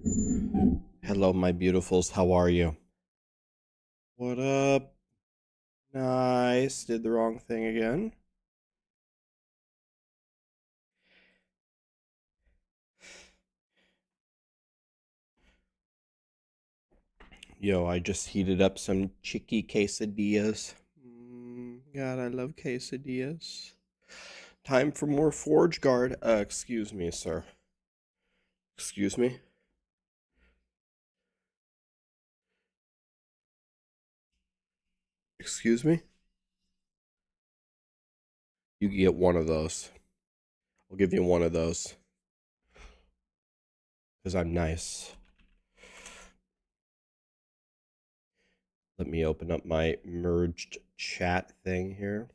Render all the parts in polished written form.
Hello, my beautifuls. How are you? What up? Nice. Did the wrong thing again. Yo, I just heated up some chicky quesadillas. God, I love quesadillas. Time for more Forge Guard. Excuse me, sir. Excuse me? Excuse me? You can get one of those. I'll give you one of those. Because I'm nice. Let me open up my merged chat thing here.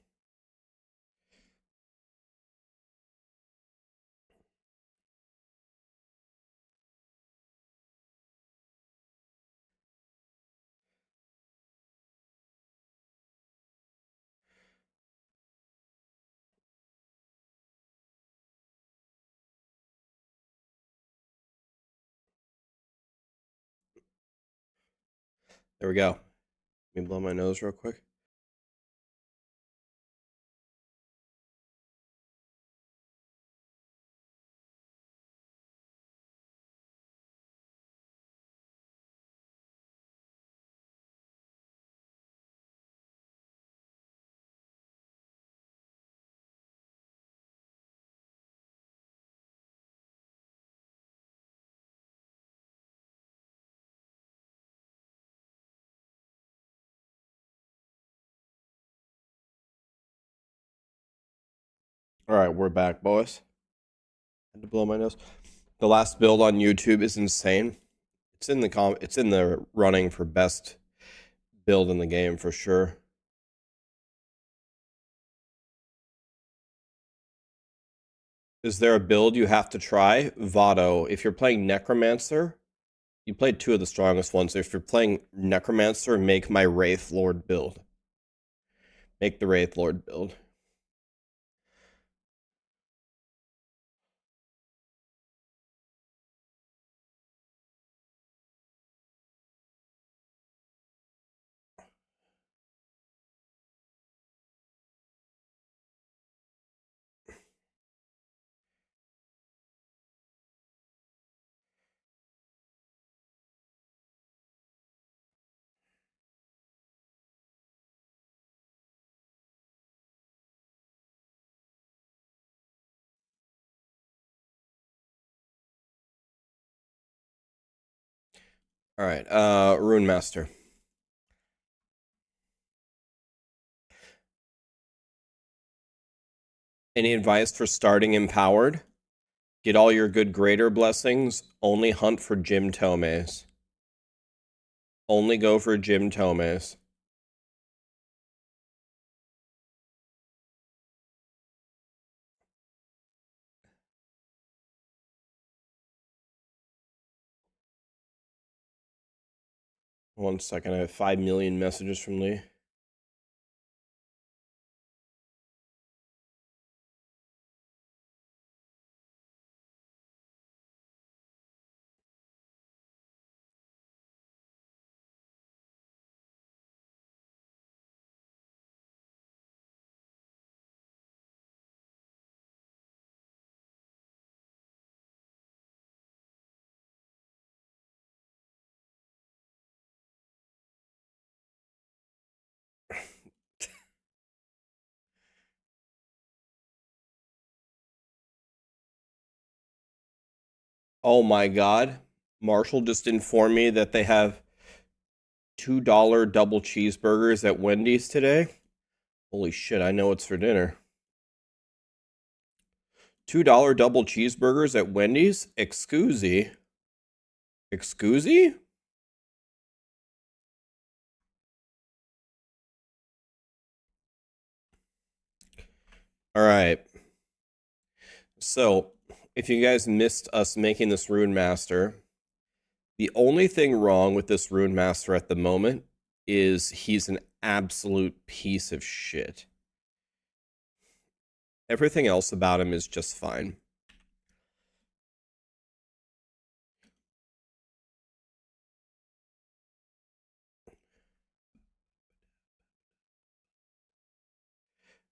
There we go. Let me blow my nose real quick. All right, we're back, boys. Had to blow my nose. The last build on YouTube is insane. It's in the running for best build in the game for sure. Is there a build you have to try? Vado. If you're playing Necromancer, you played two of the strongest ones. If you're playing Necromancer, make my Wraith Lord build. Make the Wraith Lord build. All right, Rune Master. Any advice for starting empowered? Get all your good greater blessings. Only hunt for Jim Tomes. Only go for Jim Tomes. One second, I have 5 million messages from Lee. Oh my God. Marshall just informed me that they have $2 double cheeseburgers at Wendy's today. Holy shit, I know what's for dinner. $2 double cheeseburgers at Wendy's? Excusey. Excusey? All right. So, if you guys missed us making this Rune Master, the only thing wrong with this Rune Master at the moment is he's an absolute piece of shit. Everything else about him is just fine.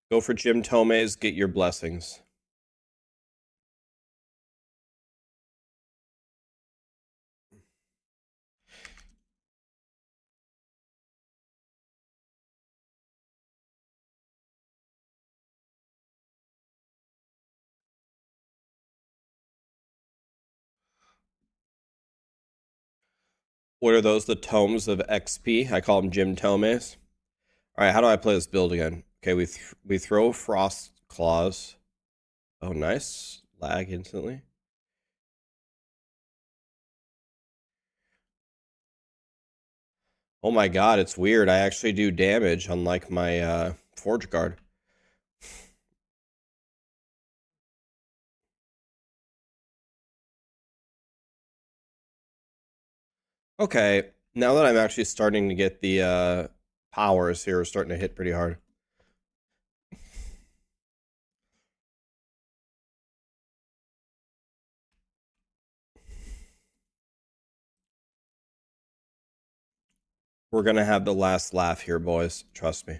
Go for Jim Tome's, get your blessings. What are those? The tomes of XP? I call them Jim Tomes. All right, how do I play this build again? Okay, we throw Frost Claws. Oh, nice. Lag instantly. Oh my god, it's weird. I actually do damage, unlike my Forge Guard. Okay, now that I'm actually starting to get the powers here, starting to hit pretty hard. We're gonna have the last laugh here, boys. Trust me.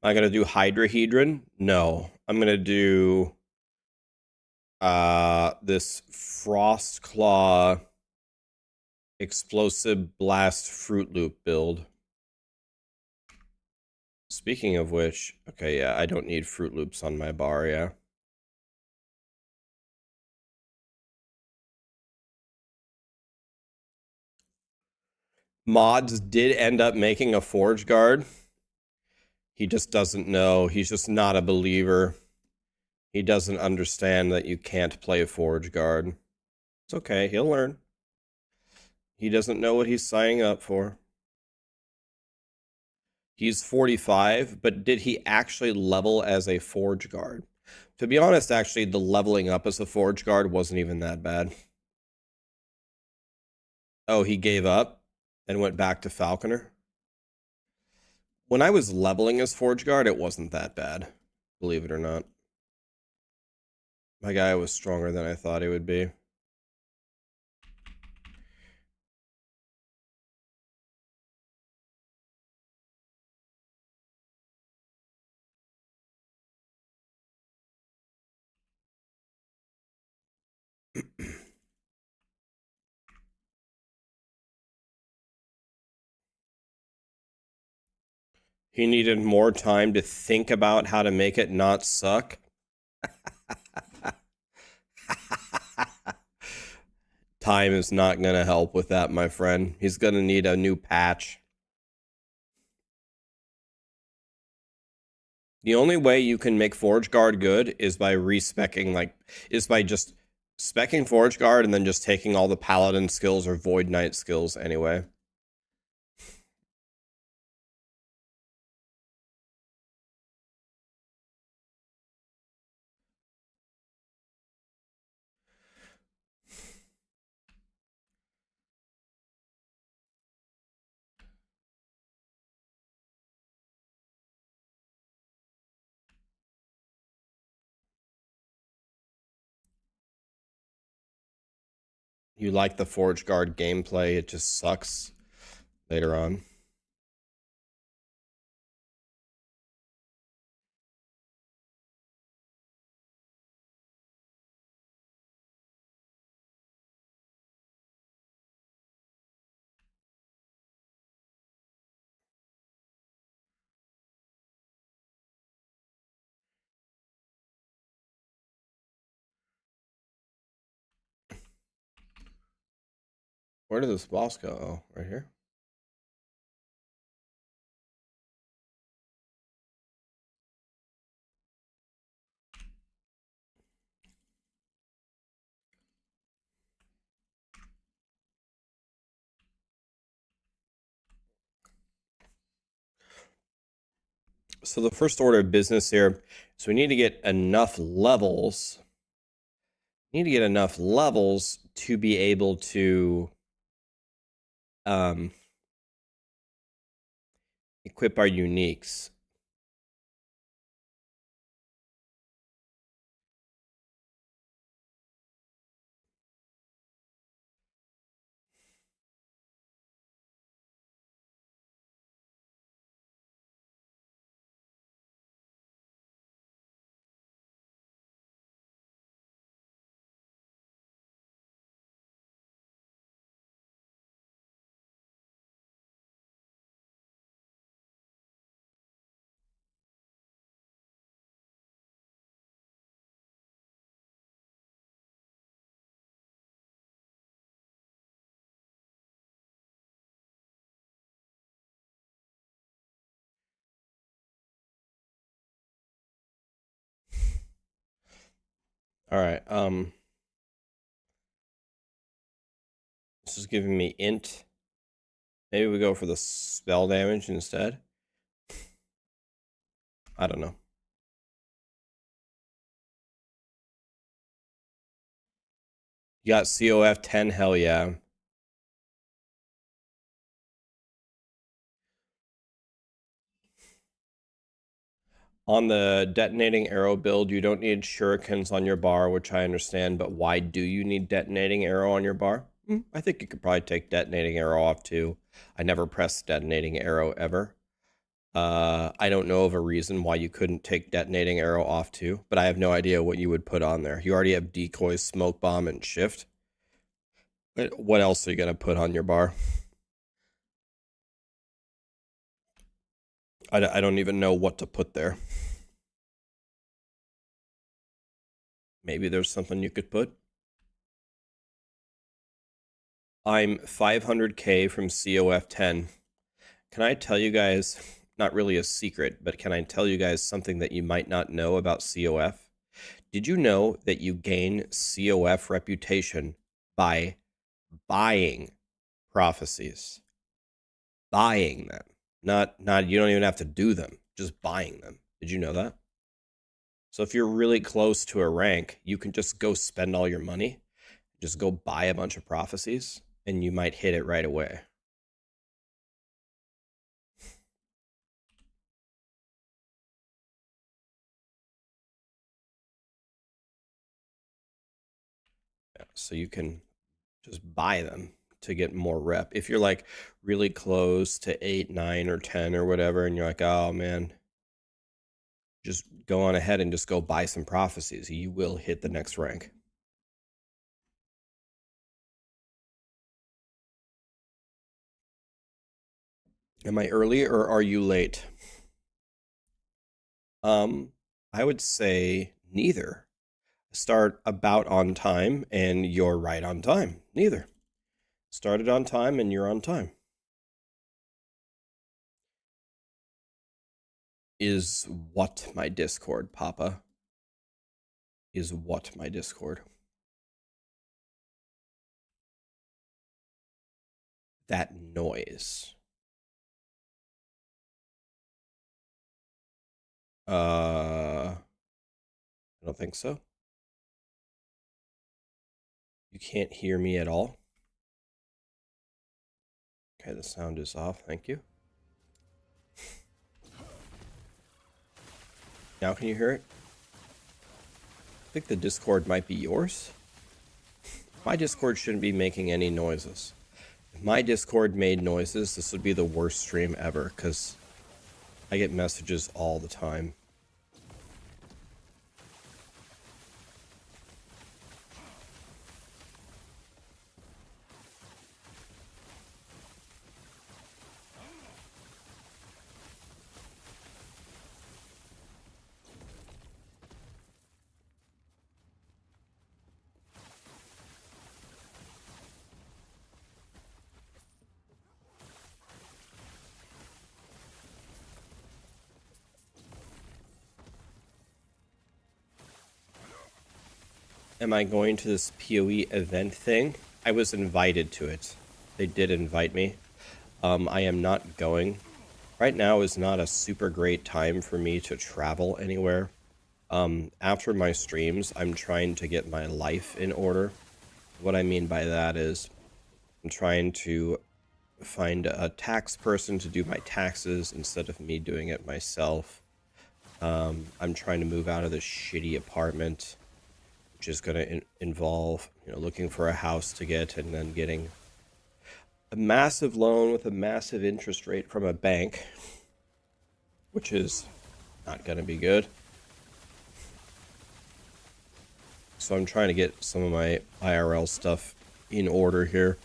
Am I gonna do Hydrahedron? No. I'm gonna do this Frost Claw Explosive Blast Fruit Loop build. Speaking of which, okay, yeah, I don't need Fruit Loops on my bar, yeah. Mods did end up making a Forge Guard. He just doesn't know. He's just not a believer. He doesn't understand that you can't play Forge Guard. It's okay, he'll learn. He doesn't know what he's signing up for. He's 45, but did he actually level as a Forge Guard? To be honest, actually, the leveling up as a Forge Guard wasn't even that bad. Oh, he gave up and went back to Falconer? When I was leveling as Forge Guard, it wasn't that bad, believe it or not. My guy was stronger than I thought he would be. He needed more time to think about how to make it not suck. Time is not going to help with that, my friend. He's going to need a new patch. The only way you can make Forge Guard good is by is by just specking Forge Guard and then just taking all the Paladin skills or Void Knight skills anyway. You like the Forge Guard gameplay, it just sucks later on. Where did this boss go? Oh, right here. So the first order of business here is we need to get enough levels. We need to get enough levels to be able to equip our uniques. All right. This is giving me int. Maybe we go for the spell damage instead. I don't know. You got COF 10, hell yeah. On the detonating arrow build, you don't need shurikens on your bar, which I understand, but why do you need detonating arrow on your bar? I think you could probably take detonating arrow off too. I never pressed detonating arrow ever. I don't know of a reason why you couldn't take detonating arrow off too, but I have no idea what you would put on there. You already have decoy, smoke bomb, and shift. What else are you going to put on your bar? I don't even know what to put there. Maybe there's something you could put. I'm 500k from COF 10. Can I tell you guys, not really a secret, but can I tell you guys something that you might not know about COF? Did you know that you gain COF reputation by buying prophecies? Buying them. Not you don't even have to do them, just buying them. Did you know that? So if you're really close to a rank, you can just go spend all your money, just go buy a bunch of prophecies, and you might hit it right away. Yeah, so you can just buy them to get more rep. If you're like really close to 8, 9, or 10 or whatever, and you're like, oh man, just go on ahead and just go buy some prophecies. You will hit the next rank. Am I early or are you late? I would say neither. Start about on time and you're right on time. Neither. Started on time and you're on time. Is what my Discord, Papa? Is what my Discord? That noise. I don't think so. You can't hear me at all. Okay, the sound is off. Thank you. Now can you hear it? I think the Discord might be yours. My Discord shouldn't be making any noises. If my Discord made noises, this would be the worst stream ever, because I get messages all the time. Am I going to this PoE event thing? I was invited to it. They did invite me. I am not going. Right now is not a super great time for me to travel anywhere. After my streams, I'm trying to get my life in order. What I mean by that is I'm trying to find a tax person to do my taxes instead of me doing it myself. I'm trying to move out of this shitty apartment, which is going to involve, looking for a house to get and then getting a massive loan with a massive interest rate from a bank, which is not going to be good. So I'm trying to get some of my IRL stuff in order here.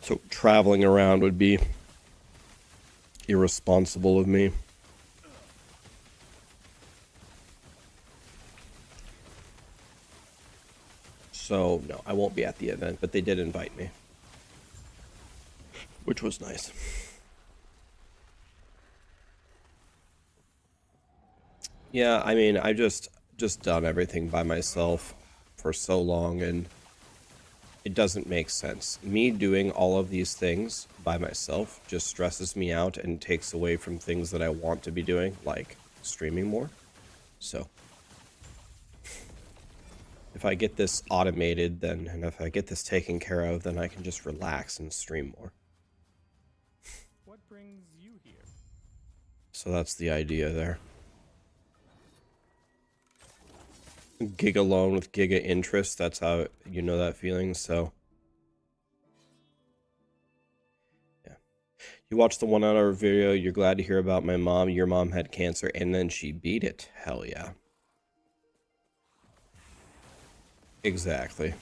So traveling around would be irresponsible of me. So, no, I won't be at the event, but they did invite me, which was nice. Yeah, I mean, I just done everything by myself for so long, and it doesn't make sense. Me doing all of these things by myself just stresses me out and takes away from things that I want to be doing, like streaming more. So if I get this automated, then, and if I get this taken care of, then I can just relax and stream more. What brings you here? So that's the idea there. Giga loan with giga interest, that's how you know that feeling. So yeah, you watched the 1 hour video, you're glad to hear about my mom. Your mom had cancer and then she beat it. Hell yeah. Exactly.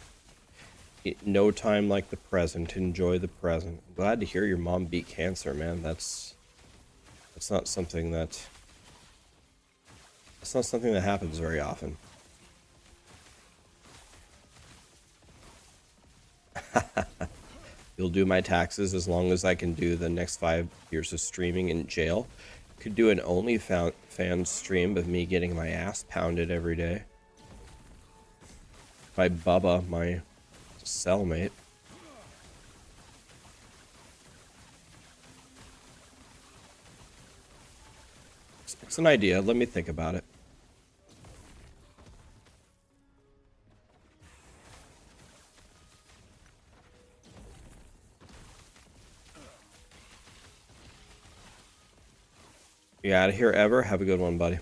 No time like the present. Enjoy the present. I'm glad to hear your mom beat cancer, man. That's not something that happens very often. You'll do my taxes as long as I can do the next 5 years of streaming in jail. Could do an OnlyFans stream of me getting my ass pounded every day by Bubba, my cellmate. It's an idea. Let me think about it. You out of here ever? Have a good one, buddy.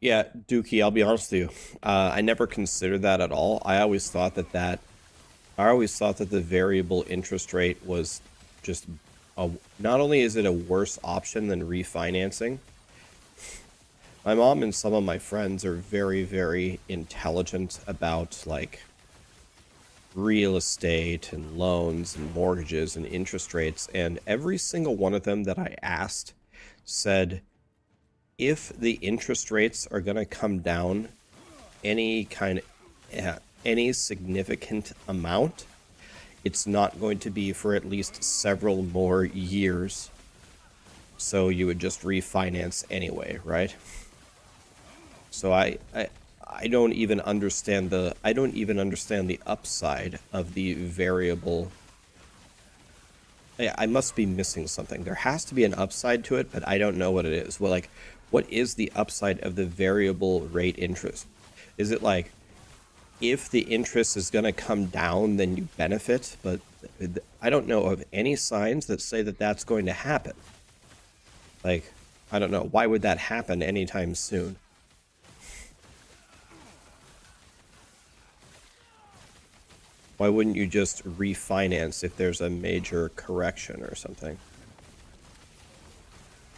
Yeah, Dookie, I'll be honest with you. I never considered that at all. I always thought that the variable interest rate was just not only is it a worse option than refinancing. My mom and some of my friends are very, very intelligent about like real estate and loans and mortgages and interest rates, and every single one of them that I asked said, if the interest rates are going to come down any significant amount, it's not going to be for at least several more years. So you would just refinance anyway, right? So I don't even understand the upside of the variable. I must be missing something. There has to be an upside to it, but I don't know what it is. Well, like, what is the upside of the variable rate interest? Is it like, if the interest is going to come down, then you benefit? But I don't know of any signs that say that that's going to happen. Like, I don't know. Why would that happen anytime soon? Why wouldn't you just refinance if there's a major correction or something?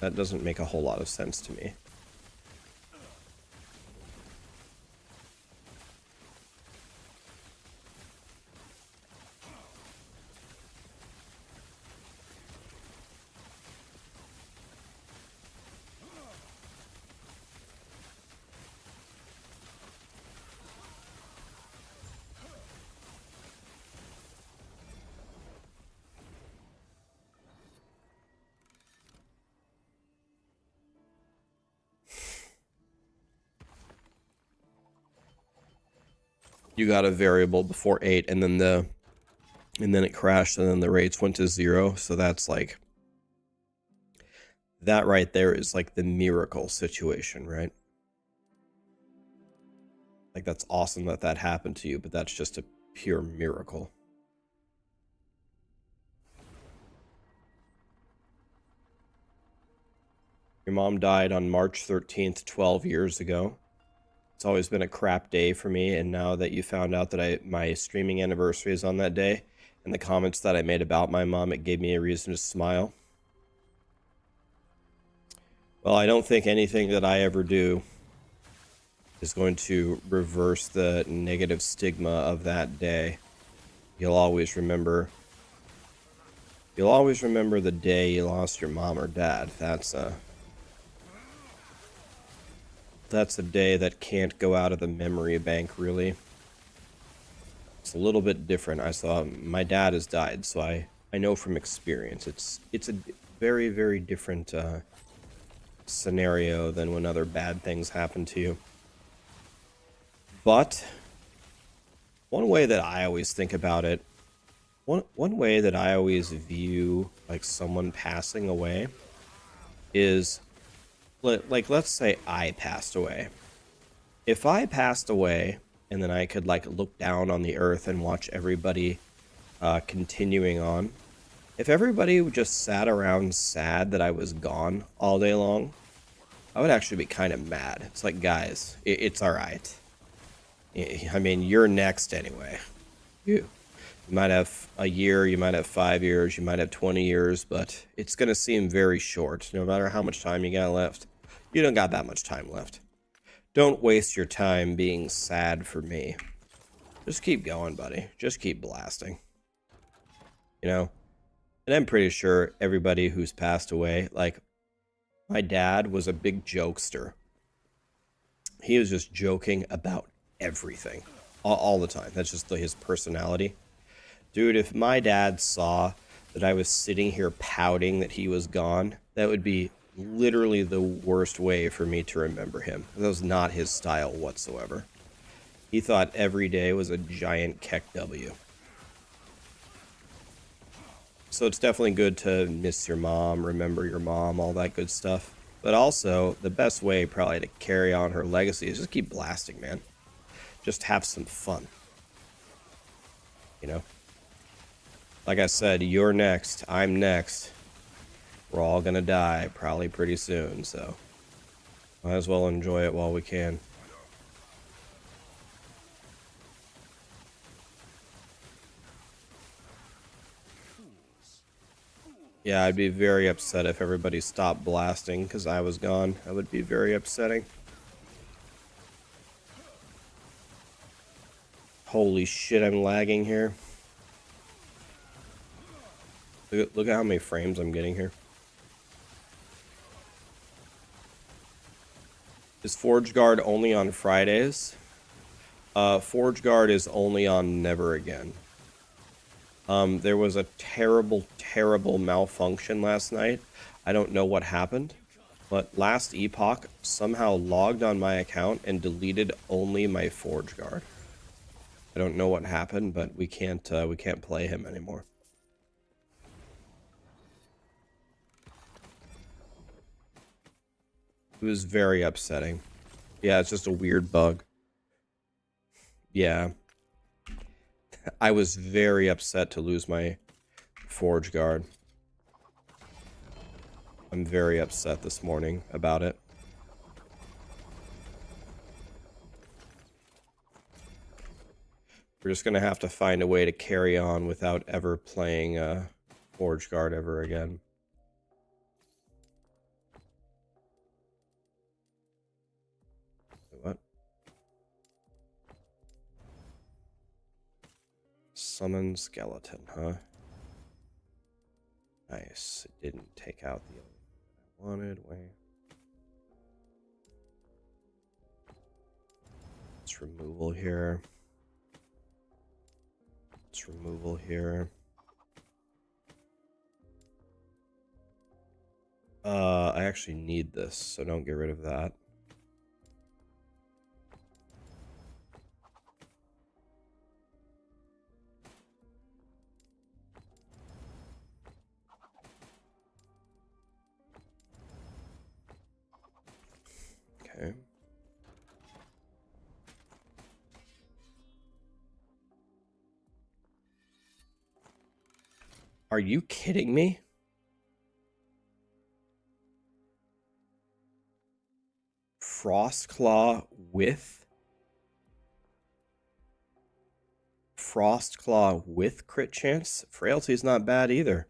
That doesn't make a whole lot of sense to me. You got a variable before 8, and then it crashed, and then the rates went to 0. So that's like, that right there is like the miracle situation, right? Like, that's awesome that that happened to you, but that's just a pure miracle. Your mom died on March 13th, 12 years ago. It's always been a crap day for me, and now that you found out that my streaming anniversary is on that day, and the comments that I made about my mom, it gave me a reason to smile. Well, I don't think anything that I ever do is going to reverse the negative stigma of that day. You'll always remember the day you lost your mom or dad. That's a day that can't go out of the memory bank, really. It's a little bit different. My dad has died, so I know from experience. It's a very, very different scenario than when other bad things happen to you. But one way that I always think about it, one way that I always view like someone passing away is, like, let's say I passed away. If I passed away and then I could like look down on the earth and watch everybody continuing on, if everybody just sat around sad that I was gone all day long, I would actually be kind of mad. It's like, guys, it's all right. I mean, you're next anyway. You might have a year, you might have 5 years, you might have 20 years, but it's going to seem very short, no matter how much time you got left. You don't got that much time left. Don't waste your time being sad for me. Just keep going, buddy. Just keep blasting. You know? And I'm pretty sure everybody who's passed away, like, my dad was a big jokester. He was just joking about everything. All the time. That's just his personality. Dude, if my dad saw that I was sitting here pouting that he was gone, that would be literally the worst way for me to remember him. That was not his style whatsoever. He thought every day was a giant keck W. So it's definitely good to miss your mom, remember your mom, all that good stuff. But also, the best way probably to carry on her legacy is just keep blasting, man. Just have some fun. You know? Like I said, you're next, I'm next. We're all gonna die probably pretty soon, so might as well enjoy it while we can. Yeah, I'd be very upset if everybody stopped blasting because I was gone. That would be very upsetting. Holy shit, I'm lagging here. Look at how many frames I'm getting here. Is Forge Guard only on Fridays? Forge Guard is only on Never Again. There was a terrible, terrible malfunction last night. I don't know what happened, but last Epoch somehow logged on my account and deleted only my Forge Guard. I don't know what happened, but we can't play him anymore. It was very upsetting. Yeah, it's just a weird bug. Yeah. I was very upset to lose my Forge Guard. I'm very upset this morning about it. We're just going to have to find a way to carry on without ever playing Forge Guard ever again. What? Summon skeleton, huh? Nice. It didn't take out the other thing I wanted. Wait. It's removal here. It's removal here. I actually need this, so don't get rid of that. Okay. Are you kidding me? Frostclaw with crit chance? Frailty's not bad either.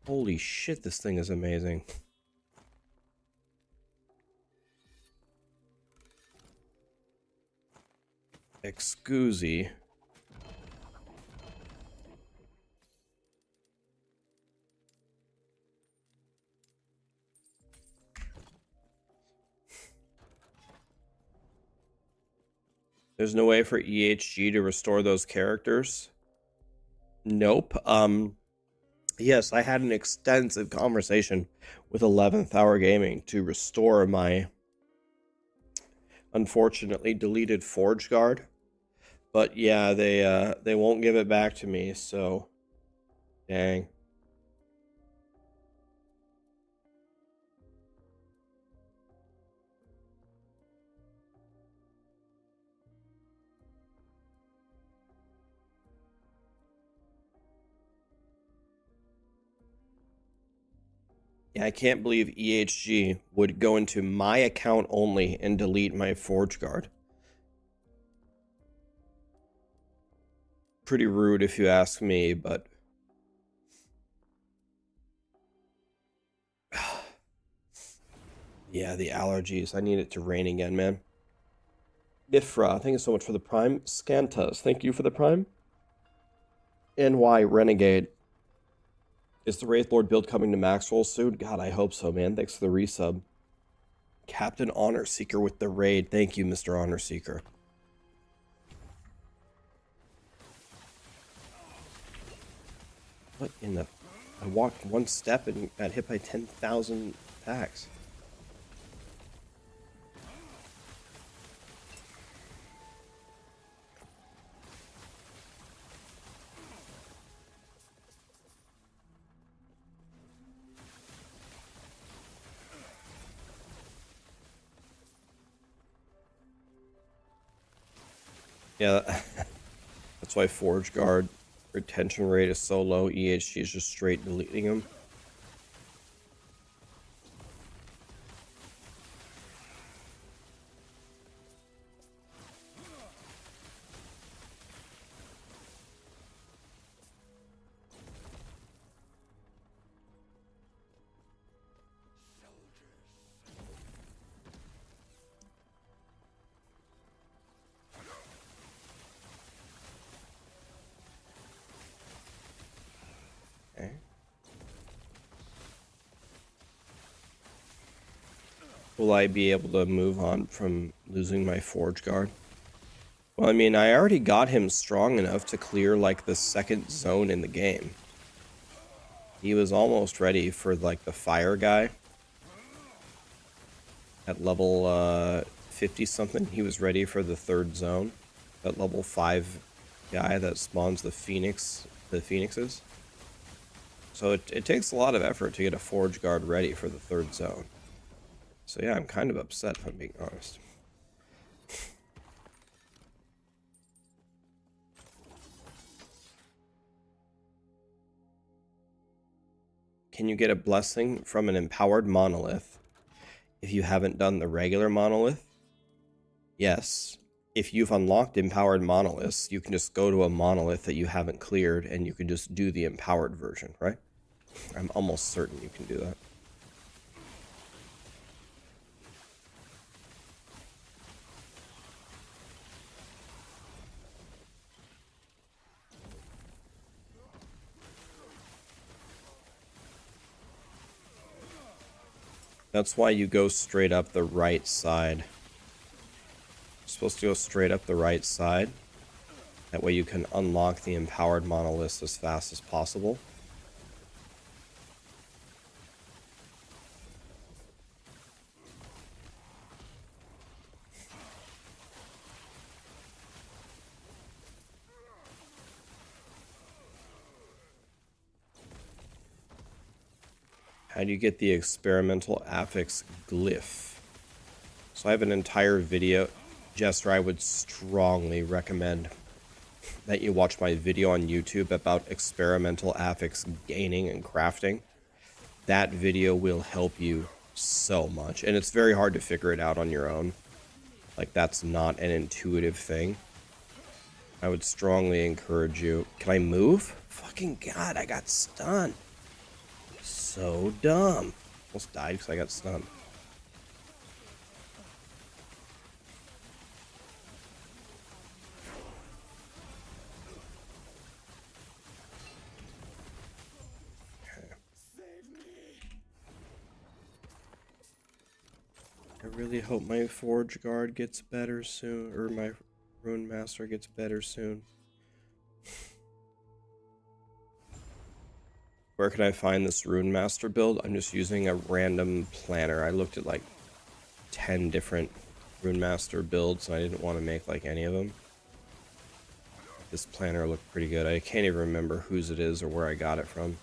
Holy shit, this thing is amazing. Excuse. There's no way for EHG to restore those characters? Nope. Yes, I had an extensive conversation with 11th Hour Gaming to restore my unfortunately deleted Forge Guard. But yeah, they won't give it back to me, so dang. Yeah, I can't believe EHG would go into my account only and delete my Forge Guard. Pretty rude if you ask me, but yeah, the allergies. I need it to rain again, man. Ifra, thank you so much for the Prime. Scantas, thank you for the Prime. NY Renegade. Is the Wraith Lord build coming to Maxroll soon? God, I hope so, man. Thanks for the resub. Captain Honor Seeker with the raid. Thank you, Mr. Honor Seeker. What in the... I walked one step and got hit by 10,000 attacks. Yeah, that's why Forge Guard retention rate is so low. EHG is just straight deleting them. Will I be able to move on from losing my Forge Guard? Well, I mean, I already got him strong enough to clear, like, the second zone in the game. He was almost ready for, like, the fire guy. At level 50-something, he was ready for the third zone. That level 5 guy that spawns the phoenixes. So it takes a lot of effort to get a Forge Guard ready for the third zone. So yeah, I'm kind of upset, if I'm being honest. Can you get a blessing from an empowered monolith if you haven't done the regular monolith? Yes. if you've unlocked empowered monoliths, you can just go to a monolith that you haven't cleared and you can just do the empowered version, right? I'm almost certain you can do that. That's why you go straight up the right side. You're supposed to go straight up the right side. That way you can unlock the empowered monoliths as fast as possible. How do you get the experimental affix glyph? So I have an entire video. Jester, I would strongly recommend that you watch my video on YouTube about experimental affix gaining and crafting. That video will help you so much. And it's very hard to figure it out on your own. Like, that's not an intuitive thing. I would strongly encourage you. Can I move? Fucking God, I got stunned. So dumb. Almost died because I got stunned. I really hope my Forge Guard gets better soon, or my Rune Master gets better soon. Where can I find this Rune Master build? I'm just using a random planner. I looked at like 10 different Rune Master builds, and I didn't want to make like any of them. This planner looked pretty good. I can't even remember whose it is or where I got it from.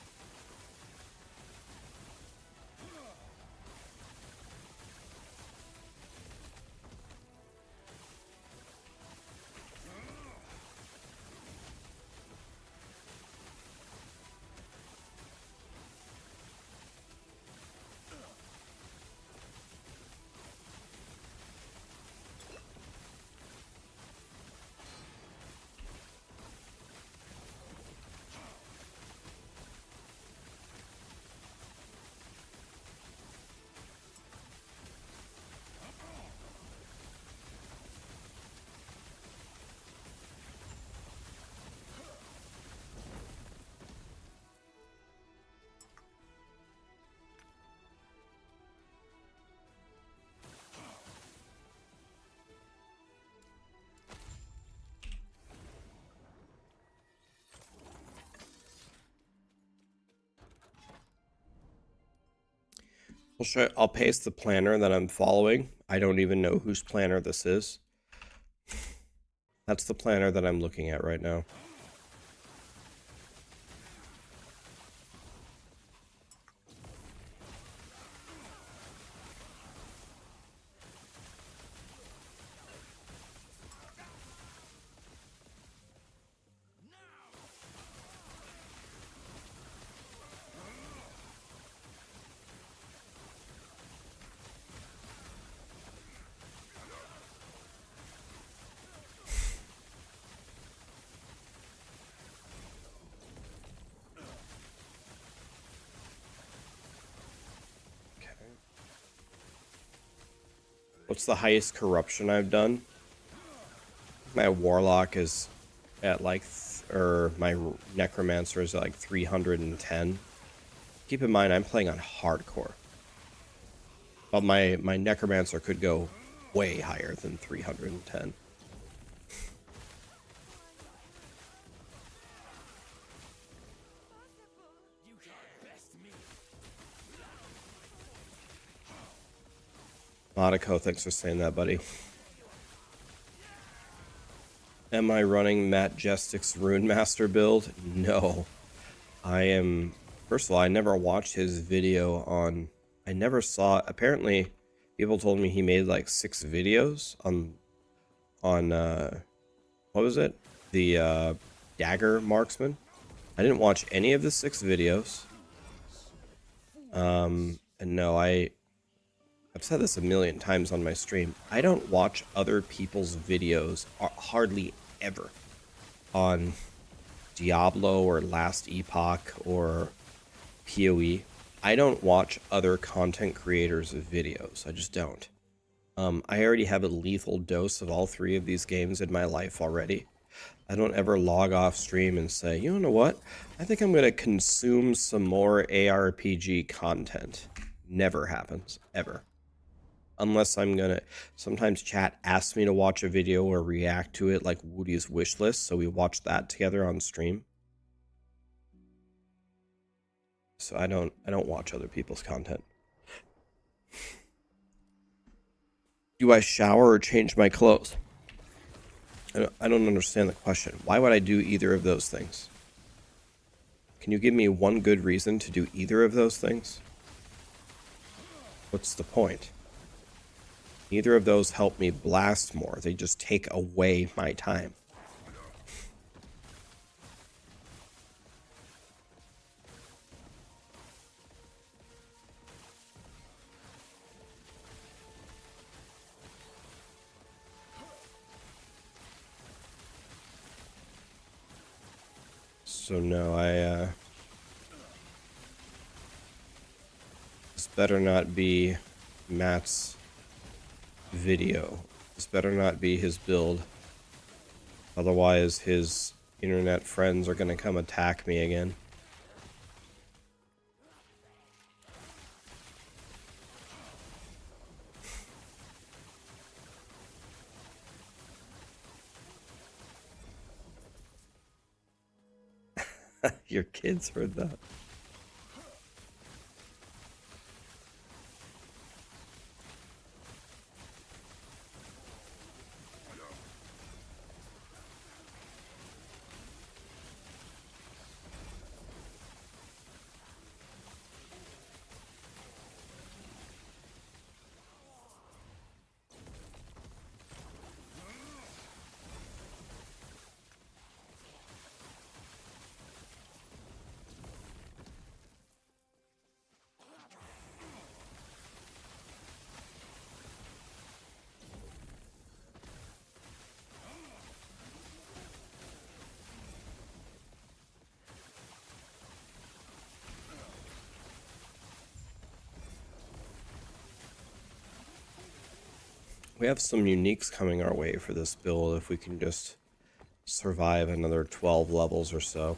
I'll paste the planner that I'm following. I don't even know whose planner this is. That's the planner that I'm looking at right now. What's the highest corruption I've done? My Warlock is at like, or my Necromancer is at like 310. Keep in mind, I'm playing on hardcore. But my Necromancer could go way higher than 310. Monaco, thanks for saying that, buddy. Am I running Matt Jestic's Rune Master build? No. I am... First of all, I never watched his video on... I never saw... Apparently, people told me he made like 6 videos on what was it? The Dagger Marksman. I didn't watch any of the 6 videos. And no, I've said this a million times on my stream. I don't watch other people's videos hardly ever on Diablo or Last Epoch or PoE. I don't watch other content creators' videos. I just don't. I already have a lethal dose of all three of these games in my life already. I don't ever log off stream and say, you know what? I think I'm going to consume some more ARPG content. Never happens, ever. Unless I'm going to... Sometimes chat asks me to watch a video or react to it, like Woody's wish list, so we watch that together on stream. So I don't watch other people's content. Do I shower or change my clothes? I don't understand the question. Why would I do either of those things? Can you give me one good reason to do either of those things? What's the point? Neither of those help me blast more. They just take away my time. So no, this better not be Matt's video. This better not be his build. Otherwise, his internet friends are gonna come attack me again. Your kids heard that. We have some uniques coming our way for this build if we can just survive another 12 levels or so.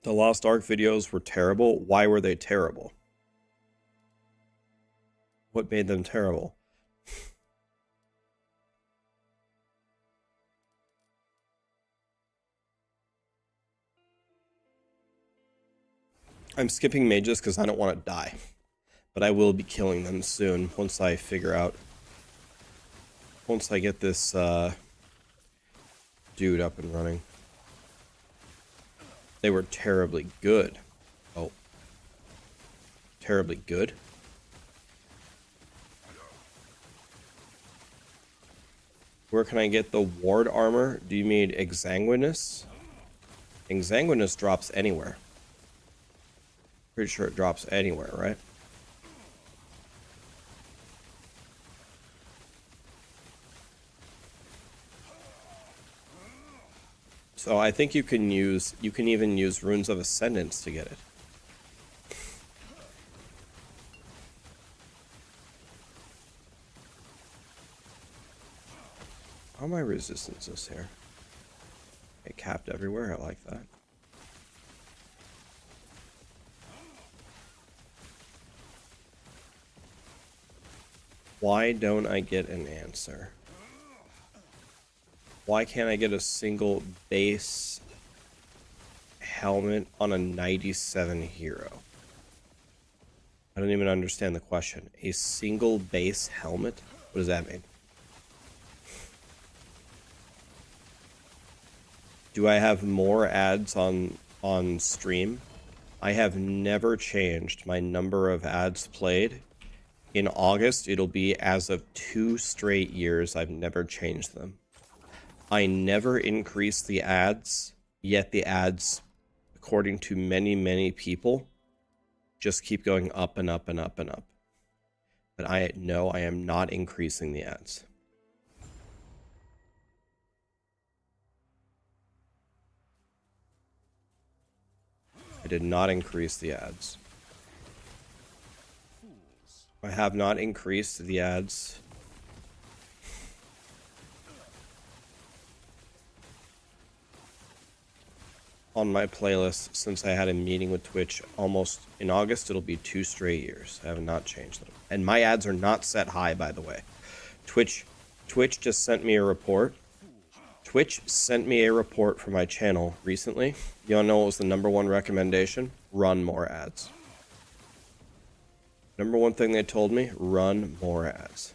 The Lost Ark videos were terrible. Why were they terrible? What made them terrible? I'm skipping mages because I don't want to die. But I will be killing them soon once I figure out... Once I get this dude up and running. They were terribly good. Oh. Terribly good? Where can I get the ward armor? Do you mean Exanguinous? Exanguinous drops anywhere. Pretty sure it drops anywhere, right? So I think you can even use Runes of Ascendance to get it. How are my resistances here? Okay, capped everywhere, I like that. Why don't I get an answer? Why can't I get a single base helmet on a 97 hero? I don't even understand the question. A single base helmet? What does that mean? Do I have more ads on stream? I have never changed my number of ads played. In August, it'll be as of 2 straight years. I've never changed them. I never increase the ads, yet the ads, according to many, many people, just keep going up and up and up and up. But I am not increasing the ads. I did not increase the ads. I have not increased the ads. On my playlist since I had a meeting with Twitch almost in August. It'll be 2 straight years. I have not changed them. And my ads are not set high, by the way. Twitch just sent me a report. Twitch sent me a report for my channel recently. You wanna know what was the #1 recommendation? Run more ads. #1 thing they told me, run more ads.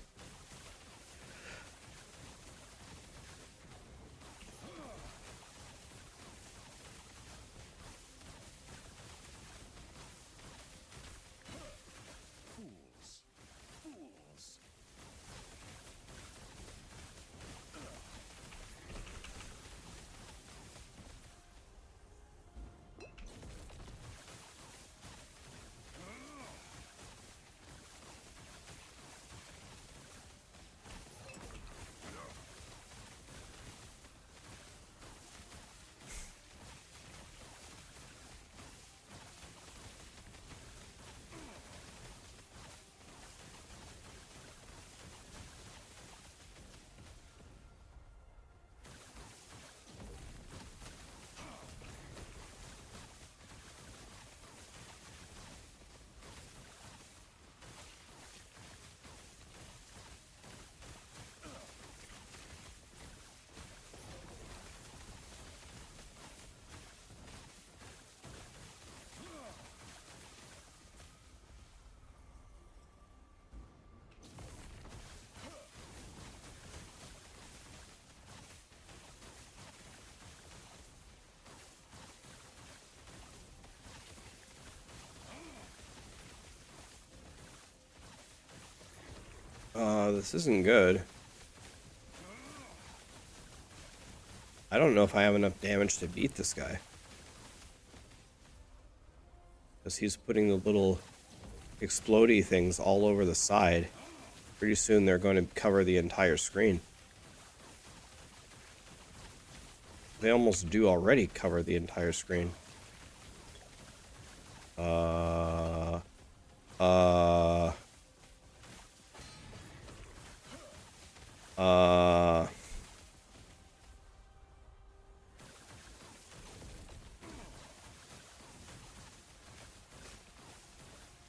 This isn't good. I don't know if I have enough damage to beat this guy. Because he's putting the little explodey things all over the side. Pretty soon they're going to cover the entire screen. They almost do already cover the entire screen.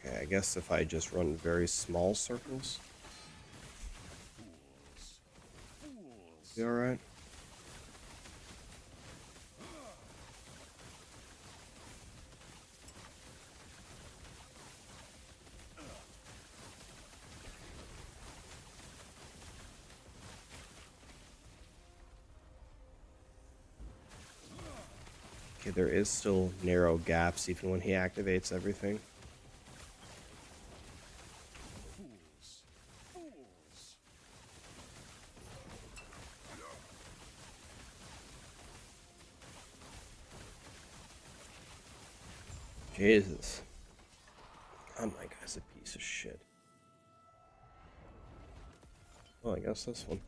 Okay, I guess if I just run very small circles. Be alright. Okay, there is still narrow gaps even when he activates everything. Jesus. God, my guy's a piece of shit. Well, I guess this one.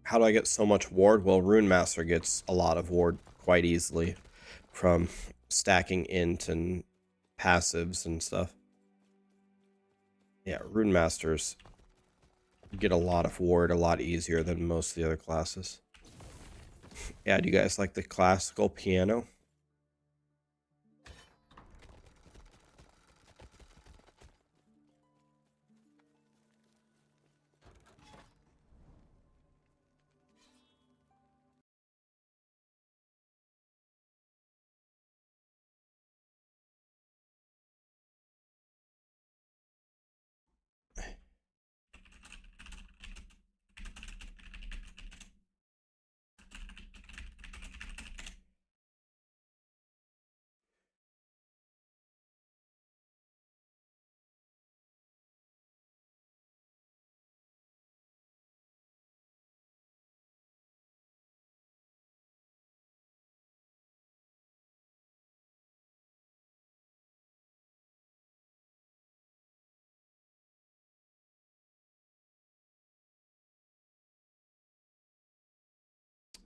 How do I get so much ward? Well, Runemaster gets a lot of ward quite easily from stacking int and passives and stuff. Yeah, Runemasters get a lot of ward a lot easier than most of the other classes. Yeah, do you guys like the classical piano?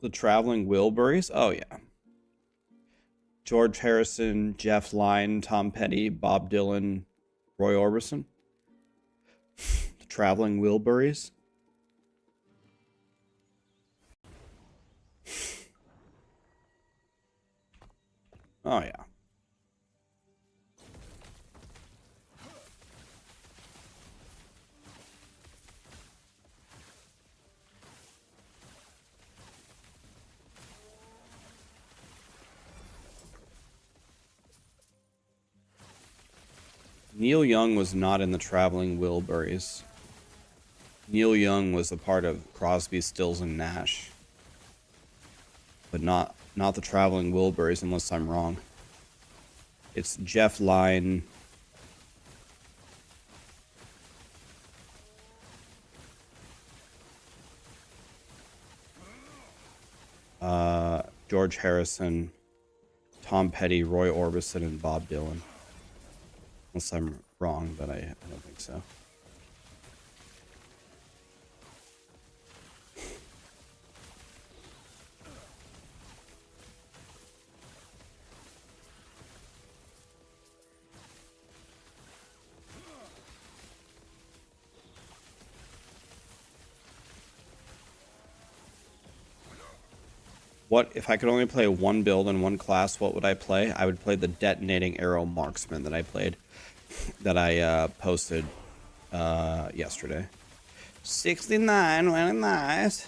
The Traveling Wilburys? Oh, yeah. George Harrison, Jeff Lynne, Tom Petty, Bob Dylan, Roy Orbison. The Traveling Wilburys? Oh, yeah. Neil Young was not in the Traveling Wilburys. Neil Young was a part of Crosby, Stills, and Nash. But not the Traveling Wilburys, unless I'm wrong. It's Jeff Lynne. George Harrison, Tom Petty, Roy Orbison, and Bob Dylan. Unless I'm wrong, but I don't think so. What if I could only play one build and one class? What would I play? I would play the detonating arrow marksman that I played, that I posted yesterday. 69, very nice.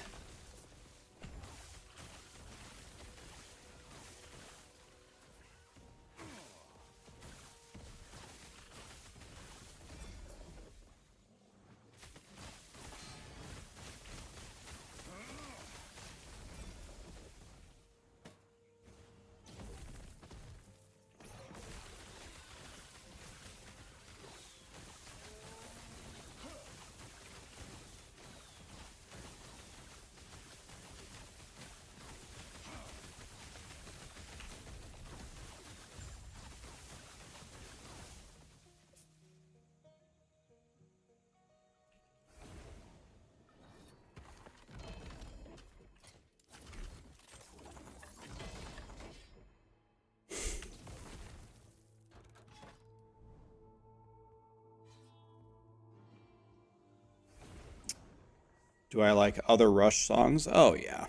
Do I like other Rush songs? Oh, yeah.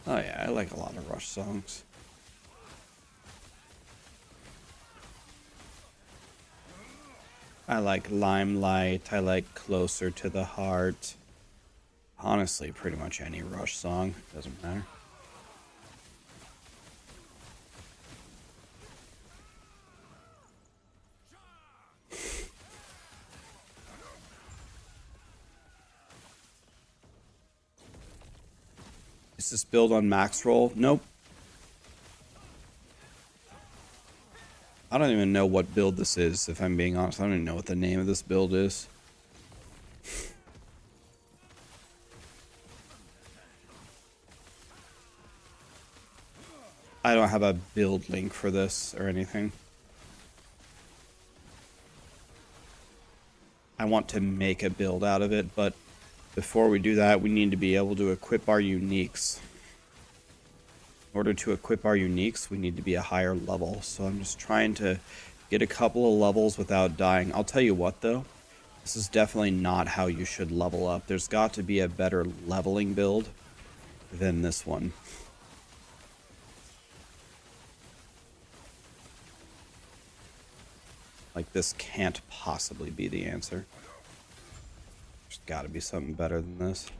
Oh, yeah, I like a lot of Rush songs. I like Limelight. I like Closer to the Heart. Honestly, pretty much any Rush song. Doesn't matter. Is this build on Maxroll? Nope. I don't even know what build this is, if I'm being honest. I don't even know what the name of this build is. I don't have a build link for this or anything. I want to make a build out of it, but before we do that, we need to be able to equip our uniques. In order to equip our uniques, we need to be a higher level. So I'm just trying to get a couple of levels without dying. I'll tell you what, though. This is definitely not how you should level up. There's got to be a better leveling build than this one. Like, this can't possibly be the answer. There's got to be something better than this.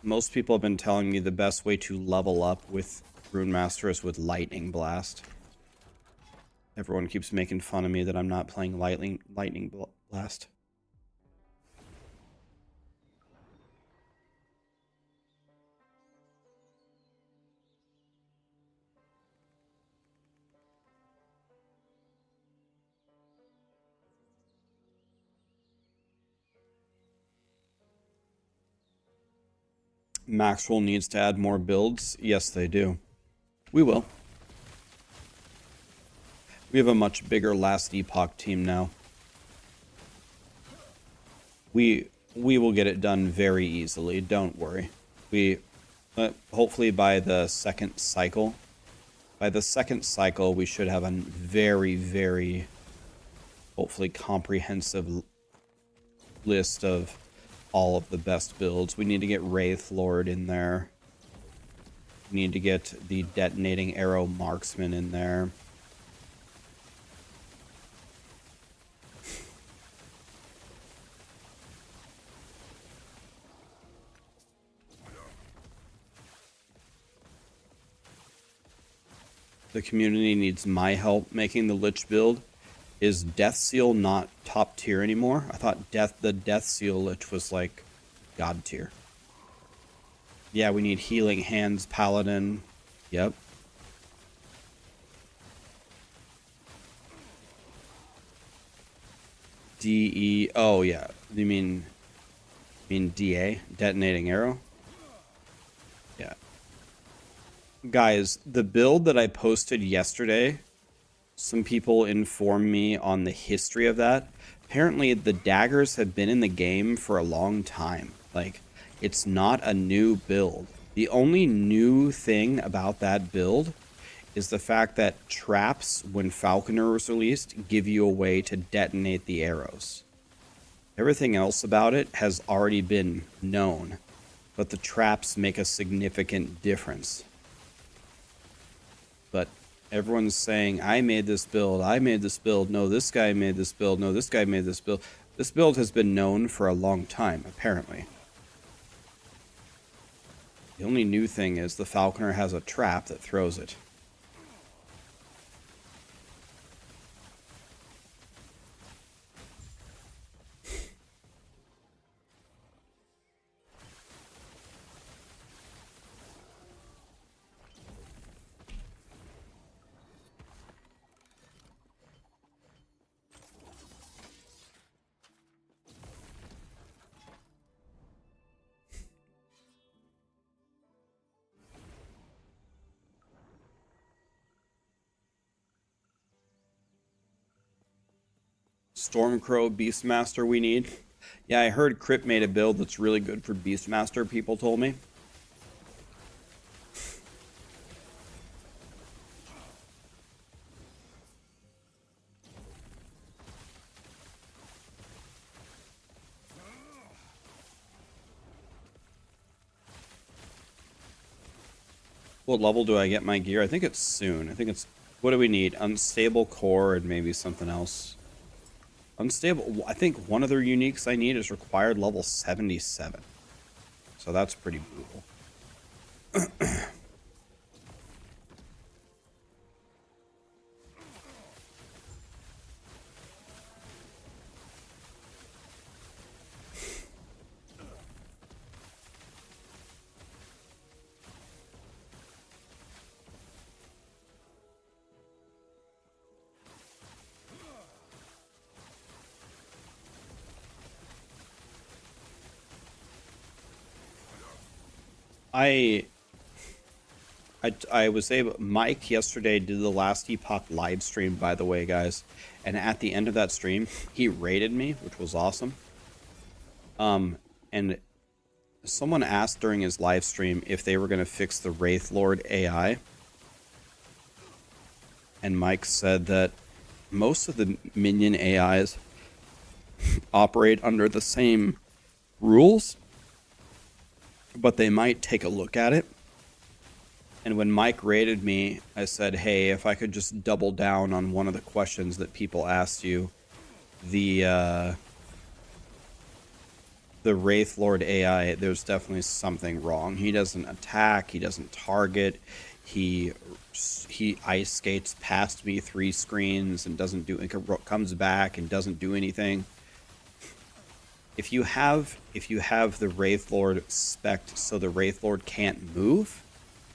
Most people have been telling me the best way to level up with Runemaster is with Lightning Blast. Everyone keeps making fun of me that I'm not playing Lightning Blast. Maxroll needs to add more builds. Yes, they do. We will. We have a much bigger last Epoch team now. We we will get it done very easily. Don't worry. We hopefully by the second cycle. By the second cycle, we should have a very, very hopefully comprehensive list of all of the best builds. We need to get Wraith Lord in there. We need to get the detonating arrow Marksman in there. The community needs my help making the Lich build. Is Death Seal not top tier anymore? I thought the Death Seal Lich was like god tier. Yeah, we need Healing Hands Paladin. Yep. DE. Oh yeah. You mean DA? Detonating Arrow? Yeah. Guys, the build that I posted yesterday, some people informed me on the history of that. Apparently, the daggers have been in the game for a long time. Like, it's not a new build. The only new thing about that build is the fact that traps, when Falconer was released, give you a way to detonate the arrows. Everything else about it has already been known, but the traps make a significant difference. But everyone's saying, I made this build, I made this build, no, this guy made this build, no, this guy made this build. This build has been known for a long time, apparently. The only new thing is the Falconer has a trap that throws it. Stormcrow Beastmaster we need. Yeah, I heard Crypt made a build that's really good for Beastmaster, people told me. What level do I get my gear? I think it's soon. I think it's... What do we need? Unstable core and maybe something else. Unstable... I think one of the uniques I need is required level 77. So that's pretty brutal. I was able... Mike yesterday did the last Epoch live stream, by the way, guys. And at the end of that stream, he rated me, which was awesome. And someone asked during his live stream if they were going to fix the Wraith Lord AI. And Mike said that most of the minion AIs operate under the same rules, but they might take a look at it. And when Mike rated me, I said, hey, if I could just double down on one of the questions that people asked you, the Wraith Lord AI, there's definitely something wrong. He doesn't attack, he doesn't target, he ice skates past me 3 screens and doesn't do, comes back and doesn't do anything. If you have the Wraith Lord spec'd so the Wraith Lord can't move,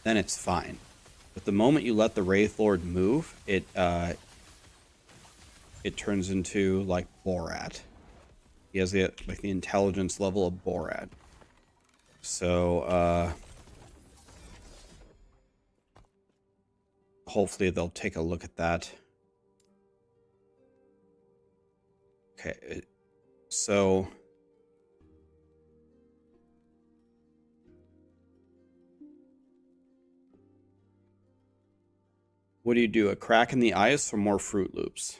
then it's fine. But the moment you let the Wraith Lord move, it turns into like Borat. He has the intelligence level of Borat. So hopefully they'll take a look at that. Okay, so What do? A crack in the ice or more Fruit Loops?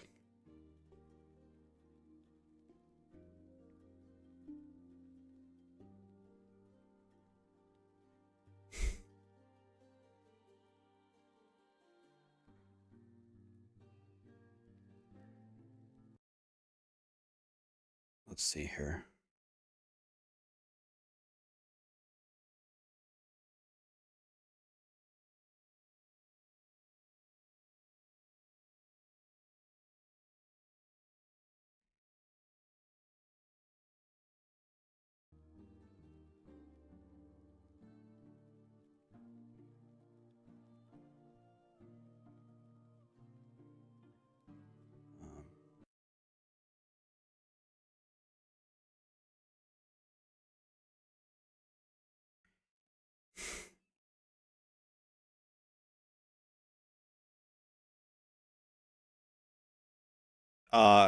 Let's see here.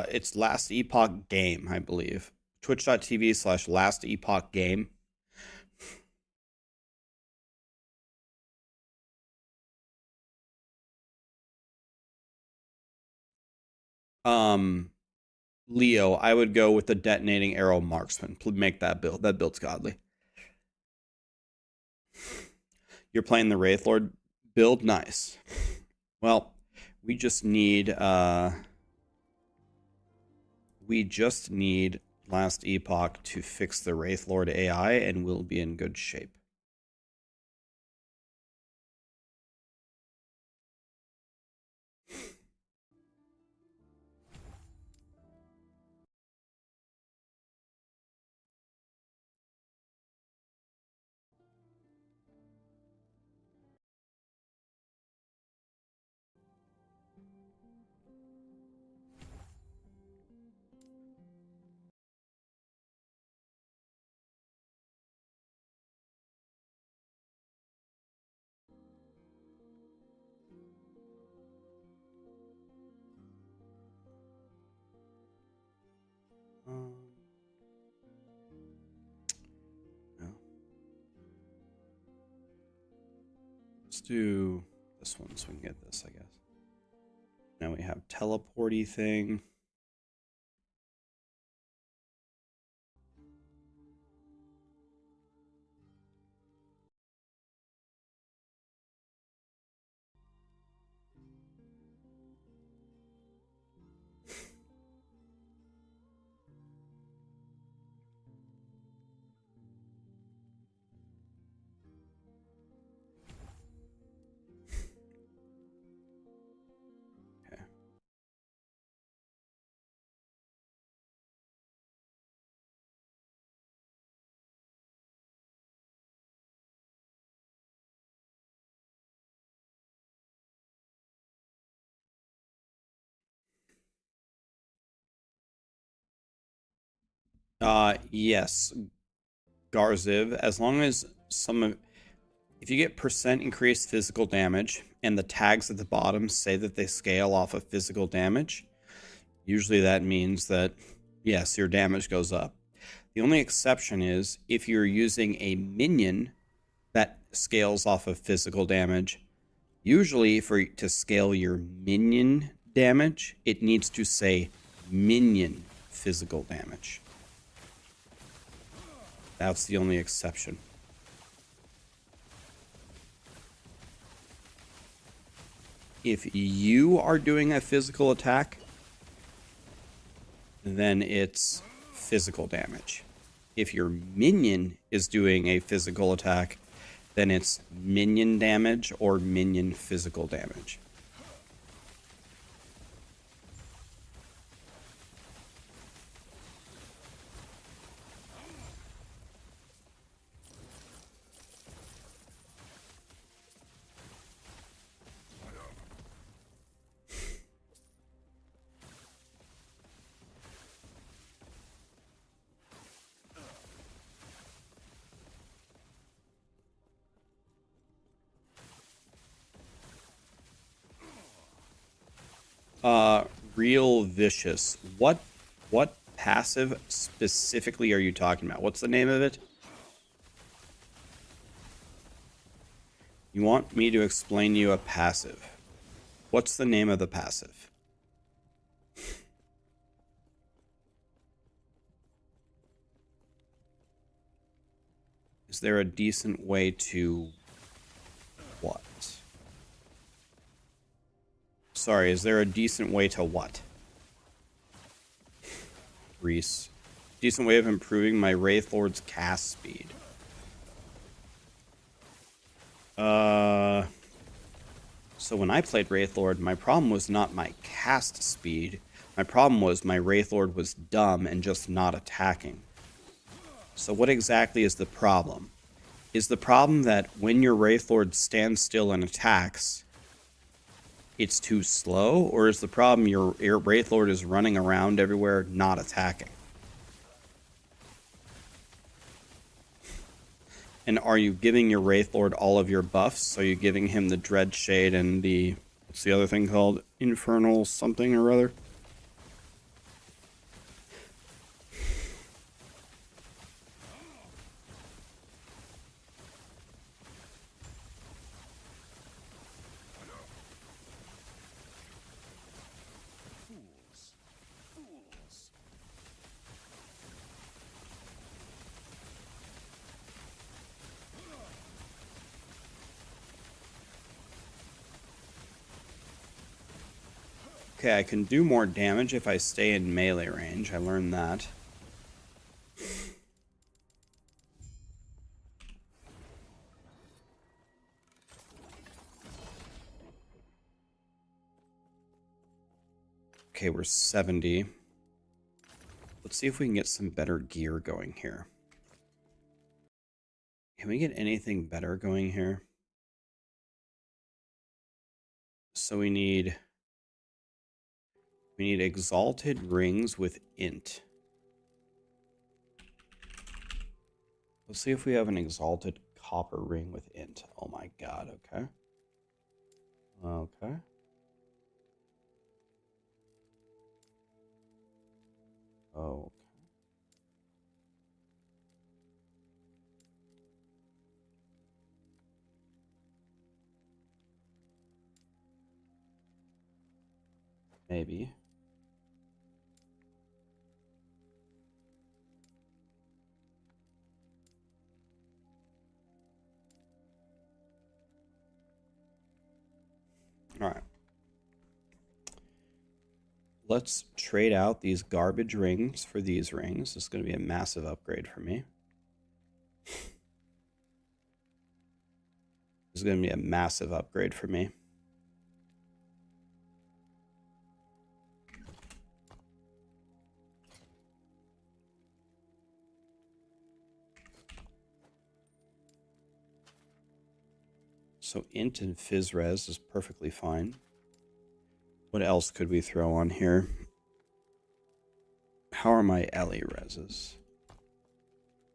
It's Last Epoch Game, I believe. Twitch.tv/Last Epoch Game. Leo, I would go with the detonating arrow marksman. Make that build. That build's godly. You're playing the Wraith Lord build? Nice. Well, we just need Last Epoch to fix the Wraith Lord AI, and we'll be in good shape. No. Let's do this one so we can get this, I guess. Now we have teleporty thing. Yes, Garziv, as long as if you get percent increased physical damage and the tags at the bottom say that they scale off of physical damage, usually that means that, yes, your damage goes up. The only exception is if you're using a minion that scales off of physical damage. Usually to scale your minion damage, it needs to say minion physical damage. That's the only exception. If you are doing a physical attack, then it's physical damage. If your minion is doing a physical attack, then it's minion damage or minion physical damage. Real vicious. What passive specifically are you talking about? What's the name of it? You want me to explain to you a passive? What's the name of the passive? Is there a decent way to what? Sorry, is there a decent way to what? Reese. Decent way of improving my Wraith Lord's cast speed. So when I played Wraith Lord, my problem was not my cast speed. My problem was my Wraith Lord was dumb and just not attacking. So what exactly is the problem? Is the problem that when your Wraith Lord stands still and attacks, it's too slow? Or is the problem your Wraith Lord is running around everywhere not attacking? And are you giving your Wraith Lord all of your buffs? Are you giving him the Dread Shade and the... what's the other thing called? Infernal something or other? Okay, I can do more damage if I stay in melee range. I learned that. Okay, we're 70. Let's see if we can get some better gear going here. Can we get anything better going here? So we need exalted rings with int. Let's see if we have an exalted copper ring with int. Oh my god, okay. Okay. Oh. Maybe. All right. Let's trade out these garbage rings for these rings. This is going to be a massive upgrade for me. This is going to be a massive upgrade for me. So int and fizz res is perfectly fine. What else could we throw on here? How are my Ellie reses?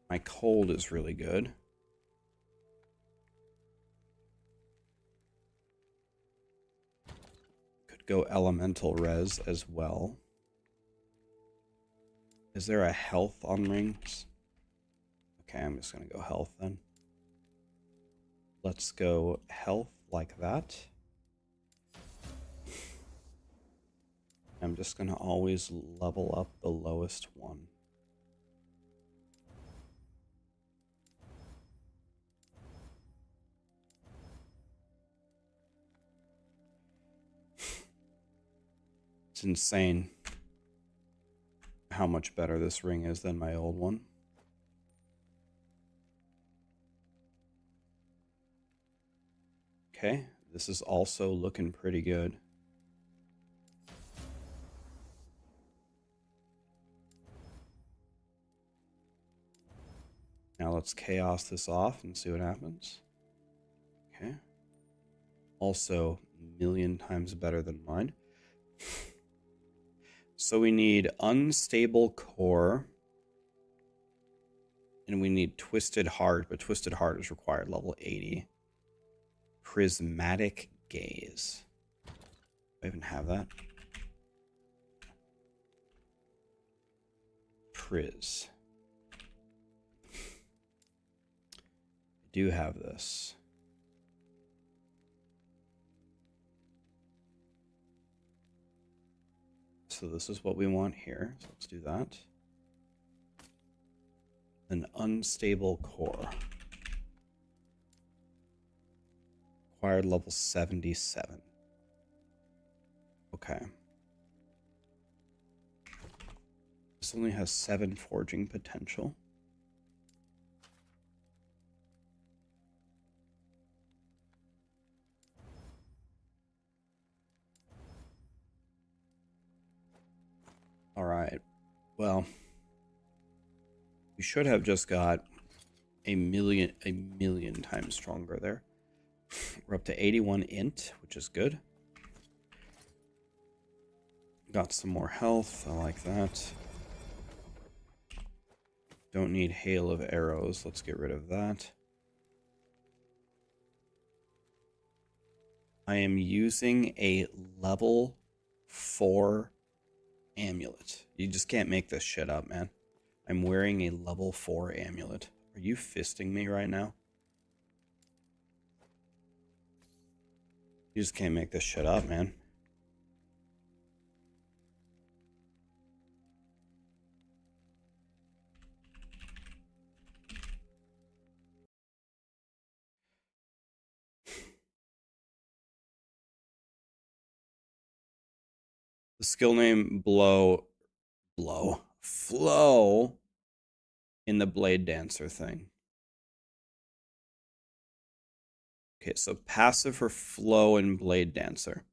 My cold is really good. Could go elemental res as well. Is there a health on rings? Okay, I'm just going to go health then. Let's go health like that. I'm just going to always level up the lowest one. It's insane how much better this ring is than my old one. Okay, this is also looking pretty good. Now let's chaos this off and see what happens. Okay. Also, a million times better than mine. So we need unstable core. And we need twisted heart, but twisted heart is required level 80. Prismatic gaze. Do I even have that? Priz. I do have this. so this is what we want here. So let's do that. An unstable core. Acquired level 77. Okay. This only has 7 forging potential. All right. Well, we should have just got a million times stronger there. We're up to 81 int, which is good. Got some more health. I like that. Don't need hail of arrows. Let's get rid of that. I am using a level 4 amulet. You just can't make this shit up, man. I'm wearing a level 4 amulet. Are you fisting me right now? You just can't make this shit up, man. The skill name flow in the Blade Dancer thing. Okay, so passive for flow and Blade Dancer.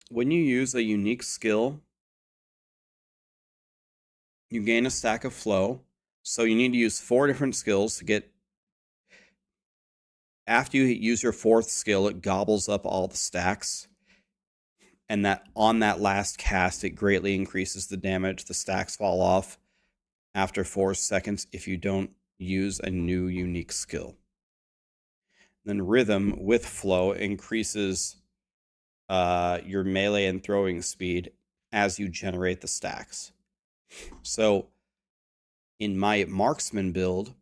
When you use a unique skill, you gain a stack of flow. So you need to use 4 different skills to get... After you use your 4th skill, it gobbles up all the stacks. And that on that last cast, it greatly increases the damage. The stacks fall off after 4 seconds if you don't use a new unique skill. Then Rhythm with Flow increases your melee and throwing speed as you generate the stacks. So in my Marksman build,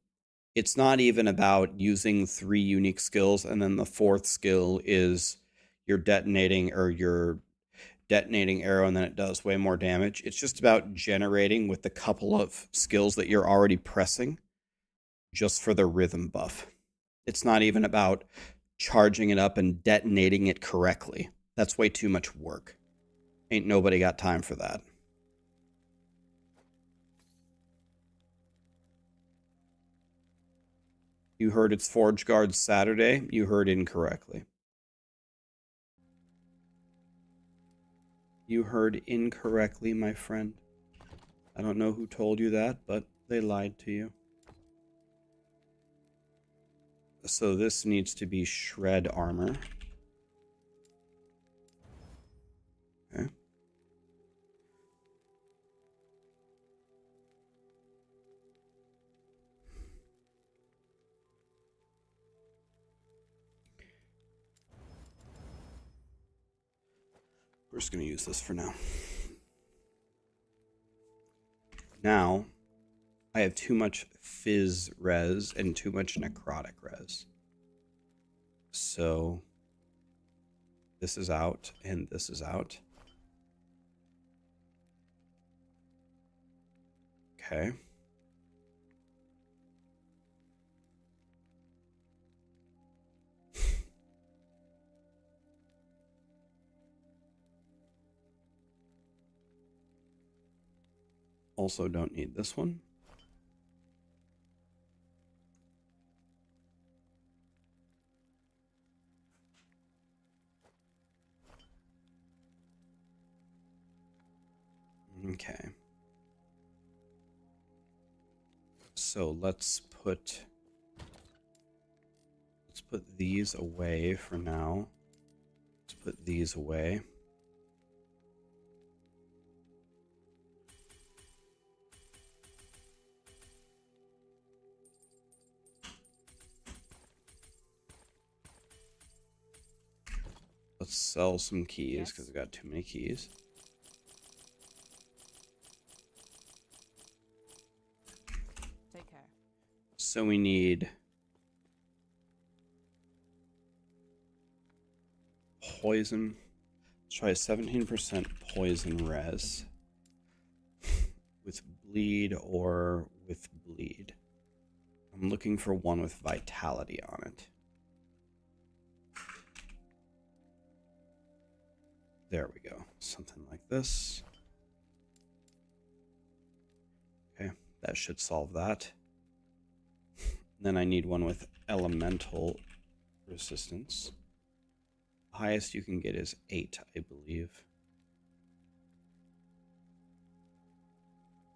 it's not even about using 3 unique skills and then the 4th skill is your detonating arrow and then it does way more damage. It's just about generating with the couple of skills that you're already pressing just for the rhythm buff. It's not even about charging it up and detonating it correctly. That's way too much work. Ain't nobody got time for that. You heard it's Forge Guard Saturday. You heard incorrectly. You heard incorrectly, my friend. I don't know who told you that, but they lied to you. So this needs to be shred armor. Okay. We're just going to use this for now. Now, I have too much fizz res and too much necrotic res. So, this is out and this is out. Okay. Also don't need this one. Okay. So let's put these away for now. Let's put these away. Let's sell some keys because I got too many keys. Take care. So we need poison. Let's try 17% poison res with bleed or with bleed. I'm looking for one with vitality on it. There we go. Something like this. Okay, that should solve that. Then I need one with elemental resistance. The highest you can get is 8, I believe.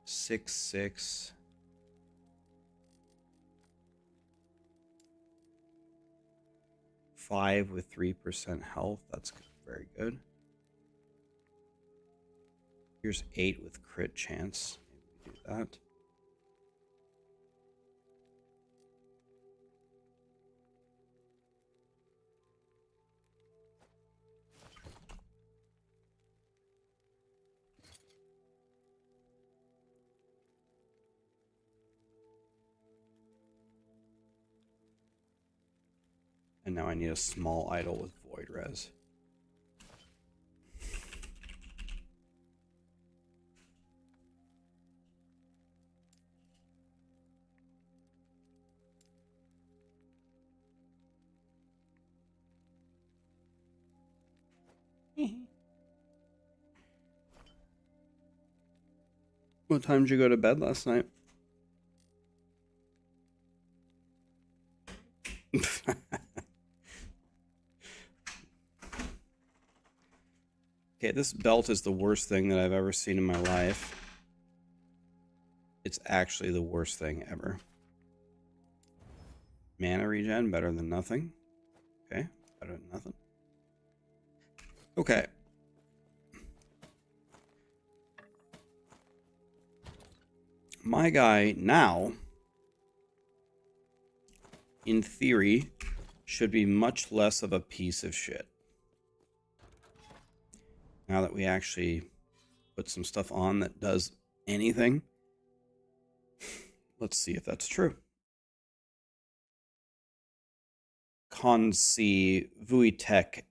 6, 6. Five with 3% health. That's very good. Here's 8 with crit chance. Maybe we do that. And now I need a small idol with void res. What time did you go to bed last night? Okay, this belt is the worst thing that I've ever seen in my life. It's actually the worst thing ever. Mana regen, better than nothing. Okay, better than nothing. Okay. My guy now, in theory, should be much less of a piece of shit. Now that we actually put some stuff on that does anything. Let's see if that's true. Consi, Vuitech,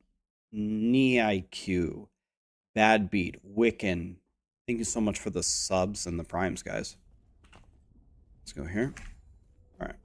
NiIQ, Bad Beat, Wiccan. Thank you so much for the subs and the primes, guys. Let's go here. All right.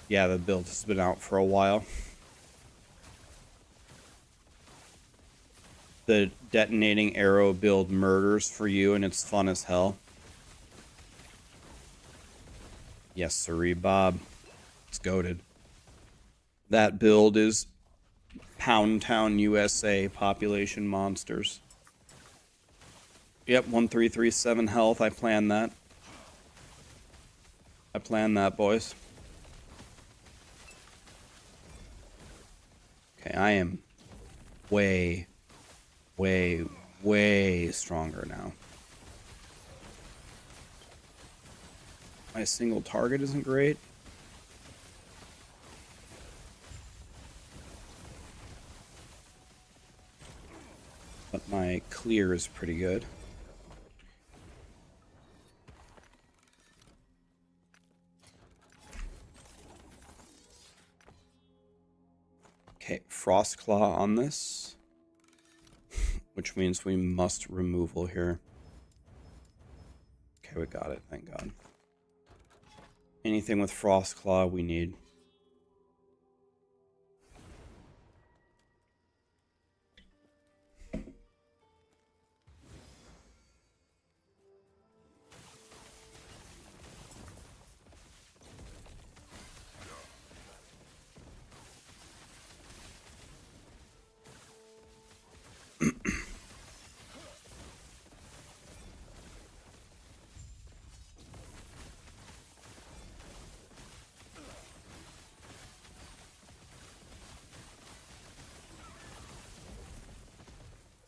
Yeah, the build has been out for a while. The detonating arrow build murders for you, and it's fun as hell. Yes, sirree, Bob. It's goated. That build is Pound Town, USA, population monsters. Yep, 1337 health. I planned that. I planned that, boys. Okay, I am way stronger now. My single target isn't great. But my clear is pretty good. Okay, Frostclaw on this, which means we must removal here. Okay, we got it, thank God. Anything with Frostclaw we need.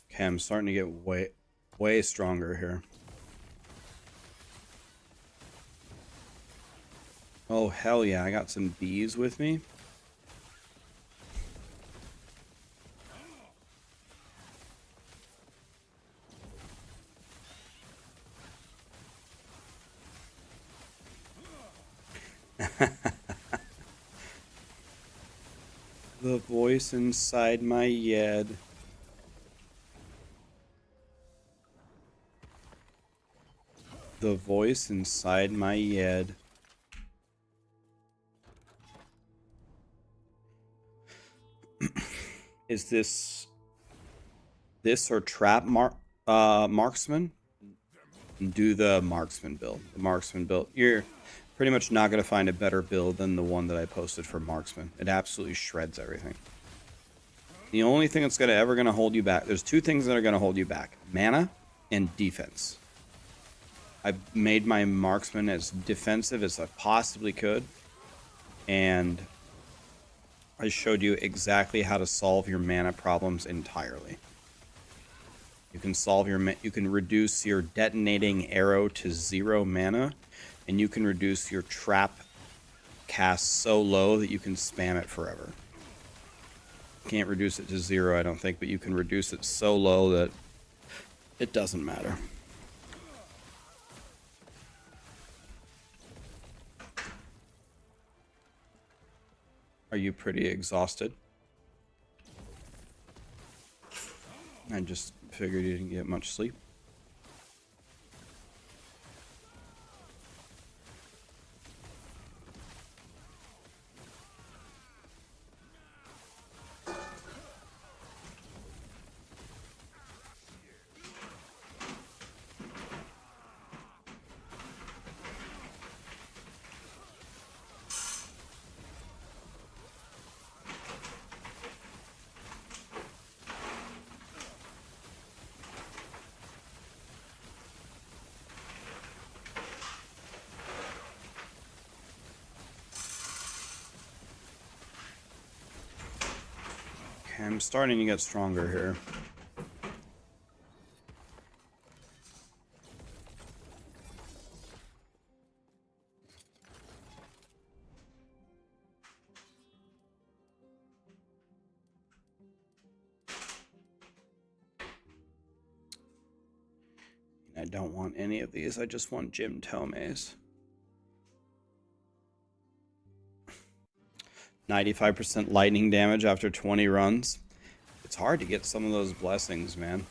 Okay, I'm starting to get way stronger here. Oh, hell yeah. I got some bees with me. The voice inside my head. The voice inside my head. Is this or trap marksman? Do the marksman build. The marksman build. You're pretty much not going to find a better build than the one that I posted for marksman. It absolutely shreds everything. The only thing that's ever going to hold you back, there's two things that are going to hold you back: mana and defense. I made my marksman as defensive as I possibly could, and I showed you exactly how to solve your mana problems entirely. You can you can reduce your detonating arrow to 0 mana, and you can reduce your trap cast so low that you can spam it forever. Can't reduce it to 0, I don't think, but you can reduce it so low that it doesn't matter. Are you pretty exhausted? I just figured you didn't get much sleep. I'm starting to get stronger here. I don't want any of these. I just want Jim Tomes. 95% lightning damage after 20 runs. It's hard to get some of those blessings, man.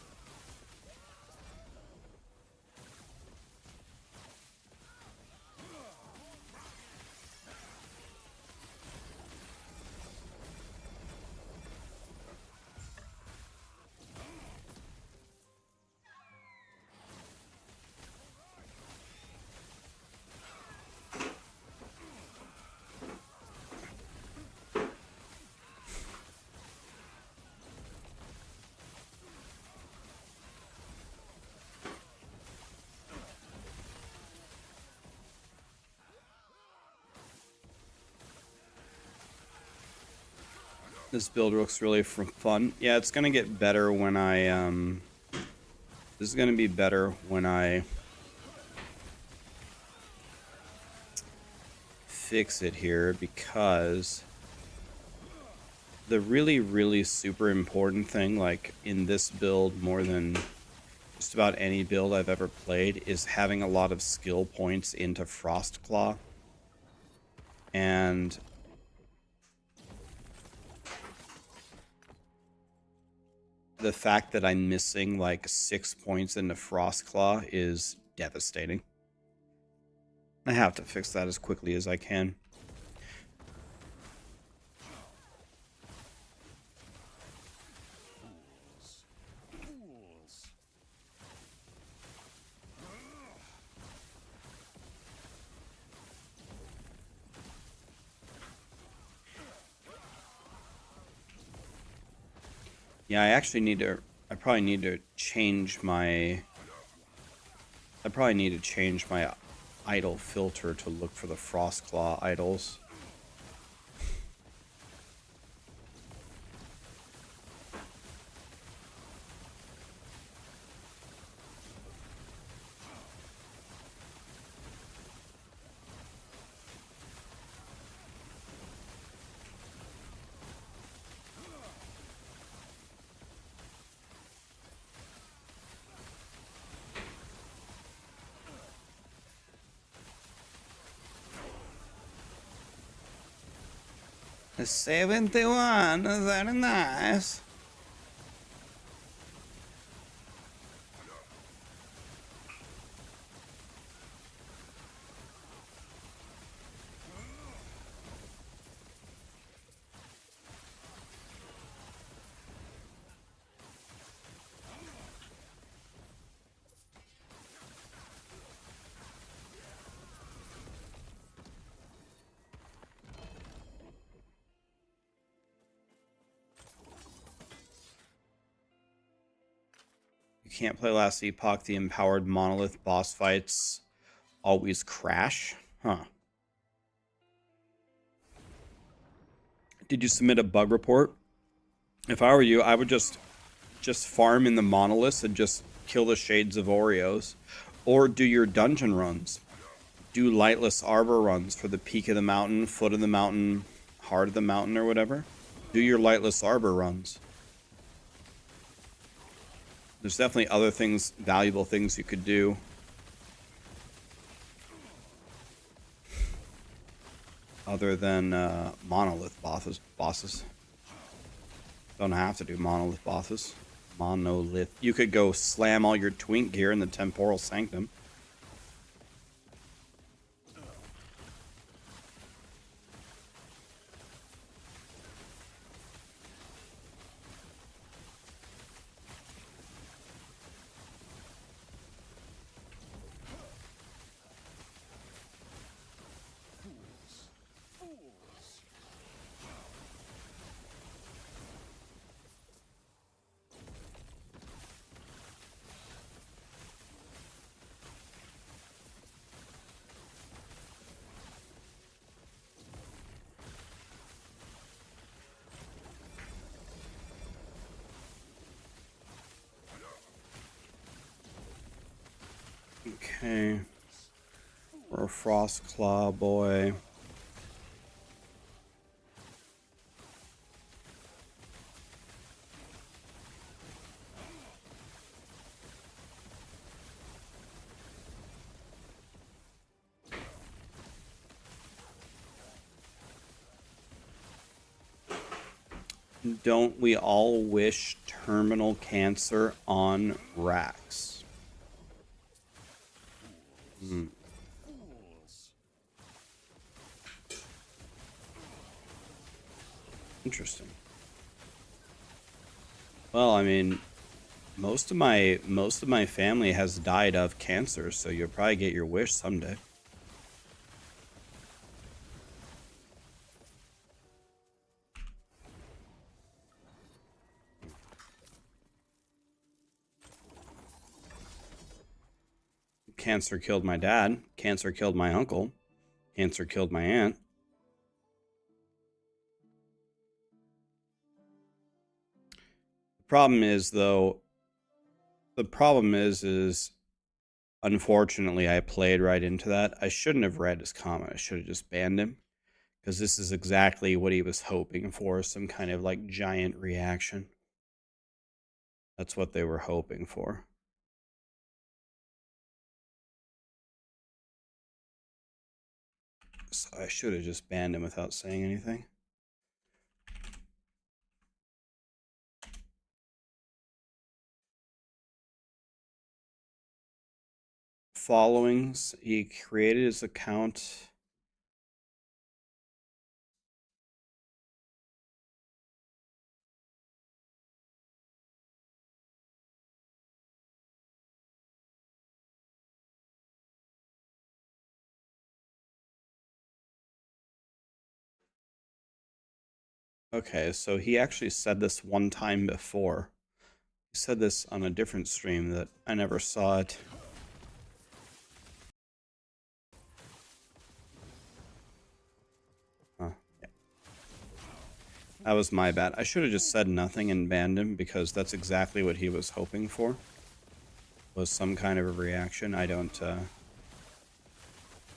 This build looks really fun. Yeah, it's gonna get better when I this is gonna be better when I fix it here, because the really super important thing, like in this build more than just about any build I've ever played, is having a lot of skill points into Frostclaw. And the fact that I'm missing like 6 points into Frostclaw is devastating. I have to fix that as quickly as I can. Yeah, I actually need to, I probably need to change my idol filter to look for the Frostclaw idols. 71, very nice. You can't play last Epoch. The empowered monolith boss fights always crash. Huh. Did you submit a bug report? If I were you, I would just farm in the monoliths and just kill the shades of Oreos. Or do your dungeon runs. Do lightless arbor runs for the peak of the mountain, foot of the mountain, heart of the mountain, or whatever. Do your lightless arbor runs. There's definitely other things, valuable things you could do. Other than monolith bosses. Don't have to do monolith bosses. Monolith. You could go slam all your twink gear in the temporal sanctum. Okay. Or a frost claw boy. Don't we all wish terminal cancer on Rax? Interesting. Well, I mean, most of my family has died of cancer, so you'll probably get your wish someday. Cancer killed my dad. Cancer killed my uncle. Cancer killed my aunt. The problem is, though, unfortunately, I played right into that. I shouldn't have read his comment. I should have just banned him. Because this is exactly what he was hoping for. Some kind of, like, giant reaction. That's what they were hoping for. So I should have just banned him without saying anything. Followings. He created his account. Okay, so he actually said this one time before. He said this on a different stream that I never saw it. Huh, yeah. That was my bad. I should have just said nothing and banned him because that's exactly what he was hoping for. Was some kind of a reaction. I don't,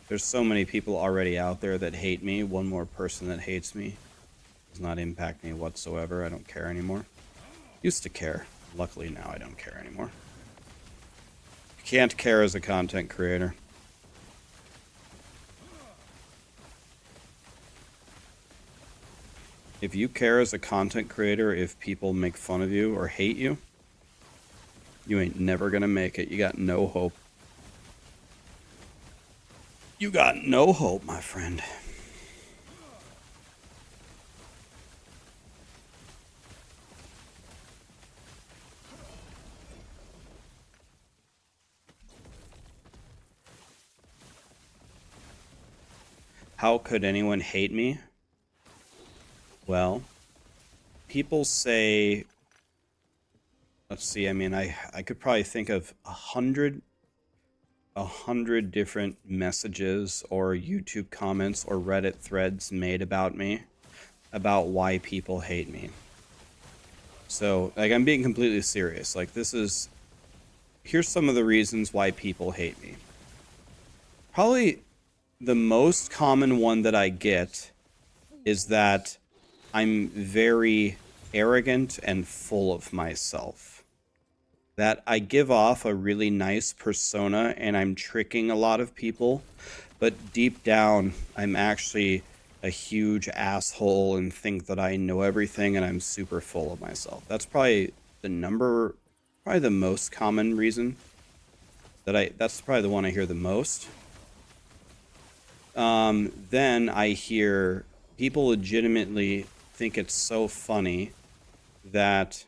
There's so many people already out there that hate me. One more person that hates me does not impact me whatsoever. I don't care anymore. Used to care. Luckily now I don't care anymore. Can't care as a content creator. if you care as a content creator if people make fun of you or hate you, you ain't never gonna make it. You got no hope. You got no hope, my friend. How could anyone hate me? Well, people say, let's see, I mean, I could probably think of 100 different messages or YouTube comments or Reddit threads made about me, about why people hate me. So, like, I'm being completely serious. Like, here's some of the reasons why people hate me. Probably the most common one that I get is that I'm very arrogant and full of myself. That I give off a really nice persona and I'm tricking a lot of people, but deep down, I'm actually a huge asshole and think that I know everything and I'm super full of myself. That's probably the most common reason that's probably the one I hear the most. Then I hear people legitimately think it's so funny that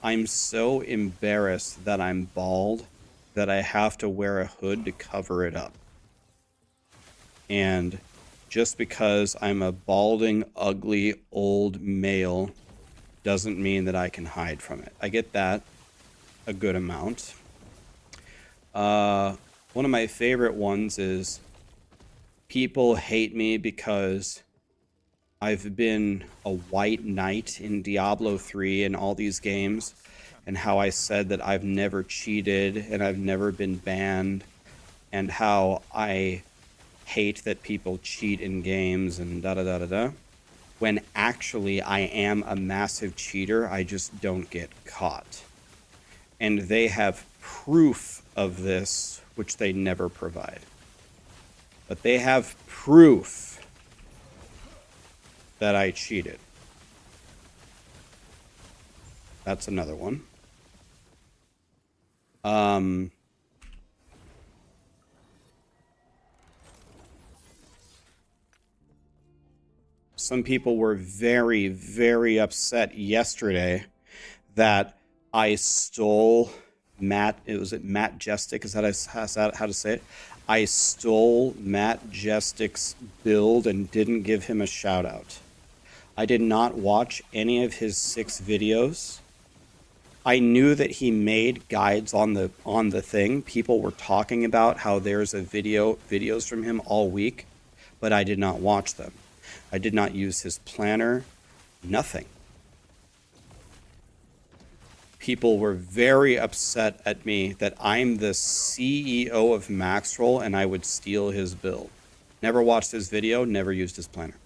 I'm so embarrassed that I'm bald that I have to wear a hood to cover it up. And just because I'm a balding, ugly, old male doesn't mean that I can hide from it. I get that a good amount. One of my favorite ones is people hate me because I've been a white knight in Diablo 3 and all these games, and how I said that I've never cheated and I've never been banned, and how I hate that people cheat in games and da-da-da-da-da. When actually I am a massive cheater, I just don't get caught. And they have proof of this, which they never provide. But they have proof that I cheated. That's another one. Some people were very, very upset yesterday that I stole Matt Jestic? Is that how to say it? I stole Matt Jestic's build and didn't give him a shout out. I did not watch any of his 6 videos. I knew that he made guides on the thing. People were talking about how there's videos from him all week, but I did not watch them. I did not use his planner, nothing. People were very upset at me that I'm the CEO of Maxroll and I would steal his build. Never watched his video, never used his planner.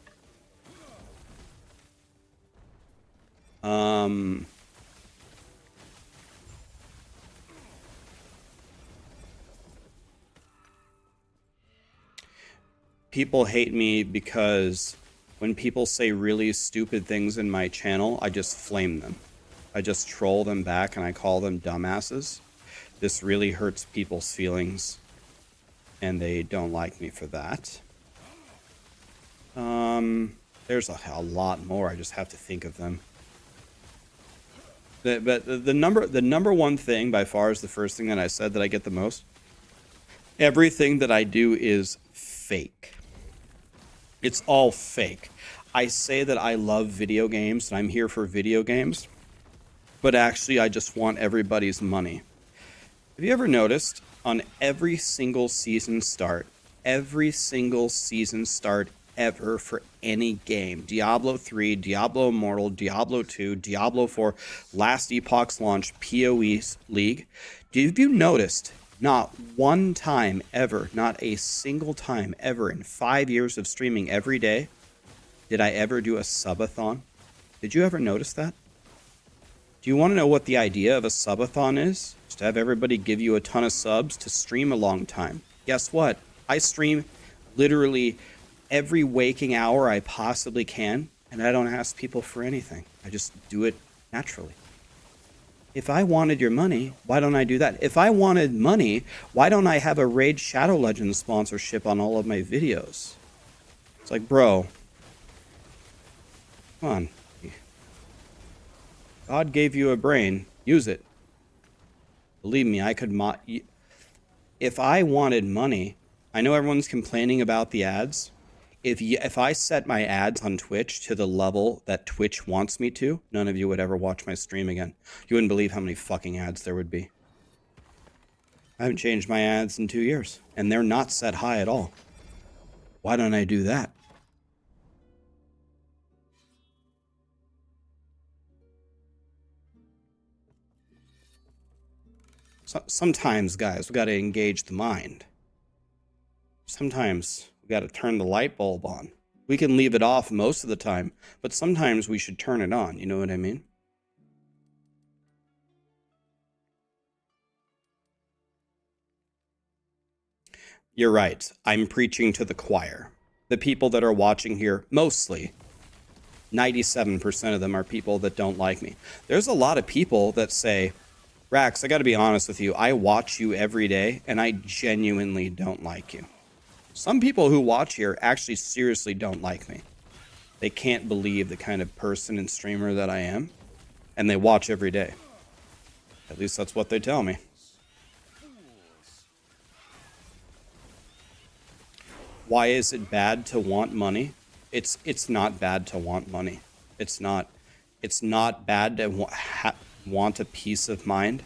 People hate me because when people say really stupid things in my channel, I just flame them. I just troll them back and I call them dumbasses. This really hurts people's feelings and they don't like me for that. There's a lot more. I just have to think of them. But the number one thing by far is the first thing that I said that I get the most. Everything that I do is fake. It's all fake. I say that I love video games and I'm here for video games, but actually I just want everybody's money. Have you ever noticed on every single season start ever for any game, Diablo 3, Diablo Immortal, Diablo 2, Diablo 4, last Epoch's launch, PoE League, have you noticed not one time ever, not a single time ever in 5 years of streaming every day, did I ever do a subathon? Did you ever notice that? Do you want to know what the idea of a subathon is? Just to have everybody give you a ton of subs to stream a long time. Guess what? I stream literally every waking hour I possibly can And I don't ask people for anything. I just do it naturally. If I wanted your money, why don't I do that? If I wanted money, why don't I have a Raid Shadow Legends sponsorship on all of my videos? It's like, bro, come on. God gave you a brain. Use it. Believe me, I could if I wanted money, I know everyone's complaining about the ads. If I set my ads on Twitch to the level that Twitch wants me to, none of you would ever watch my stream again. You wouldn't believe how many fucking ads there would be. I haven't changed my ads in 2 years, and they're not set high at all. Why don't I do that? Sometimes, guys, we got to engage the mind. Sometimes we got to turn the light bulb on. We can leave it off most of the time, but sometimes we should turn it on. You know what I mean? You're right. I'm preaching to the choir. The people that are watching here, mostly, 97% of them are people that don't like me. There's a lot of people that say, Rax, I got to be honest with you. I watch you every day, and I genuinely don't like you. Some people who watch here actually seriously don't like me. They can't believe the kind of person and streamer that I am, and they watch every day. At least that's what they tell me. Why is it bad to want money? It's not bad to want money. It's not bad to want a peace of mind.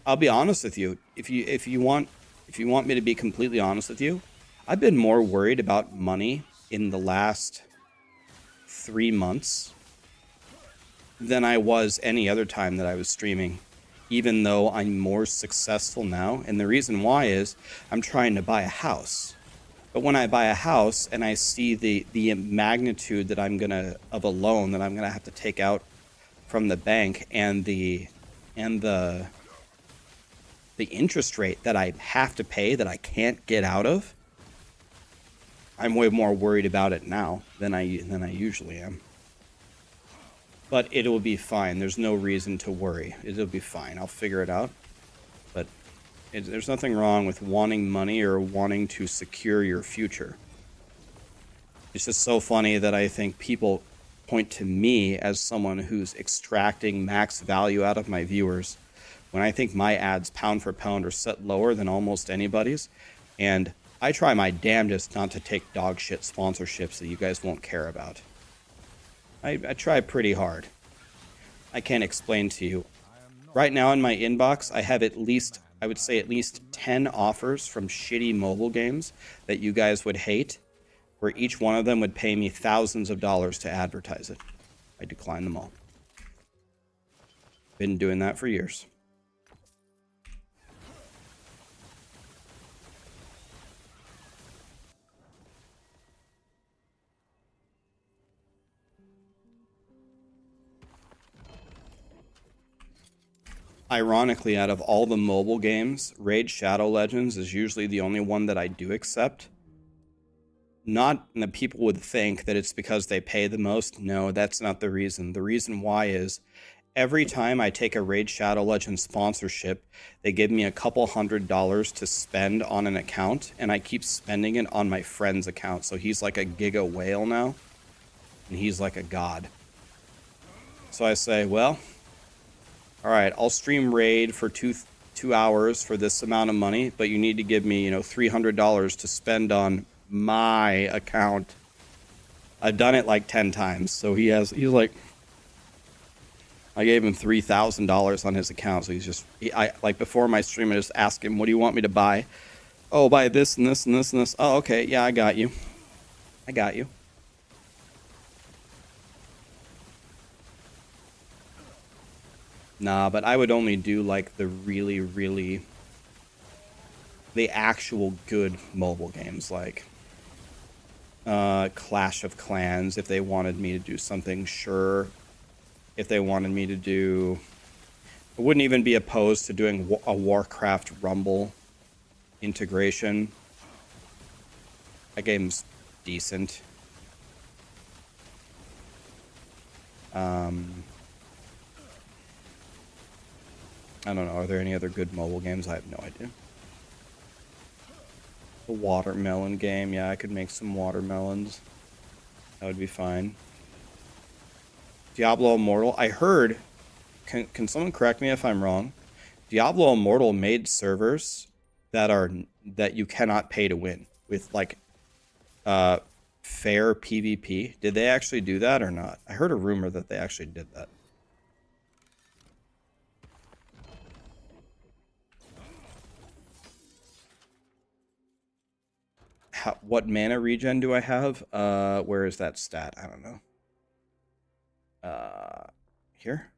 I'll be honest with you. If you want me to be completely honest with you, I've been more worried about money in the last 3 months than I was any other time that I was streaming, even though I'm more successful now. And the reason why is I'm trying to buy a house. But when I buy a house and I see the magnitude that of a loan that I'm gonna have to take out from the bank and the interest rate that I have to pay that I can't get out of, I'm way more worried about it now than I usually am. But it will be fine. There's no reason to worry. It'll be fine. I'll figure it out. But there's nothing wrong with wanting money or wanting to secure your future. It's just so funny that I think people point to me as someone who's extracting max value out of my viewers when I think my ads pound for pound are set lower than almost anybody's. And I try my damnedest not to take dog shit sponsorships that you guys won't care about. I try pretty hard. I can't explain to you. Right now in my inbox, I have I would say at least 10 offers from shitty mobile games that you guys would hate, where each one of them would pay me thousands of dollars to advertise it. I decline them all. Been doing that for years. Ironically, out of all the mobile games, Raid Shadow Legends is usually the only one that I do accept. Not that people would think that it's because they pay the most. No, that's not the reason. The reason why is every time I take a Raid Shadow Legends sponsorship, they give me a couple $100 to spend on an account, and I keep spending it on my friend's account. So he's like a giga whale now, and he's like a god. So I say, well, all right, I'll stream Raid for two hours for this amount of money, but you need to give me, $300 to spend on my account. I've done it like 10 times. So he's like, I gave him $3,000 on his account. So like before my stream, I just ask him, what do you want me to buy? Oh, buy this and this and this and this. Oh, okay. Yeah, I got you. Nah, but I would only do like the the actual good mobile games, like Clash of Clans, if they wanted me to do something, sure. If they wanted me to do... I wouldn't even be opposed to doing a Warcraft Rumble integration. That game's decent. I don't know. Are there any other good mobile games? I have no idea. The watermelon game. Yeah, I could make some watermelons. That would be fine. Diablo Immortal. I heard. Can someone correct me if I'm wrong? Diablo Immortal made servers that you cannot pay to win with like fair PvP. Did they actually do that or not? I heard a rumor that they actually did that. What mana regen do I have? Where is that stat? I don't know. Here?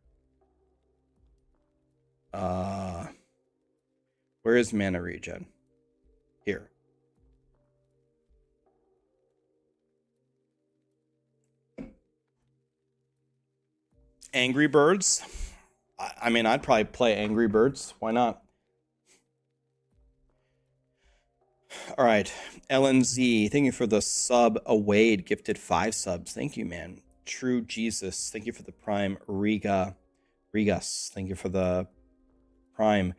Where is mana regen? Here. Angry Birds? I mean, I'd probably play Angry Birds. Why not? All right. LNZ, thank you for the sub. Awade gifted 5 subs. Thank you, man. True Jesus, thank you for the prime. Regas, thank you for the prime.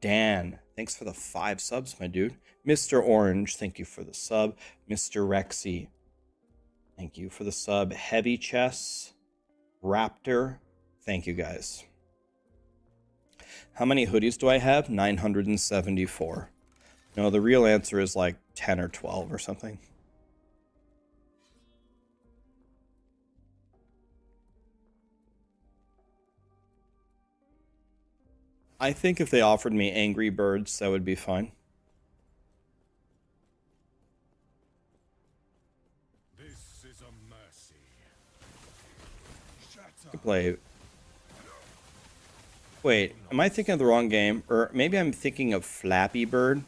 Dan, thanks for the 5 subs, my dude. Mr. Orange, thank you for the sub. Mr. Rexy, thank you for the sub. Heavy Chess, Raptor, thank you guys. How many hoodies do I have? 974. No, the real answer is like 10 or 12 or something. I think if they offered me Angry Birds, that would be fine. This is a mercy. I could play. Wait, am I thinking of the wrong game? Or maybe I'm thinking of Flappy Bird?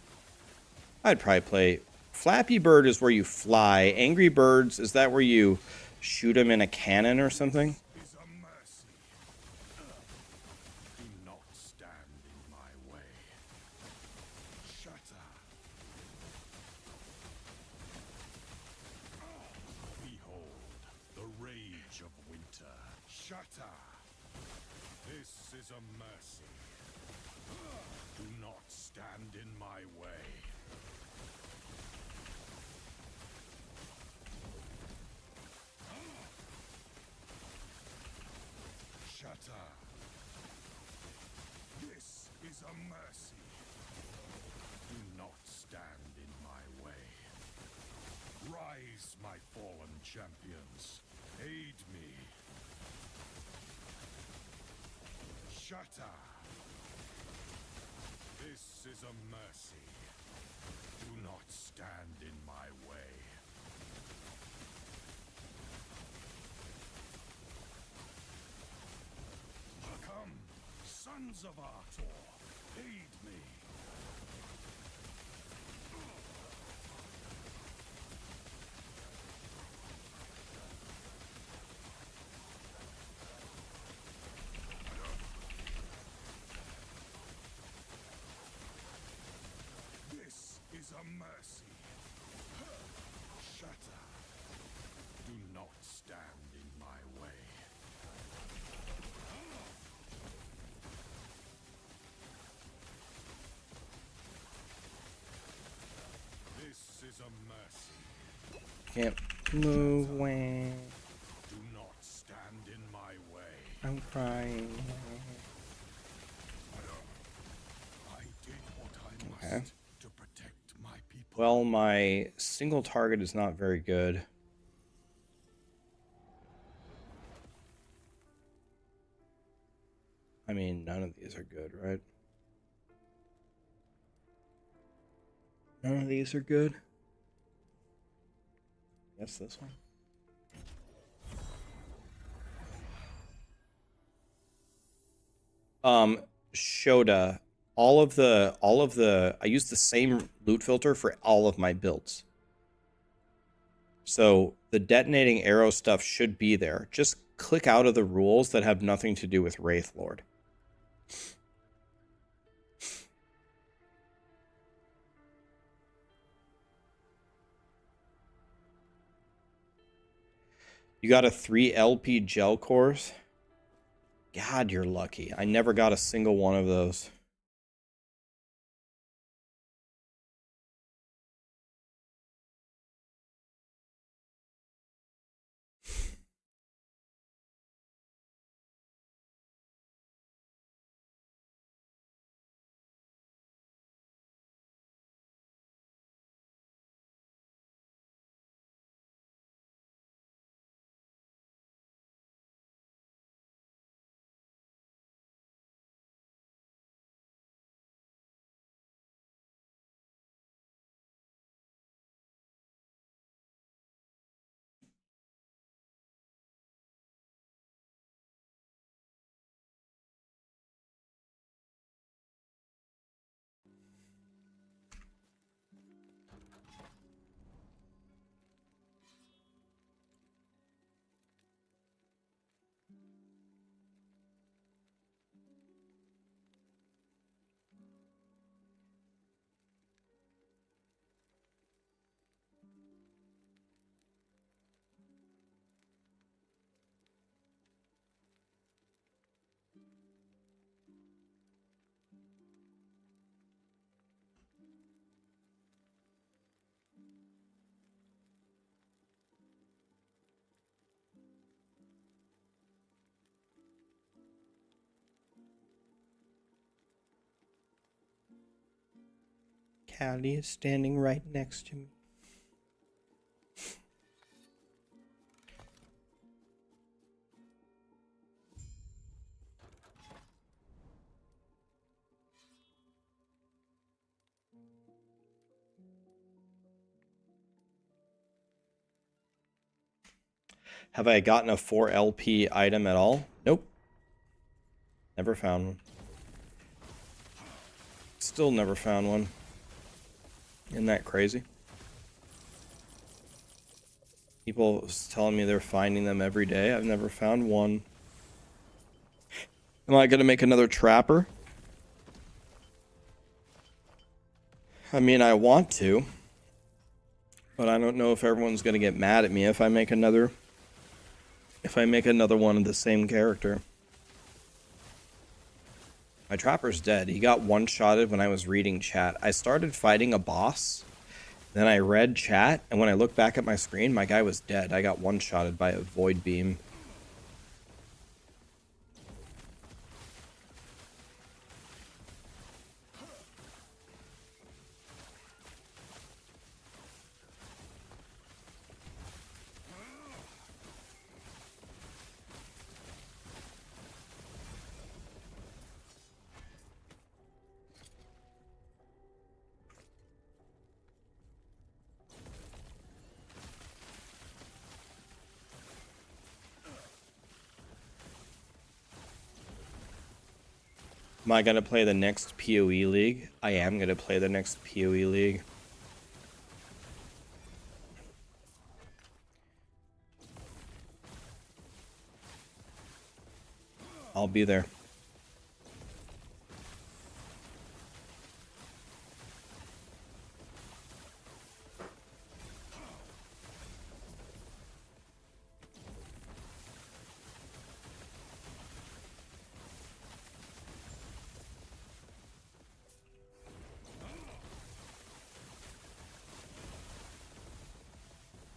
I'd probably play. Flappy Bird is where you fly. Angry Birds, is that where you shoot them in a cannon or something? Is a mercy. Do not stand in my way. Shatter. Behold the rage of winter. Shatter. This is a mercy. Do not stand in my way. Shatter. This is a mercy. Do not stand in my way. Rise, my fallen champions. Aid me. Shatter. This is a mercy. Do not stand in my way. Come, sons of Artor, aid me. This is a mercy. Shatter. Do not stand in my way. This is a mercy. Can't move when Do not stand in my way. I'm crying. I did what I must Okay. to protect my people. Well, my single target is not very good. I mean, none of these are good, right? None of these are good. Guess this one. Shoda, all of the I use the same loot filter for all of my builds. So the detonating arrow stuff should be there. Just click out of the rules that have nothing to do with Wraith Lord. You got a 3 LP gel cores? God, you're lucky. I never got a single one of those. Callie is standing right next to me. Have I gotten a 4 LP item at all? Nope. Never found one. Still never found one. Isn't that crazy? People telling me they're finding them every day. I've never found one. Am I going to make another trapper? I mean, I want to. But I don't know if everyone's going to get mad at me if I make another... If I make another one of the same character. My trapper's dead. He got one-shotted when I was reading chat. I started fighting a boss. Then I read chat, and when I looked back at my screen, my guy was dead. I got one-shotted by a void beam. Am I going to play the next PoE League? I am going to play the next PoE League. I'll be there.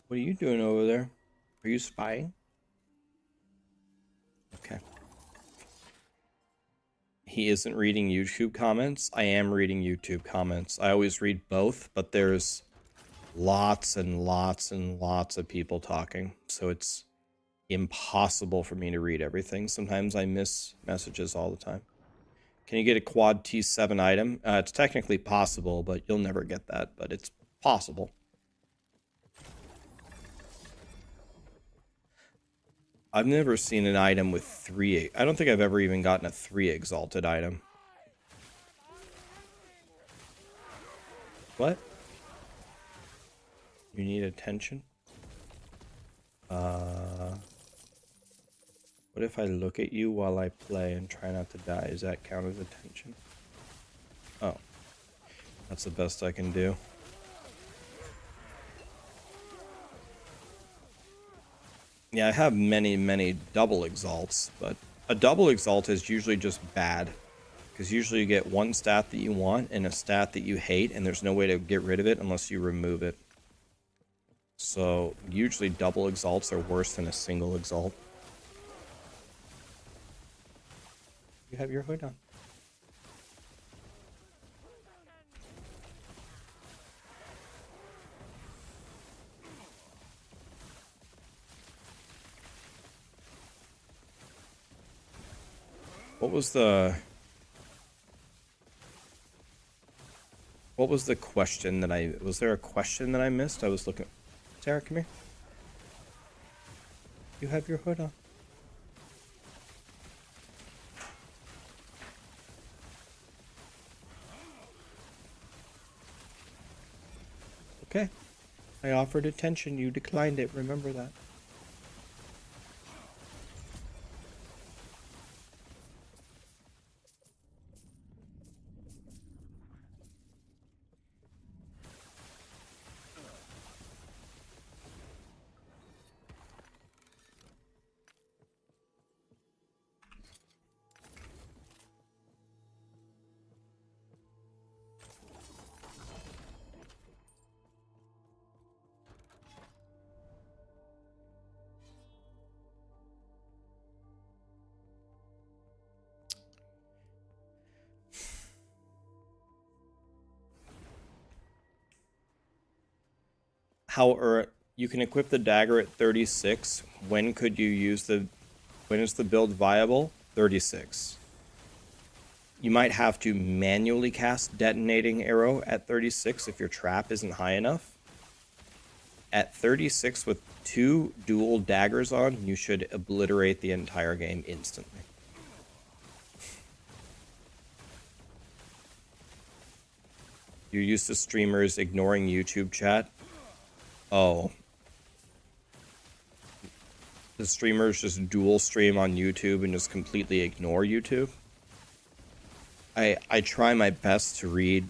What are you doing over there? Are you spying? Okay. He isn't reading YouTube comments. I am reading YouTube comments. I always read both, but there's lots and lots and lots of people talking. So it's impossible for me to read everything. Sometimes I miss messages all the time. Can you get a quad T7 item? It's technically possible, but you'll never get that, but it's possible. I've never seen an item with 3... I don't think I've ever even gotten a 3 exalted item. What? You need attention? What if I look at you while I play and try not to die? Does that count as attention? Oh. That's the best I can do. Yeah, I have many double exalts, but a double exalt is usually just bad. Because usually you get one stat that you want and a stat that you hate, and there's no way to get rid of it unless you remove it. So usually double exalts are worse than a single exalt. You have your hood on. What was the question that was there a question that I missed? I was looking. Sarah, come here. You have your hood on. Okay. I offered attention. You declined it. Remember that. You can equip the dagger at 36. When could you use when is the build viable? 36. You might have to manually cast detonating arrow at 36 if your trap isn't high enough. At 36 with 2 dual daggers on, you should obliterate the entire game instantly. You're used to streamers ignoring YouTube chat. Oh. The streamers just dual stream on YouTube and just completely ignore YouTube. I try my best to read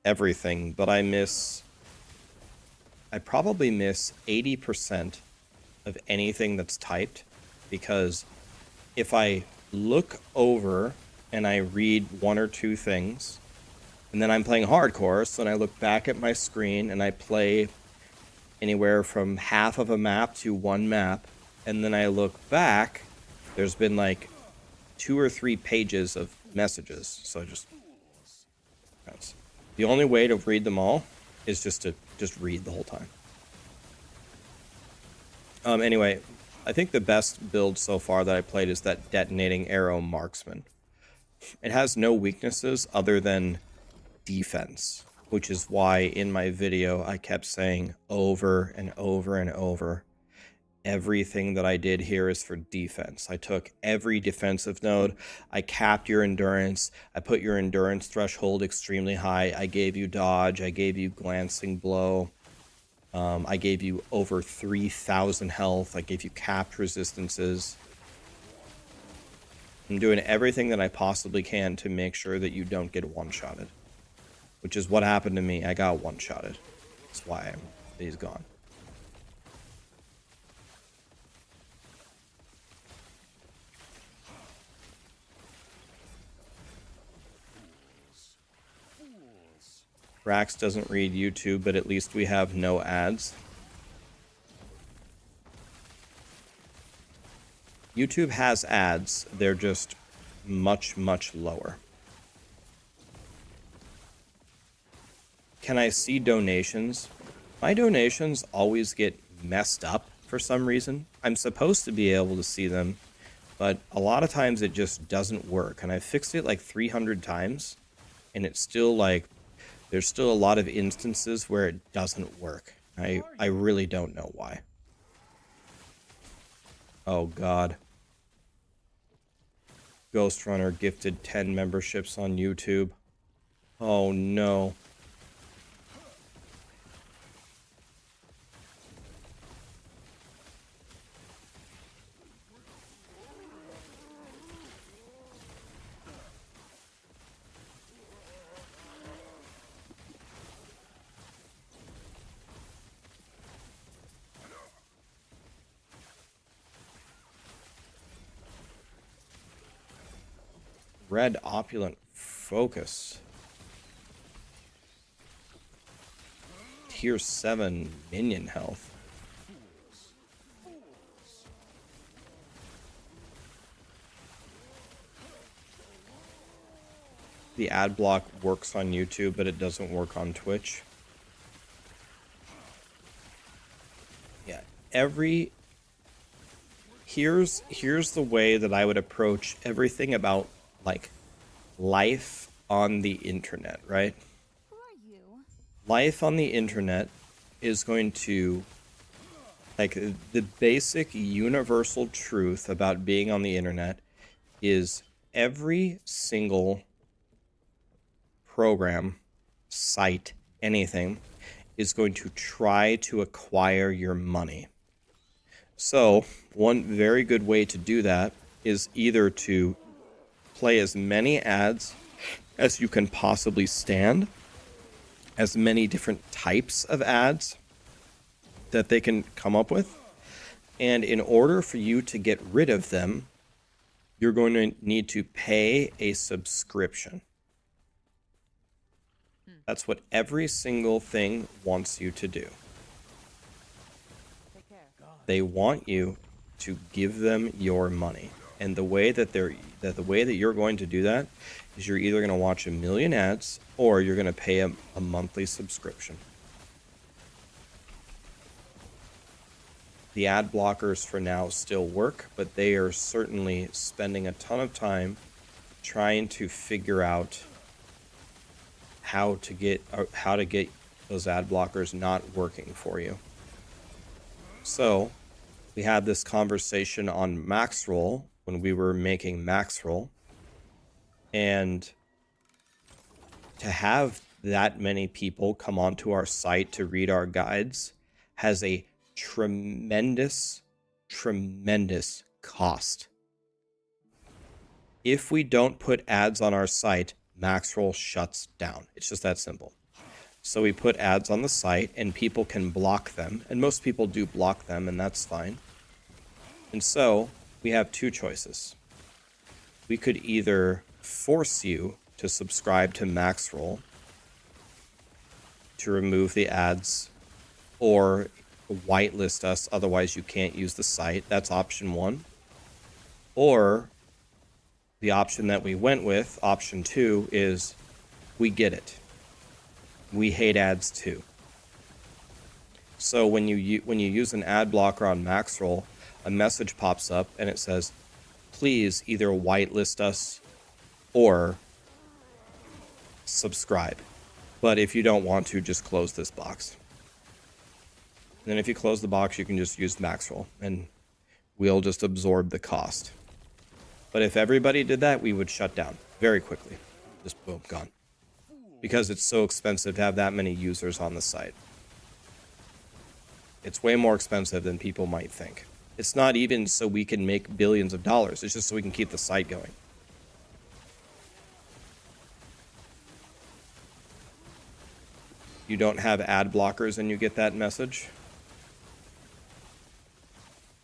everything, but I probably miss 80% of anything that's typed, because if I look over and I read 1 or 2 things, and then I'm playing hardcore, so then I look back at my screen and I play anywhere from half of a map to 1 map, and then I look back, there's been like 2 or 3 pages of messages. So the only way to read them all is just to read the whole time. Anyway, I think the best build so far that I played is that detonating arrow Marksman. It has no weaknesses other than defense, which is why in my video I kept saying over and over and over, everything that I did here is for defense. I took every defensive node, I capped your endurance, I put your endurance threshold extremely high, I gave you dodge, I gave you glancing blow, I gave you over 3,000 health, I gave you capped resistances. I'm doing everything that I possibly can to make sure that you don't get one-shotted. Which is what happened to me. I got one-shotted. That's why he's gone. Rax doesn't read YouTube, but at least we have no ads. YouTube has ads. They're just much lower. Can I see donations? My donations always get messed up for some reason. I'm supposed to be able to see them, but a lot of times it just doesn't work. And I've fixed it like 300 times, and it's still like, there's still a lot of instances where it doesn't work. I really don't know why. Oh God. Ghost Runner gifted 10 memberships on YouTube. Oh no. Red opulent focus. Tier 7 minion health. The ad block works on YouTube, but it doesn't work on Twitch. Yeah, here's the way that I would approach everything about like life on the internet, right? Who are you? Life on the internet is going to, like, the basic universal truth about being on the internet is every single program, site, anything is going to try to acquire your money. So one very good way to do that is either to play as many ads as you can possibly stand, as many different types of ads that they can come up with, and in order for you to get rid of them, you're going to need to pay a subscription. That's what every single thing wants you to do. Take care. They want you to give them your money. And the way that you're going to do that is you're either going to watch a million ads or you're going to pay a monthly subscription. The ad blockers for now still work, but they are certainly spending a ton of time trying to figure out how to get those ad blockers not working for you. So we had this conversation on Maxroll when we were making Maxroll, and to have that many people come onto our site to read our guides has a tremendous cost. If we don't put ads on our site, Maxroll shuts down. It's just that simple. So we put ads on the site and people can block them, and most people do block them, and that's fine. And so we have two choices. We could either force you to subscribe to Maxroll to remove the ads, or whitelist us, otherwise you can't use the site. That's option one. Or the option that we went with, option 2, is we get it. We hate ads too. So when you use an ad blocker on Maxroll, a message pops up and it says, please either whitelist us or subscribe. But if you don't want to, just close this box. And then if you close the box, you can just use Maxroll and we'll just absorb the cost. But if everybody did that, we would shut down very quickly. Just boom, gone. Because it's so expensive to have that many users on the site. It's way more expensive than people might think. It's not even so we can make billions of dollars. It's just so we can keep the site going. You don't have ad blockers and you get that message?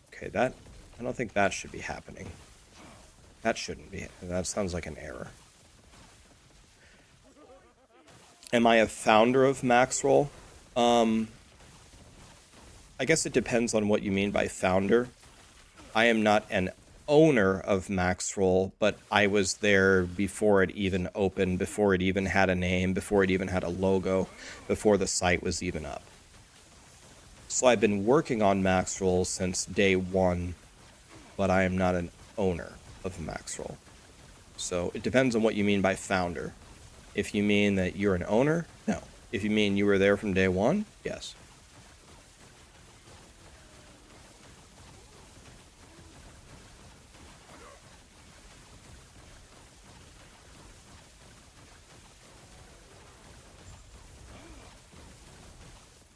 Okay, I don't think that should be happening. That shouldn't be. That sounds like an error. Am I a founder of Maxroll? I guess it depends on what you mean by founder. I am not an owner of Maxroll, but I was there before it even opened, before it even had a name, before it even had a logo, before the site was even up. So I've been working on Maxroll since day one, but I am not an owner of Maxroll. So it depends on what you mean by founder. If you mean that you're an owner, no. If you mean you were there from day one, yes.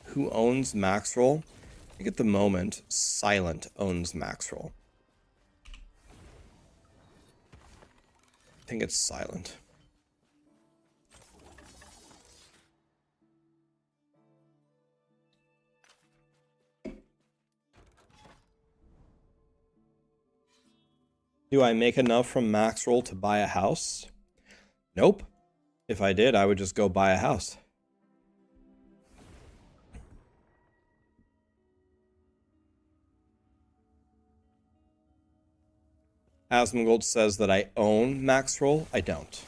Who owns Maxroll? I think at the moment, Silent owns Maxroll. I think it's Silent. Do I make enough from Maxroll to buy a house? Nope. If I did, I would just go buy a house. Asmongold says that I own Maxroll. I don't.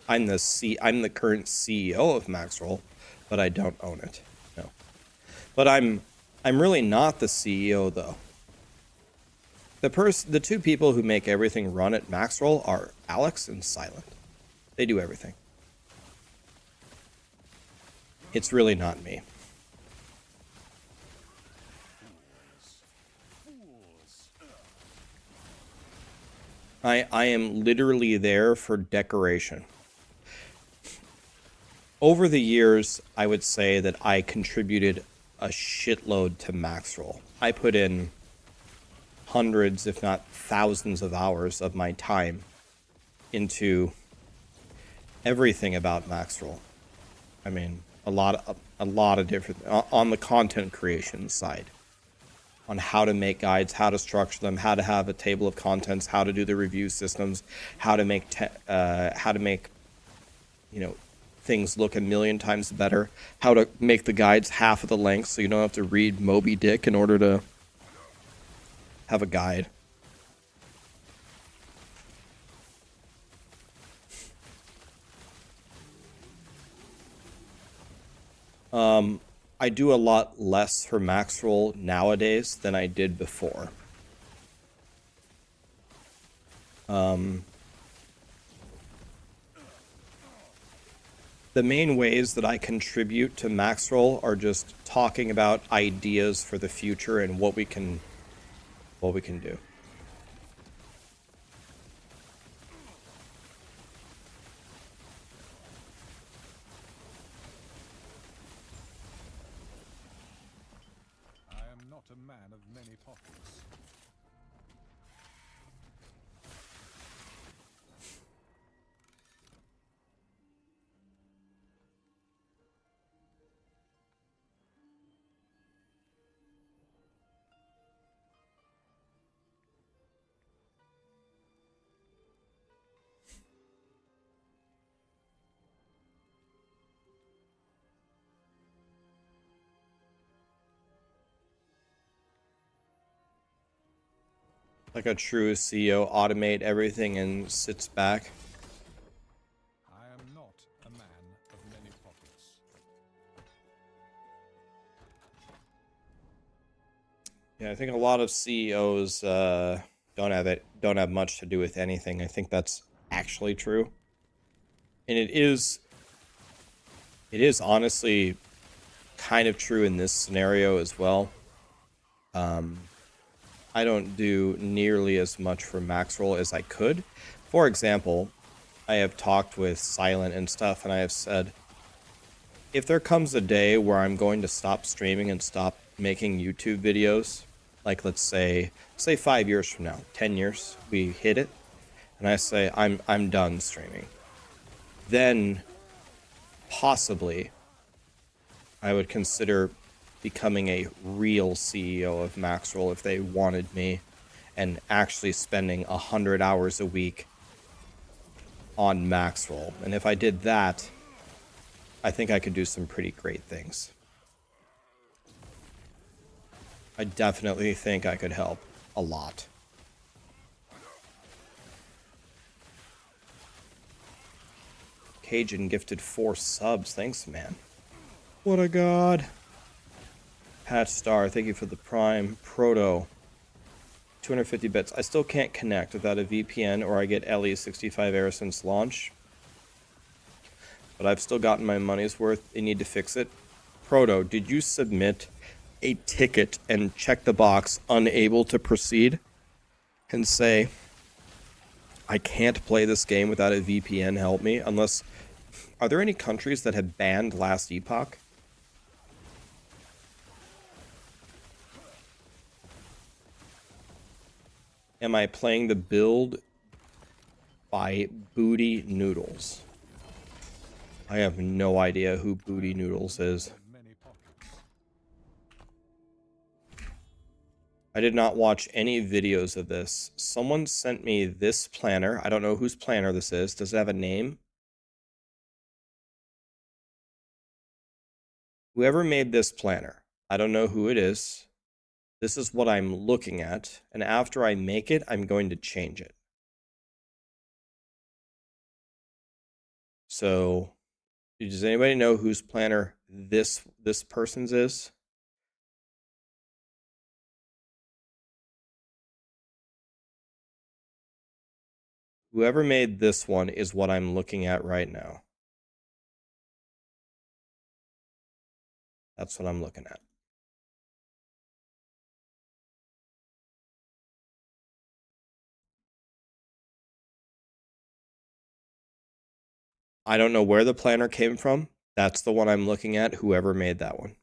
I'm the current CEO of Maxroll, but I don't own it. No. But I'm really not the CEO though. The two people who make everything run at Maxroll are Alex and Silent. They do everything. It's really not me. I am literally there for decoration. Over the years, I would say that I contributed a shitload to Maxroll. I put in hundreds, if not thousands of hours of my time into everything about Maxroll. I mean, a lot of different, on the content creation side, on how to make guides, how to structure them, how to have a table of contents, how to do the review systems, how to make you know, things look a million times better, how to make the guides half of the length so you don't have to read Moby Dick in order to have a guide. I do a lot less for Maxroll nowadays than I did before. The main ways that I contribute to Maxroll are just talking about ideas for the future and what we can do. I am not a man of many pockets. Like a true CEO, automate everything and sits back. I am not a man of many pockets. Yeah, I think a lot of CEOs don't have much to do with anything. I think that's actually true, and it is honestly kind of true in this scenario as well. I don't do nearly as much for Maxroll as I could. For example, I have talked with Silent and stuff, and I have said, if there comes a day where I'm going to stop streaming and stop making YouTube videos, like let's say 5 years from now, 10 years, we hit it, and I say I'm done streaming, then possibly I would consider becoming a real CEO of Maxroll if they wanted me, and actually spending 100 hours a week on Maxroll. And if I did that, I think I could do some pretty great things. I definitely think I could help a lot. Cajun gifted 4 subs. Thanks, man. What a god. Patch Star, thank you for the Prime. Proto, 250 bits. I still can't connect without a VPN, or I get LE65 error since launch. But I've still gotten my money's worth. They need to fix it. Proto, did you submit a ticket and check the box unable to proceed and say, I can't play this game without a VPN, help me? Unless, are there any countries that have banned last Epoch? Am I playing the build by Booty Noodles? I have no idea who Booty Noodles is. Many pockets. I did not watch any videos of this. Someone sent me this planner. I don't know whose planner this is. Does it have a name? Whoever made this planner, I don't know who it is. This is what I'm looking at. And after I make it, I'm going to change it. So, does anybody know whose planner this person's is? Whoever made this one is what I'm looking at right now. That's what I'm looking at. I don't know where the planner came from. That's the one I'm looking at, whoever made that one.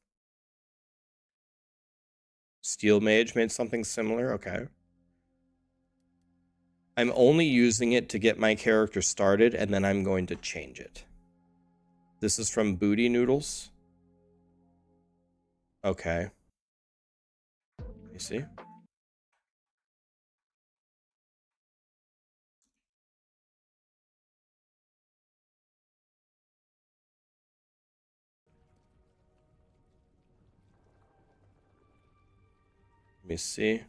Steel Mage made something similar? Okay. I'm only using it to get my character started, and then I'm going to change it. This is from Booty Noodles. Okay. Let me see. Let me see.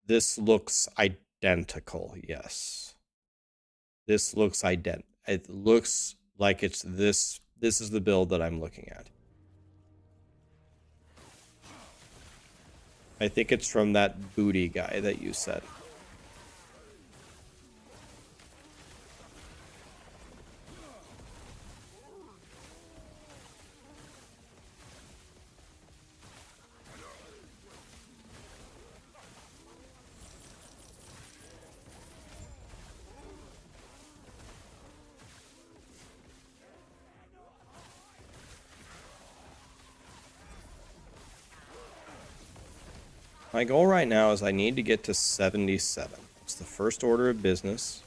This looks identical, yes. This looks identical. It looks like it's this. This is the build that I'm looking at. I think it's from that booty guy that you said. My goal right now is I need to get to 77. It's the first order of business.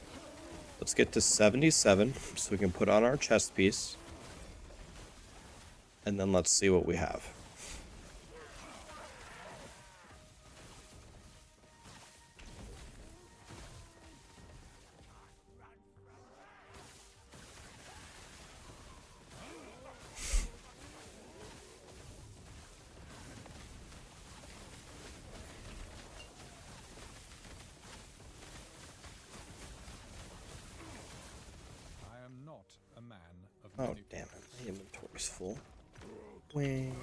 Let's get to 77 so we can put on our chest piece. And then let's see what we have. I am not a man of Oh, many damn it. faults. My inventory's full. Wing.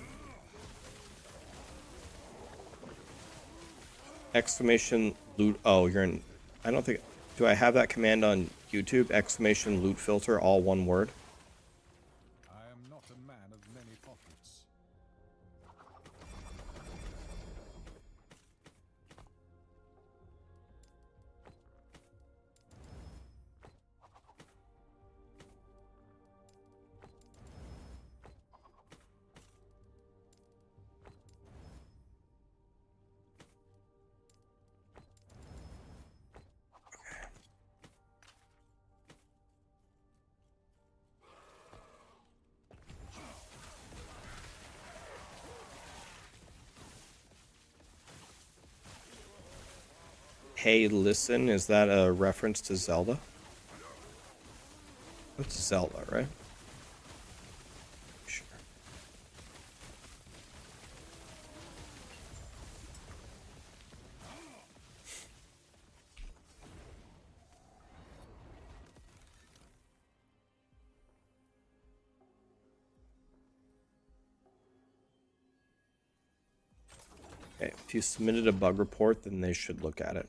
Exclamation loot. Oh, you're in. I don't think. Do I have that command on YouTube? Exclamation loot filter, all one word. I am not a man of many pockets. Hey, listen, is that a reference to Zelda? It's Zelda, right? Sure. Okay, if you submitted a bug report, then they should look at it.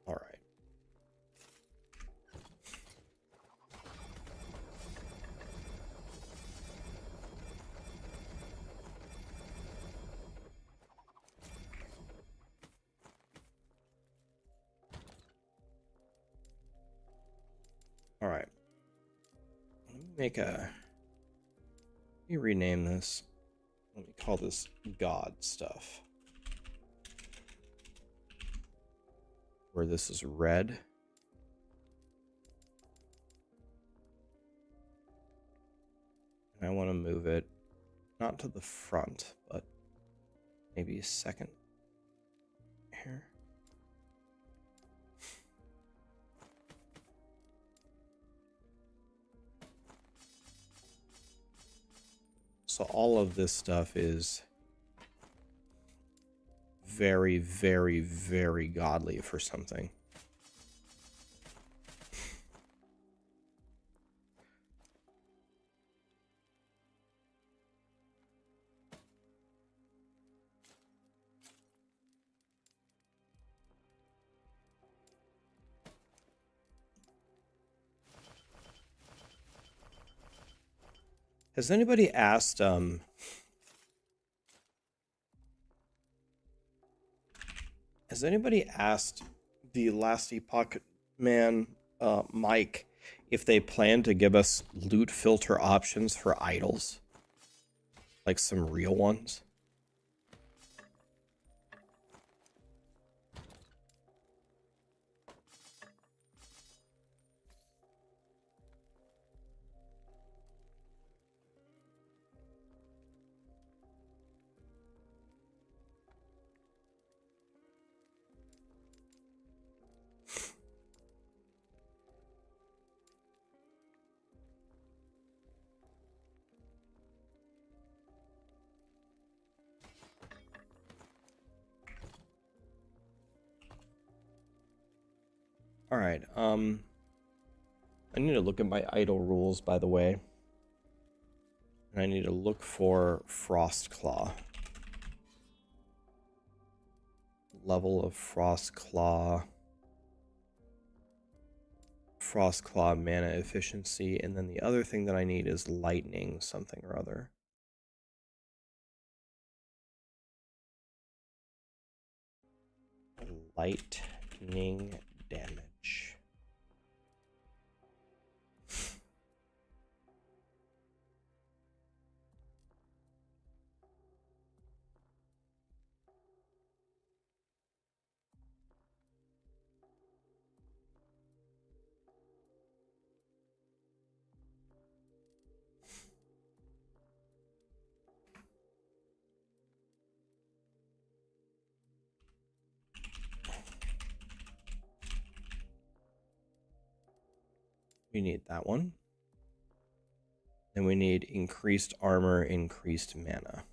All right. All right. Let me make a. Let me rename this. Let me call this God stuff. where this is red. And I want to move it not to the front, but maybe a second here. So all of this stuff is very, very, very godly for something. Has anybody asked, the last Epoch man, Mike, if they plan to give us loot filter options for idols? Like some real ones? All right. I need to look at my idol rules, by the way. And I need to look for Frostclaw. Level of Frostclaw. Frostclaw mana efficiency. And then the other thing that I need is lightning something or other. Lightning damage. We need that one. Then we need increased armor, increased mana.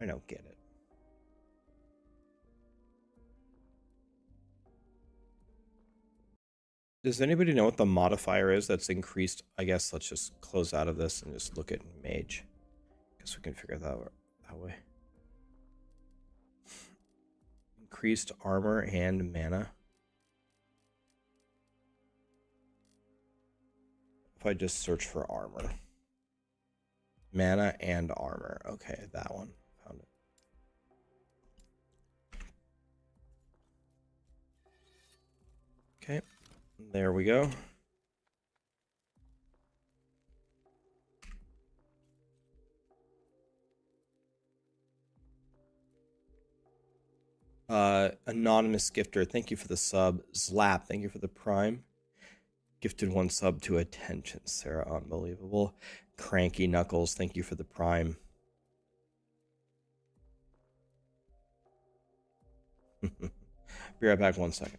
I don't get it. Does anybody know what the modifier is that's increased? I guess let's just close out of this and just look at mage. Guess we can figure that out that way. Increased armor and mana. If I just search for armor. Mana and armor. Okay, that one. Found it. Okay, there we go. Anonymous gifter, thank you for the sub. Zlap, thank you for the prime. Gifted one sub to attention, Sarah, unbelievable. Cranky Knuckles, thank you for the prime. Be right back 1 second.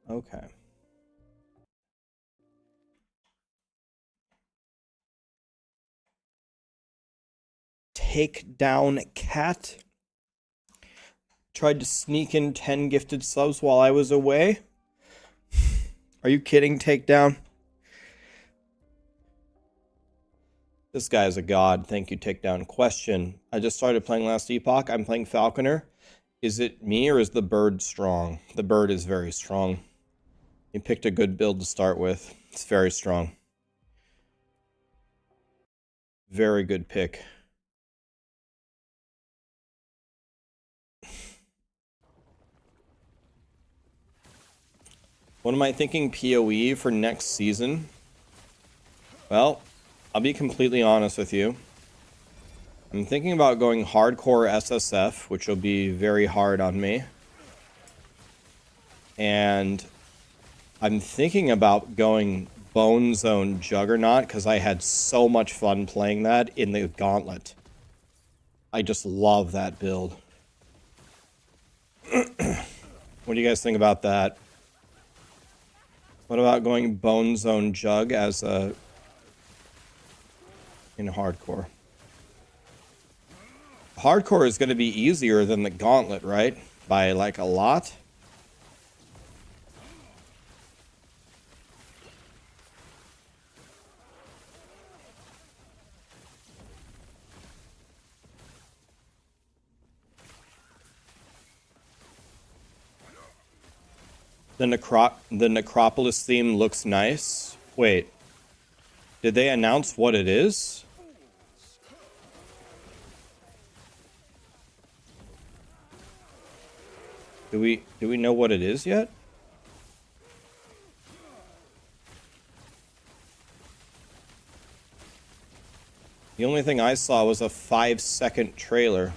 Okay. Take down cat. Tried to sneak in 10 gifted subs while I was away. Are you kidding, Takedown? This guy is a god. Thank you, Takedown. Question. I just started playing last Epoch. I'm playing Falconer. Is it me or is the bird strong? The bird is very strong. You picked a good build to start with. It's very strong. Very good pick. What am I thinking PoE for next season? Well, I'll be completely honest with you. I'm thinking about going hardcore SSF, which will be very hard on me. And I'm thinking about going Bone Zone Juggernaut because I had so much fun playing that in the Gauntlet. I just love that build. What do you guys think about that? What about going Bone Zone Jug as a in hardcore? Hardcore is going to be easier than the Gauntlet, right? By like a lot. The Necropolis theme looks nice. Wait. Did they announce what it is? Do we know what it is yet? The only thing I saw was a 5-second trailer.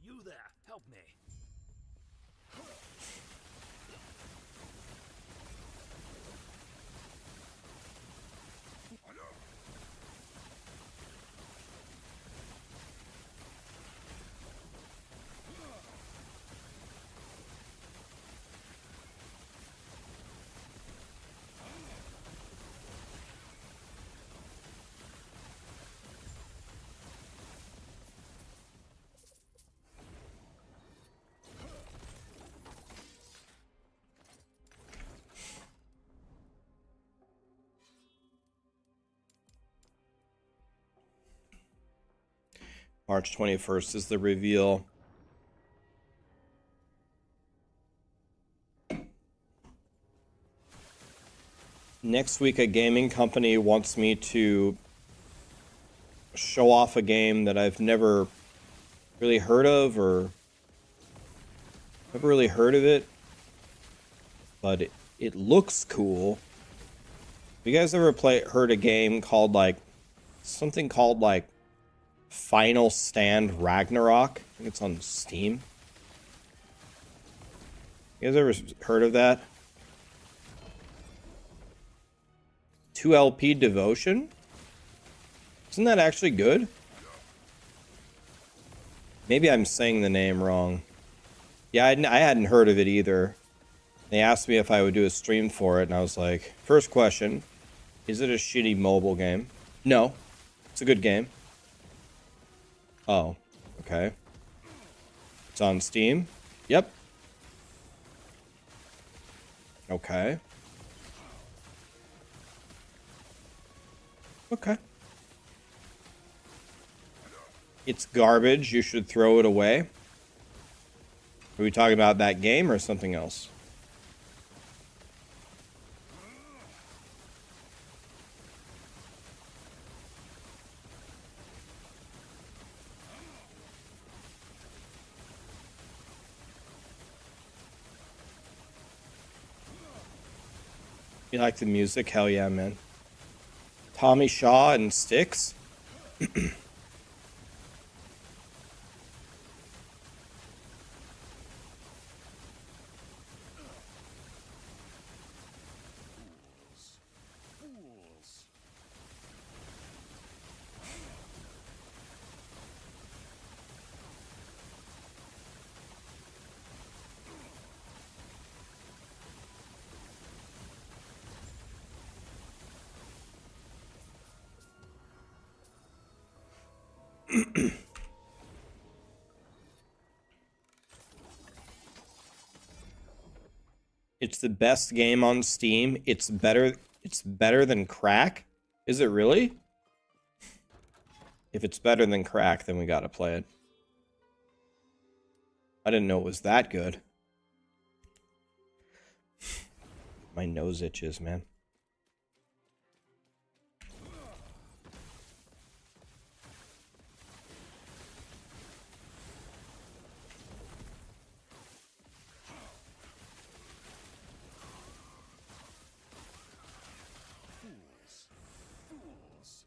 You there, help me. March 21st is the reveal. Next week, a gaming company wants me to show off a game that I've never really heard of or never really heard of it, but it looks cool. Have you guys ever heard a game called something called Final Stand Ragnarok? I think it's on Steam. You guys ever heard of that? 2LP Devotion? Isn't that actually good? Maybe I'm saying the name wrong. Yeah, I hadn't heard of it either. They asked me if I would do a stream for it, and I was like, first question, is it a shitty mobile game? No. It's a good game. Oh, okay. It's on Steam? Yep. Okay. Okay. It's garbage. You should throw it away. Are we talking about that game or something else? You like the music? Hell yeah, man. Tommy Shaw and Styx. Fools. It's the best game on Steam. It's better than crack. Is it really? If it's better than crack, then we gotta play it. I didn't know it was that good. My nose itches, man. Fools.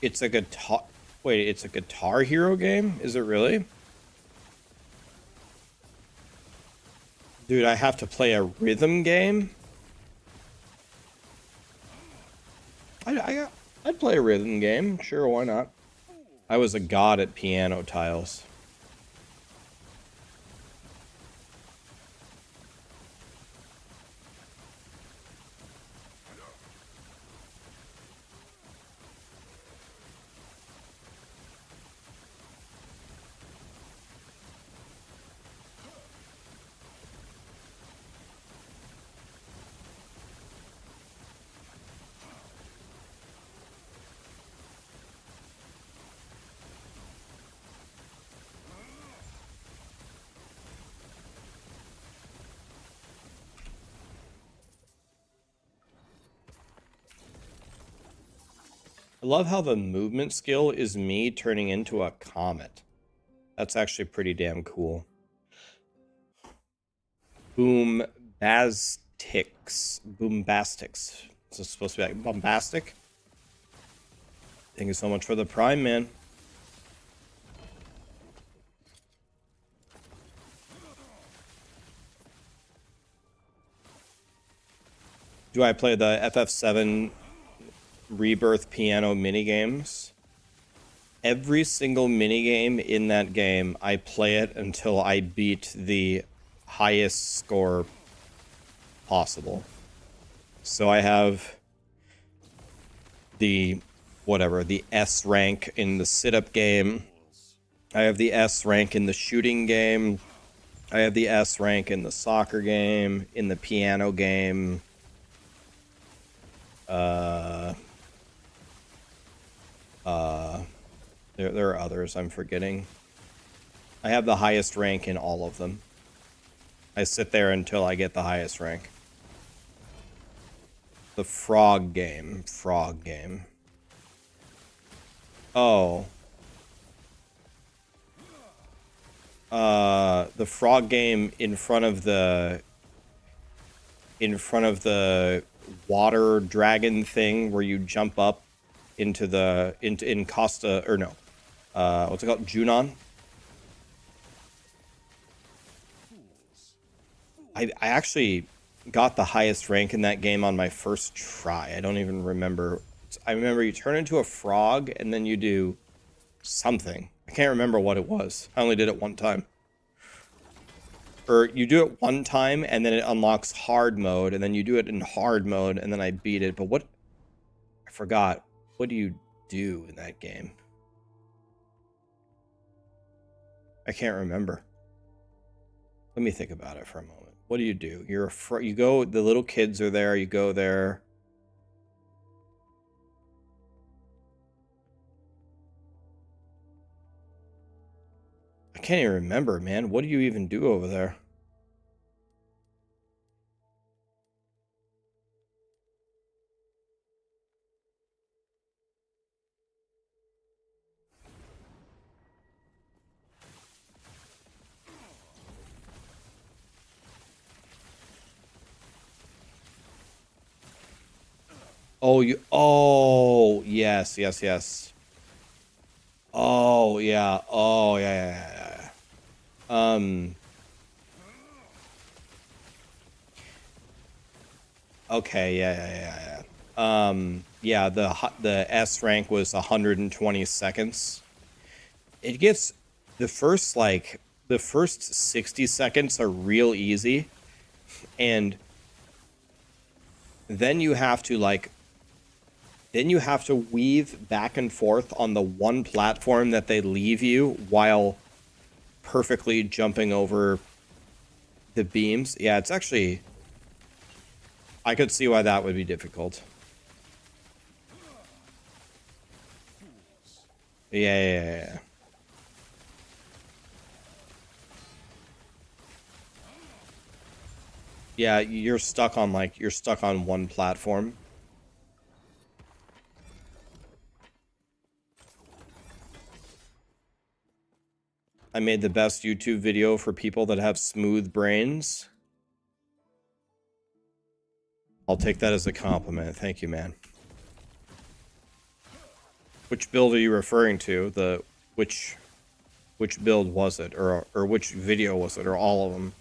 It's a guitar. Wait, it's a Guitar Hero game? Is it really? Dude, I have to play a rhythm game? I'd play a rhythm game. Sure, why not? I was a god at piano tiles. I love how the movement skill is me turning into a comet. That's actually pretty damn cool. Boombastics. Boombastics. Is this supposed to be like bombastic? Thank you so much for the prime, man. Do I play the FF7 Rebirth piano minigames? Every single minigame in that game, I play it until I beat the highest score possible. So I have the, whatever, the S rank in the sit-up game. I have the S rank in the shooting game. I have the S rank in the soccer game, in the piano game. There are others I'm forgetting. I have the highest rank in all of them. I sit there until I get the highest rank. The frog game. Frog game. Oh. The frog game in front of the water dragon thing where you jump up into the in Costa, or no, what's it called, Junon? I actually got the highest rank in that game on my first try. I don't even remember. I remember you turn into a frog and then you do something. I can't remember what it was. I only did it one time. Or you do it one time and then it unlocks hard mode, and then you do it in hard mode and then I beat it. But what? I forgot. What do you do in that game? I can't remember. Let me think about it for a moment. What do? You go, the little kids are there, you go there. I can't even remember, man. What do you even do over there? Oh, yes, yes, yes. Oh, yeah. Oh, yeah. Okay, yeah. The S rank was 120 seconds. It gets the first 60 seconds are real easy, and then you have to weave back and forth on the one platform that they leave you while perfectly jumping over the beams. Yeah, it's actually, I could see why that would be difficult. Yeah. Yeah, you're stuck on one platform. I made the best YouTube video for people that have smooth brains. I'll take that as a compliment. Thank you, man. Which build are you referring to? Which build was it? Or which video was it? Or all of them?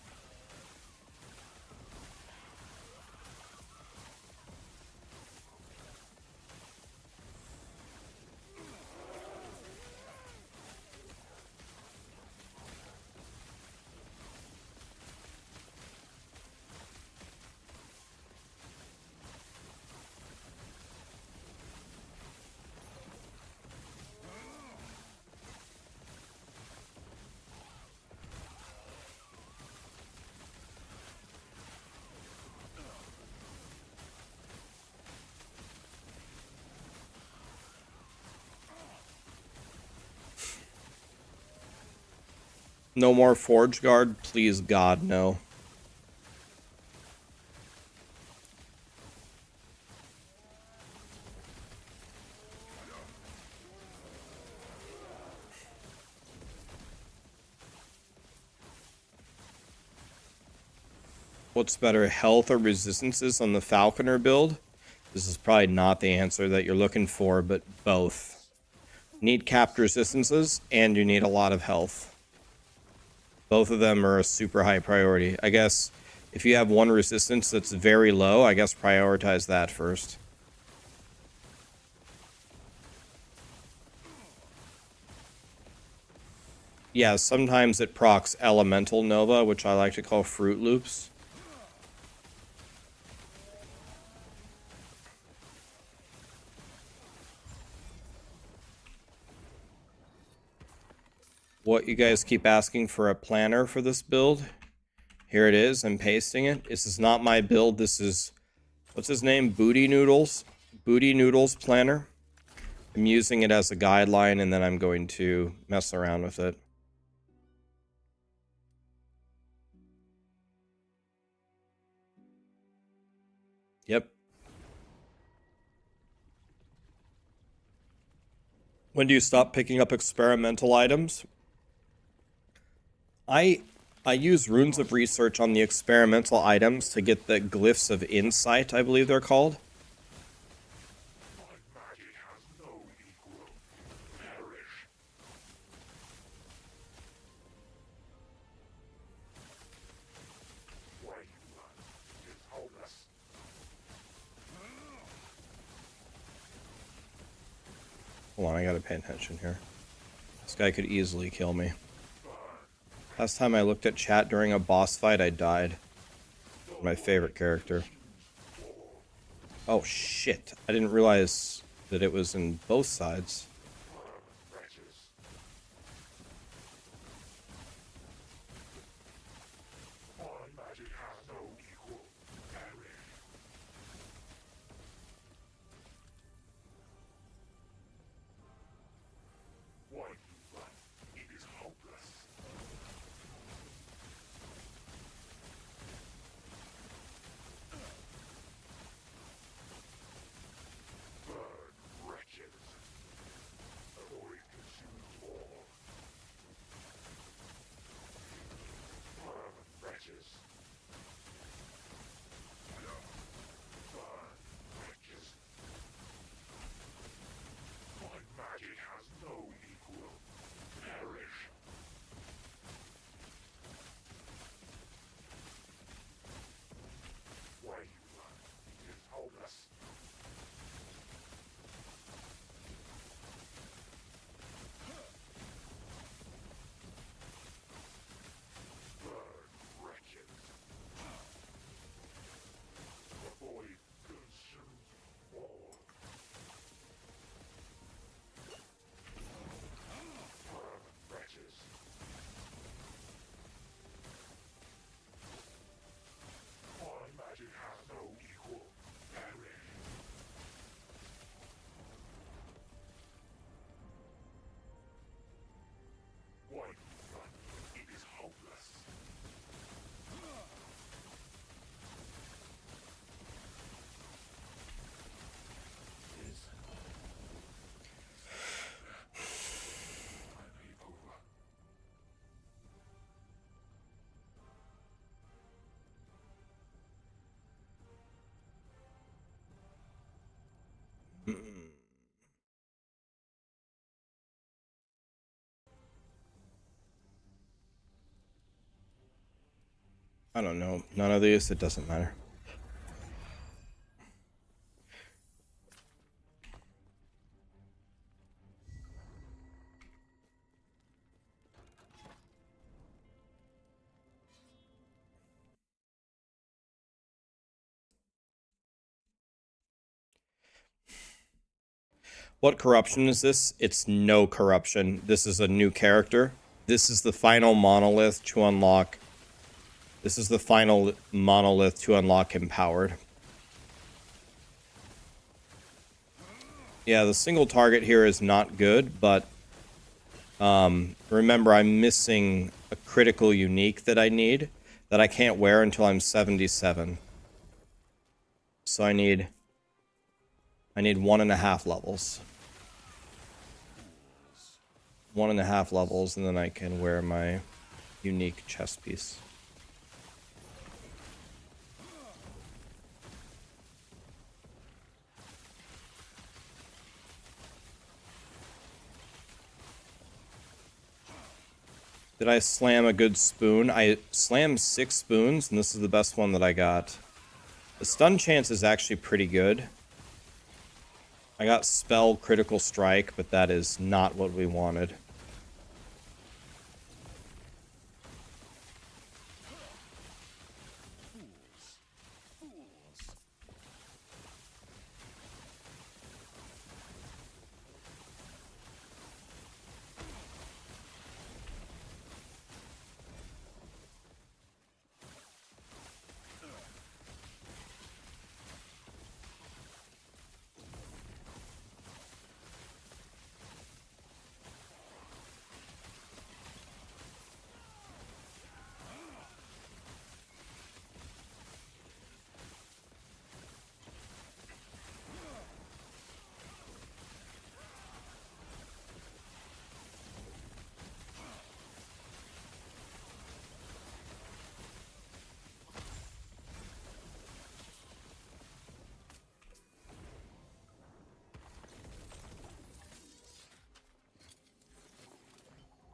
No more Forge Guard? Please, God, no. What's better, health or resistances on the Falconer build? This is probably not the answer that you're looking for, but both. You need capped resistances, and you need a lot of health. Both of them are a super high priority. I guess if you have one resistance that's very low, I guess prioritize that first. Yeah, sometimes it procs Elemental Nova, which I like to call Fruit Loops. What, you guys keep asking for a planner for this build? Here it is. I'm pasting it. This is not my build. This is, what's his name? Booty Noodles. Booty Noodles planner. I'm using it as a guideline, and then I'm going to mess around with it. Yep. When do you stop picking up experimental items? I use Runes of Research on the experimental items to get the Glyphs of Insight, I believe they're called. Hold on, I gotta pay attention here. This guy could easily kill me. Last time I looked at chat during a boss fight, I died. My favorite character. Oh shit, I didn't realize that it was in both sides. I don't know. None of these, it doesn't matter. What corruption is this? It's no corruption. This is a new character. This is the final monolith to unlock. This is the final monolith to unlock Empowered. Yeah, the single target here is not good, but remember, I'm missing a critical unique that I need that I can't wear until I'm 77. So I need 1.5 levels. 1.5 levels, and then I can wear my unique chest piece. Did I slam a good spoon? I slammed 6 spoons, and this is the best one that I got. The stun chance is actually pretty good. I got spell critical strike, but that is not what we wanted.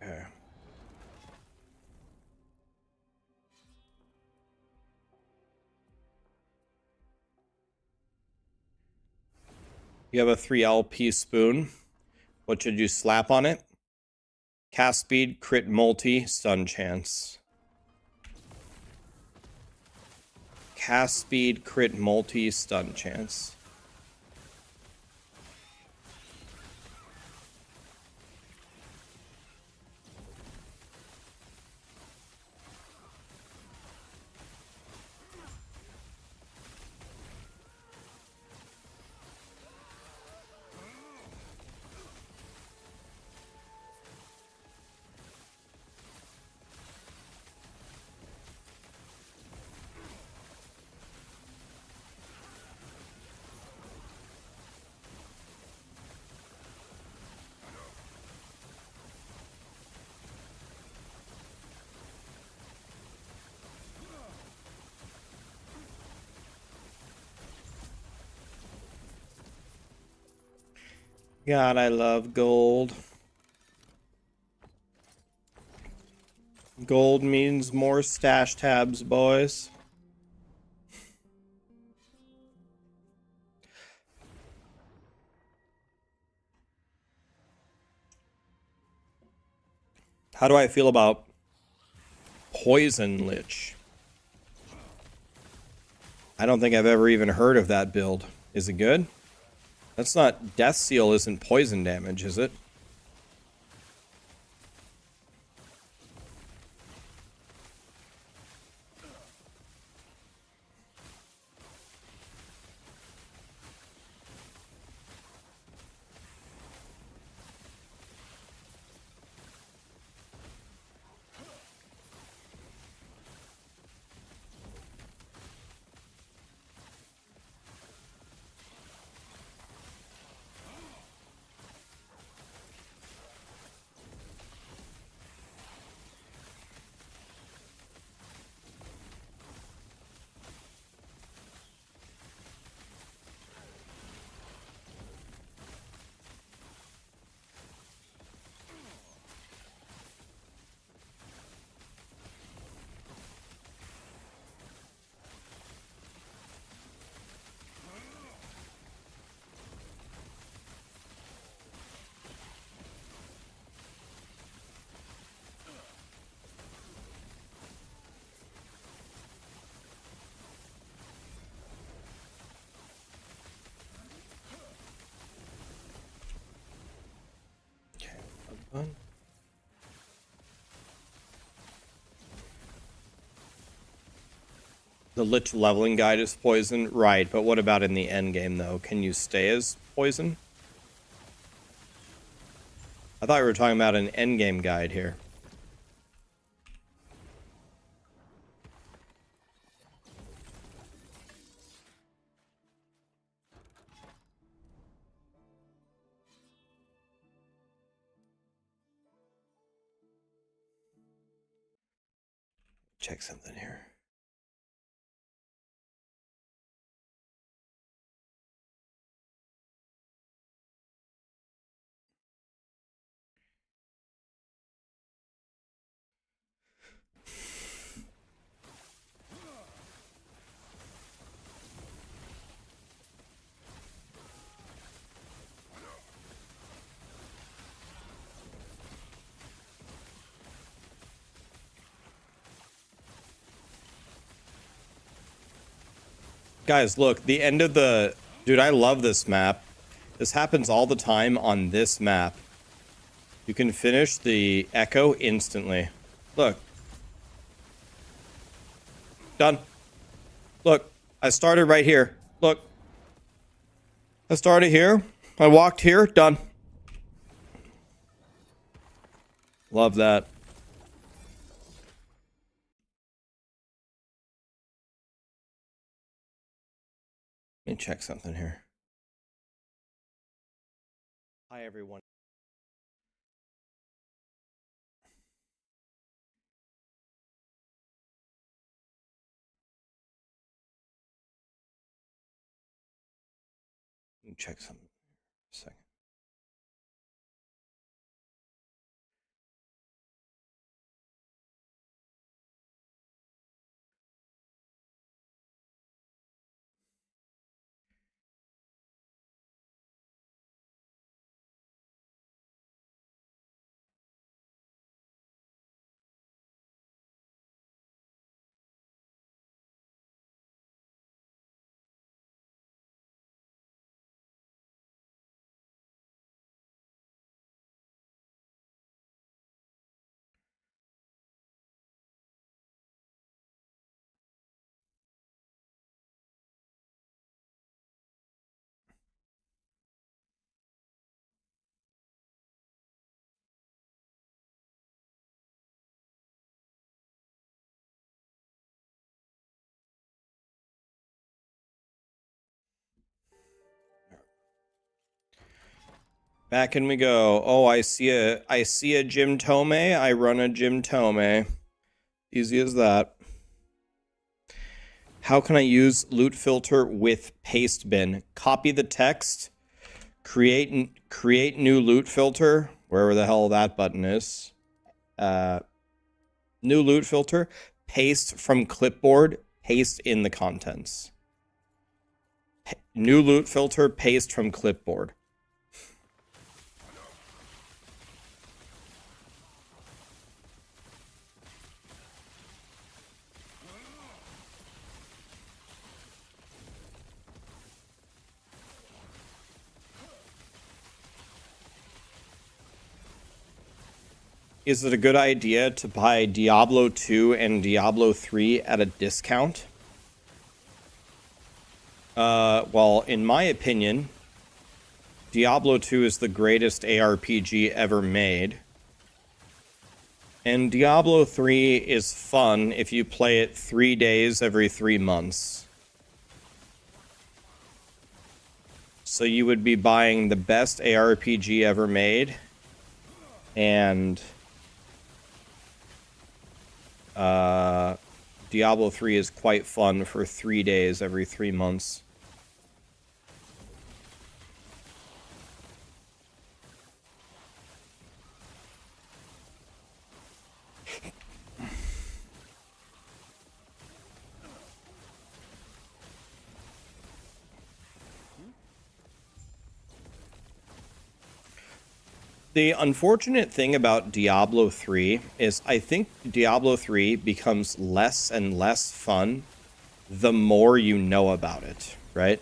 Okay. You have a 3 LP spoon. What should you slap on it? Cast speed, crit multi, stun chance. Cast speed, crit multi, stun chance. God, I love gold. Gold means more stash tabs, boys. How do I feel about Poison Lich? I don't think I've ever even heard of that build. Is it good? That's not... Death Seal isn't poison damage, is it? Fun. The Lich leveling guide is poison, right? But what about in the end game, though? Can you stay as poison? I thought we were talking about an end game guide here. Check something here. Guys, look, the end of the... Dude, I love this map. This happens all the time on this map. You can finish the echo instantly. Look. Done. Look, I started right here. Look. I started here. I walked here. Done. Love that. Let me check something here. Hi, everyone. Let me check something. A second. Back in we go. Oh, I see a Jim Tome. I run a Jim Tome. Easy as that. How can I use loot filter with paste bin? Copy the text, create new loot filter, wherever the hell that button is. New loot filter, paste from clipboard, paste in the contents. New loot filter, paste from clipboard. Is it a good idea to buy Diablo 2 and Diablo 3 at a discount? Well, in my opinion, Diablo 2 is the greatest ARPG ever made. And Diablo 3 is fun if you play it 3 days every 3 months. So you would be buying the best ARPG ever made, and Diablo 3 is quite fun for 3 days every 3 months. The unfortunate thing about Diablo 3 is I think Diablo 3 becomes less and less fun the more you know about it, right?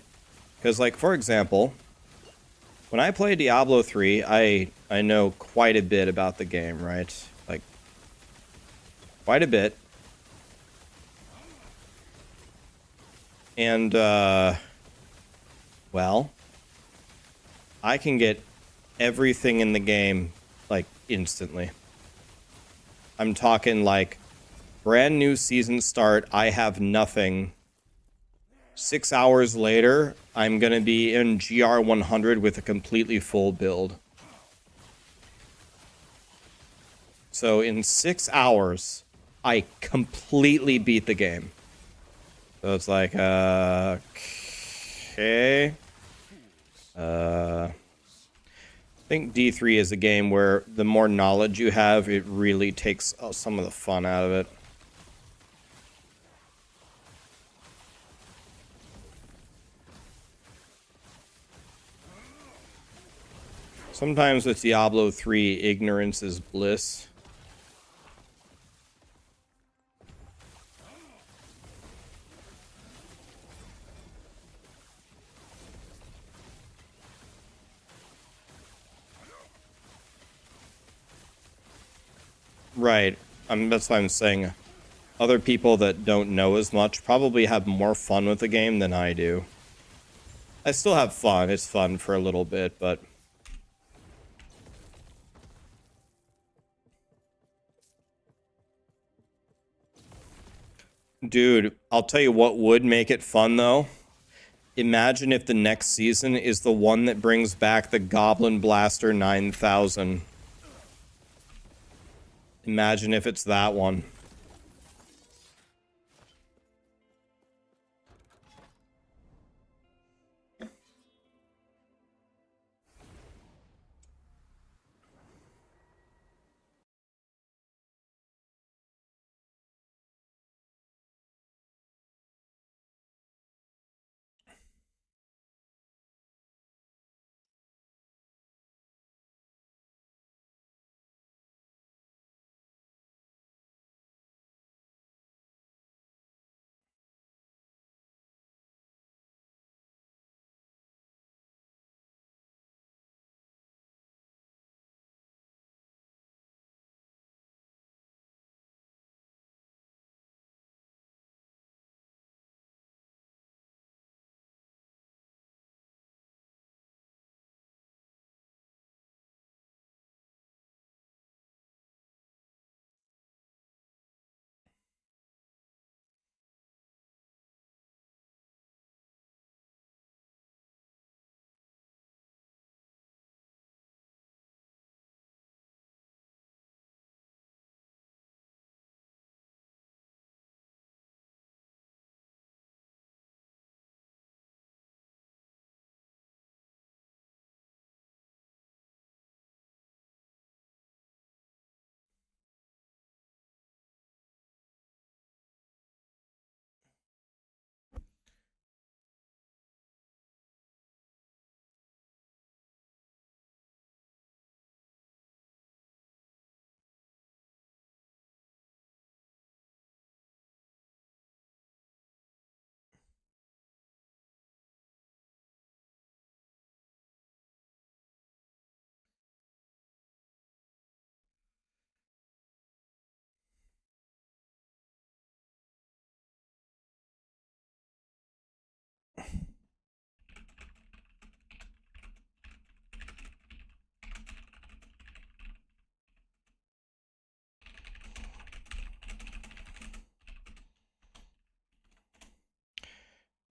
Because, like, for example, when I play Diablo 3, I know quite a bit about the game, right? Like, quite a bit. And, well, I can get everything in the game, like, instantly. I'm talking, like, brand new season start, I have nothing. 6 hours later, I'm gonna be in GR 100 with a completely full build. So in 6 hours, I completely beat the game. So it's like, okay. I think D3 is a game where the more knowledge you have, it really takes some of the fun out of it. Sometimes with Diablo 3, ignorance is bliss. Right. That's why I'm saying other people that don't know as much probably have more fun with the game than I do. I still have fun. It's fun for a little bit, but... Dude, I'll tell you what would make it fun, though. Imagine if the next season is the one that brings back the Goblin Blaster 9000. Imagine if it's that one.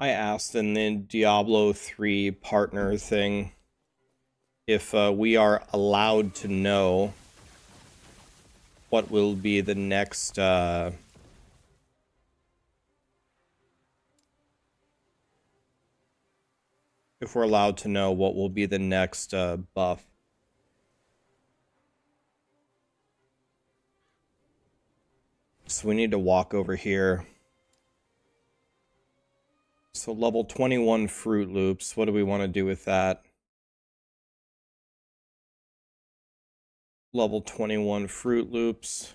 I asked in the Diablo 3 partner thing if we are allowed to know what will be the next if we're allowed to know what will be the next buff. So we need to walk over here. So level 21 Fruit Loops, what do we want to do with that? Level 21 Fruit Loops.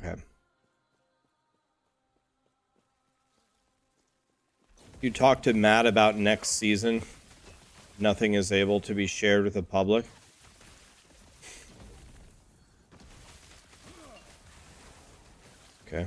Okay. You talked to Matt about next season. Nothing is able to be shared with the public. Okay.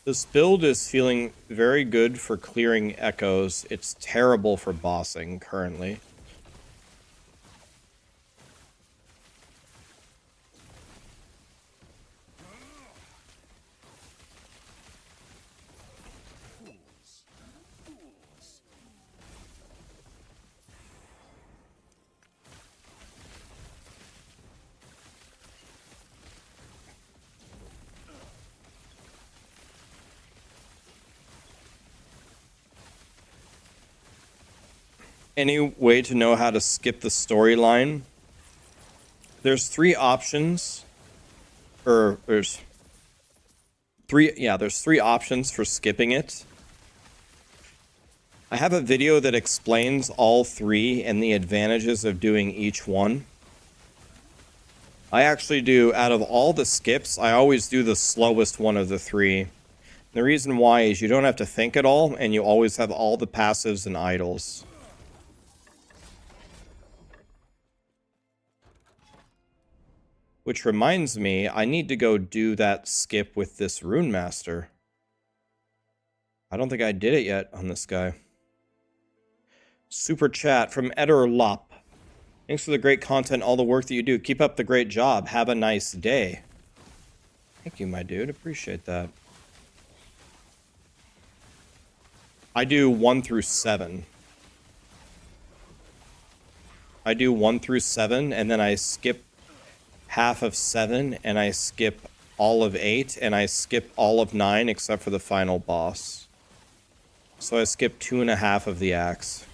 This build is feeling very good for clearing echoes. It's terrible for bossing currently. Any way to know how to skip the storyline? There's three options. There's three options for skipping it. I have a video that explains all three and the advantages of doing each one. I actually do, out of all the skips, I always do the slowest one of the three. The reason why is you don't have to think at all, and you always have all the passives and idols. Which reminds me, I need to go do that skip with this Rune Master. I don't think I did it yet on this guy. Super chat from Eder Lop. Thanks for the great content, all the work that you do. Keep up the great job. Have a nice day. Thank you, my dude. Appreciate that. I do 1 through 7. I do 1 through 7, and then I skip half of 7, and I skip all of 8, and I skip all of 9 except for the final boss. So I skip 2.5 of the axe.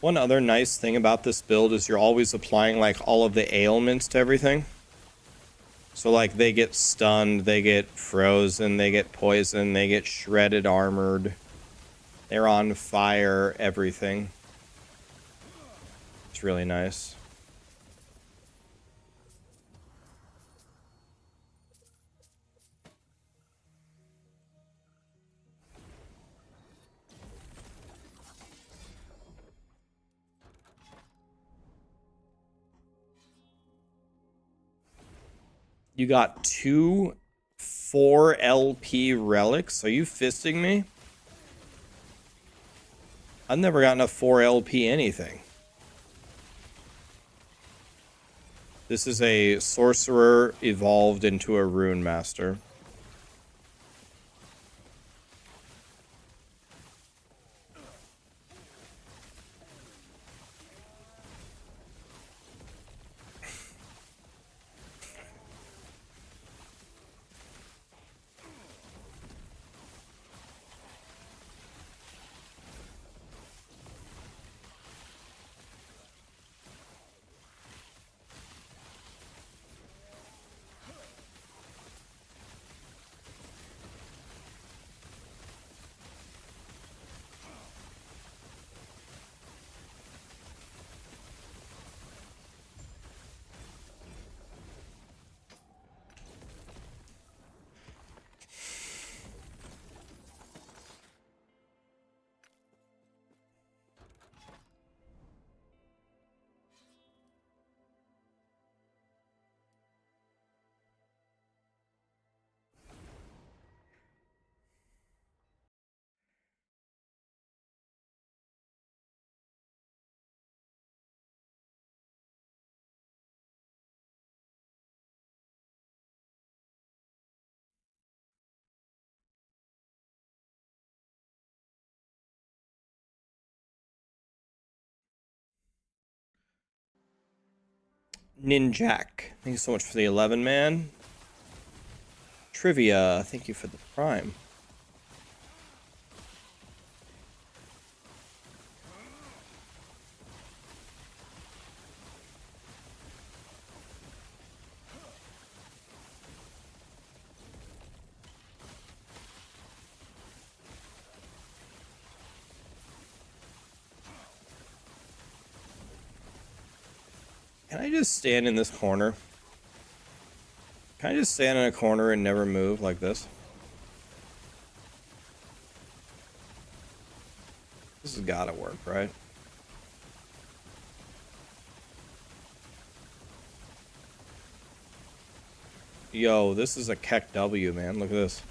One other nice thing about this build is you're always applying like all of the ailments to everything. So like they get stunned, they get frozen, they get poisoned, they get shredded armored. They're on fire, everything. It's really nice. You got 2 4 LP relics. Are you fisting me? I've never gotten a 4 LP anything. This is a sorcerer evolved into a Rune Master. Ninjak, thank you so much for the 11, man. Trivia, thank you for the prime. Can I just stand in this corner? Can I just stand in a corner and never move like this? This has gotta work, right? Yo, this is a Keck W, man. Look at this.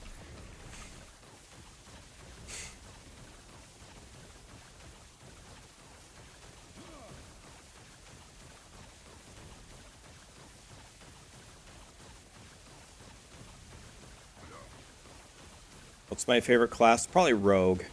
What's my favorite class? Probably Rogue.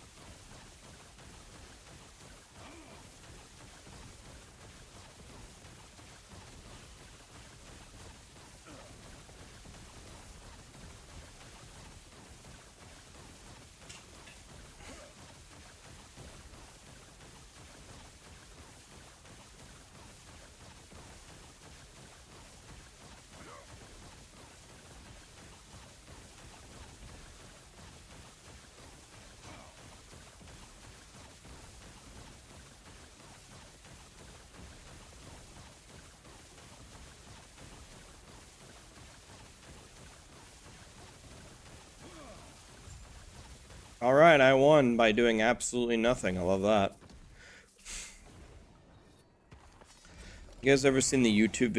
Alright, I won by doing absolutely nothing. I love that. You guys ever seen the YouTube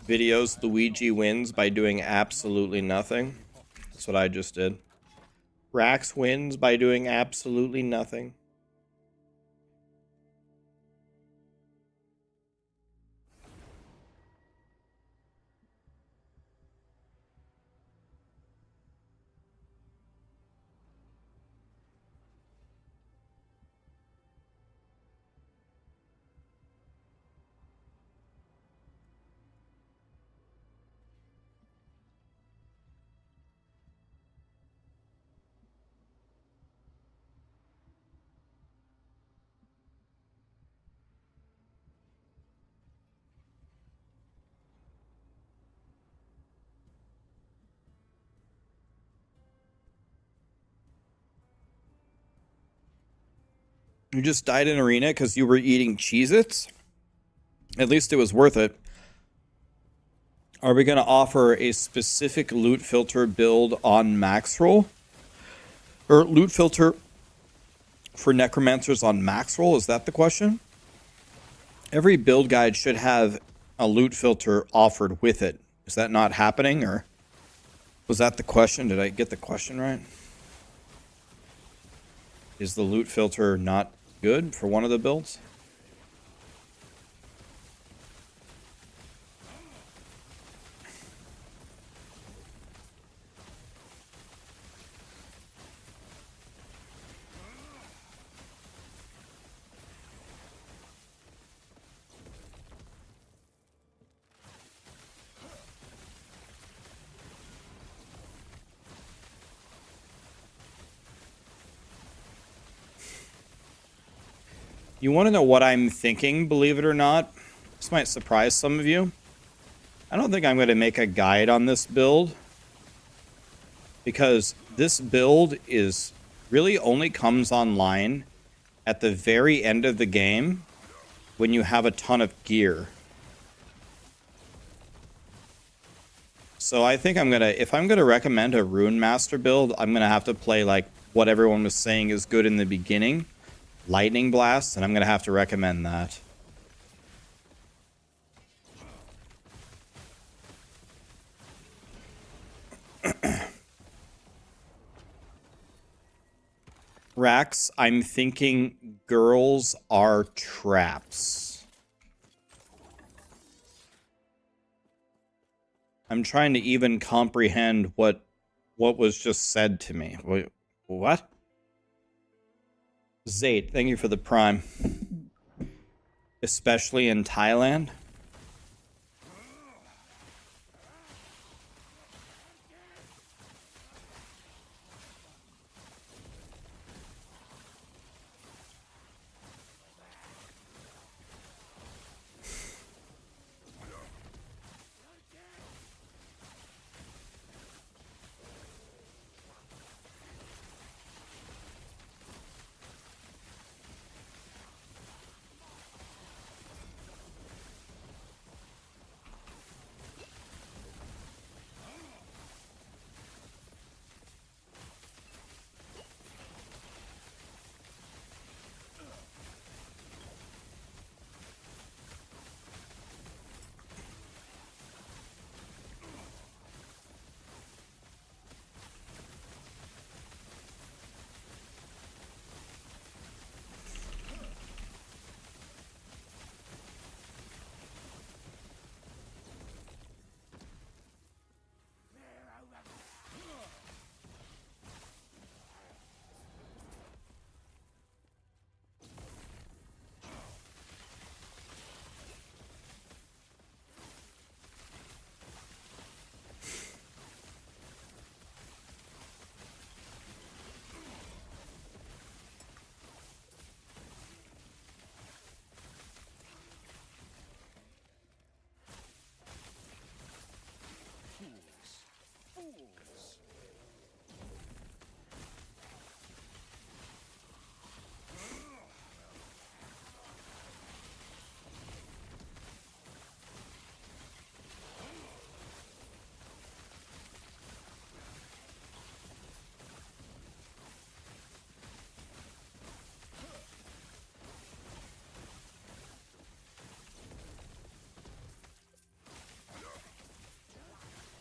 videos Luigi wins by doing absolutely nothing? That's what I just did. Rax wins by doing absolutely nothing. You just died in arena because you were eating Cheez-Its? At least it was worth it. Are we going to offer a specific loot filter build on Maxroll? Or loot filter for Necromancers on Maxroll? Is that the question? Every build guide should have a loot filter offered with it. Is that not happening, or was that the question? Did I get the question right? Is the loot filter not good for one of the builds? You want to know what I'm thinking, believe it or not? This might surprise some of you. I don't think I'm going to make a guide on this build, because this build is really only comes online at the very end of the game when you have a ton of gear. So I think I'm going to, if I'm going to recommend a Rune Master build, I'm going to have to play like what everyone was saying is good in the beginning. Lightning Blast, and I'm going to have to recommend that. Rax, I'm thinking girls are traps. I'm trying to even comprehend what was just said to me. Wait, what? Zate, thank you for the prime. Especially in Thailand.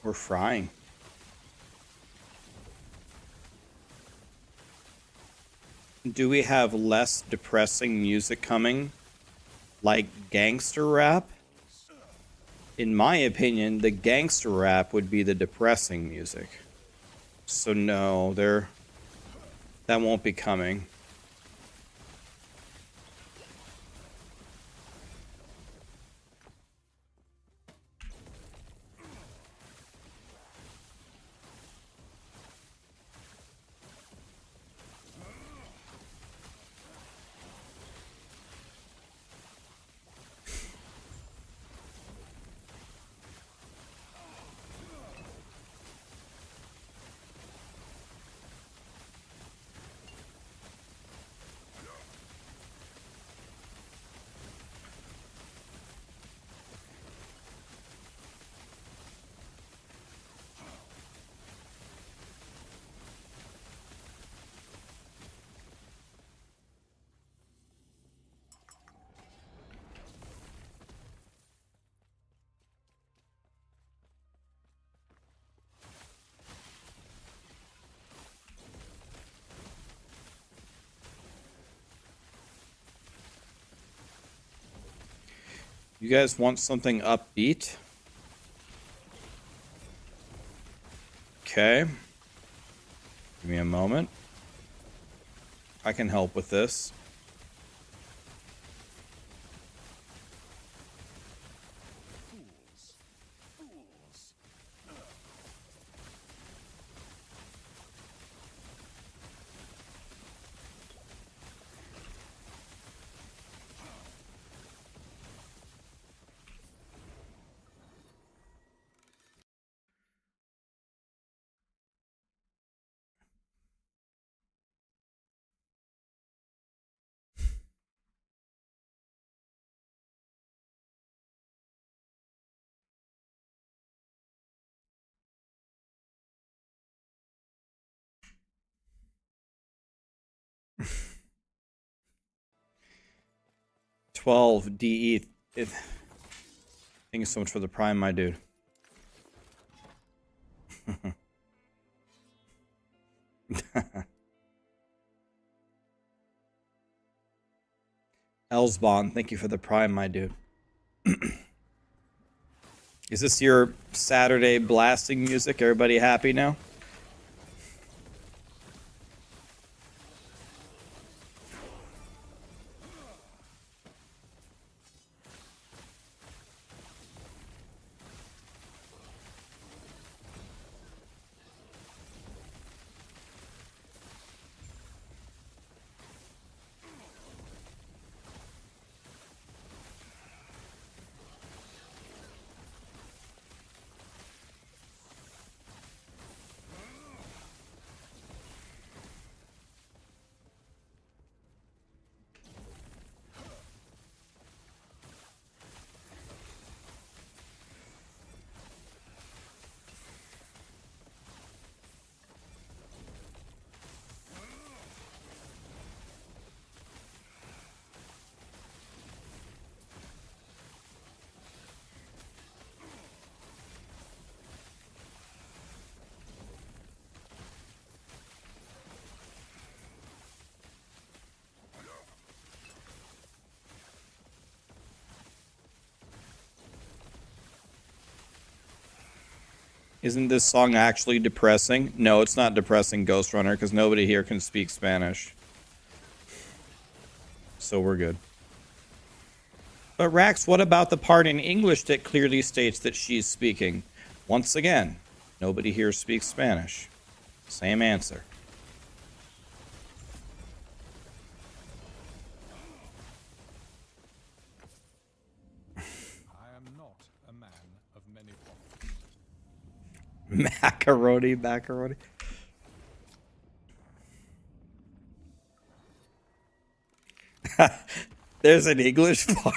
We're frying. Do we have less depressing music coming? Like gangster rap? In my opinion, the gangster rap would be the depressing music. So no, that won't be coming. You guys want something upbeat? Okay. Give me a moment. I can help with this. Fools. Fools. 12 DE. Thank you so much for the prime, my dude. Elsbon, thank you for the prime, my dude. Is this your Saturday blasting music? Everybody happy now? Isn't this song actually depressing? No, it's not depressing, Ghost Runner, because nobody here can speak Spanish. So we're good. But Rax, what about the part in English that clearly states that she's speaking? Once again, nobody here speaks Spanish. Same answer. I am not a man of many Macaroni, macaroni. There's an English part.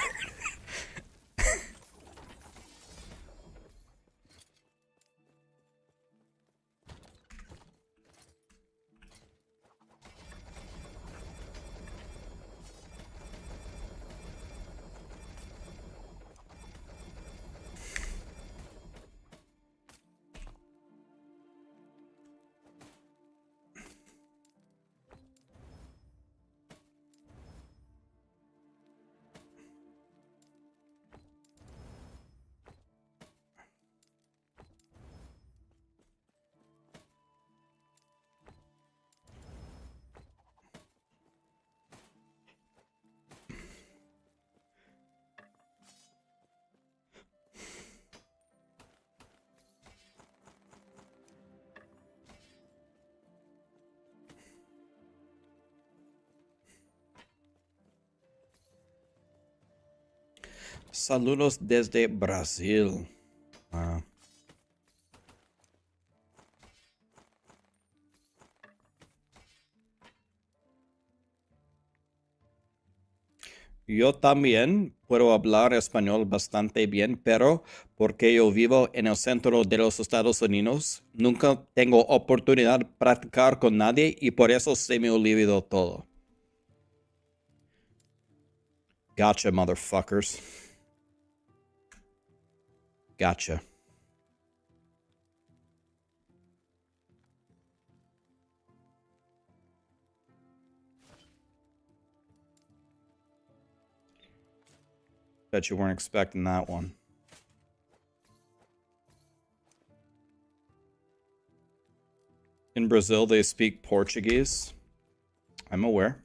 Saludos desde Brasil. Wow. Yo también puedo hablar español bastante bien, pero porque yo vivo en el centro de los Estados Unidos, nunca tengo oportunidad de practicar con nadie y por eso se me olvidó todo. Gotcha, motherfuckers. Gotcha. Bet you weren't expecting that one. In Brazil, they speak Portuguese. I'm aware.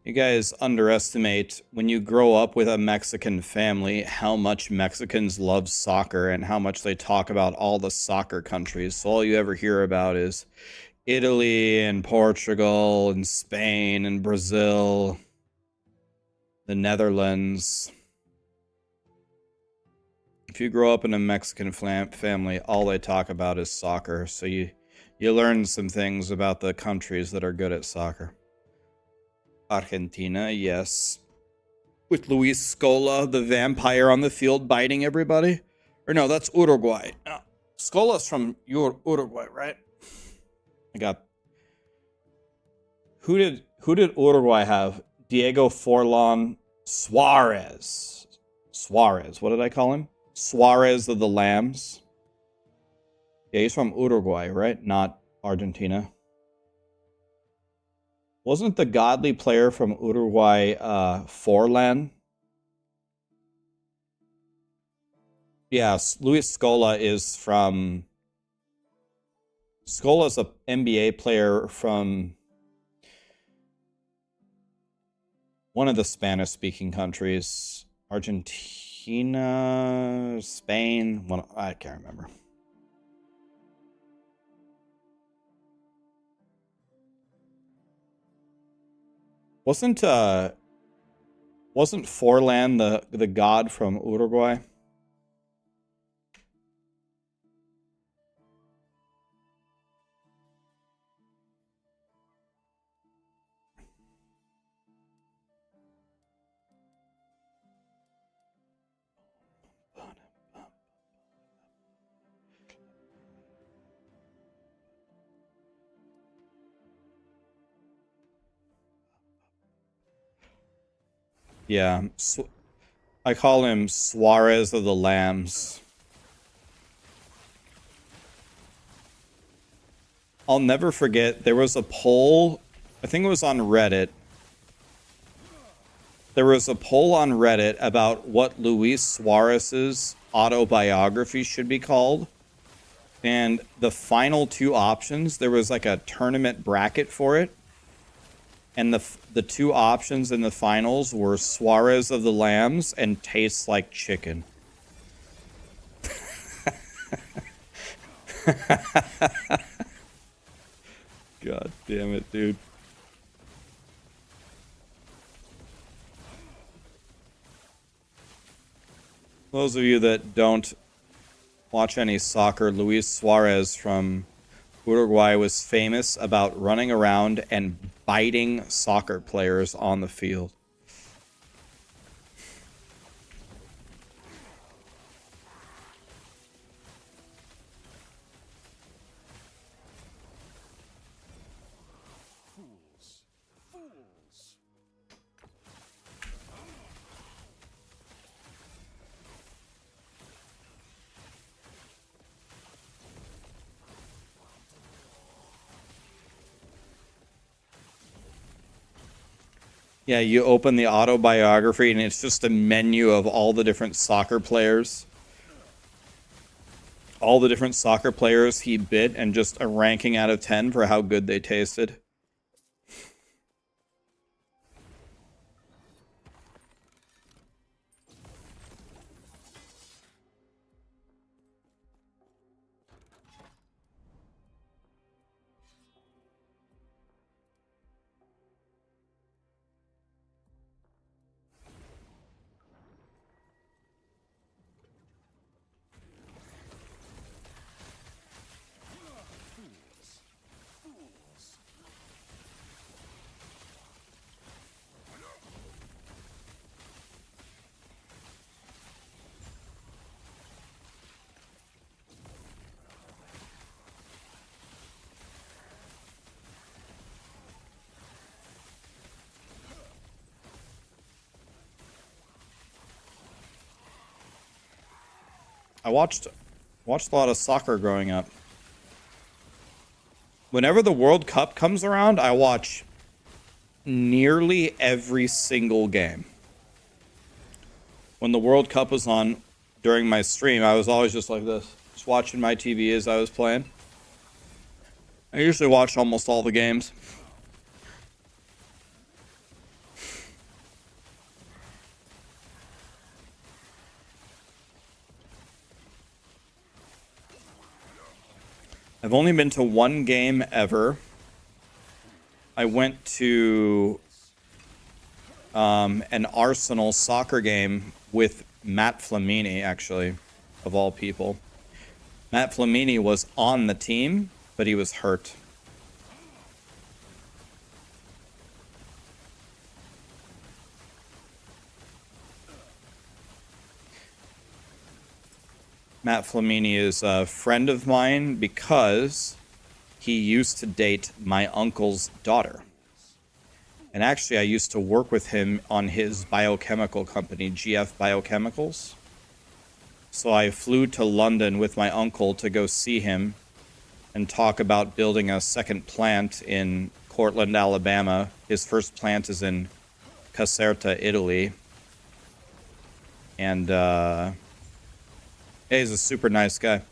You guys underestimate, when you grow up with a Mexican family, how much Mexicans love soccer and how much they talk about all the soccer countries. So all you ever hear about is Italy and Portugal and Spain and Brazil, the Netherlands. If you grow up in a Mexican family, all they talk about is soccer. So you learn some things about the countries that are good at soccer. Argentina, yes. With Luis Scola, the vampire on the field biting everybody. Or no, that's Uruguay. No, Scola's from Uruguay, right? I got... Who did Uruguay have? Diego Forlan Suarez. Suarez, what did I call him? Suarez of the Lambs. Yeah, he's from Uruguay, right? Not Argentina. Wasn't the godly player from Uruguay Forlan? Yes, Luis Scola is from... Scola's an NBA player from one of the Spanish-speaking countries. Argentina, Spain, I can't remember. Wasn't Forlan the god from Uruguay? Yeah, I call him Suarez of the Lambs. I'll never forget, there was a poll, I think it was on Reddit. There was a poll on Reddit about what Luis Suarez's autobiography should be called. And the final two options, there was like a tournament bracket for it. And the two options in the finals were Suarez of the Lambs and Tastes Like Chicken. God damn it, dude. Those of you that don't watch any soccer, Luis Suarez from Uruguay was famous about running around and biting soccer players on the field. Yeah, you open the autobiography and it's just a menu of all the different soccer players. All the different soccer players he bit and just a ranking out of 10 for how good they tasted. I watched a lot of soccer growing up. Whenever the World Cup comes around, I watch nearly every single game. when the World Cup was on during my stream, I was always just like this, just watching my TV as I was playing. I usually watch almost all the games. I've only been to one game ever. I went to an Arsenal soccer game with Matt Flamini, actually, of all people. Matt Flamini was on the team, but he was hurt. Matt Flamini is a friend of mine because he used to date my uncle's daughter. And actually, I used to work with him on his biochemical company, GF Biochemicals. So I flew to London with my uncle to go see him and talk about building a second plant in Cortland, Alabama. His first plant is in Caserta, Italy. And yeah, he's a super nice guy.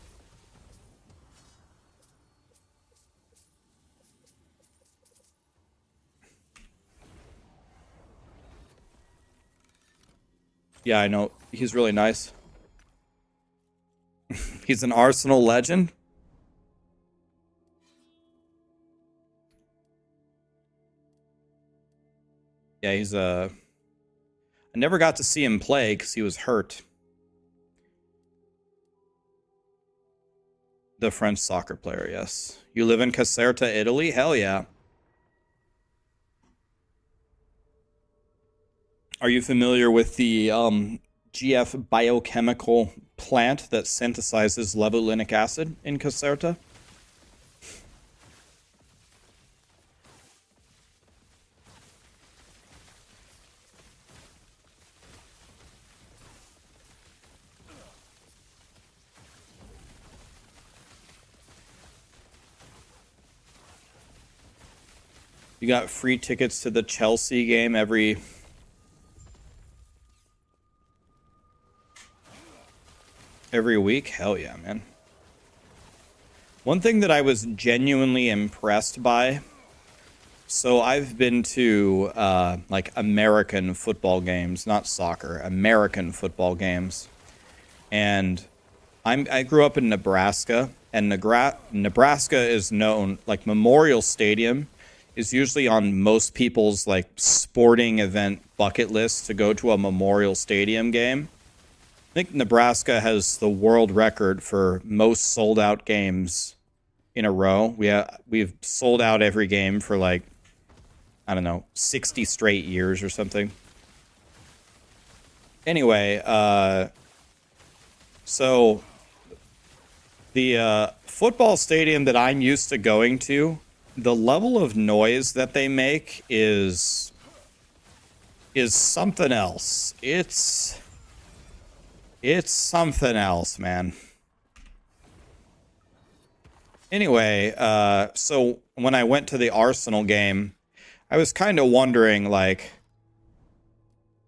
Yeah, I know. He's really nice. He's an Arsenal legend. Yeah, he's a... I never got to see him play because he was hurt. The French soccer player, yes. You live in Caserta, Italy? Hell yeah. Are you familiar with the GF biochemical plant that synthesizes levulinic acid in Caserta? You got free tickets to the Chelsea game every week? Hell yeah, man. One thing that I was genuinely impressed by, so I've been to like American football games, not soccer, American football games. And I grew up in Nebraska, and Nebraska is known, like Memorial Stadium is usually on most people's like sporting event bucket list to go to a Memorial Stadium game. I think Nebraska has the world record for most sold out games in a row. We've sold out every game for like, I don't know, 60 straight years or something. Anyway, so the football stadium that I'm used to going to, the level of noise that they make is something else. It's something else, man. Anyway, so when I went to the Arsenal game, I was kind of wondering, like,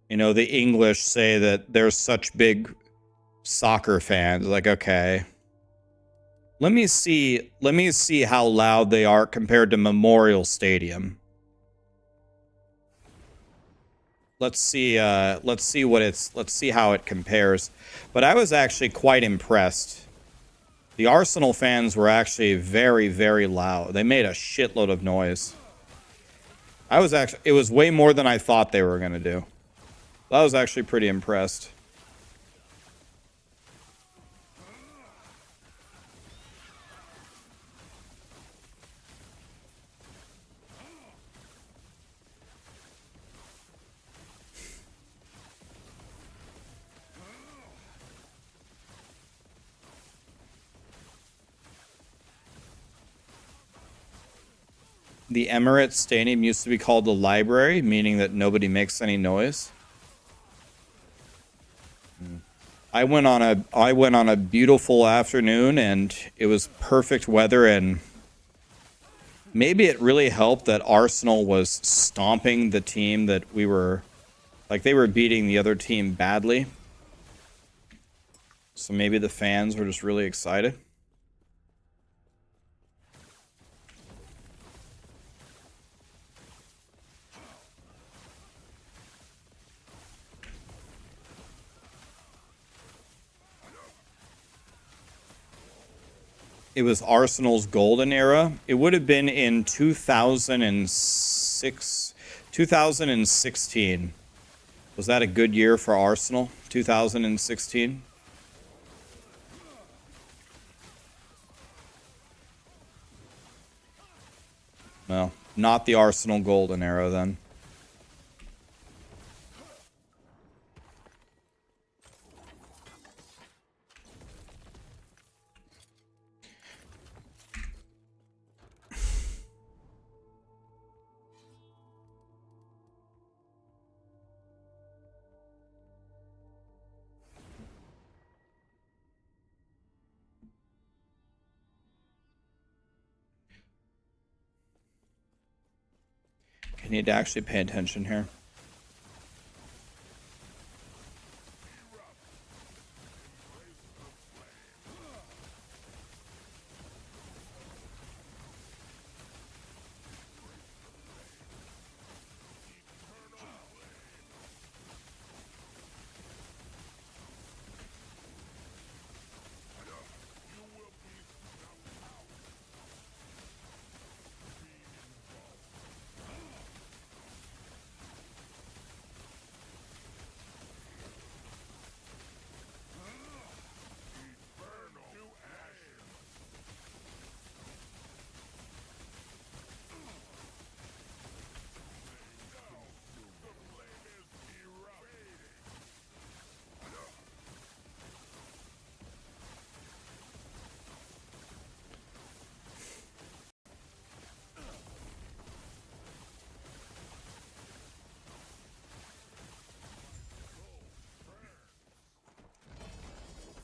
you know, the English say that they're such big soccer fans. Like, okay, let me see how loud they are compared to Memorial Stadium. Let's see how it compares. But I was actually quite impressed. The Arsenal fans were actually very, very loud. They made a shitload of noise. It was way more than I thought they were gonna do. I was actually pretty impressed. The Emirates Stadium used to be called the Library, meaning that nobody makes any noise. I went on a beautiful afternoon, and it was perfect weather, and maybe it really helped that Arsenal was stomping the team that we were, like, they were beating the other team badly. So maybe the fans were just really excited. It was Arsenal's golden era. It would have been in 2016. Was that a good year for Arsenal? 2016? No, not the Arsenal golden era then. I need to actually pay attention here.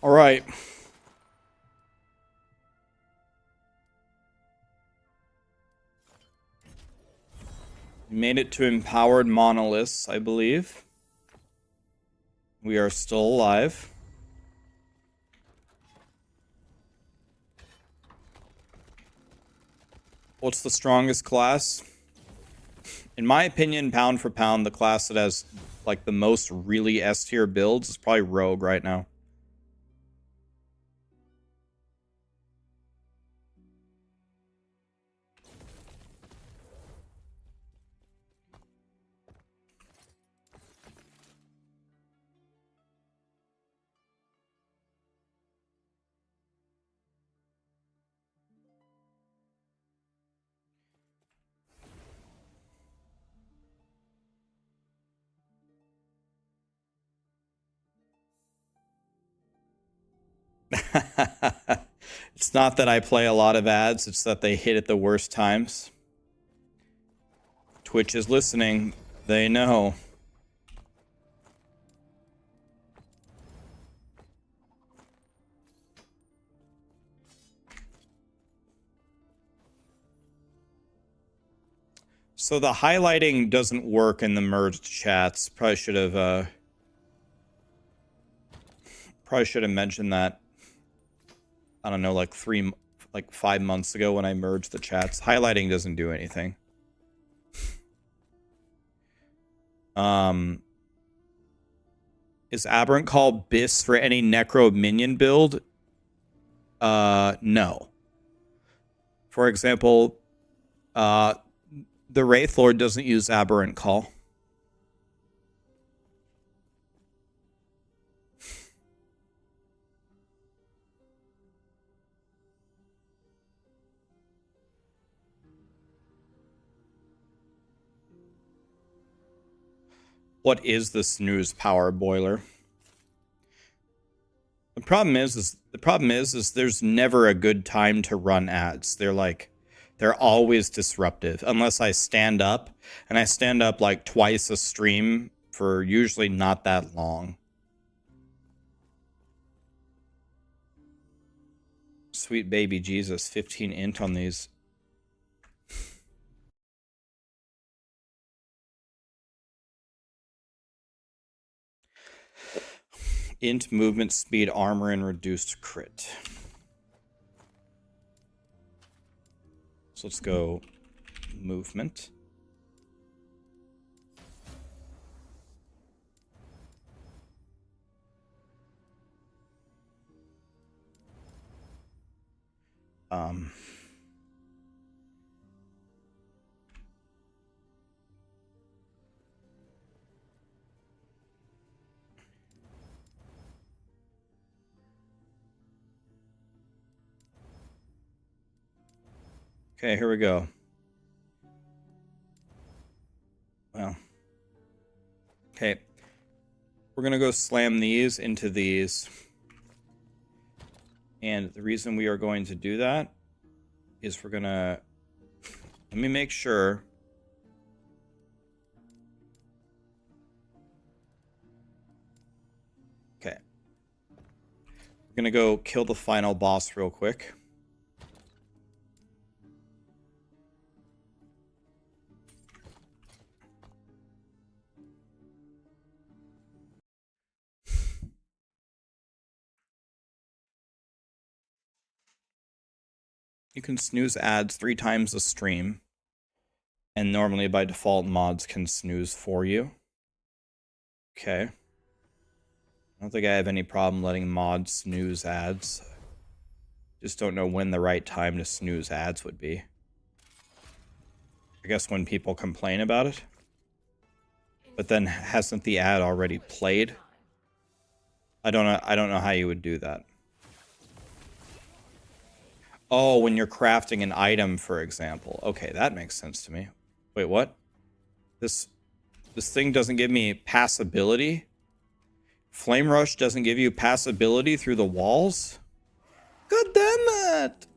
All right. We made it to empowered monoliths, I believe. We are still alive. What's the strongest class? In my opinion, pound for pound, the class that has like the most really S tier builds is probably Rogue right now. It's not that I play a lot of ads, it's that they hit at the worst times. Twitch is listening. They know. So the highlighting doesn't work in the merged chats. Probably should have mentioned that. I don't know, like 5 months ago when I merged the chats. Highlighting doesn't do anything. Is Aberrant Call BIS for any Necro minion build? No. For example, the Wraith Lord doesn't use Aberrant Call. What is the snooze power boiler? The problem is there's never a good time to run ads. They're always disruptive unless I stand up, and I stand up like twice a stream for usually not that long. Sweet baby Jesus, 15 int on these. Int, movement, speed, armor, and reduced crit. So let's go movement. Okay, here we go. Well. Okay. We're going to go slam these into these. And the reason we are going to do that is we're going to... Let me make sure. Okay. We're going to go kill the final boss real quick. You can snooze ads 3 times a stream. And normally by default mods can snooze for you. Okay. I don't think I have any problem letting mods snooze ads. Just don't know when the right time to snooze ads would be. I guess when people complain about it. But then hasn't the ad already played? I don't know how you would do that. Oh, when you're crafting an item, for example. Okay, that makes sense to me. Wait, what? This thing doesn't give me passability? Flame Rush doesn't give you passability through the walls? God damn it!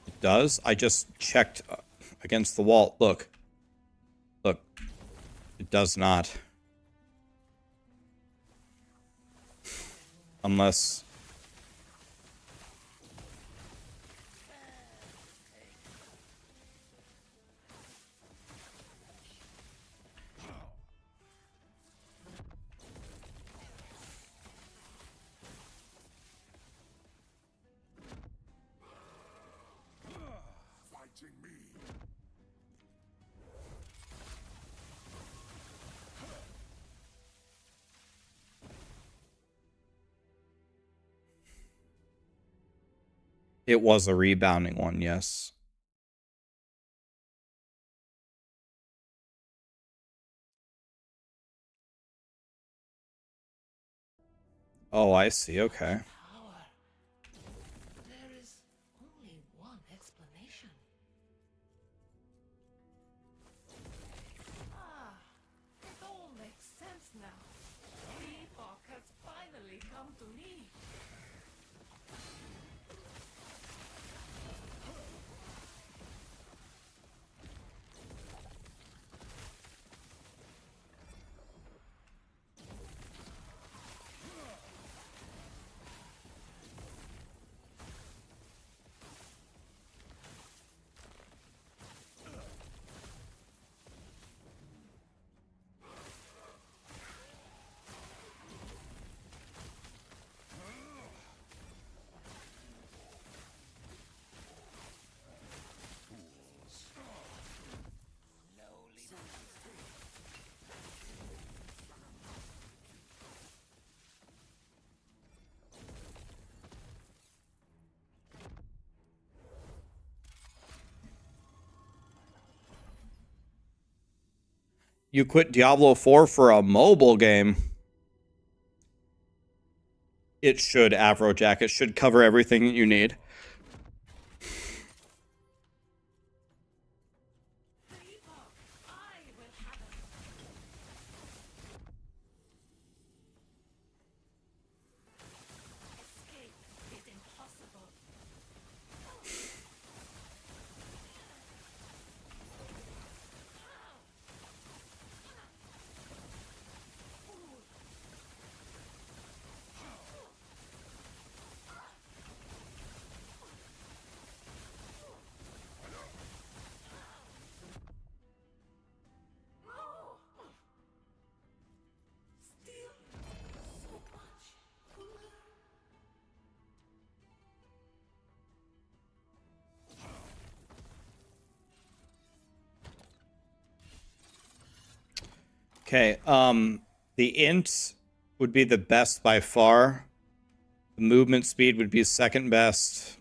It does? I just checked against the wall. Look. Look. It does not. Unless... It was a rebounding one, yes. Oh, I see, okay. There is only one explanation. It all makes sense now. Epoch has finally come to me. You quit Diablo 4 for a mobile game. It should, Afrojack. It should cover everything you need. Okay, the int would be the best by far. The movement speed would be second best.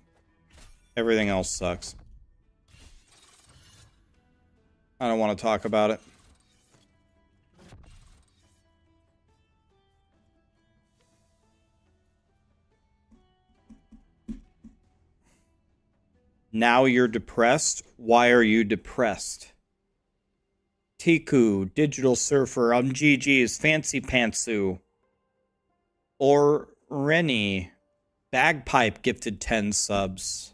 Everything else sucks. I don't want to talk about it. Now you're depressed? Why are you depressed? Tiku, Digital Surfer, GG's Fancy Pantsu. Or Rennie, Bagpipe gifted 10 subs.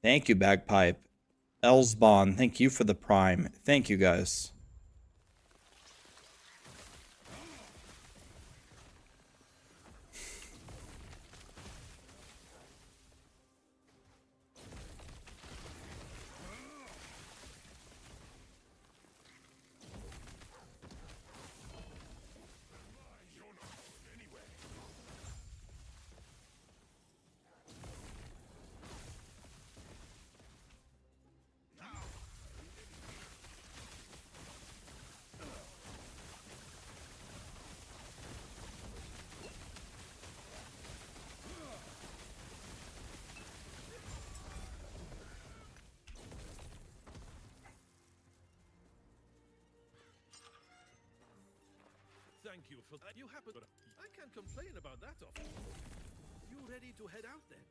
Thank you, Bagpipe. Elsbon, thank you for the prime. Thank you, guys. Thank you for that. You happen. I can't complain about that offer. You ready to head out then?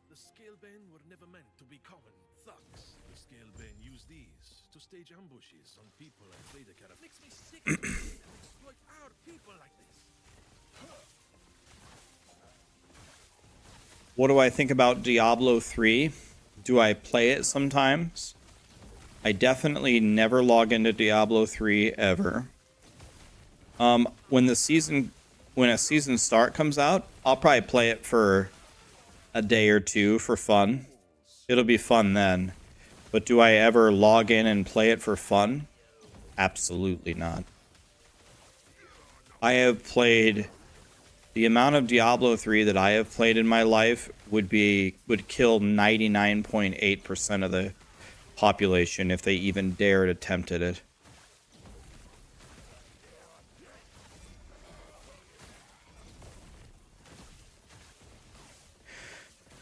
The Scalebane were never meant to be common thugs. The Scalebane use these to stage ambushes on people and play the character. Makes me sick to see them exploit our people like this. What do I think about Diablo 3? Do I play it sometimes? I definitely never log into Diablo 3 ever. When a season start comes out, I'll probably play it for a day or two for fun. It'll be fun then. But do I ever log in and play it for fun? Absolutely not. I have played the amount of Diablo 3 that I have played in my life would kill 99.8% of the population if they even dared attempted it.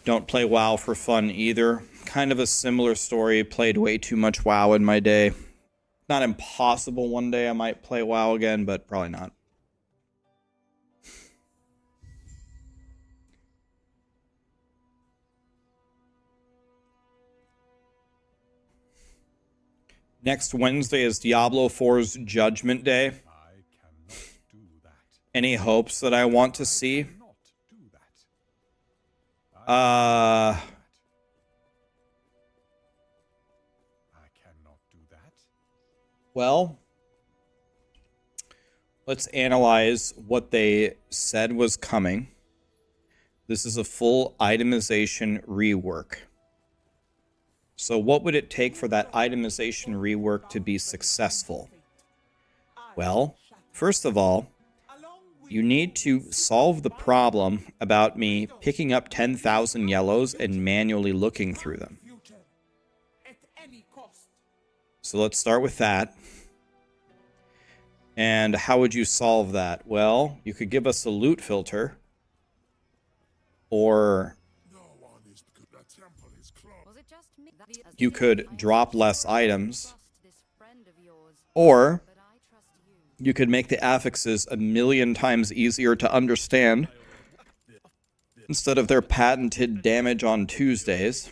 Don't play WoW for fun either. Kind of a similar story. Played way too much WoW in my day. Not impossible one day I might play WoW again, but probably not. Next Wednesday is Diablo 4's Judgment Day. I cannot do that. Any hopes that I want to see? Cannot do that. I cannot do that. Well, let's analyze what they said was coming. This is a full itemization rework. So what would it take for that itemization rework to be successful? Well, first of all, you need to solve the problem about me picking up 10,000 yellows and manually looking through them. So let's start with that. And how would you solve that? Well, you could give us a loot filter. Or you could drop less items. Or you could make the affixes 1,000,000 times easier to understand instead of their patented damage on Tuesdays.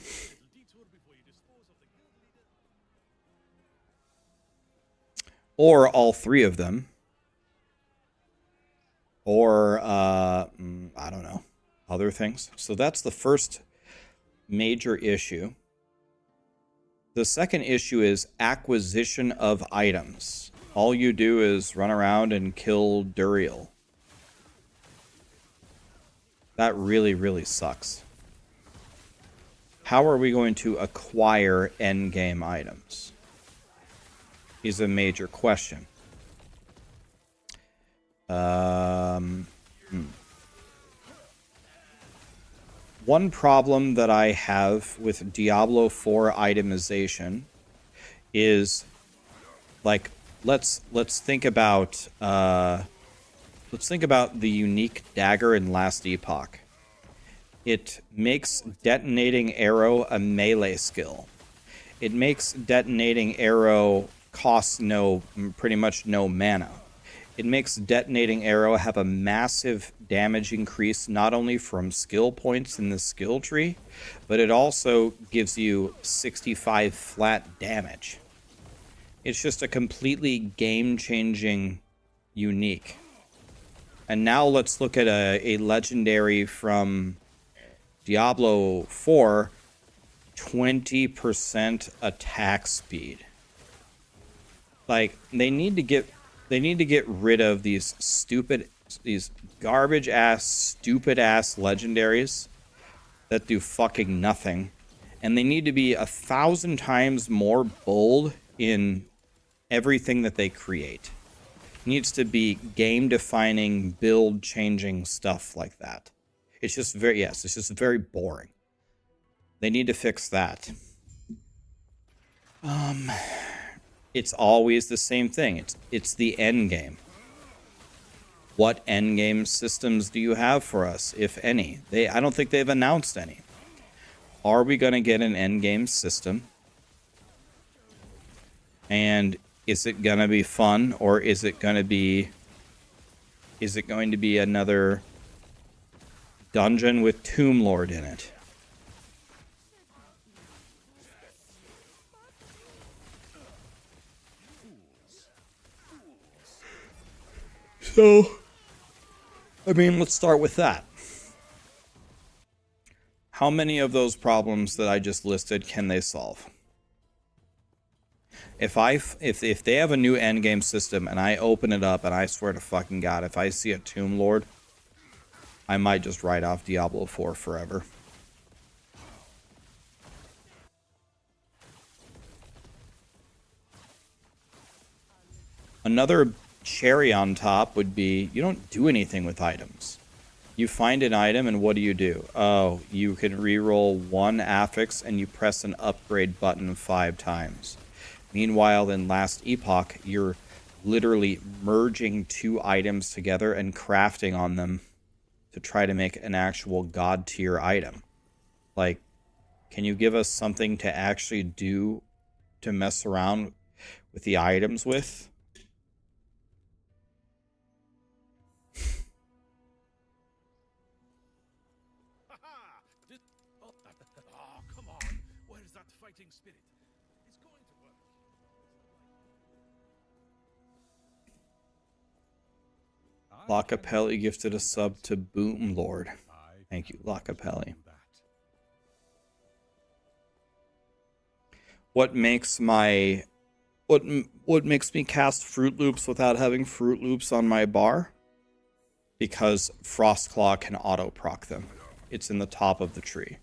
Or all three of them. Or, I don't know, other things. So that's the first major issue. The second issue is acquisition of items. All you do is run around and kill Duriel. That really, really sucks. How are we going to acquire endgame items? Is a major question. One problem that I have with Diablo 4 itemization is like let's think about the unique dagger in Last Epoch. It makes detonating arrow a melee skill. It makes detonating arrow cost pretty much no mana. It makes detonating arrow have a massive damage increase, not only from skill points in the skill tree, but it also gives you 65 flat damage. It's just a completely game-changing unique. And now let's look at a legendary from Diablo 4, 20% attack speed. Like, they need to get rid of these garbage ass, stupid ass legendaries that do fucking nothing. And they need to be 1,000 times more bold in everything that they create. It needs to be game defining, build changing stuff like that. It's just it's just very boring. They need to fix that. It's always the same thing. It's the end game. What end game systems do you have for us, if any? I don't think they've announced any. Are we going to get an end game system? And is it going to be fun, or is it going to be another dungeon with Tomb Lord in it? So, I mean, let's start with that. How many of those problems that I just listed can they solve? If they have a new endgame system and I open it up, and I swear to fucking God, if I see a Tomb Lord, I might just write off Diablo 4 forever. Another cherry on top would be, you don't do anything with items. You find an item, and what do? Oh, you can reroll one affix and you press an upgrade button 5 times. Meanwhile, in Last Epoch, you're literally merging 2 items together and crafting on them to try to make an actual god tier item. Like, can you give us something to actually do to mess around with the items with? Oh, come on. Where is that fighting spirit? It's going to work. Lacapelli gifted a sub to Boom Lord. Thank you, Lacapelli. What makes me cast Fruit Loops without having Fruit Loops on my bar? Because Frostclaw can auto proc them. It's in the top of the tree.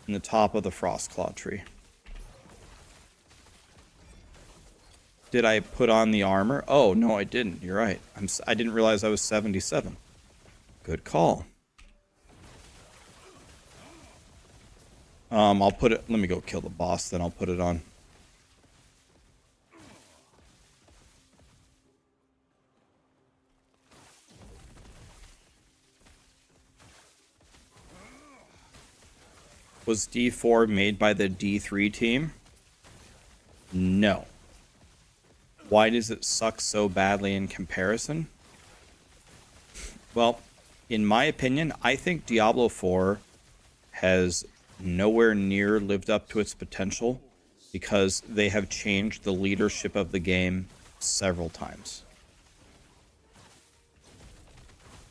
In the top of the Frostclaw tree. Did I put on the armor? Oh, no, I didn't. You're right. I didn't realize I was 77. Good call. I'll put it... Let me go kill the boss, then I'll put it on. Was D4 made by the D3 team? No. Why does it suck so badly in comparison? Well, in my opinion, I think Diablo 4 has nowhere near lived up to its potential because they have changed the leadership of the game several times.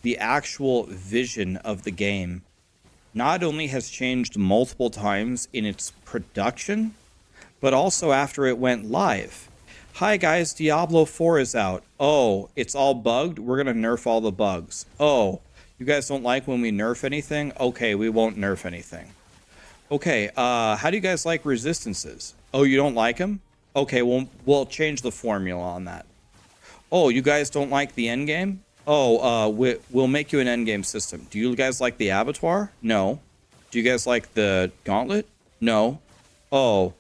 The actual vision of the game not only has changed multiple times in its production, but also after it went live. Hi guys, Diablo 4 is out. Oh, it's all bugged? We're gonna nerf all the bugs. Oh, you guys don't like when we nerf anything? Okay, we won't nerf anything. Okay, how do you guys like resistances? Oh, you don't like them? Okay, we'll change the formula on that. Oh, you guys don't like the endgame? Oh, we'll make you an endgame system. Do you guys like the abattoir? No. Do you guys like the gauntlet? No. Oh.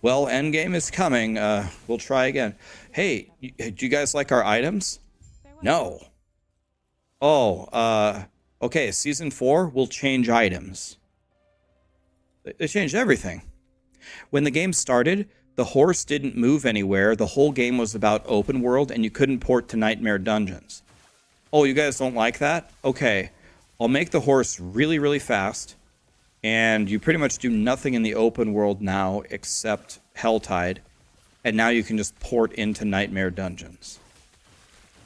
Well, endgame is coming. We'll try again. Hey, do you guys like our items? No. Oh, okay, season 4, we'll change items. They changed everything. When the game started, the horse didn't move anywhere. The whole game was about open world, and you couldn't port to Nightmare Dungeons. Oh, you guys don't like that? Okay, I'll make the horse really, really fast, and you pretty much do nothing in the open world now except Helltide, and now you can just port into Nightmare Dungeons.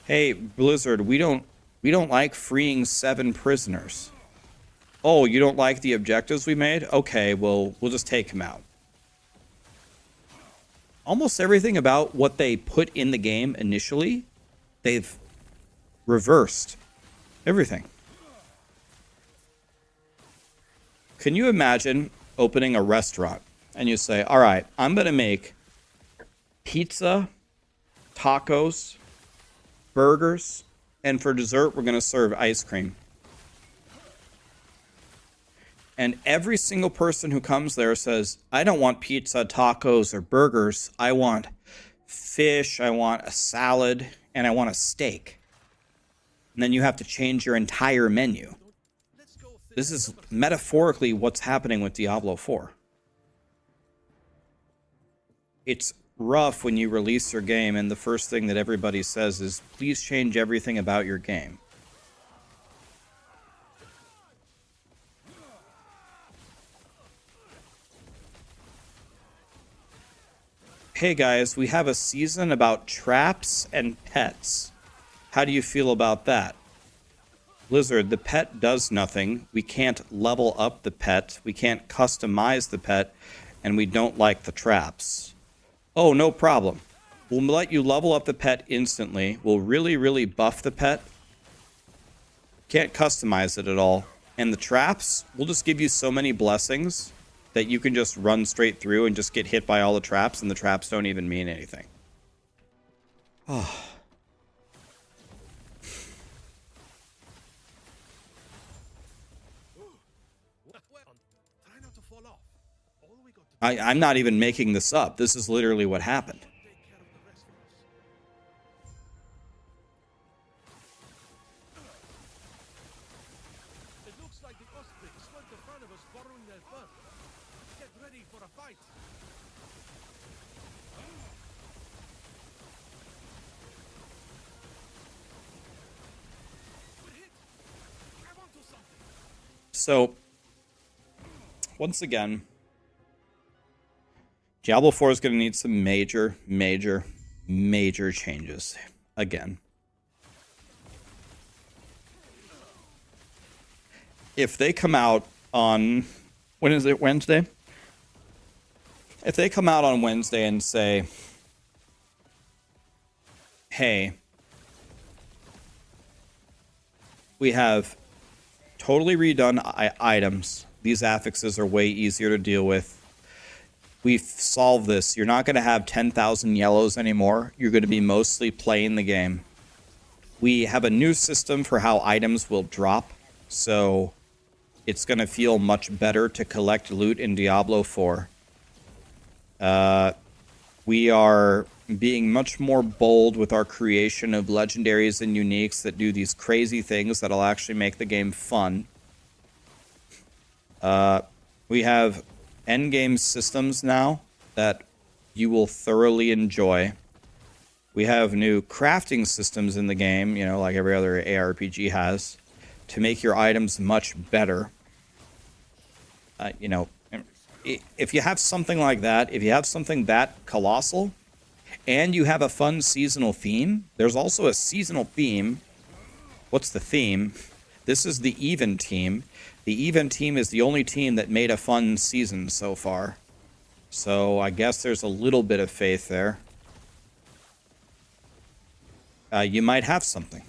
Hey, Blizzard, we don't like freeing 7 prisoners. Oh, you don't like the objectives we made? Okay, well, we'll just take them out. Almost everything about what they put in the game initially, they've reversed. Everything. Can you imagine opening a restaurant and you say, all right, I'm going to make pizza, tacos, burgers, and for dessert, we're going to serve ice cream. And every single person who comes there says, I don't want pizza, tacos, or burgers. I want fish, I want a salad, and I want a steak. And then you have to change your entire menu. This is metaphorically what's happening with Diablo 4. It's rough when you release your game and the first thing that everybody says is, please change everything about your game. Hey guys, we have a season about traps and pets. How do you feel about that? Blizzard, the pet does nothing. We can't level up the pet. We can't customize the pet. And we don't like the traps. Oh, no problem. We'll let you level up the pet instantly. We'll really, really buff the pet. Can't customize it at all. And the traps, we'll just give you so many blessings that you can just run straight through and just get hit by all the traps, and the traps don't even mean anything. Oh. I'm not even making this up. This is literally what happened. It looks like the Ostrich went in front of us borrowing their fur. Get ready for a fight. We're hit. Grab onto something. So, once again, Diablo 4 is going to need some major changes again. If they come out on, when is it, Wednesday? If they come out on Wednesday and say, hey, we have totally redone items. These affixes are way easier to deal with. We've solved this. You're not going to have 10,000 yellows anymore. You're going to be mostly playing the game. We have a new system for how items will drop, so it's going to feel much better to collect loot in Diablo 4. We are being much more bold with our creation of legendaries and uniques that do these crazy things that'll actually make the game fun. We have endgame systems now that you will thoroughly enjoy. We have new crafting systems in the game, you know, like every other ARPG has, to make your items much better. You know, if you have something like that, if you have something that colossal, and you have a fun seasonal theme, there's also a seasonal theme. What's the theme? This is the Even team. The Even team is the only team that made a fun season so far. So I guess there's a little bit of faith there. You might have something.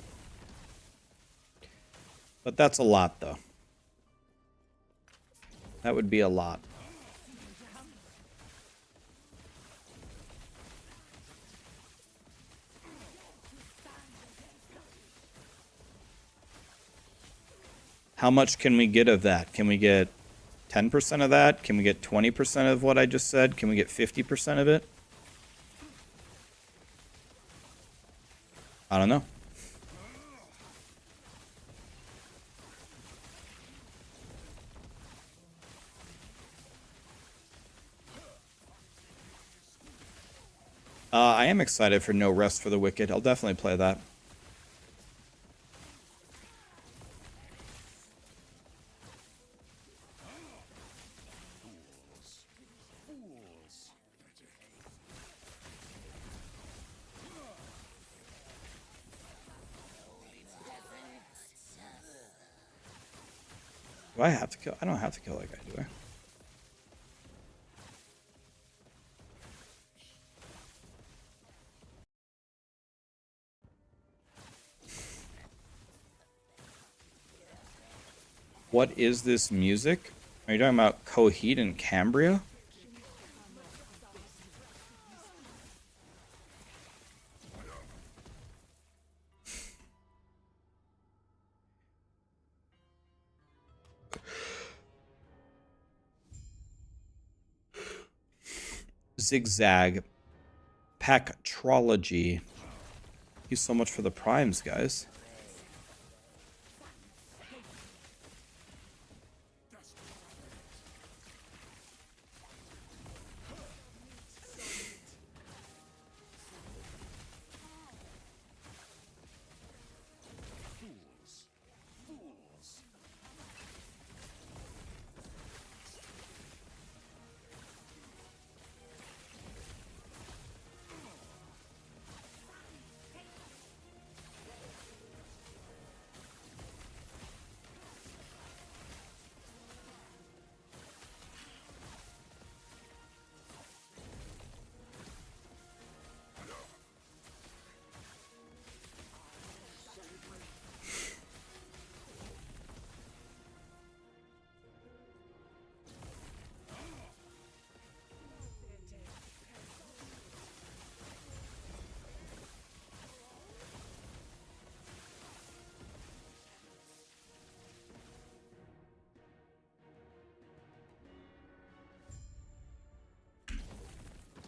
But that's a lot, though. That would be a lot. How much can we get of that? Can we get 10% of that? Can we get 20% of what I just said? Can we get 50% of it? I don't know. I am excited for No Rest for the Wicked. I'll definitely play that. Do I have to kill? I don't have to kill that guy, do I? What is this music? Are you talking about Coheed and Cambria? Zigzag. Pactrology. Thank you so much for the primes, guys.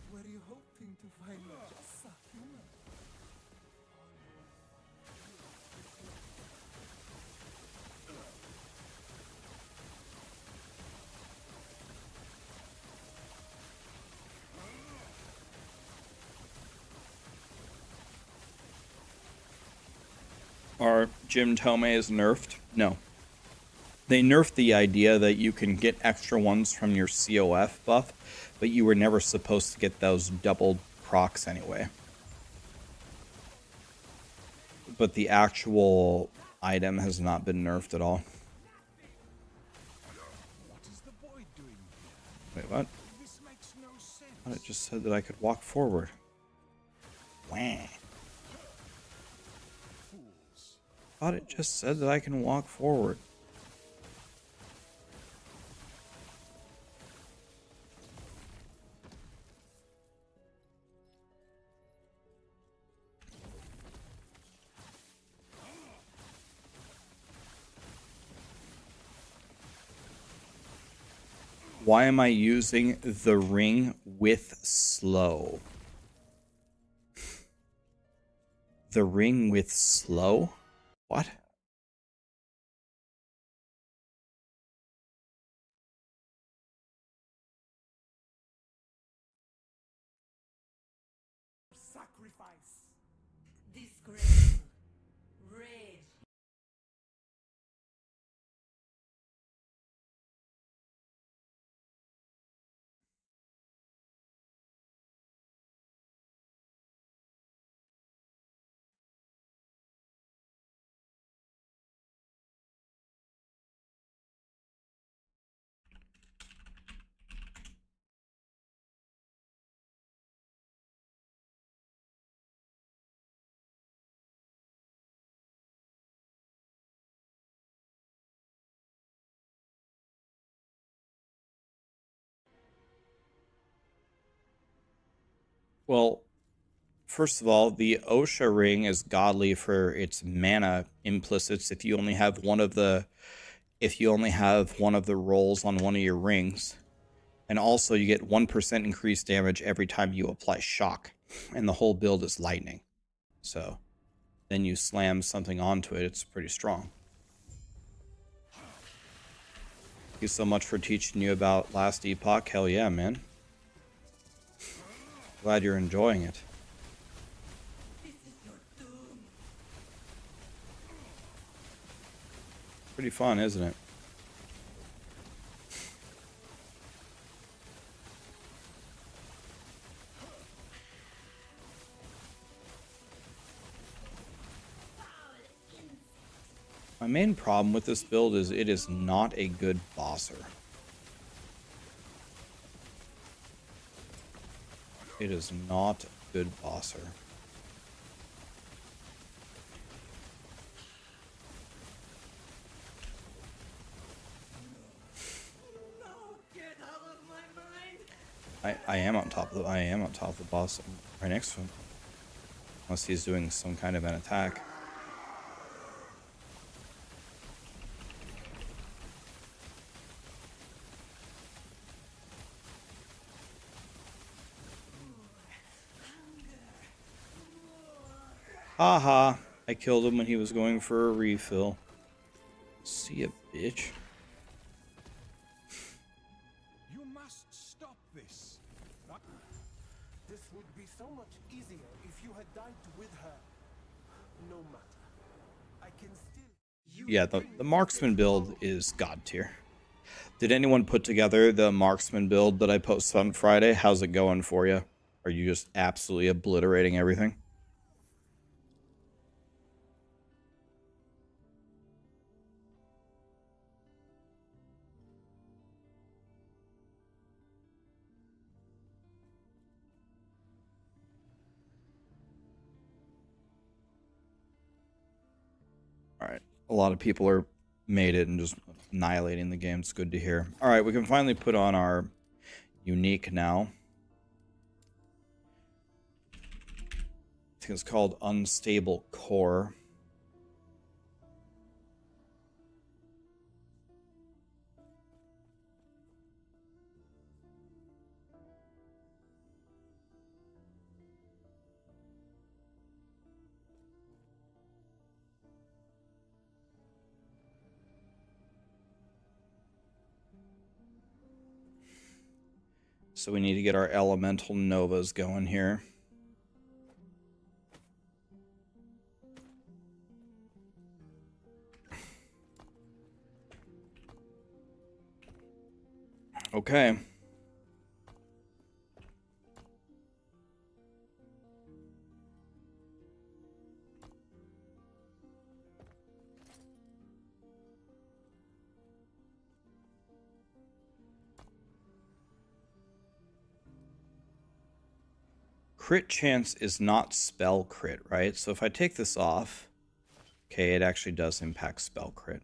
Were you hoping to find just a human? Are Jim Tome's nerfed? No. They nerfed the idea that you can get extra ones from your COF buff, but you were never supposed to get those doubled procs anyway. But the actual item has not been nerfed at all. What is the boy doing here? Wait, what? This makes no sense. I thought it just said that I could walk forward. Wah. Fools. I thought it just said that I can walk forward. Why am I using the ring with slow? The ring with slow? What? Sacrifice. Disgrace. Rage. Well, first of all, the Osha ring is godly for its mana implicits if you only have one of the if you only have one of the rolls on one of your rings. And also you get 1% increased damage every time you apply shock. And the whole build is lightning. So then you slam something onto it, it's pretty strong. Thank you so much for teaching you about last Epoch. Hell yeah, man. Glad you're enjoying it. Pretty fun, isn't it? My main problem with this build is it is not a good bosser. It is not a good bosser. I am on top of the boss right next to him. Unless he's doing some kind of an attack. Haha, I killed him when he was going for a refill. See ya, bitch. You must stop this. This would be so much easier if you had died with her. No matter. I can still... Yeah, the Marksman build is god tier. Did anyone put together the Marksman build that I posted on Friday? How's it going for you? Are you just absolutely obliterating everything? Alright, a lot of people are made it and just annihilating the game. It's good to hear. Alright, we can finally put on our unique now. I think it's called Unstable Core. So we need to get our elemental novas going here. Okay. Crit chance is not spell crit, right? So if I take this off, okay, it actually does impact spell crit.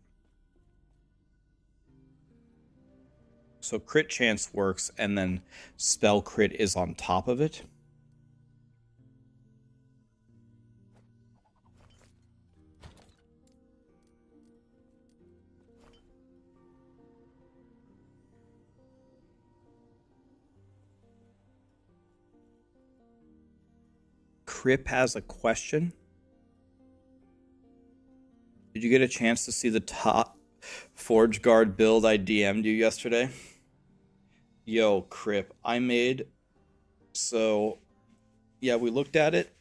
So crit chance works, and then spell crit is on top of it. Crip has a question. Did you get a chance to see the top Forge Guard build I DM'd you yesterday? Yo, Crip, I made... So, yeah, we looked at it,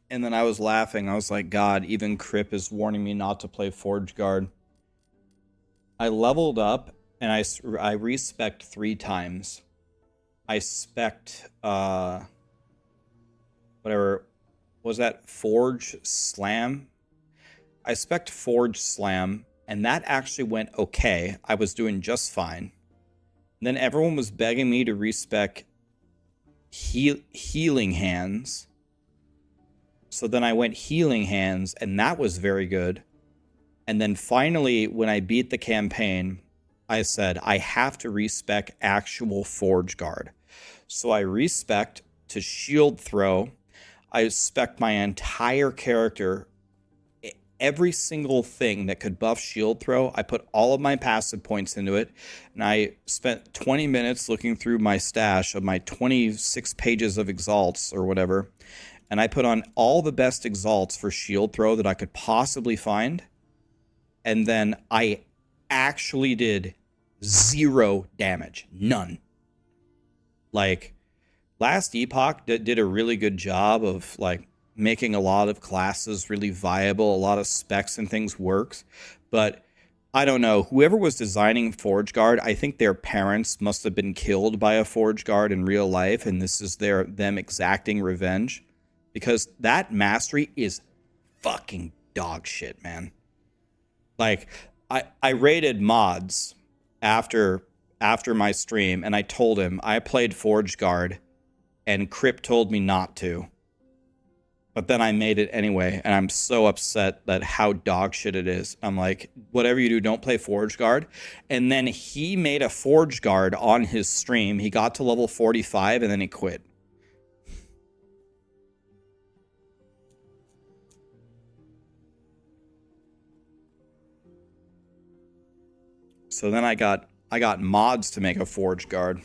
and then I was laughing. I was like, God, even Crip is warning me not to play Forge Guard. I leveled up, and I respect 3 times. I spec'd, whatever, was that Forge Slam? I spec'd Forge Slam, and that actually went okay. I was doing just fine. And then everyone was begging me to respec Healing Hands. So then I went Healing Hands, and that was very good. And then finally, when I beat the campaign, I said, I have to respec actual Forge Guard. So I respec'd to Shield Throw. I spec'd my entire character every single thing that could buff shield throw. I put all of my passive points into it, and I spent 20 minutes looking through my stash of my 26 pages of exalts or whatever, and I put on all the best exalts for shield throw that I could possibly find, and then I actually did 0 damage. None. Like, last Epoch did a really good job of, like, making a lot of classes really viable, a lot of specs and things works. But I don't know, whoever was designing Forge Guard, I think their parents must have been killed by a Forge Guard in real life, and this is them exacting revenge. Because that mastery is fucking dog shit, man. Like, I rated mods after my stream, and I told him I played Forge Guard, and Crypt told me not to. But then I made it anyway, and I'm so upset that how dog shit it is. I'm like, whatever you do, don't play Forge Guard. And then he made a Forge Guard on his stream. He got to level 45, and then he quit. So then I got mods to make a Forge Guard.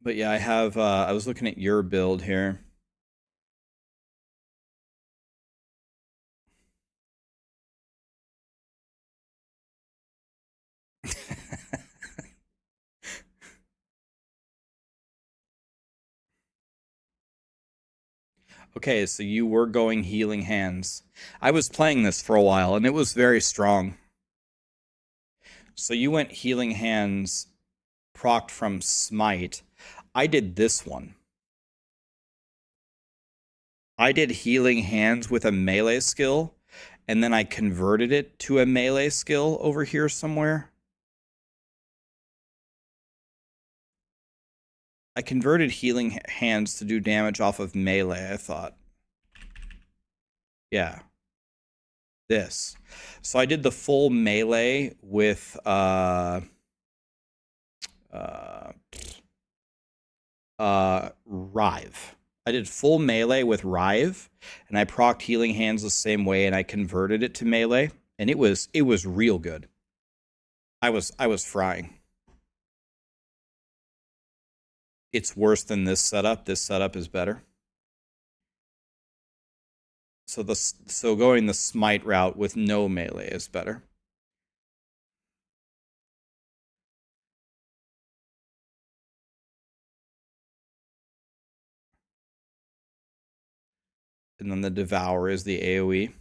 But yeah, I have, I was looking at your build here. Okay, so you were going Healing Hands. I was playing this for a while, and it was very strong. So you went Healing Hands, procced from Smite. I did this one. I did Healing Hands with a melee skill, and then I converted it to a melee skill over here somewhere. I converted Healing Hands to do damage off of melee, I thought. Yeah. This. So I did the full melee with Rive. I did full melee with Rive, and I procced Healing Hands the same way, and I converted it to melee, and it was real good. I was frying. It's worse than this setup. This setup is better. So going the Smite route with no melee is better. And then the Devour is the AoE.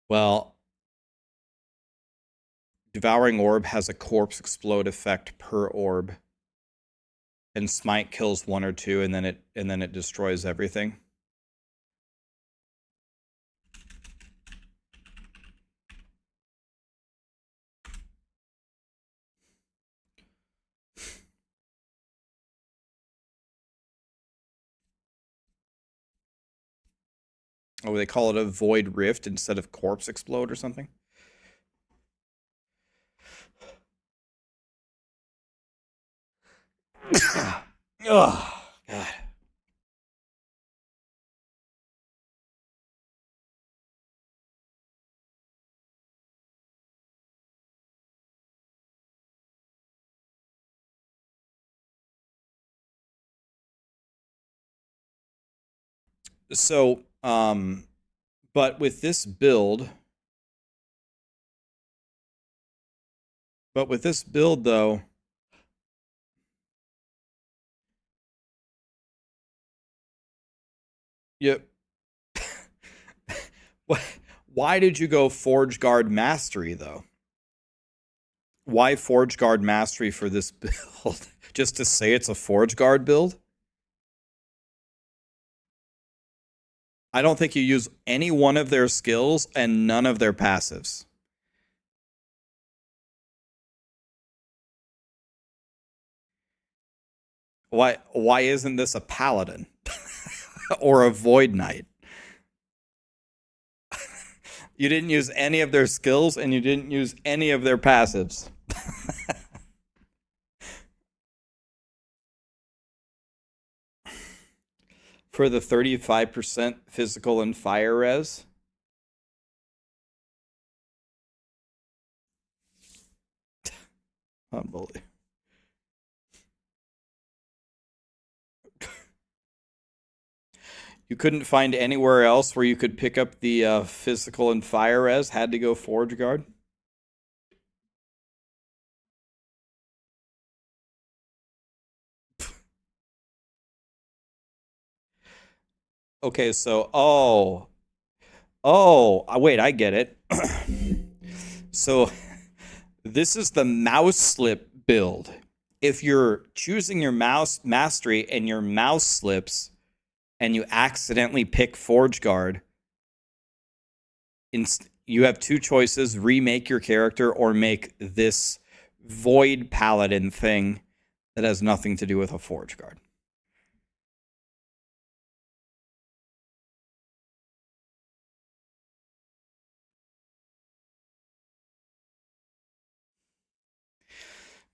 Well, Devouring Orb has a corpse explode effect per orb. And Smite kills 1 or 2, and then it destroys everything. Oh, they call it a Void Rift instead of Corpse Explode or something? Oh, God. So, but with this build, though, yep. Why did you go Forge Guard Mastery, though? Why Forge Guard Mastery for this build? Just to say it's a Forge Guard build? I don't think you use any one of their skills and none of their passives. Why isn't this a paladin? or a Void Knight. You didn't use any of their skills, and you didn't use any of their passives. For the 35% physical and fire res. Unbelievable. You couldn't find anywhere else where you could pick up the physical and fire res? Had to go Forge Guard? Okay, so, wait, I get it. So, this is the mouse slip build. If you're choosing your mouse mastery and your mouse slips and you accidentally pick Forge Guard, you have two choices: remake your character or make this Void Paladin thing that has nothing to do with a Forge Guard.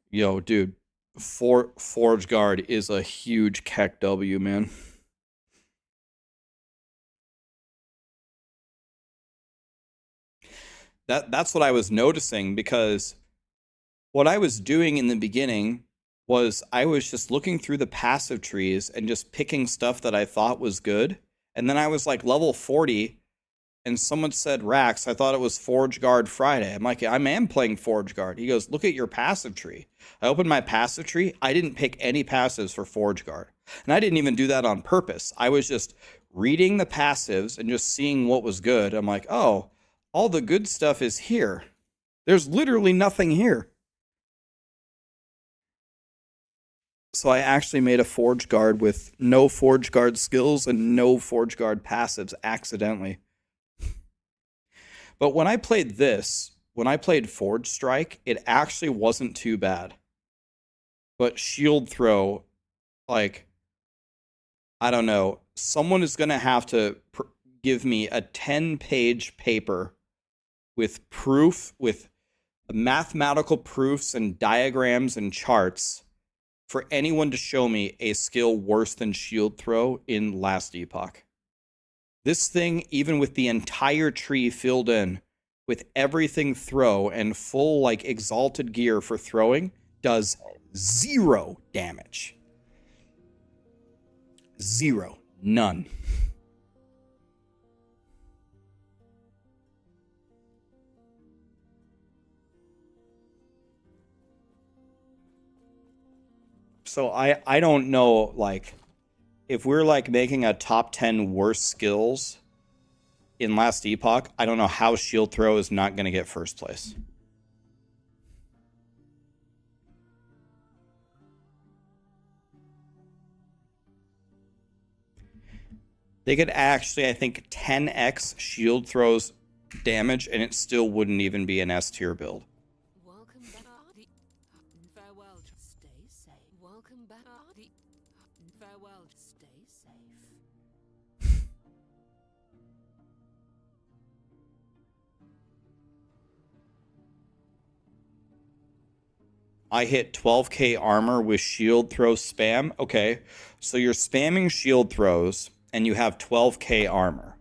Yo, dude, Forge Guard is a huge Keck W, man. That's what I was noticing, because what I was doing in the beginning was I was just looking through the passive trees and just picking stuff that I thought was good. And then I was like level 40, and someone said, Rax, I thought it was Forge Guard Friday. I'm like, I am playing Forge Guard. He goes, look at your passive tree. I opened my passive tree. I didn't pick any passives for Forge Guard. And I didn't even do that on purpose. I was just reading the passives and just seeing what was good. I'm like, oh, all the good stuff is here. There's literally nothing here. So I actually made a Forge Guard with no Forge Guard skills and no Forge Guard passives accidentally. But when I played this, when I played Forge Strike, it actually wasn't too bad. But Shield Throw, like, I don't know, someone is going to have to give me a 10-page paper with proof, with mathematical proofs and diagrams and charts for anyone to show me a skill worse than Shield Throw in last Epoch. This thing, even with the entire tree filled in with everything throw and full like exalted gear for throwing, does 0 damage. 0. None. So I don't know, like, if we're like making a top 10 worst skills in last Epoch, I don't know how Shield Throw is not going to get first place. They could actually, I think, 10x Shield Throw's damage, and it still wouldn't even be an S tier build. Welcome back. Farewell. Stay safe. Welcome back. Farewell. Stay safe. I hit 12k armor with Shield Throw spam. Okay, so you're spamming Shield Throws, and you have 12k armor.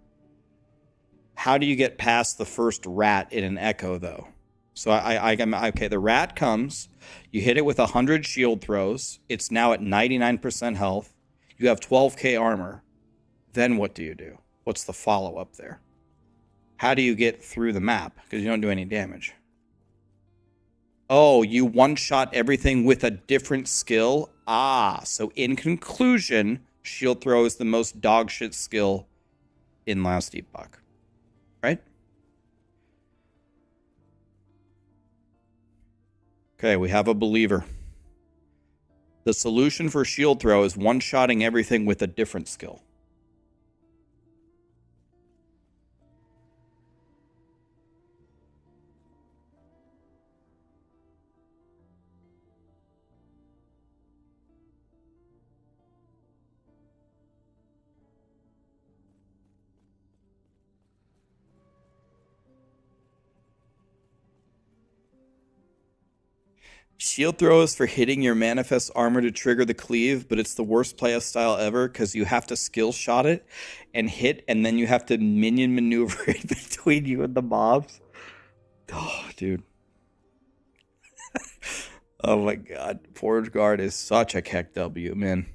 How do you get past the first rat in an Echo, though? So okay, the rat comes, you hit it with 100 Shield Throws, it's now at 99% health, you have 12k armor. Then what do you do? What's the follow-up there? How do you get through the map? Because you don't do any damage. Oh, you one-shot everything with a different skill? Ah, so in conclusion, Shield Throw is the most dogshit skill in last Epoch. Right? Okay, we have a believer. The solution for Shield Throw is one-shotting everything with a different skill. Shield throw is for hitting your manifest armor to trigger the cleave, but it's the worst playstyle ever because you have to skill shot it and hit, and then you have to minion maneuver it between you and the mobs. Oh, dude. Oh my god. Forge Guard is such a keck W, man.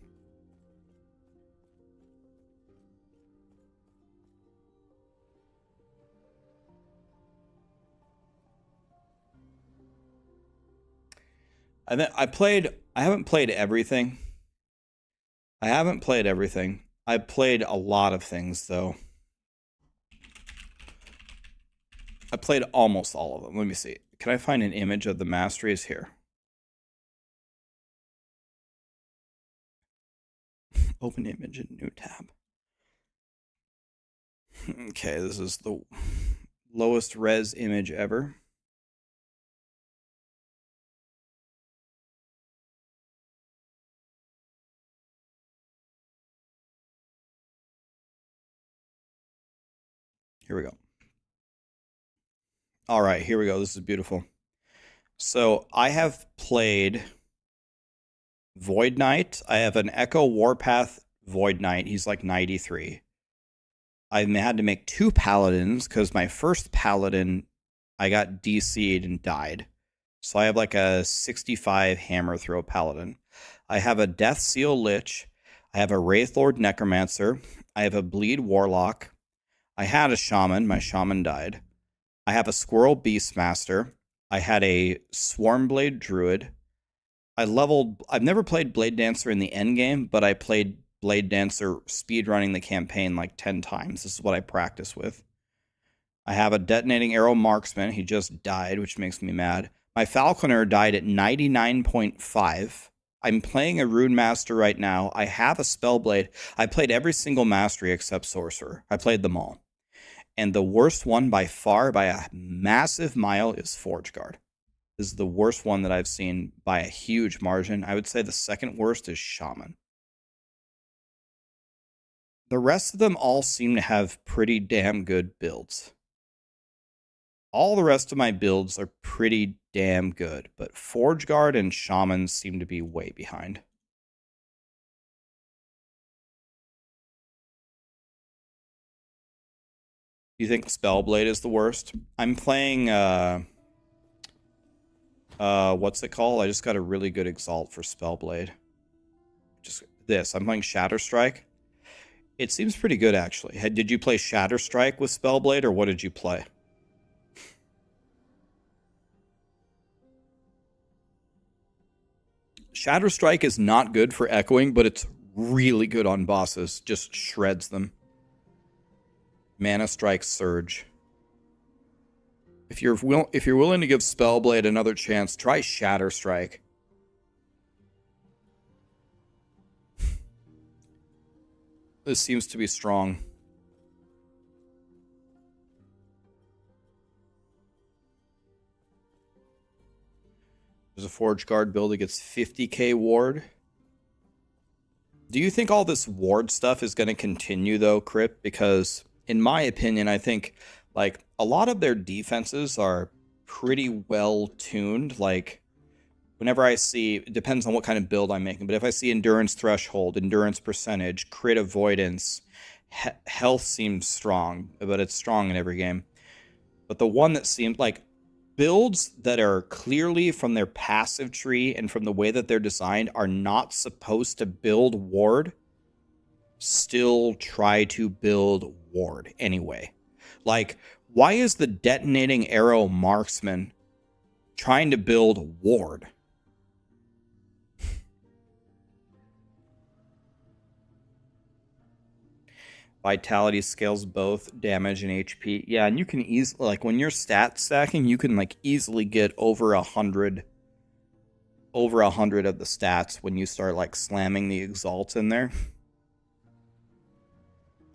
I haven't played everything. I played a lot of things, though. I played almost all of them. Let me see. Can I find an image of the masteries here? Open image in new tab. Okay, this is the lowest res image ever. Here we go. All right, here we go. This is beautiful. So I have played Void Knight. I have an Echo Warpath Void Knight. He's like 93. I had to make 2 paladins because my first paladin, I got DC'd and died. So I have like a 65 hammer throw paladin. I have a Death Seal Lich. I have a Wraith Lord Necromancer. I have a Bleed Warlock. I had a Shaman. My Shaman died. I have a Squirrel Beastmaster. I had a Swarmblade Druid. I've never played Blade Dancer in the end game, but I played Blade Dancer speedrunning the campaign like 10 times. This is what I practice with. I have a Detonating Arrow Marksman. He just died, which makes me mad. My Falconer died at 99.5. I'm playing a Rune Master right now. I have a Spellblade. I played every single mastery except Sorcerer. I played them all. And the worst one by far, by a massive mile, is Forge Guard. This is the worst one that I've seen by a huge margin. I would say the second worst is Shaman. The rest of them all seem to have pretty damn good builds. All the rest of my builds are pretty damn good, but Forge Guard and Shaman seem to be way behind. You think Spellblade is the worst? I'm playing, what's it called? I just got a really good Exalt for Spellblade. Just this. I'm playing Shatterstrike. It seems pretty good, actually. Did you play Shatterstrike with Spellblade, or what did you play? Shatterstrike is not good for echoing, but it's really good on bosses. Just shreds them. Mana Strike Surge. If you're willing to give Spellblade another chance, try Shatterstrike. This seems to be strong. There's a Forge Guard build that gets 50k ward. Do you think all this ward stuff is going to continue, though, Crip? Because, in my opinion, I think, like, a lot of their defenses are pretty well tuned. Like, whenever I see, it depends on what kind of build I'm making, but if I see endurance threshold, endurance percentage, crit avoidance, health seems strong, but it's strong in every game. But the one that seems like builds that are clearly from their passive tree and from the way that they're designed are not supposed to build ward, still try to build ward anyway. Like, why is the Detonating Arrow Marksman trying to build ward? Vitality scales both damage and HP. Yeah, and you can easily, like, when you're stat stacking, you can, like, easily get over 100 of the stats when you start, like, slamming the exalts in there.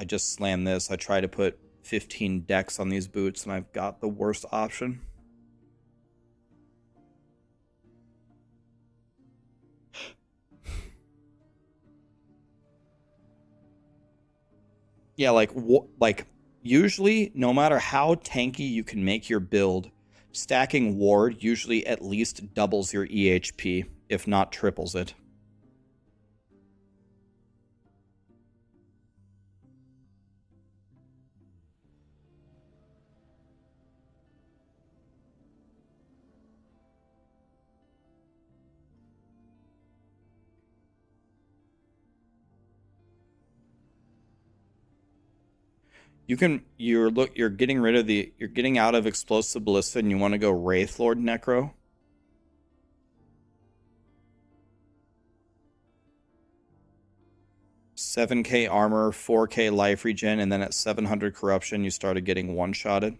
I just slam this. I try to put 15 decks on these boots, and I've got the worst option. Yeah, like usually, no matter how tanky you can make your build, Stacking ward usually at least doubles your EHP, if not triples it. You're getting out of Explosive Ballista and you want to go Wraith Lord Necro. $7K armor, 4K life regen, and then at 700 corruption you started getting one-shotted.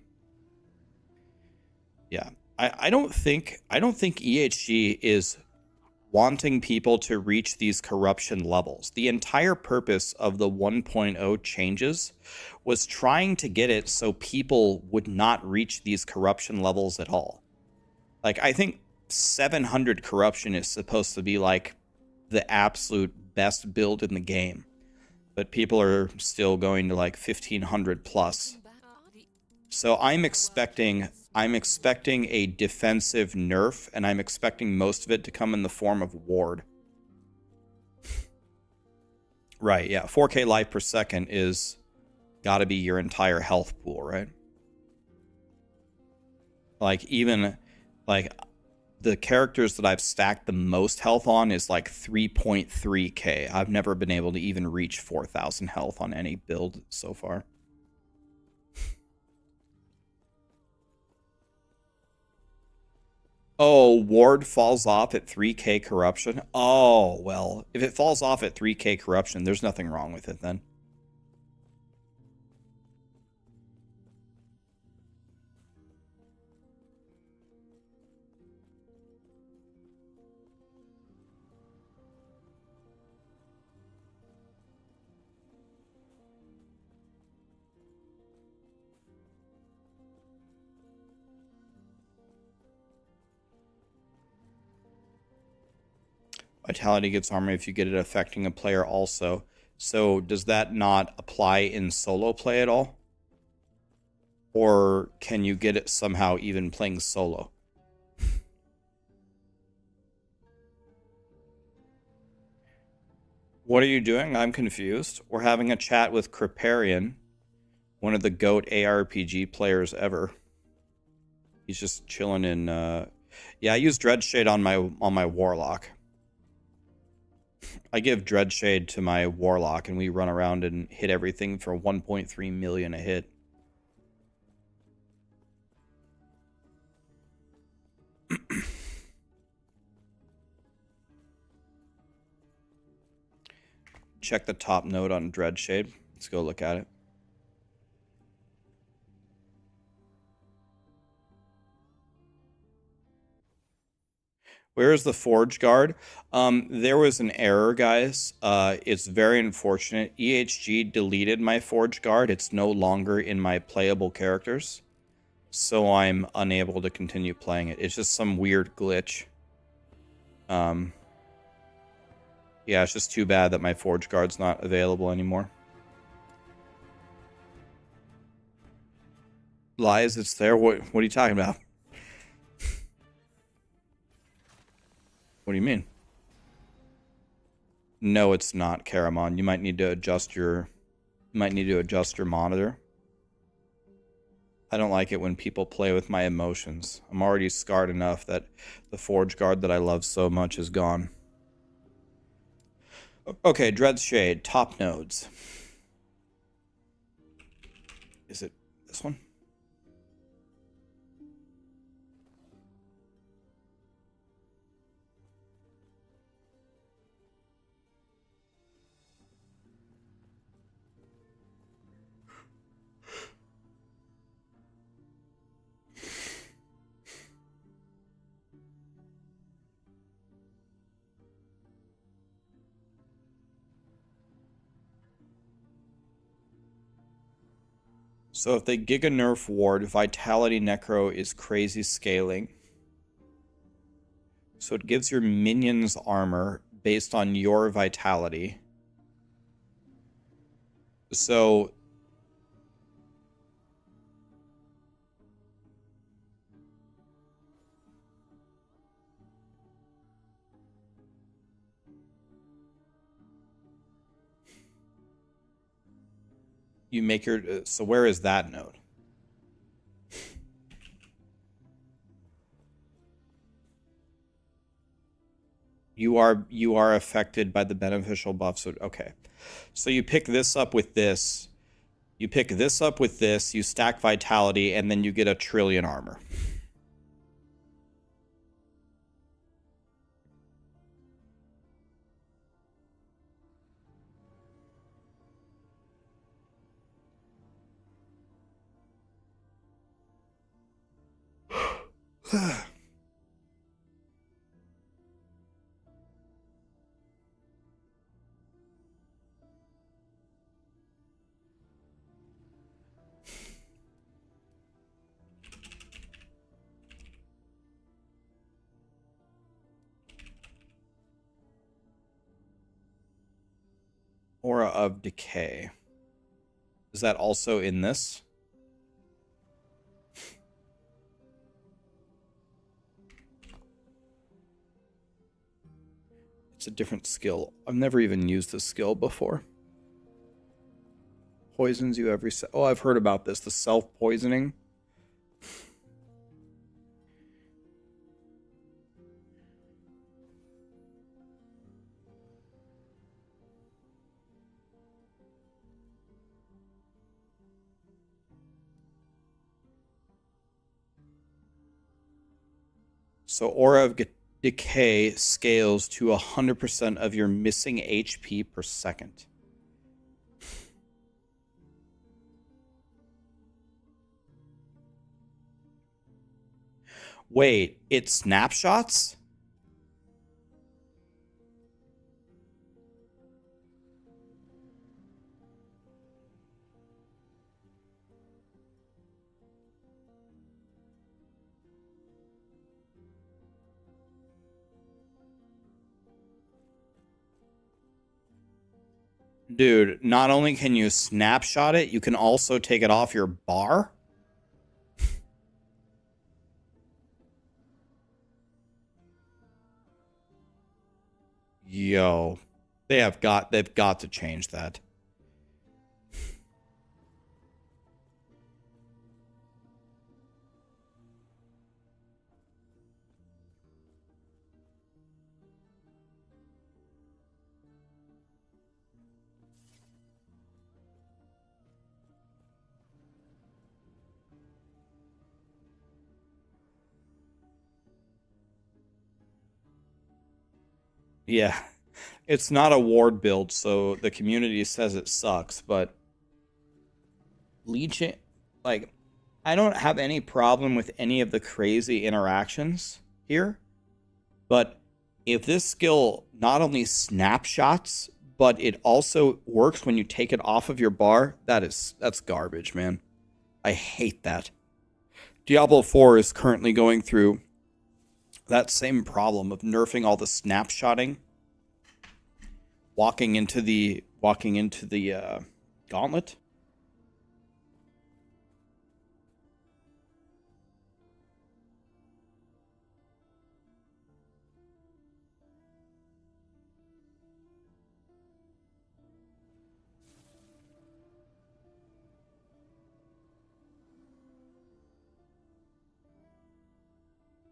Yeah. I don't think EHG is wanting people to reach these corruption levels. The entire purpose of the 1.0 changes was trying to get it so people would not reach these corruption levels at all. Like, I think 700 corruption is supposed to be like the absolute best build in the game, but people are still going to like 1500 plus. So I'm expecting a defensive nerf, and I'm expecting most of it to come in the form of ward. Right, yeah. 4K life per second is got to be your entire health pool, right? Like, even, like, the characters that I've stacked the most health on is like 3.3K. I've never been able to even reach 4,000 health on any build so far. Oh, ward falls off at 3K corruption? Oh, well, if it falls off at 3K corruption, there's nothing wrong with it then. Vitality gets armor if you get it affecting a player also. So does that not apply in solo play at all? Or can you get it somehow even playing solo? What are you doing? I'm confused. We're having a chat with Kriparian, one of the GOAT ARPG players ever. He's just chilling in yeah, I use Dreadshade on my Warlock. I give Dreadshade to my Warlock and we run around and hit everything for 1.3 million a hit. Check the top note on Dreadshade. Let's go look at it. Where is the Forge Guard? There was an error, guys. It's very unfortunate. EHG deleted my Forge Guard. It's no longer in my playable characters, so I'm unable to continue playing it. It's just some weird glitch. Yeah, it's just too bad that my Forge Guard's not available anymore. Lies, it's there? What are you talking about? What do you mean? No, it's not, Karamon. You might need to adjust your monitor. I don't like it when people play with my emotions. I'm already scarred enough that the Forge Guard that I love so much is gone. Okay, Dreadshade, top nodes. Is it this one? So if they Giga Nerf Ward, Vitality Necro is crazy scaling. So it gives your minions armor based on your Vitality. So . You make your... so where is that node? You are affected by the beneficial buff. So, okay. So you pick this up with this. You pick this up with this. You stack vitality, and then you get 1 trillion armor. Aura of Decay. Is that also in this? It's a different skill. I've never even used this skill before. Poisons you every... Oh, I've heard about this. The self-poisoning. So Aura of Decay scales to 100% of your missing HP per second. Wait, it snapshots? Dude, not only can you snapshot it, you can also take it off your bar? Yo, they've got to change that. Yeah, it's not a ward build, so the community says it sucks, but Legion, like, I don't have any problem with any of the crazy interactions here, but if this skill not only snapshots, but it also works when you take it off of your bar, that's garbage, man. I hate that. Diablo 4 is currently going through that same problem of nerfing all the snapshotting, walking into the gauntlet.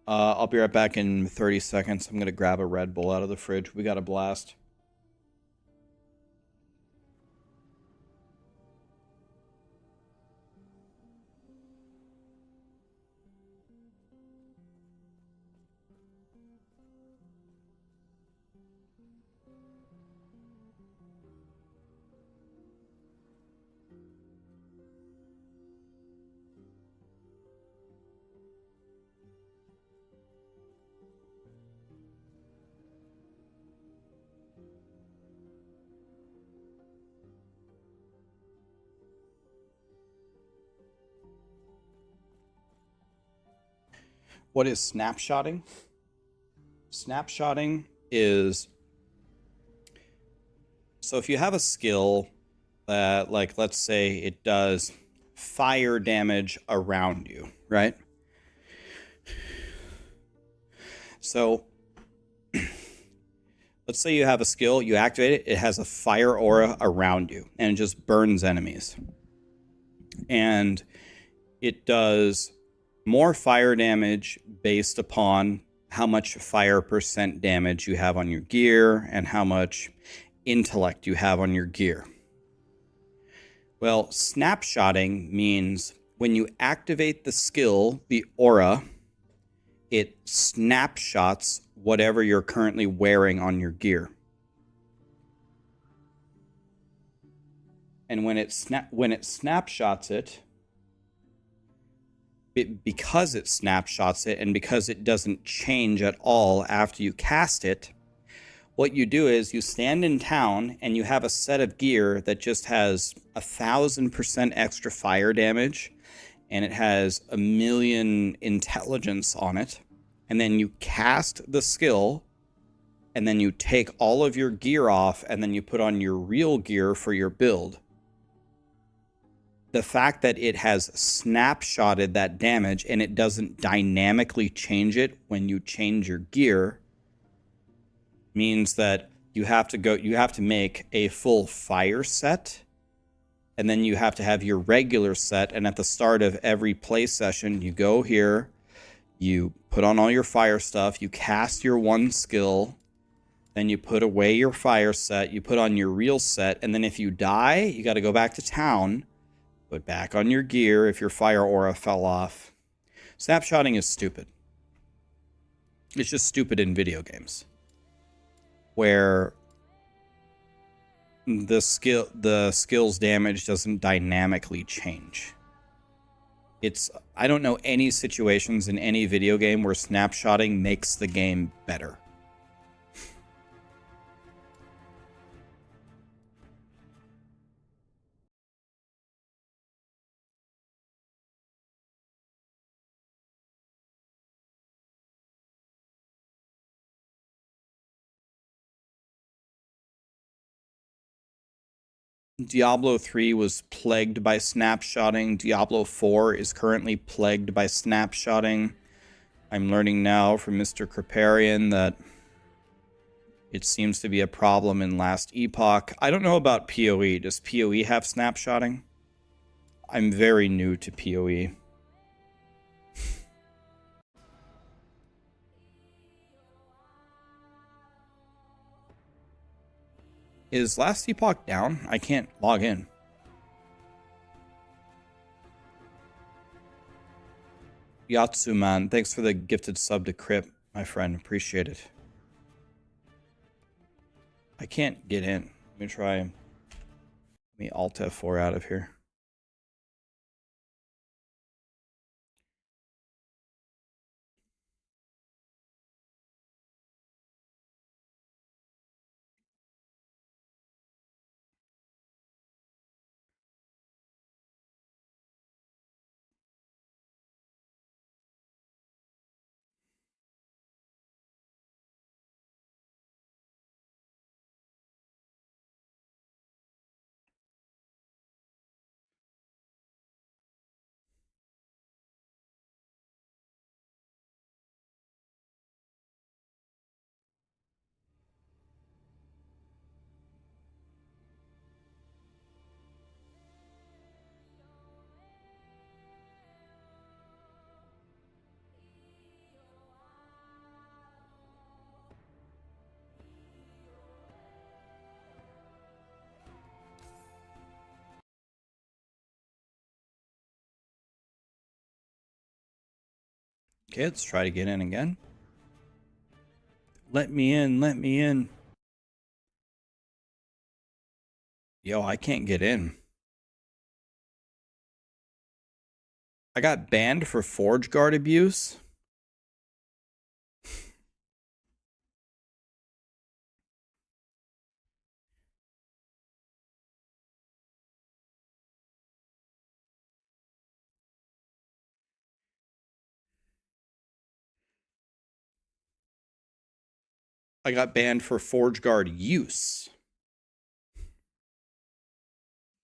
I'll be right back in 30 seconds. I'm going to grab a Red Bull out of the fridge. We got a blast. What is snapshotting? Snapshotting is... So if you have a skill that, like, let's say it does fire damage around you, right? So let's say you have a skill, you activate it, it has a fire aura around you, and it just burns enemies. and it does more fire damage based upon how much fire percent damage you have on your gear and how much intellect you have on your gear. Well, snapshotting means when you activate the skill, the aura, it snapshots whatever you're currently wearing on your gear. And when it snapshots it, because it snapshots it and because it doesn't change at all after you cast it, what you do is you stand in town and you have a set of gear that just has 1,000% extra fire damage and it has 1,000,000 intelligence on it. And then you cast the skill and then you take all of your gear off and then you put on your real gear for your build. The fact that it has snapshotted that damage and it doesn't dynamically change it when you change your gear means that you have to make a full fire set, and then you have to have your regular set, and at the start of every play session, you go here, you put on all your fire stuff, you cast your one skill, then you put away your fire set, you put on your real set, and then if you die, you got to go back to town, put back on your gear if your fire aura fell off. Snapshotting is stupid. It's just stupid in video games, where the skill's damage doesn't dynamically change. I don't know any situations in any video game where snapshotting makes the game better. Diablo 3 was plagued by snapshotting. Diablo 4 is currently plagued by snapshotting. I'm learning now from Mr. Kriparian that it seems to be a problem in last Epoch. I don't know about PoE. Does PoE have snapshotting? I'm very new to PoE. Is last Epoch down? I can't log in. Yatsuman, thanks for the gifted sub to Crip, my friend. Appreciate it. I can't get in. Let me try. Let me Alt F4 out of here. Okay, let's try to get in again. Let me in, let me in. Yo, I can't get in. I got banned for Forge Guard abuse. I got banned for Forge Guard use.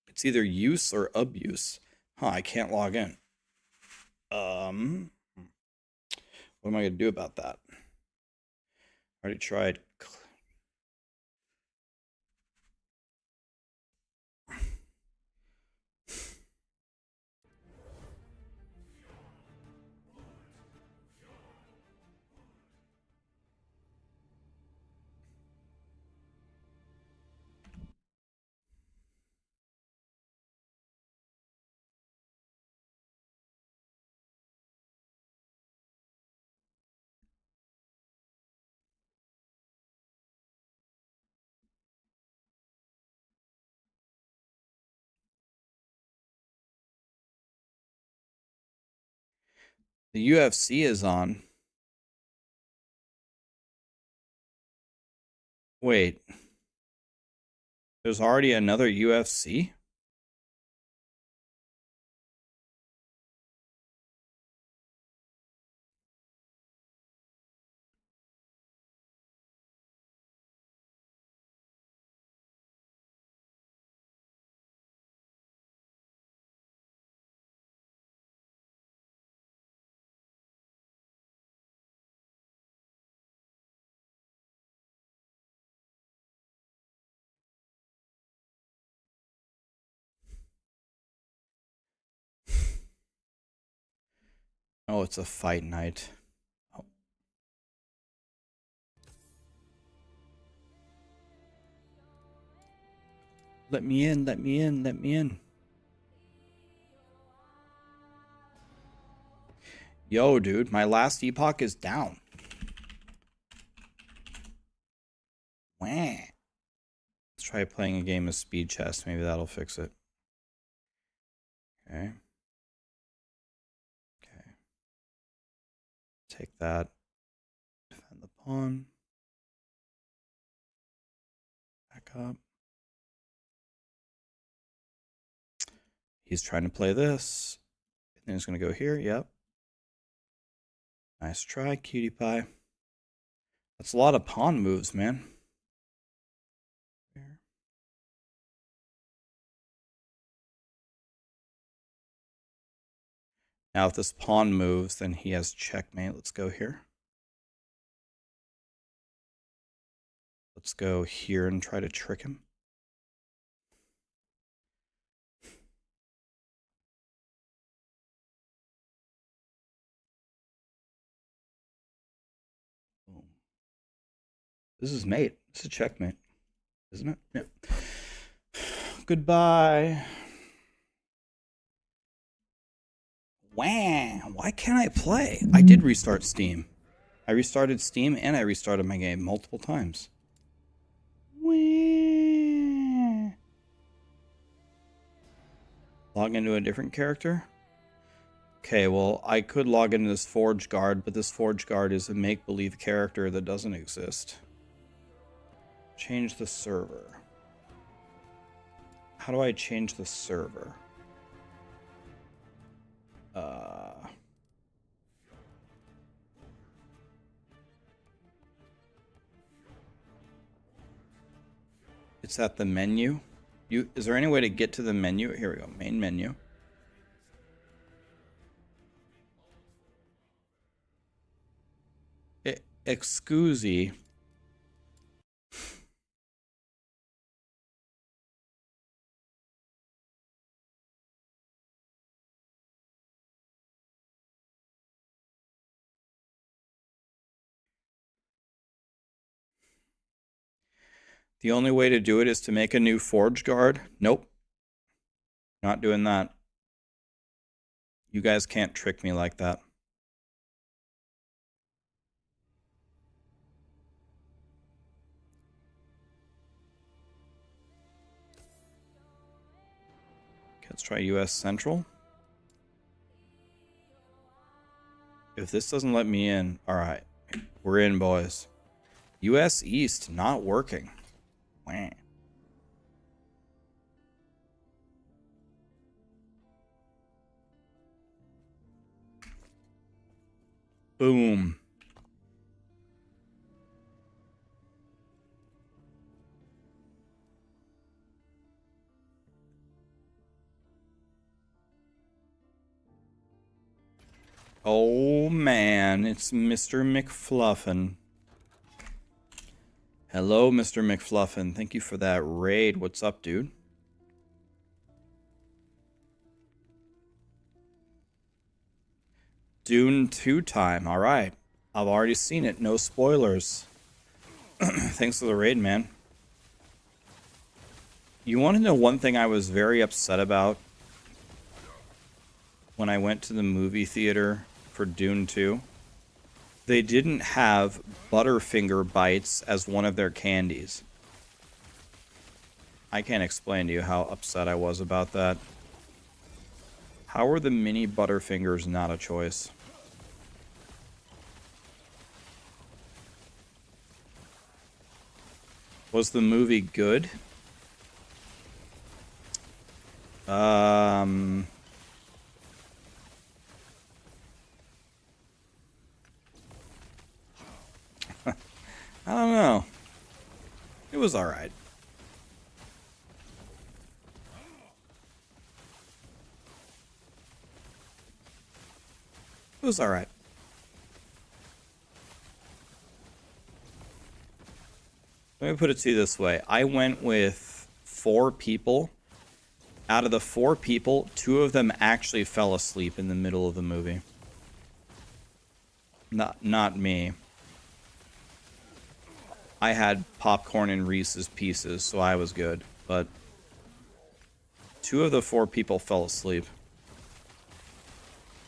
It's either use or abuse. Huh, I can't log in. What am I going to do about that? I already tried. The UFC is on. Wait. There's already another UFC? Oh, it's a fight night. Oh. Let me in, let me in, let me in. Yo, dude, my last Epoch is down. Wah. Let's try playing a game of speed chess. Maybe that'll fix it. Okay. Okay. Take that. Defend the pawn. Back up. He's trying to play this. And then he's going to go here. Yep. Nice try, cutie pie. That's a lot of pawn moves, man. Now, if this pawn moves, then he has checkmate. Let's go here. Let's go here and try to trick him. Boom. This is mate. This is checkmate, isn't it? Yep. Goodbye. Wah. Why can't I play? I did restart Steam. I restarted Steam and I restarted my game multiple times. Wah. Log into a different character? Okay, well, I could log into this Forge Guard, but this Forge Guard is a make-believe character that doesn't exist. Change the server. How do I change the server? It's at the menu. Is there any way to get to the menu? Here we go. Main menu. Excuse. The only way to do it is to make a new Forge Guard. Nope. Not doing that. You guys can't trick me like that. Okay, let's try US Central. If this doesn't let me in, alright. We're in, boys. US East not working. Wah. Boom. Oh man, it's Mr. McFluffin. Hello, Mr. McFluffin. Thank you for that raid. What's up, dude? Dune 2 time. All right. I've already seen it. No spoilers. Thanks for the raid, man. You want to know one thing I was very upset about when I went to the movie theater for Dune 2? They didn't have Butterfinger bites as one of their candies. I can't explain to you how upset I was about that. How are the mini Butterfingers not a choice? Was the movie good? I don't know. It was alright. It was alright. Let me put it to you this way. I went with 4 people. Out of the 4 people, 2 of them actually fell asleep in the middle of the movie. Not me. I had popcorn and Reese's Pieces, so I was good. But 2 of the 4 people fell asleep.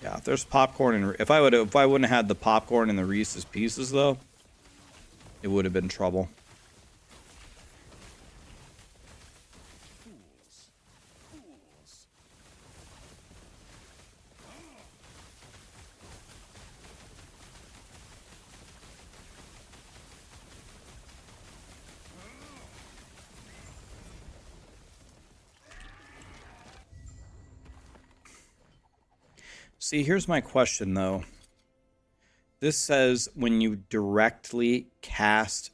Yeah, if there's popcorn and if I wouldn't have had the popcorn and the Reese's Pieces though, it would have been trouble. See, here's my question, though. This says when you directly cast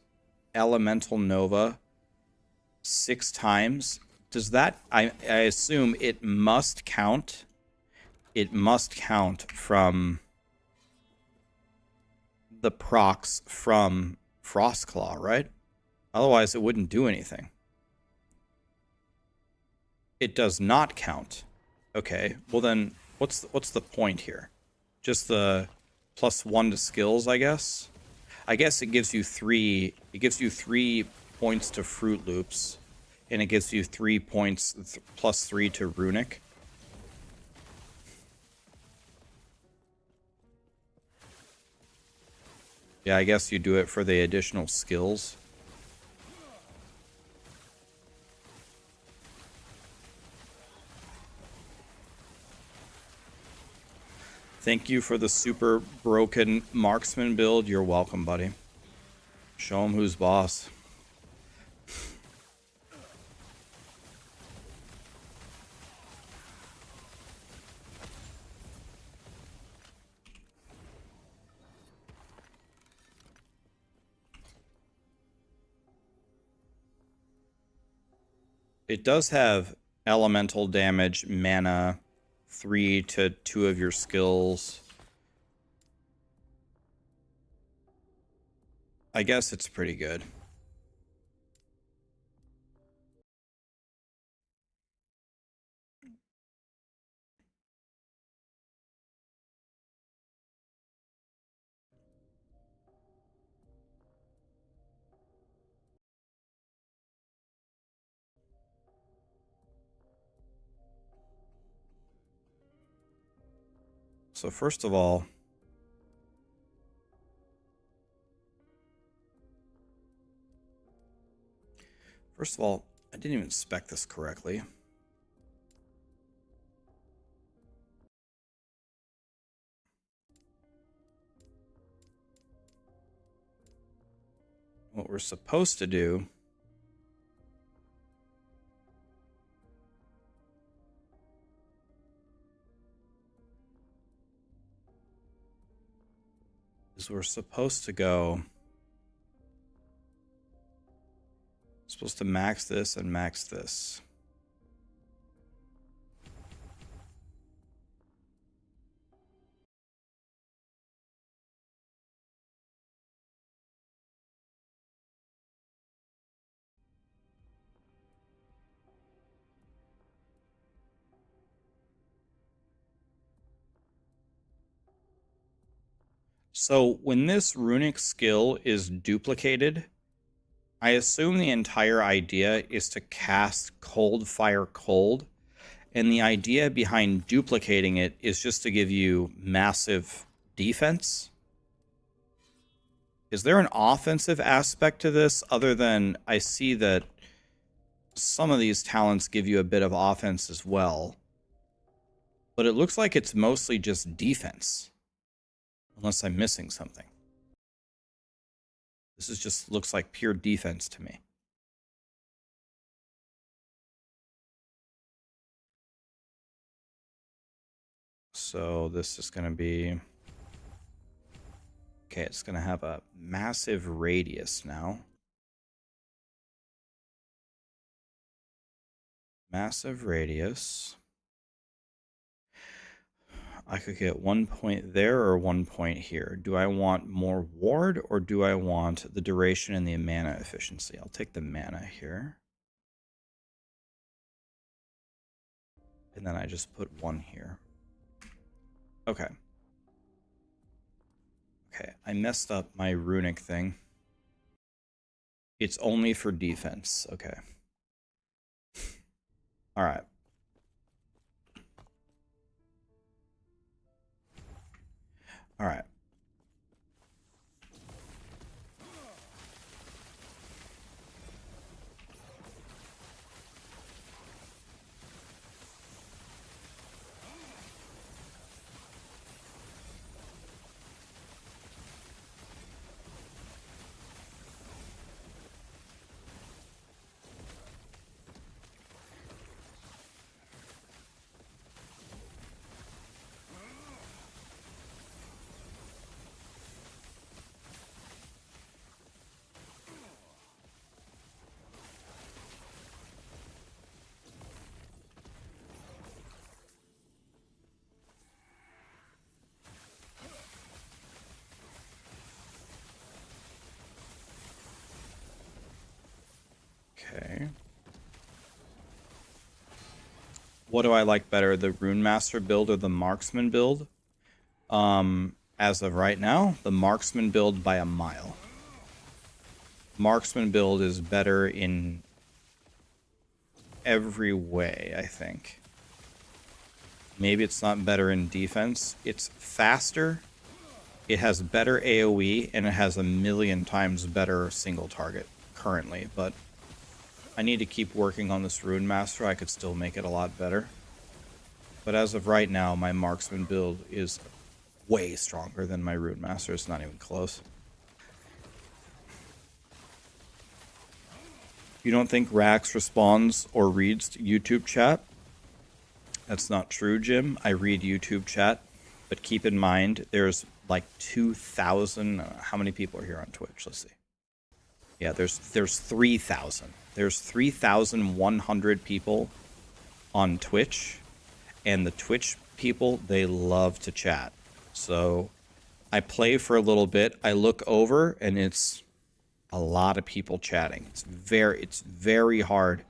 Elemental Nova 6 times, does that... I assume it must count. It must count from the procs from Frostclaw, right? Otherwise, it wouldn't do anything. It does not count. Okay, well then... What's the point here? Just the +1 to skills, I guess? I guess it gives you 3... It gives you 3 points to Fruit Loops. And it gives you 3 points... +3 to Runic. Yeah, I guess you do it for the additional skills. Thank you for the super broken Marksman build. You're welcome, buddy. Show him who's boss. It does have elemental damage, mana, 3 to 2 of your skills. I guess it's pretty good. So first of all, I didn't even spec this correctly. What we're supposed to do is we're supposed to go... Supposed to max this and max this. So when this runic skill is duplicated, I assume the entire idea is to cast Cold Fire Cold, and the idea behind duplicating it is just to give you massive defense. Is there an offensive aspect to this other than I see that some of these talents give you a bit of offense as well? But it looks like it's mostly just defense. Unless I'm missing something. This is just looks like pure defense to me. So this is going to be... Okay, it's going to have a massive radius now. Massive radius. I could get 1 point there or 1 point here. Do I want more ward or do I want the duration and the mana efficiency? I'll take the mana here. And then I just put 1 here. Okay. Okay, I messed up my runic thing. It's only for defense. Okay. All right. All right. Okay. What do I like better, the Rune Master build or the Marksman build? As of right now, the Marksman build by a mile. Marksman build is better in every way, I think. Maybe it's not better in defense. It's faster, it has better AoE, and it has 1,000,000 times better single target currently, but I need to keep working on this Rune Master. I could still make it a lot better. But as of right now, my Marksman build is way stronger than my Rune Master. It's not even close. You don't think Rax responds or reads YouTube chat? That's not true, Jim. I read YouTube chat, but keep in mind there's like 2,000. How many people are here on Twitch? Let's see. Yeah, there's 3,000. There's 3,100 people on Twitch, and the Twitch people, they love to chat. So I play for a little bit, I look over, and it's a lot of people chatting. It's very hard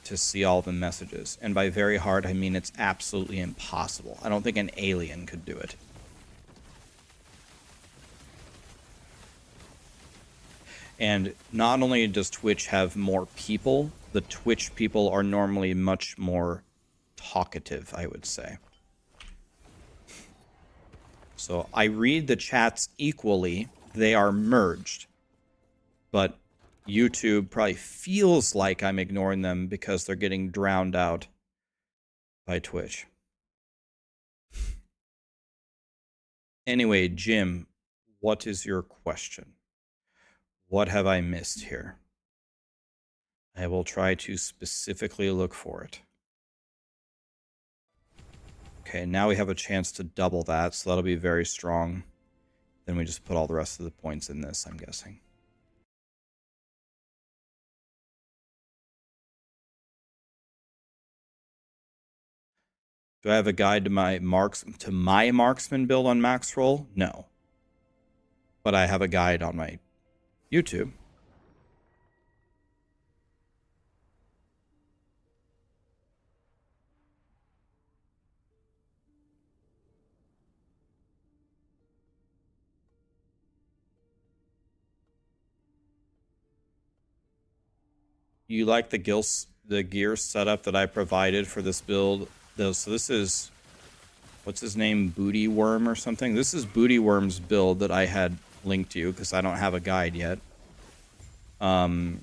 to see all the messages. And by very hard, I mean it's absolutely impossible. I don't think an alien could do it. And not only does Twitch have more people, the Twitch people are normally much more talkative, I would say. So I read the chats equally. They are merged. But YouTube probably feels like I'm ignoring them because they're getting drowned out by Twitch. Anyway, Jim, what is your question? What have I missed here? I will try to specifically look for it. Okay, now we have a chance to double that, so that'll be very strong. Then we just put all the rest of the points in this, I'm guessing. Do I have a guide to my Marksman build on Maxroll? No. But I have a guide on my YouTube. You like the gear setup that I provided for this build? So this is, what's his name, Booty Worm or something? This is Booty Worm's build that I had linked to you because I don't have a guide yet. But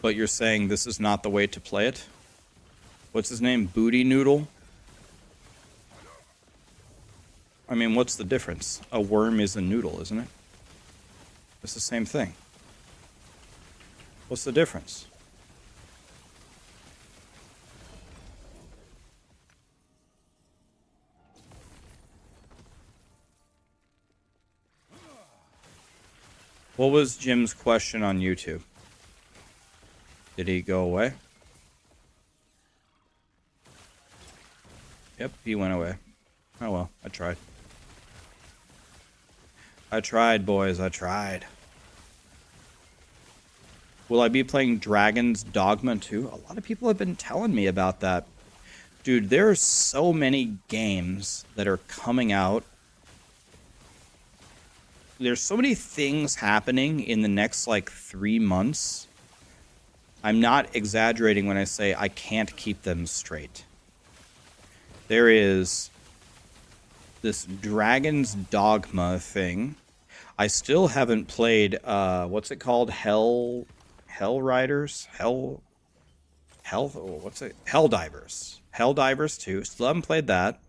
you're saying this is not the way to play it? What's his name? Booty Noodle? I mean, what's the difference? A worm is a noodle, isn't it? It's the same thing. What's the difference? What was Jim's question on YouTube? Did he go away? Yep, he went away. Oh well, I tried. I tried, boys, I tried. Will I be playing Dragon's Dogma 2? A lot of people have been telling me about that. Dude, there are so many games that are coming out. There's so many things happening in the next, like, 3 months. I'm not exaggerating when I say I can't keep them straight. There is this Dragon's Dogma thing. I still haven't played, what's it called? Hell Riders? Helldivers. Helldivers 2. Still haven't played that.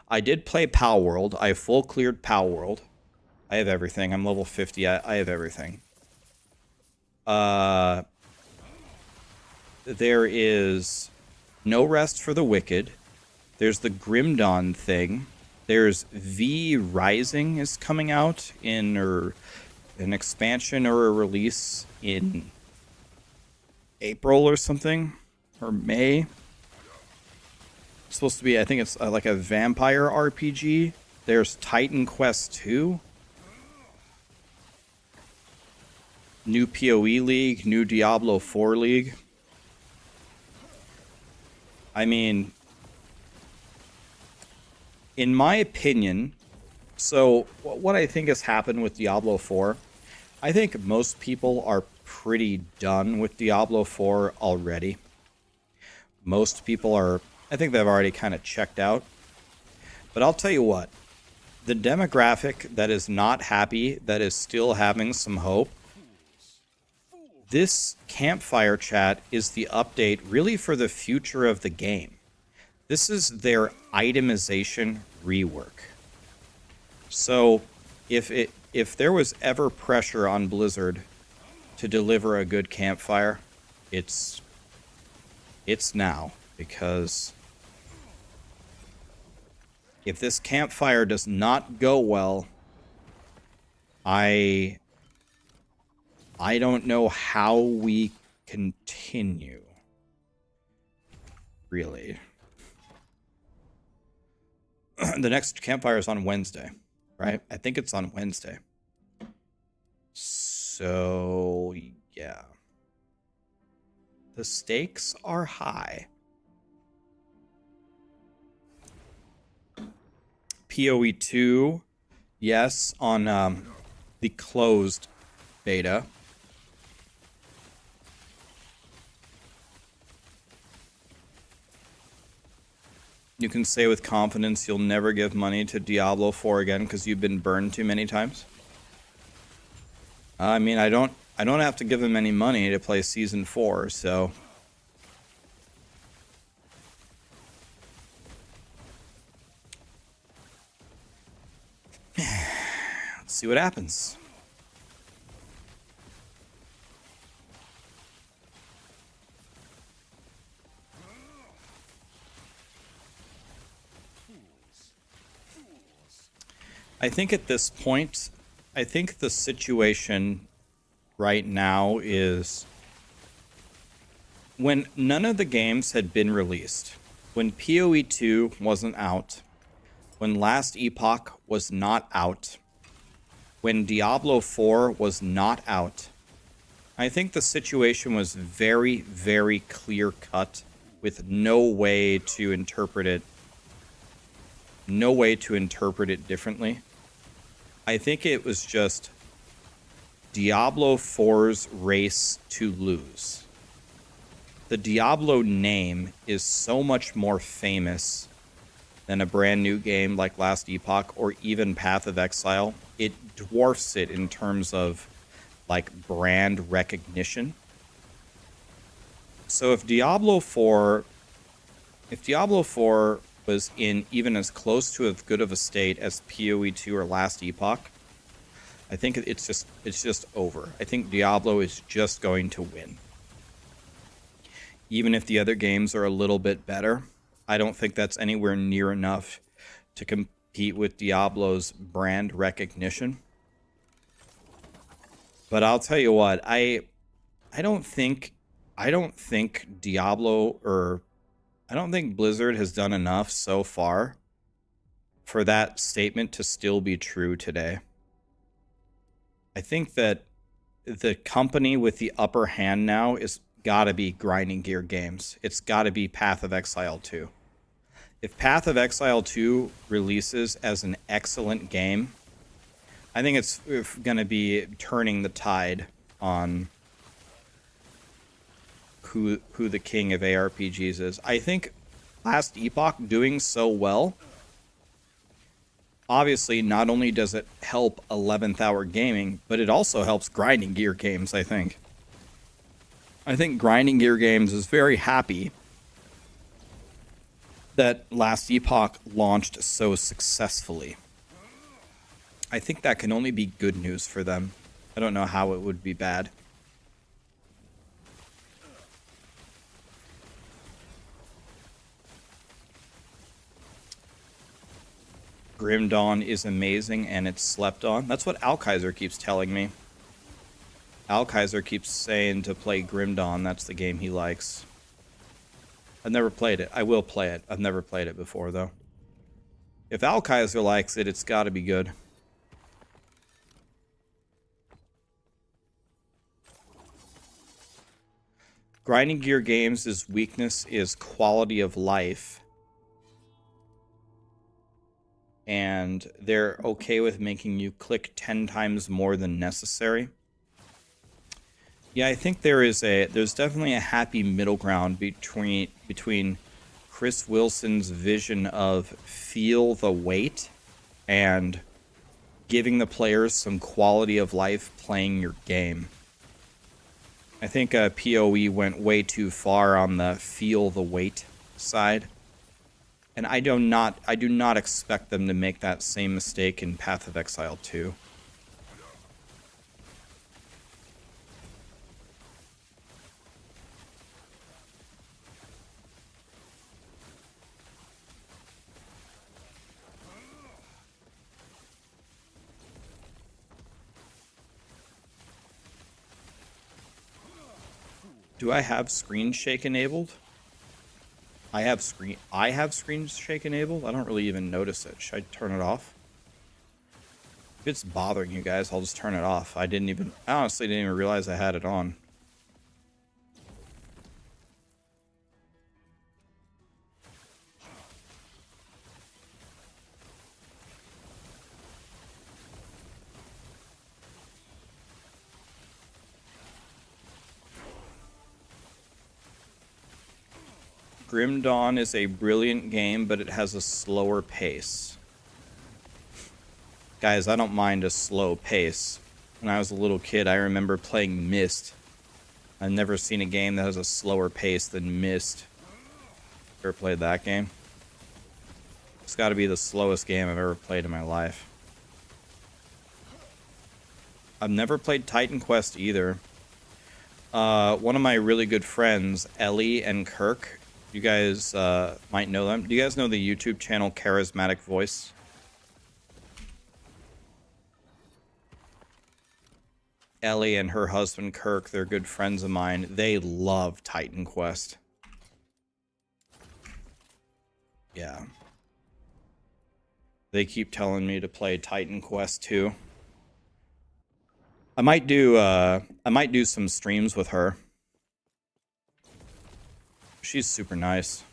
I did play Pow World. I full cleared Pow World. I have everything. I'm level 50. I have everything. There is No Rest for the Wicked. There's the Grim Dawn thing. There's V Rising is coming out in an expansion or a release in April or something, or May. It's supposed to be, I think it's like a vampire RPG. There's Titan Quest 2. New PoE League, new Diablo 4 League. I mean, in my opinion, so what I think has happened with Diablo 4, I think most people are pretty done with Diablo 4 already. Most people are, I think they've already kind of checked out. But I'll tell you what, the demographic that is not happy, that is still having some hope, this campfire chat is the update really for the future of the game. This is their itemization rework. So if there was ever pressure on Blizzard to deliver a good campfire, it's now, because if this campfire does not go well, I don't know how we continue, really. The next campfire is on Wednesday, right? I think it's on Wednesday. So, yeah. The stakes are high. PoE 2, yes, on the closed beta. You can say with confidence you'll never give money to Diablo 4 again because you've been burned too many times. I mean, I don't have to give them any money to play Season 4, so... Let's see what happens. I think at this point, I think the situation right now is when none of the games had been released, when PoE 2 wasn't out, when Last Epoch was not out, when Diablo 4 was not out, I think the situation was very, very clear-cut with no way to interpret it differently. I think it was just Diablo 4's race to lose. The Diablo name is so much more famous than a brand new game like Last Epoch or even Path of Exile. It dwarfs it in terms of like brand recognition. So if Diablo 4 was in even as close to as good of a state as PoE 2 or Last Epoch, I think it's just over. I think Diablo is just going to win. Even if the other games are a little bit better, I don't think that's anywhere near enough to compete with Diablo's brand recognition. But I'll tell you what, I don't think Diablo or I don't think Blizzard has done enough so far for that statement to still be true today. I think that the company with the upper hand now is gotta be Grinding Gear Games. It's gotta be Path of Exile 2. If Path of Exile 2 releases as an excellent game, I think it's gonna be turning the tide on who the king of ARPGs is. I think Last Epoch doing so well, obviously not only does it help 11th hour gaming, but it also helps Grinding Gear Games, I think. I think Grinding Gear Games is very happy that Last Epoch launched so successfully. I think that can only be good news for them. I don't know how it would be bad. Grim Dawn is amazing and it's slept on. That's what Alkaiser keeps telling me. Alkaiser keeps saying to play Grim Dawn. That's the game he likes. I've never played it. I will play it. I've never played it before, though. If Alkaiser likes it, it's got to be good. Grinding Gear Games' weakness is quality of life. And they're okay with making you click 10 times more than necessary. Yeah, I think there's definitely a happy middle ground between Chris Wilson's vision of feel the weight and giving the players some quality of life playing your game. I think PoE went way too far on the feel the weight side. And I do not expect them to make that same mistake in Path of Exile 2. Do I have screen shake enabled? I have screen shake enabled? I don't really even notice it. Should I turn it off? If it's bothering you guys, I'll just turn it off. I honestly didn't even realize I had it on. Grim Dawn is a brilliant game, but it has a slower pace. Guys, I don't mind a slow pace. When I was a little kid, I remember playing Myst. I've never seen a game that has a slower pace than Myst. Ever played that game? It's got to be the slowest game I've ever played in my life. I've never played Titan Quest either. One of my really good friends, Ellie and Kirk, you guys might know them. Do you guys know the YouTube channel Charismatic Voice? Ellie and her husband Kirk, they're good friends of mine. They love Titan Quest. Yeah. They keep telling me to play Titan Quest 2. I might do some streams with her. She's super nice.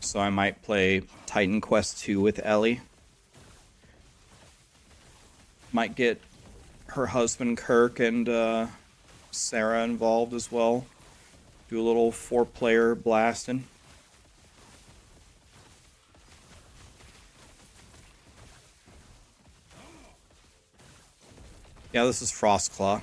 So I might play Titan Quest 2 with Ellie. Might get her husband Kirk and Sarah involved as well. Do a little 4-player blasting. Yeah, this is Frostclaw.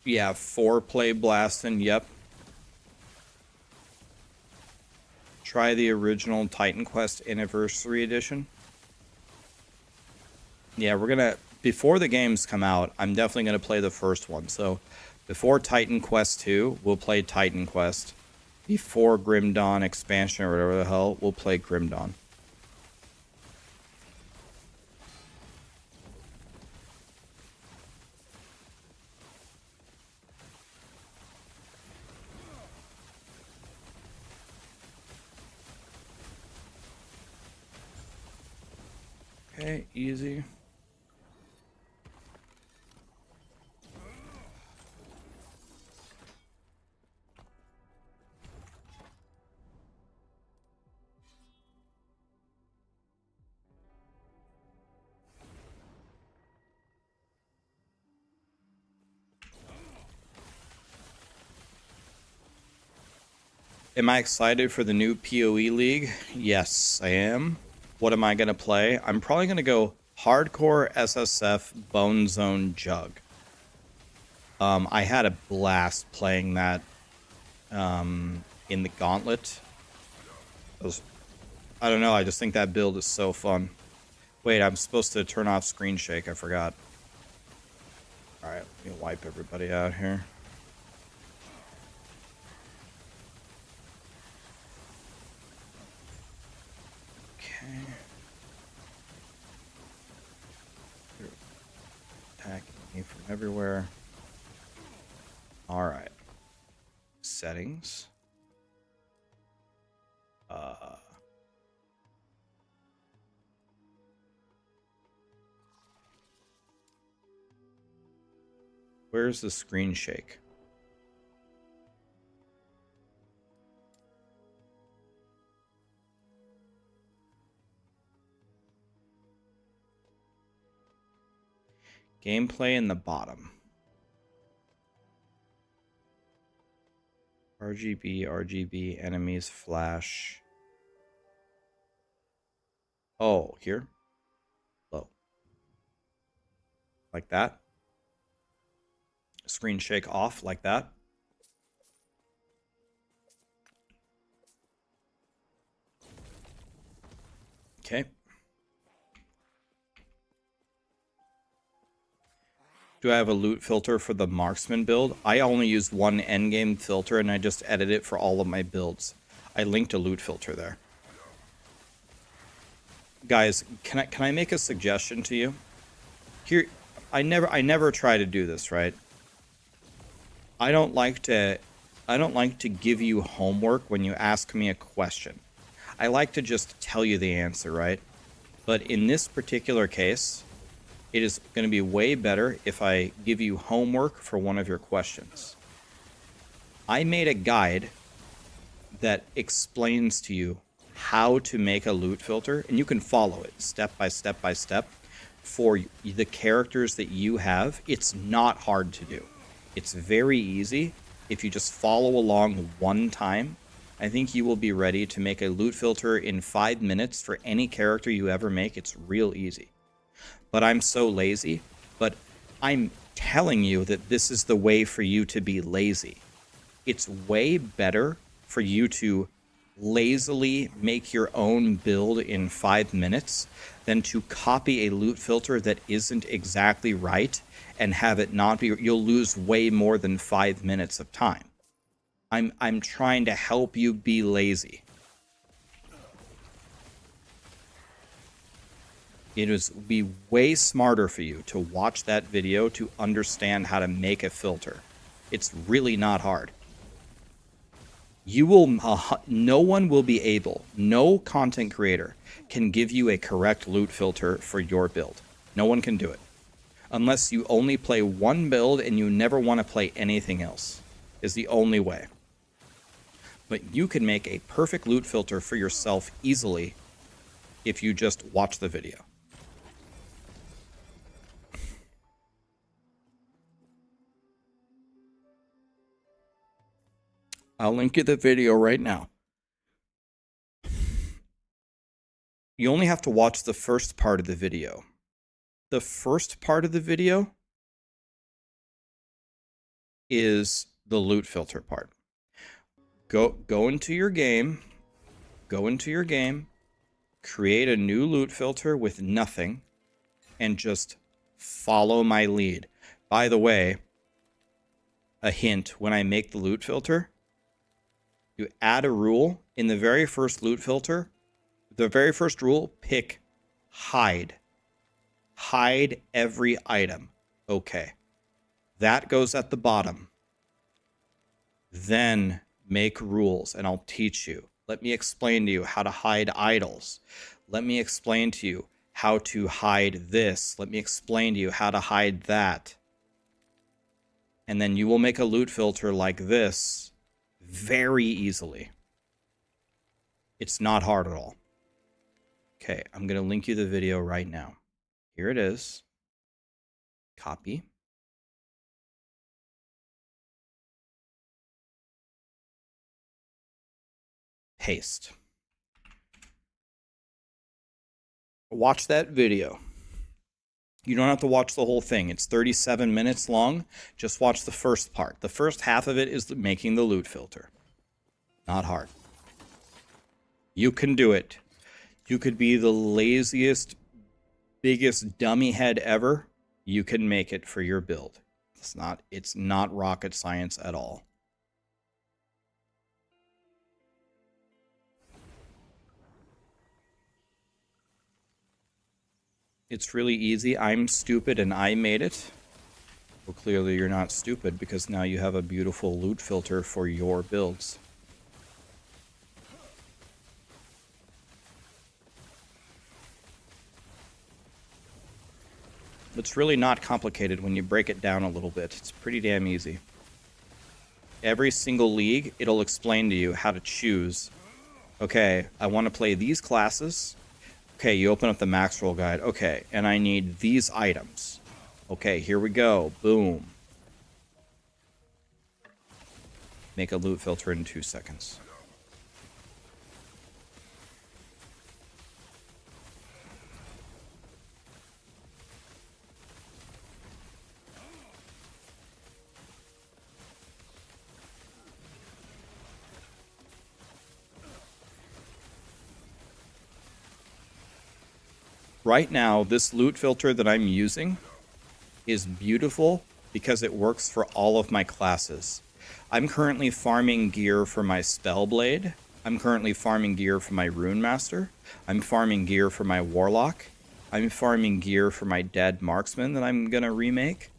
Yeah, 4-play blasting, yep. Try the original Titan Quest Anniversary Edition. Yeah, we're gonna, before the games come out, I'm definitely gonna play the first one. So before Titan Quest 2, we'll play Titan Quest. Before Grim Dawn expansion or whatever the hell, we'll play Grim Dawn. Okay, easy. Am I excited for the new PoE League? Yes, I am. What am I going to play? I'm probably going to go Hardcore SSF Bone Zone Jug. I had a blast playing that in the Gauntlet. I don't know, I just think that build is so fun. Wait, I'm supposed to turn off screen shake, I forgot. Alright, let me wipe everybody out here. Okay. They're attacking me from everywhere. Alright. Settings. Where's the screen shake? Gameplay in the bottom. RGB, enemies, flash. Oh, here? Low. Like that. Screen shake off, like that. Okay. Do I have a loot filter for the Marksman build? I only use one endgame filter and I just edit it for all of my builds. I linked a loot filter there. Guys, can I make a suggestion to you? Here, I never try to do this, right? I don't like to give you homework when you ask me a question. I like to just tell you the answer, right? But in this particular case, it is going to be way better if I give you homework for one of your questions. I made a guide that explains to you how to make a loot filter, and you can follow it step by step by step for the characters that you have. It's not hard to do. It's very easy. If you just follow along one time, I think you will be ready to make a loot filter in 5 minutes for any character you ever make. It's real easy. But I'm so lazy. But I'm telling you that this is the way for you to be lazy. It's way better for you to lazily make your own build in 5 minutes than to copy a loot filter that isn't exactly right and have it not be. You'll lose way more than 5 minutes of time. I'm trying to help you be lazy. It would be way smarter for you to watch that video to understand how to make a filter. It's really not hard. You will, no one will be able, no content creator can give you a correct loot filter for your build. No one can do it. Unless you only play one build and you never want to play anything else, is the only way. But you can make a perfect loot filter for yourself easily if you just watch the video. I'll link you the video right now. You only have to watch the first part of the video. The first part of the video is the loot filter part. Go into your game, create a new loot filter with nothing, and just follow my lead. By the way, a hint, when I make the loot filter, you add a rule in the very first loot filter. The very first rule, pick hide. Hide every item. Okay. That goes at the bottom. Then make rules, and I'll teach you. Let me explain to you how to hide idols. Let me explain to you how to hide this. Let me explain to you how to hide that. And then you will make a loot filter like this very easily. It's not hard at all. Okay, I'm going to link you the video right now. Here it is. Copy. Paste. Watch that video. You don't have to watch the whole thing. It's 37 minutes long. Just watch the first part. The first half of it is making the loot filter. Not hard. You can do it. You could be the laziest, biggest dummy head ever. You can make it for your build. It's not rocket science at all. It's really easy. I'm stupid and I made it. Well, clearly you're not stupid because now you have a beautiful loot filter for your builds. It's really not complicated when you break it down a little bit. It's pretty damn easy. Every single league, it'll explain to you how to choose. Okay, I want to play these classes. Okay, you open up the Maxroll guide. Okay, and I need these items. Okay, here we go. Boom. Make a loot filter in 2 seconds. Right now, this loot filter that I'm using is beautiful because it works for all of my classes. I'm currently farming gear for my Spellblade. I'm currently farming gear for my Rune Master. I'm farming gear for my Warlock. I'm farming gear for my dead Marksman that I'm going to remake.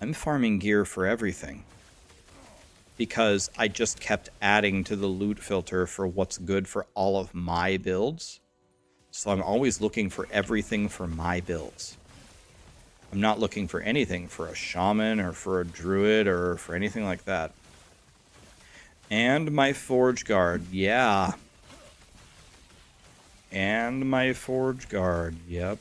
I'm farming gear for everything. Because I just kept adding to the loot filter for what's good for all of my builds. So I'm always looking for everything for my builds. I'm not looking for anything for a shaman or for a druid or for anything like that. And my forge guard, yeah. And my forge guard, yep.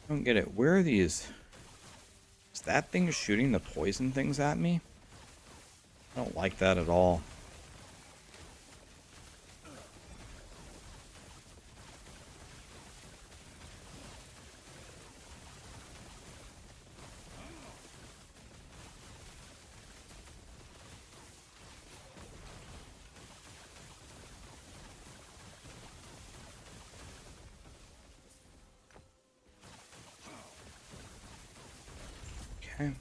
I don't get it. Where are these? Is that thing shooting the poison things at me? I don't like that at all. Okay.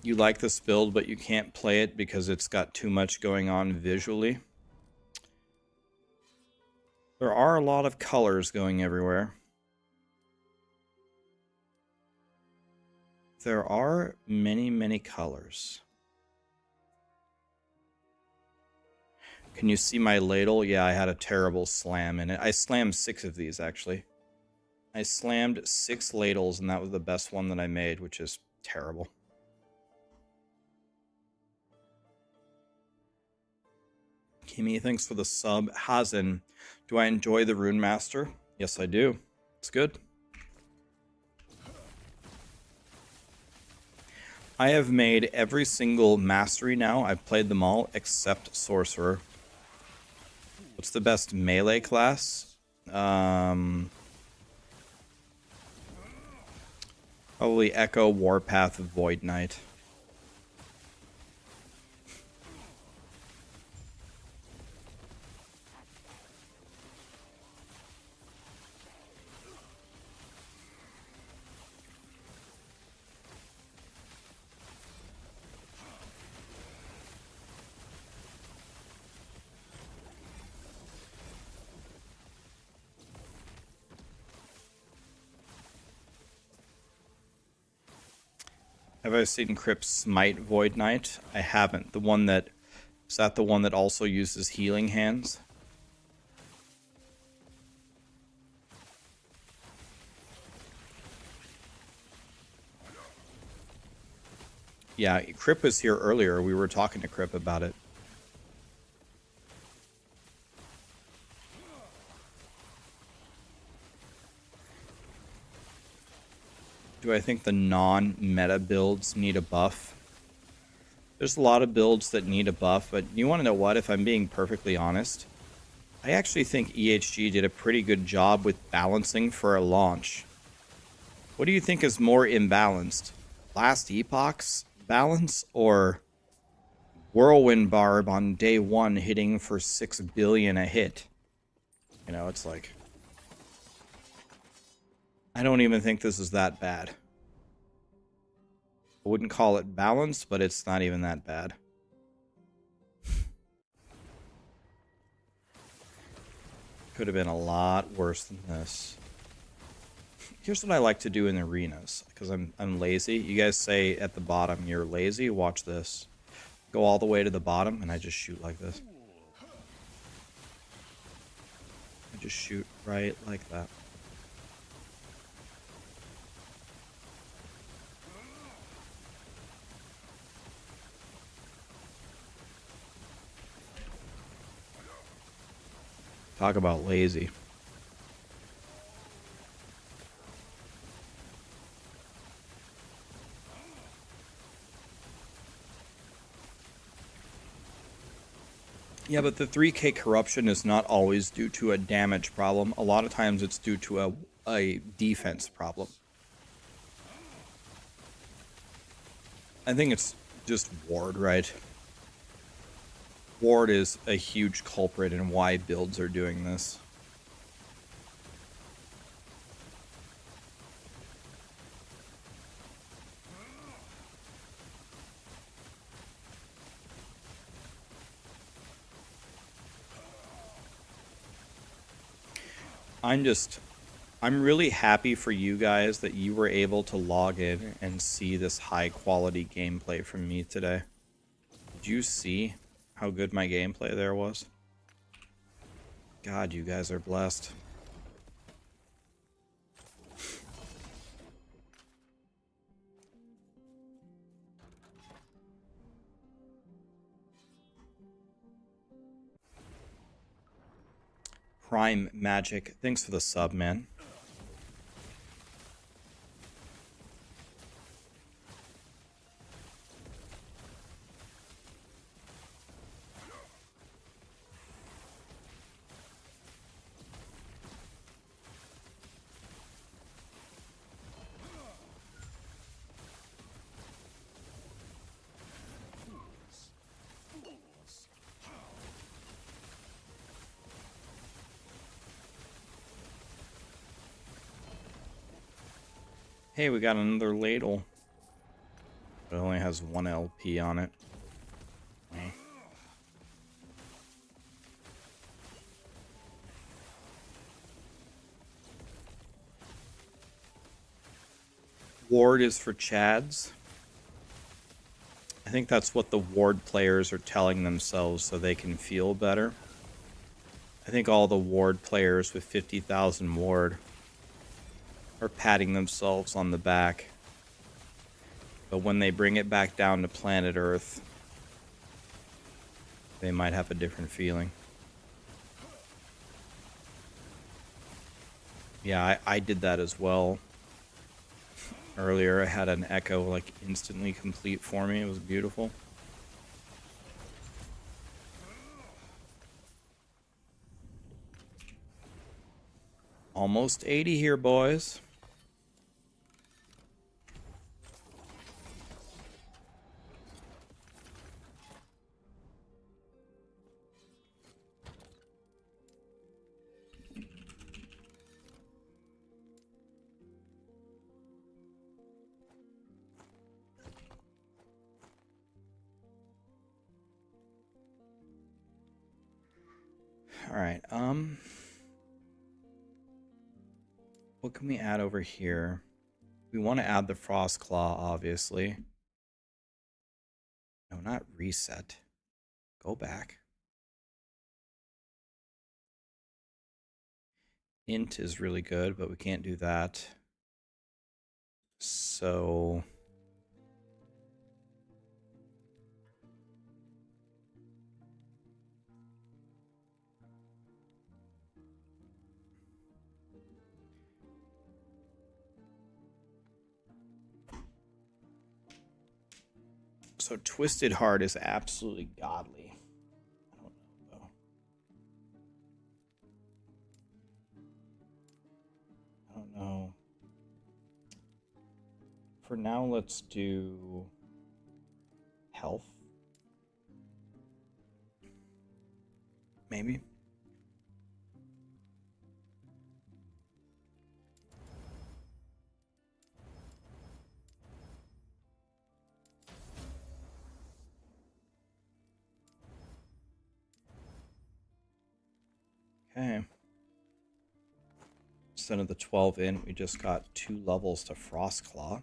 You like this build, but you can't play it because it's got too much going on visually. There are a lot of colors going everywhere. There are many, many colors. Can you see my ladle? Yeah, I had a terrible slam in it. I slammed 6 of these, actually. I slammed 6 ladles, and that was the best one that I made, which is terrible. Kimi, thanks for the sub. Hazen, do I enjoy the Rune Master? Yes, I do. It's good. I have made every single mastery now. I've played them all except Sorcerer. What's the best melee class? Probably Echo, Warpath, Void Knight. Have I seen Crypt Smite Void Knight? I haven't. The one that... Is that the one that also uses healing hands? Yeah, Crip was here earlier. We were talking to Crip about it. Do I think the non-meta builds need a buff? There's a lot of builds that need a buff, but you want to know what? If I'm being perfectly honest, I actually think EHG did a pretty good job with balancing for a launch. What do you think is more imbalanced? Last Epoch's balance or Whirlwind Barb on day 1 hitting for 6 billion a hit? You know, it's like... I don't even think this is that bad. I wouldn't call it balanced, but it's not even that bad. Could have been a lot worse than this. Here's what I like to do in arenas, because I'm lazy. You guys say at the bottom you're lazy. Watch this. Go all the way to the bottom, and I just shoot like this. I just shoot right like that. Talk about lazy. Yeah, but the 3k corruption is not always due to a damage problem. A lot of times it's due to a defense problem. I think it's just ward, right? Ward is a huge culprit in why builds are doing this. I'm really happy for you guys that you were able to log in and see this high quality gameplay from me today. Did you see how good my gameplay there was? God, you guys are blessed. Prime Magic, thanks for the sub, man. Hey, we got another ladle. It only has 1 LP on it. Okay. Ward is for Chads. I think that's what the Ward players are telling themselves so they can feel better. I think all the Ward players with 50,000 Ward are patting themselves on the back. But when they bring it back down to planet Earth, they might have a different feeling. Yeah, I did that as well. earlier. I had an echo like instantly complete for me. It was beautiful. Almost 80 here, boys. All right, what can we add over here? We want to add the Frost Claw, obviously. No, not reset. Go back. Int is really good, but we can't do that. So... So Twisted Heart is absolutely godly. I don't know, though. I don't know. For now, let's do health. Maybe. Okay. Instead of the 12 in, we just got 2 levels to Frostclaw.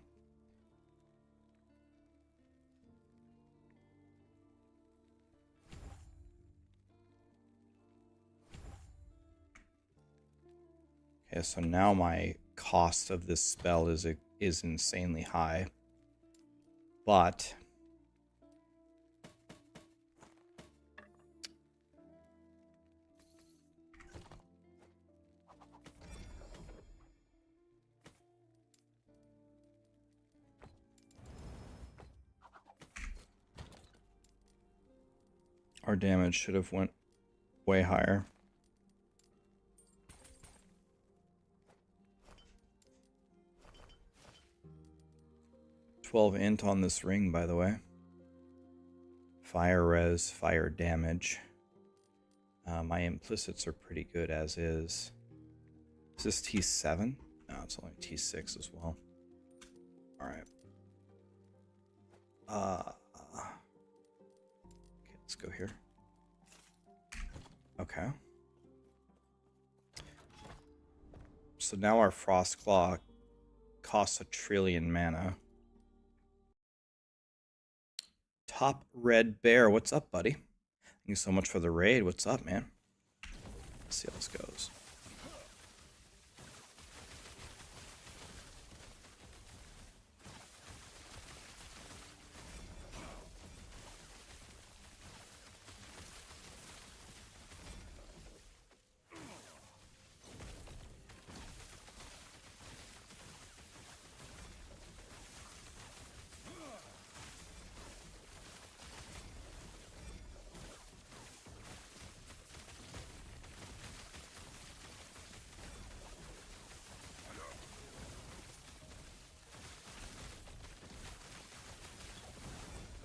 Okay, so now my cost of this spell is insanely high. But our damage should have went way higher. int on this ring, by the way. Fire res, fire damage. My implicits are pretty good as is. Is this T7? No, it's only T6 as well. Alright. Okay, let's go here. Okay. So now our Frostclaw costs 1 trillion mana. Top Red Bear, what's up, buddy? Thank you so much for the raid. What's up, man? Let's see how this goes.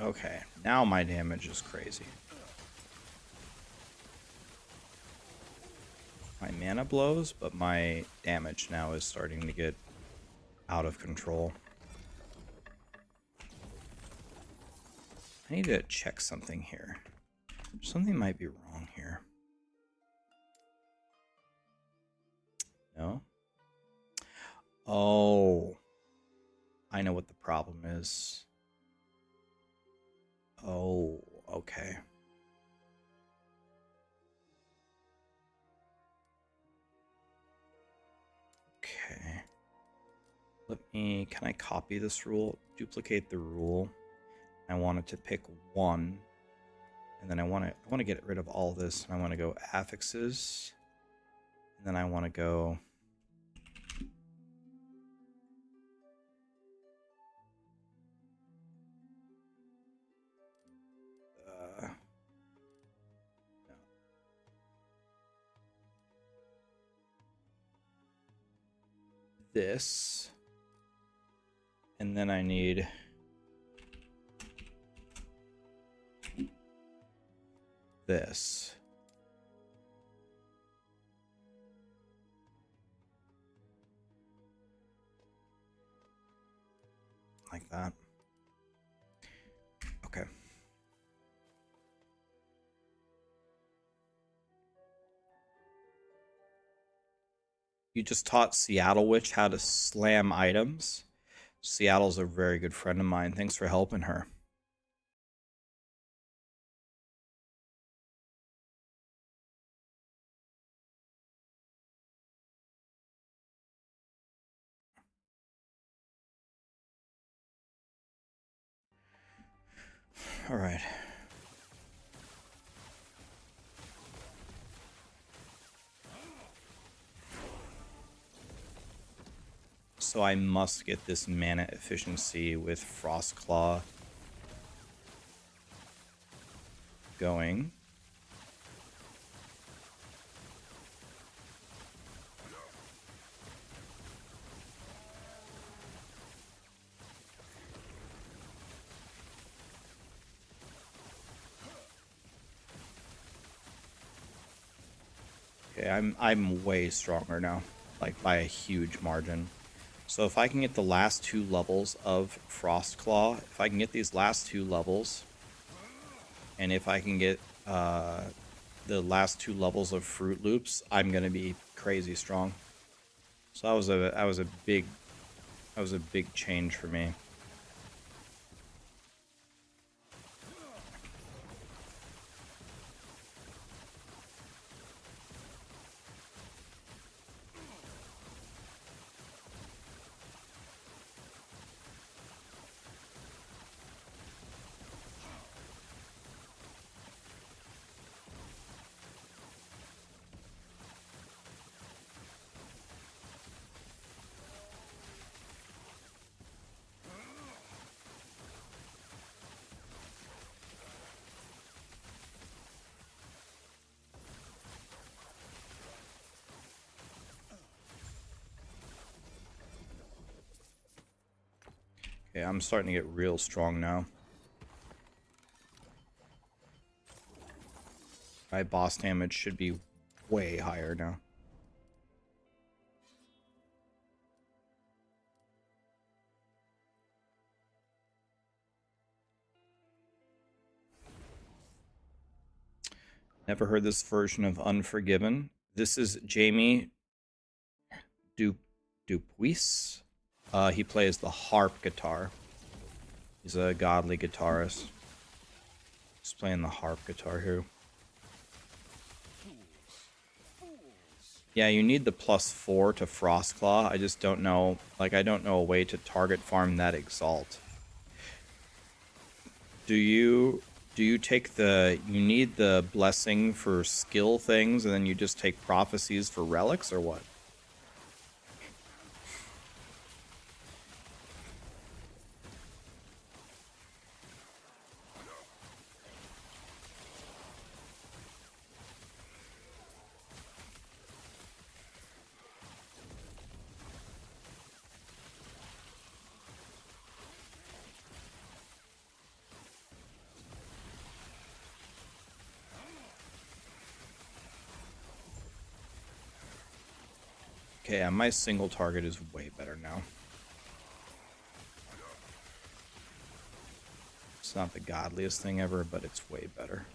Okay, now my damage is crazy. My mana blows, but my damage now is starting to get out of control. I need to check something here. Something might be wrong here. No? Oh. I know what the problem is. Oh, okay. Okay. Can I copy this rule? Duplicate the rule. I want it to pick 1. And then I want to get rid of all this. And I want to go affixes. And then I want to go this. And then I need this. Like that. Okay. You just taught Seattle Witch how to slam items. Seattle's a very good friend of mine. Thanks for helping her. All right. So I must get this mana efficiency with Frostclaw going. Okay, I'm way stronger now, like by a huge margin. So if I can get the last 2 levels of Frostclaw, if I can get these last 2 levels, and if I can get the last 2 levels of Fruit Loops, I'm gonna be crazy strong. So that was a big change for me. Okay, I'm starting to get real strong now. My boss damage should be way higher now. Never heard this version of Unforgiven. This is Jamie Dupuis. He plays the harp guitar. He's a godly guitarist. He's playing the harp guitar here. Yeah, you need the +4 to Frostclaw. I just don't know, like, I don't know a way to target farm that Exalt. Do you take you need the blessing for skill things, and then you just take prophecies for relics, or what? Okay, my single target is way better now. It's not the godliest thing ever, but it's way better.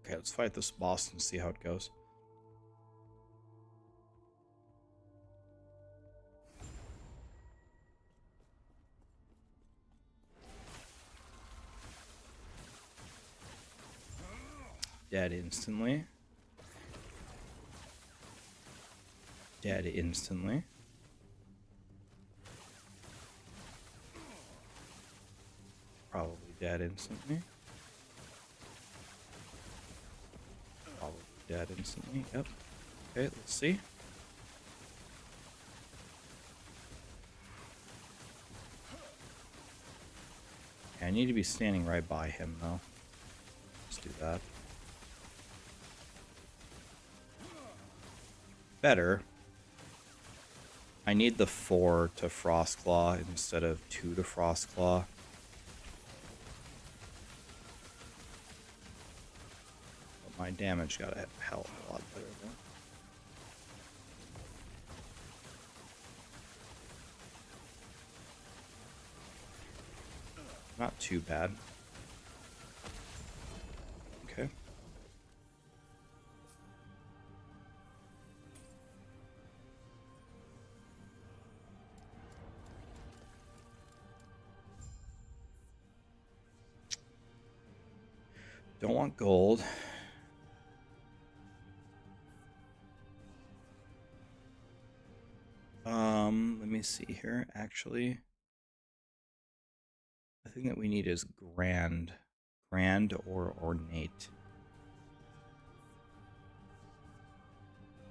Okay, let's fight this boss and see how it goes. Dead instantly. Dead instantly. Probably dead instantly. Probably dead instantly, yep. Okay, let's see. Okay, I need to be standing right by him, though. Let's do that. Better. I need the 4 to Frostclaw instead of 2 to Frostclaw. But my damage got a hell of a lot better, though. Not too bad. Okay. Don't want gold. Let me see here. Actually, the thing that we need is grand. Grand or ornate.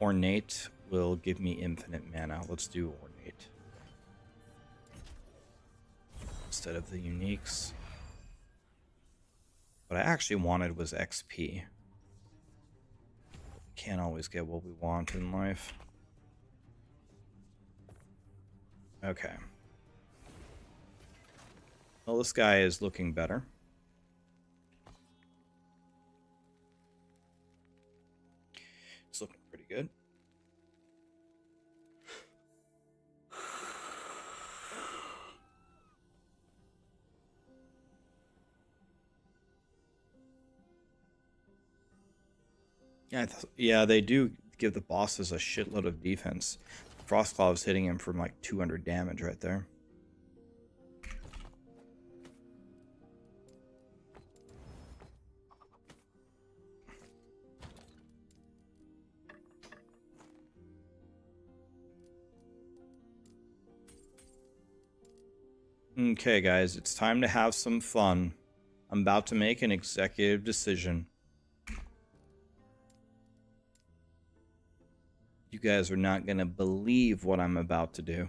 Ornate will give me infinite mana. Let's do ornate. Instead of the uniques. What I actually wanted was XP. Can't always get what we want in life. Okay. Well, this guy is looking better. It's looking pretty good. Yeah, they do give the bosses a shitload of defense. Frostclaw was hitting him for like 200 damage right there. Okay, guys, it's time to have some fun. I'm about to make an executive decision. You guys are not going to believe what I'm about to do.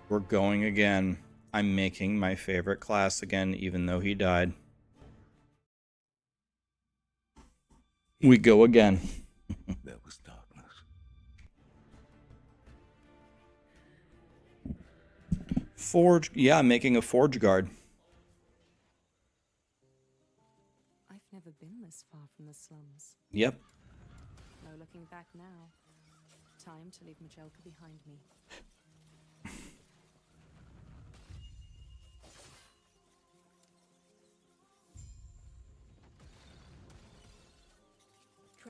We're going again. I'm making my favorite class again, even though he died. We go again. There was darkness. Forge. Yeah, I'm making a Forge Guard. I've never been this far from the slums. Yep. No looking back now. Time to leave Majelka behind me.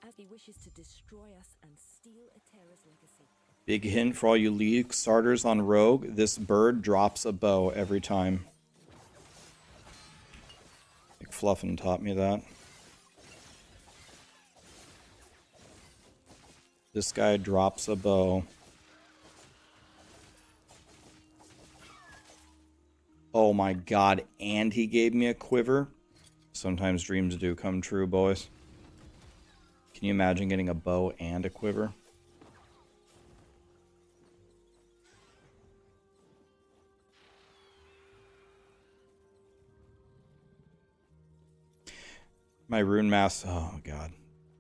As he wishes to destroy us and steal Atera's legacy. Big hint for all you League starters on Rogue. This bird drops a bow every time. McFluffin taught me that. This guy drops a bow. Oh my god, and he gave me a quiver. Sometimes dreams do come true, boys. Can you imagine getting a bow and a quiver? My Rune Master... Oh, God.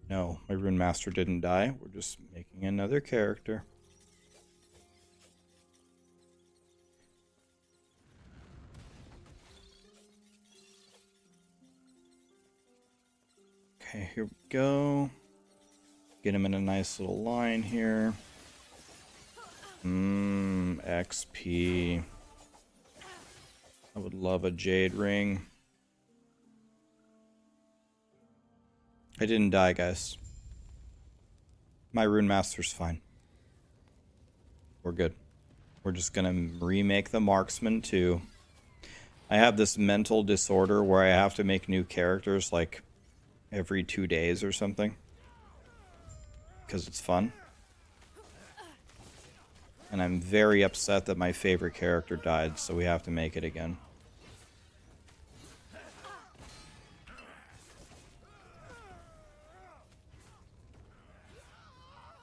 No, my Rune Master didn't die. We're just making another character. Okay, here we go. Get him in a nice little line here. XP. I would love a jade ring. I didn't die, guys. My Rune Master's fine. We're good. We're just gonna remake the Marksman too. I have this mental disorder where I have to make new characters like every 2 days or something. Because it's fun. And I'm very upset that my favorite character died, so we have to make it again.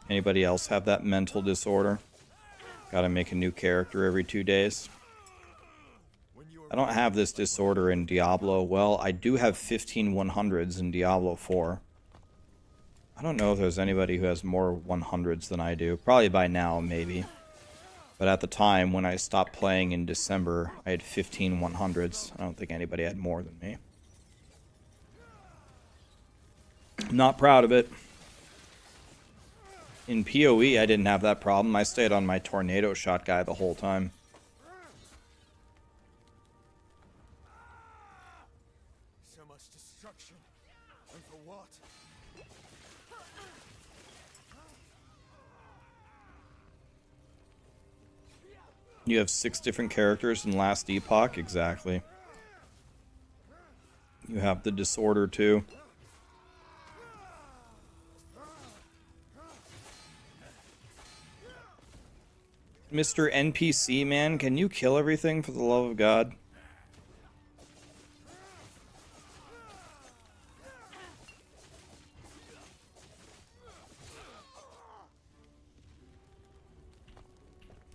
Anybody else have that mental disorder? Gotta make a new character every 2 days. I don't have this disorder in Diablo. Well, I do have 15 100s in Diablo 4. I don't know if there's anybody who has more 100s than I do. Probably by now, maybe. But at the time, when I stopped playing in December, I had 15 100s. I don't think anybody had more than me. I'm not proud of it. In PoE, I didn't have that problem. I stayed on my tornado shot guy the whole time. So much destruction. And for what? You have 6 different characters in last Epoch? Exactly. You have the disorder too. Mr. NPC, man, can you kill everything for the love of God?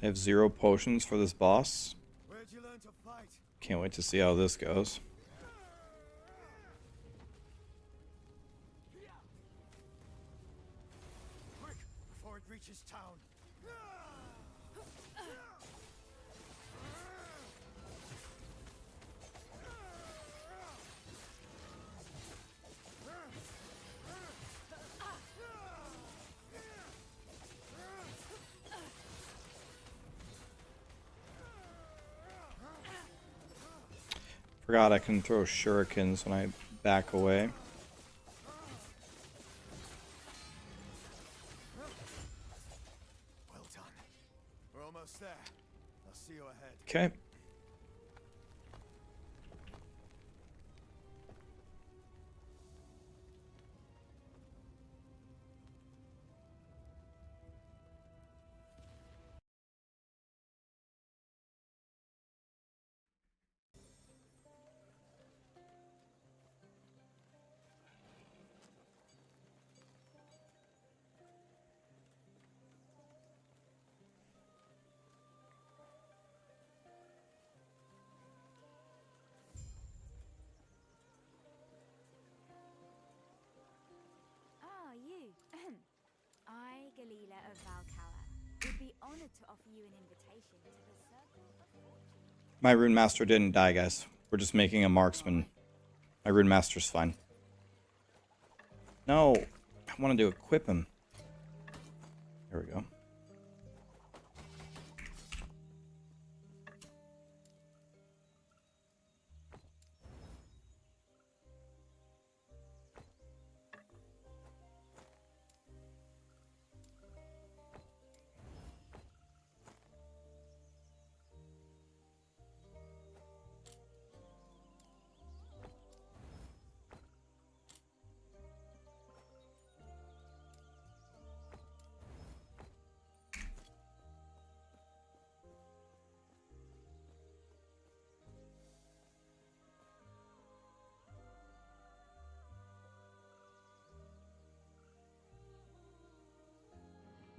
I have 0 potions for this boss. Where'd you learn to fight? Can't wait to see how this goes. Quick, before it reaches town. Forgot I can throw shurikens when I back away. Well done. We're almost there. I'll see you ahead. Okay. Ah, you. I, Galila of Valcala, would be honored to offer you an invitation to the Circle of Fortune. My Rune Master didn't die, guys. We're just making a Marksman. My Rune Master's fine. No, I wanted to equip him. There we go.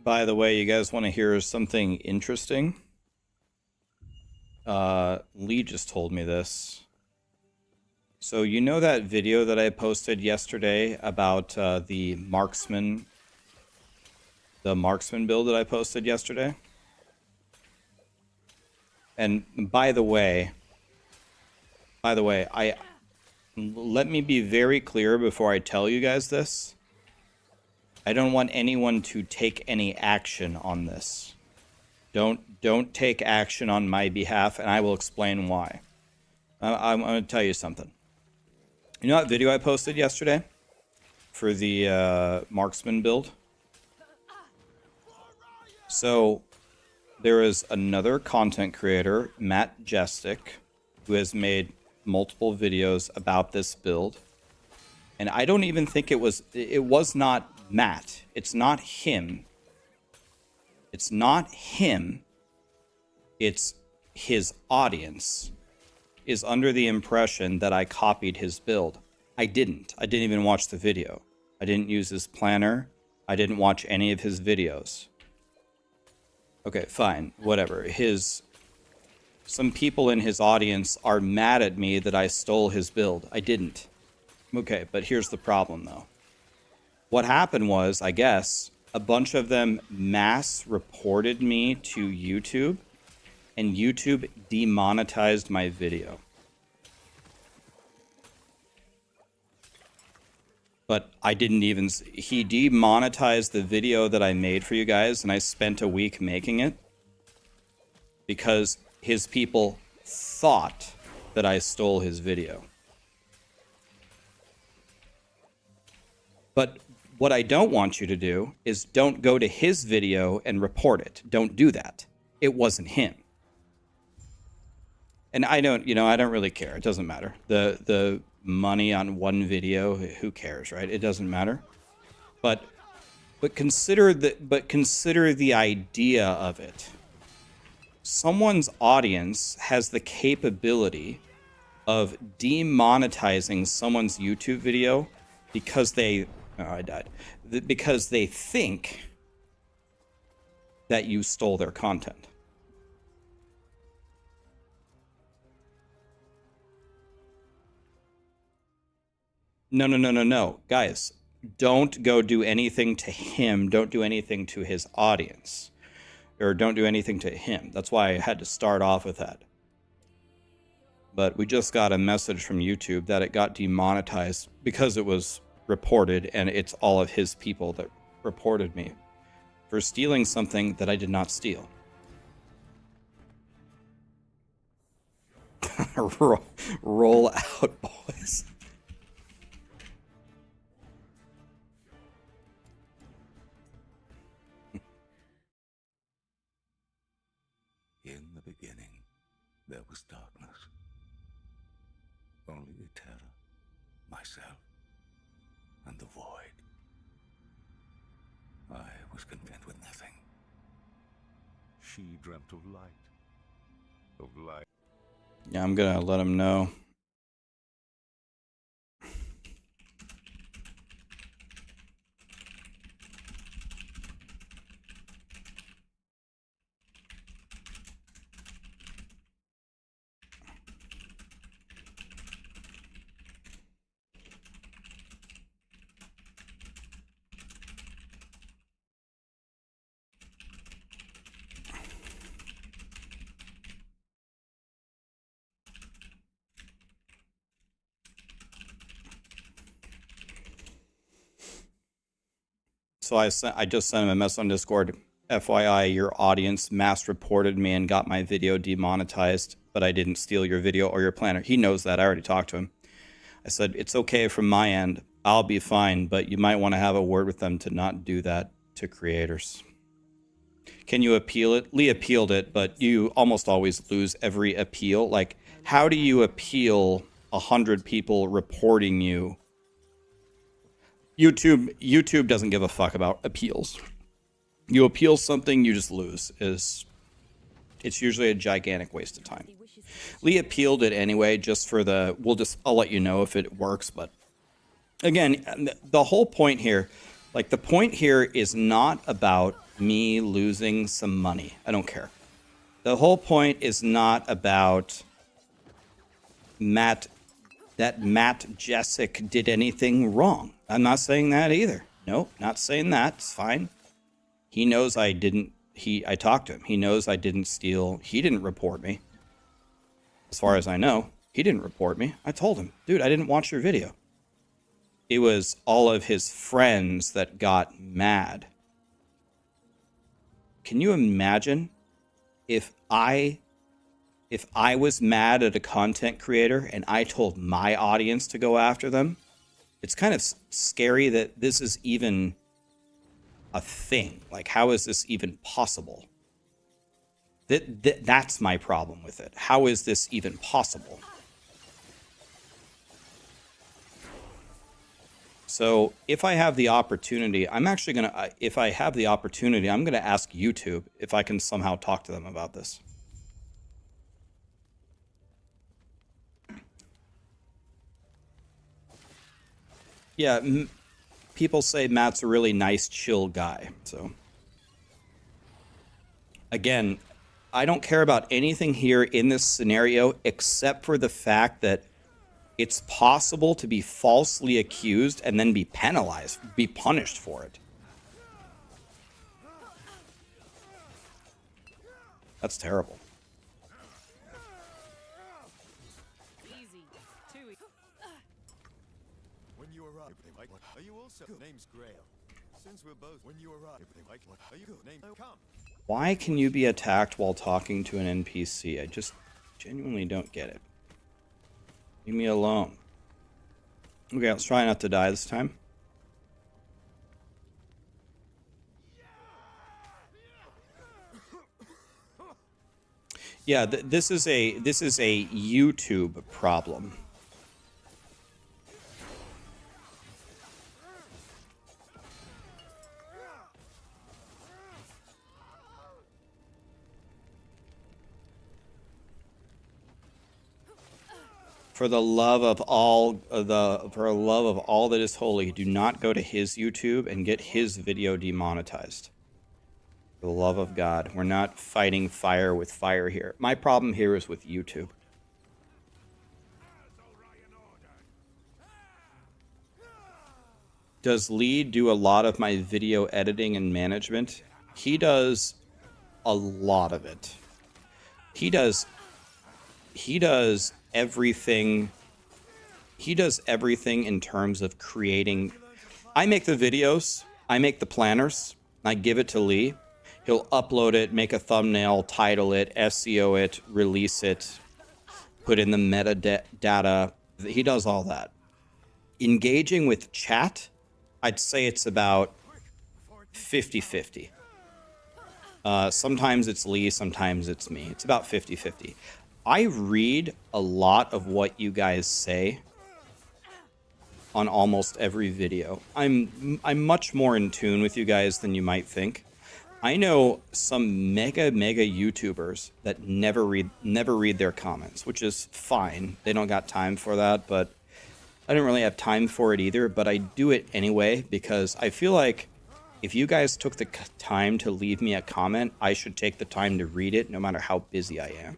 By the way, you guys want to hear something interesting? Lee just told me this. So you know that video that I posted yesterday about the Marksman build that I posted yesterday? And by the way, let me be very clear before I tell you guys this. I don't want anyone to take any action on this. Don't take action on my behalf, and I will explain why. I'm going to tell you something. You know that video I posted yesterday for the Marksman build? So there is another content creator, Matt Jestick, who has made multiple videos about this build. And I don't even think it was not Matt. It's not him. It's not him. It's his audience is under the impression that I copied his build. I didn't. I didn't even watch the video. I didn't use his planner. I didn't watch any of his videos. Okay, fine. Whatever. Some people in his audience are mad at me that I stole his build. I didn't. Okay, but here's the problem, though. What happened was, I guess, a bunch of them mass reported me to YouTube, and YouTube demonetized my video. But I didn't even... He demonetized the video that I made for you guys, and I spent a week making it because his people thought that I stole his video. But what I don't want you to do is don't go to his video and report it. Don't do that. It wasn't him. And I don't really care. It doesn't matter. The money on one video, who cares, right? It doesn't matter. But consider the idea of it. Someone's audience has the capability of demonetizing someone's YouTube video because they... Oh, I died. Because they think that you stole their content. No. Guys, don't go do anything to him. Don't do anything to his audience. Or don't do anything to him. That's why I had to start off with that. But we just got a message from YouTube that it got demonetized because it was reported, and it's all of his people that reported me for stealing something that I did not steal. Roll out, boys. In the beginning, there was darkness. Only the terror, myself, and the void. I was content with nothing. She dreamt of light. Of light. Yeah, I'm gonna let him know. So I just sent him a message on Discord. FYI, your audience mass reported me and got my video demonetized, but I didn't steal your video or your planner. He knows that. I already talked to him. I said, it's okay from my end. I'll be fine, but you might want to have a word with them to not do that to creators. Can you appeal it? Lee appealed it, but you almost always lose every appeal. Like, how do you appeal 100 people reporting you? YouTube doesn't give a fuck about appeals. You appeal something, you just lose. It's usually a gigantic waste of time. Lee appealed it anyway, just for the... I'll let you know if it works, but... Again, the whole point here... Like, the point here is not about me losing some money. I don't care. The whole point is not about Matt Jessic did anything wrong. I'm not saying that either. Nope, not saying that. It's fine. He knows I didn't... I talked to him. He knows I didn't steal. He didn't report me. As far as I know, he didn't report me. I told him, dude, I didn't watch your video. It was all of his friends that got mad. Can you imagine if I was mad at a content creator and I told my audience to go after them? It's kind of scary that this is even a thing. Like, how is this even possible? That's my problem with it. How is this even possible? So if I have the opportunity, I'm actually going to, if I have the opportunity, I'm going to ask YouTube if I can somehow talk to them about this. Yeah, people say Matt's a really nice, chill guy. So again, I don't care about anything here in this scenario except for the fact that it's possible to be falsely accused and then be penalized, be punished for it. That's terrible. Easy. Too easy. When you arrive, are you also name's Grail? Since we're both when you arrive, are you name come? Why can you be attacked while talking to an NPC? I just genuinely don't get it. Leave me alone. Okay, let's try not to die this time. Yeah, this is a YouTube problem. For the love of all that is holy, do not go to his YouTube and get his video demonetized. For the love of God, we're not fighting fire with fire here. My problem here is with YouTube. Does Lee do a lot of my video editing and management? He does a lot of it. He does everything. He does everything in terms of creating. I make the videos, I make the planners, I give it to Lee. He'll upload it, make a thumbnail, title it, SEO it, release it, put in the metadata. He does all that. Engaging with chat, I'd say it's about 50-50. Sometimes it's Lee, sometimes it's me. It's about 50-50. I read a lot of what you guys say on almost every video. I'm much more in tune with you guys than you might think. I know some mega YouTubers that never read their comments, which is fine. They don't got time for that, but I don't really have time for it either, but I do it anyway because I feel like if you guys took the time to leave me a comment, I should take the time to read it no matter how busy I am.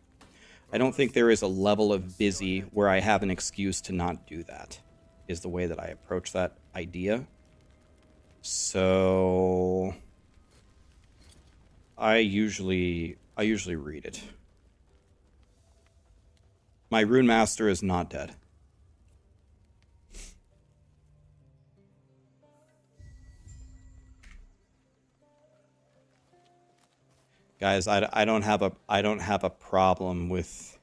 I don't think there is a level of busy where I have an excuse to not do that, is the way that I approach that idea. So I usually read it. My Rune Master is not dead. Guys, I don't have a problem with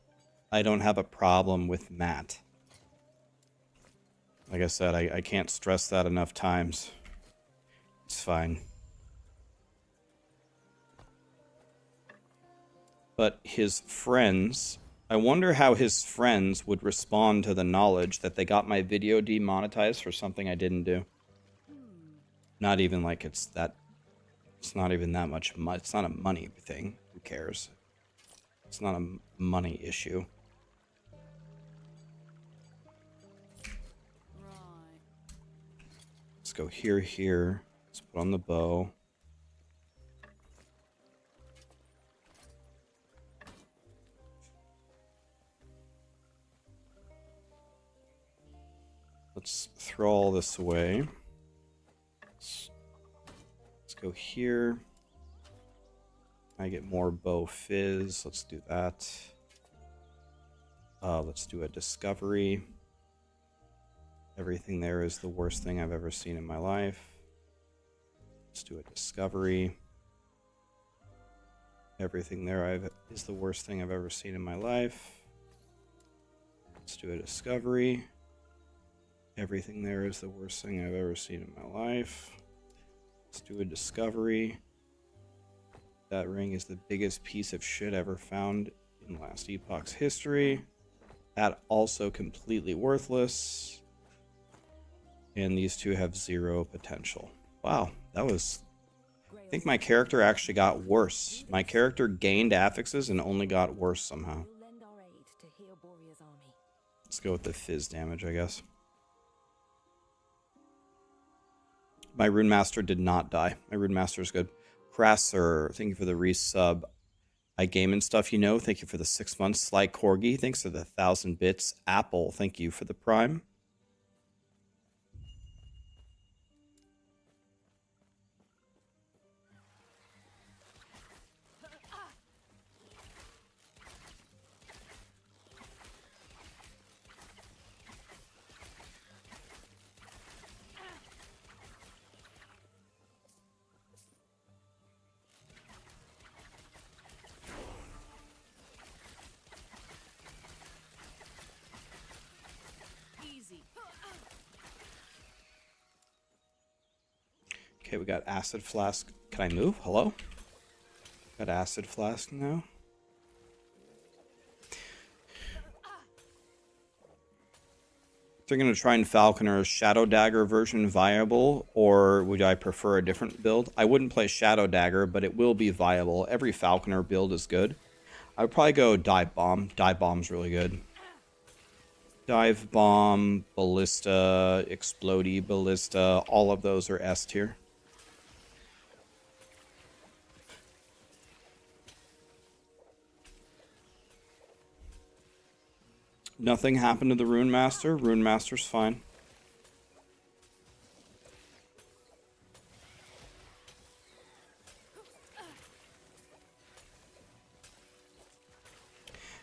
Matt. Like I said, I can't stress that enough times. It's fine. But his friends, I wonder how his friends would respond to the knowledge that they got my video demonetized for something I didn't do. Not even like it's not even that much money. It's not a money thing. Who cares? It's not a money issue. Right. Let's go here. Let's put on the bow. Let's throw all this away. Let's go here. I get more bow fizz. Let's do that. Let's do a discovery. Everything there is the worst thing I've ever seen in my life. Let's do a discovery. Everything there is the worst thing I've ever seen in my life. Let's do a discovery. Everything there is the worst thing I've ever seen in my life. Let's do a discovery. That ring is the biggest piece of shit ever found in last Epoch's history. That also completely worthless. And these two have 0 potential. Wow, that was... I think my character actually got worse. My character gained affixes and only got worse somehow. Let's go with the fizz damage, I guess. My Runemaster did not die. My Runemaster is good. Crasser, thank you for the resub. I game and stuff, you know. Thank you for the 6 months. Sly Corgi, thanks for the 1,000 bits. Apple, thank you for the prime. Okay, we got acid flask. Can I move? Hello? Got acid flask now. They're going to try and Falconer Shadow Dagger version viable, or would I prefer a different build? I wouldn't play Shadow Dagger, but it will be viable. Every Falconer build is good. I would probably go Dive Bomb. Dive Bomb's really good. Dive Bomb, Ballista, Explodey, Ballista, all of those are S tier. Nothing happened to the Rune Master. Rune Master's fine.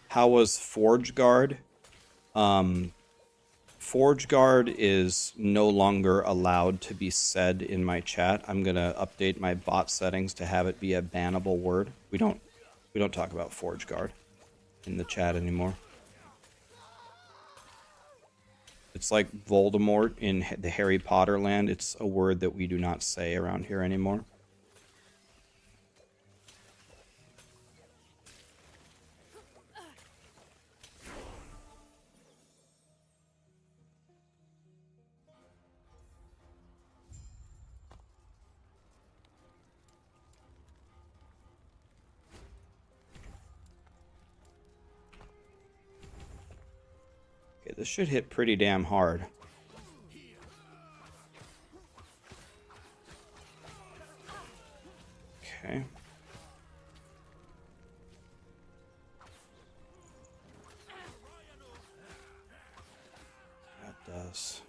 How was Forge Guard? Forge Guard is no longer allowed to be said in my chat. I'm gonna update my bot settings to have it be a bannable word. We don't talk about Forge Guard in the chat anymore. It's like Voldemort in the Harry Potter land. It's a word that we do not say around here anymore. Okay, this should hit pretty damn hard. Okay. That does.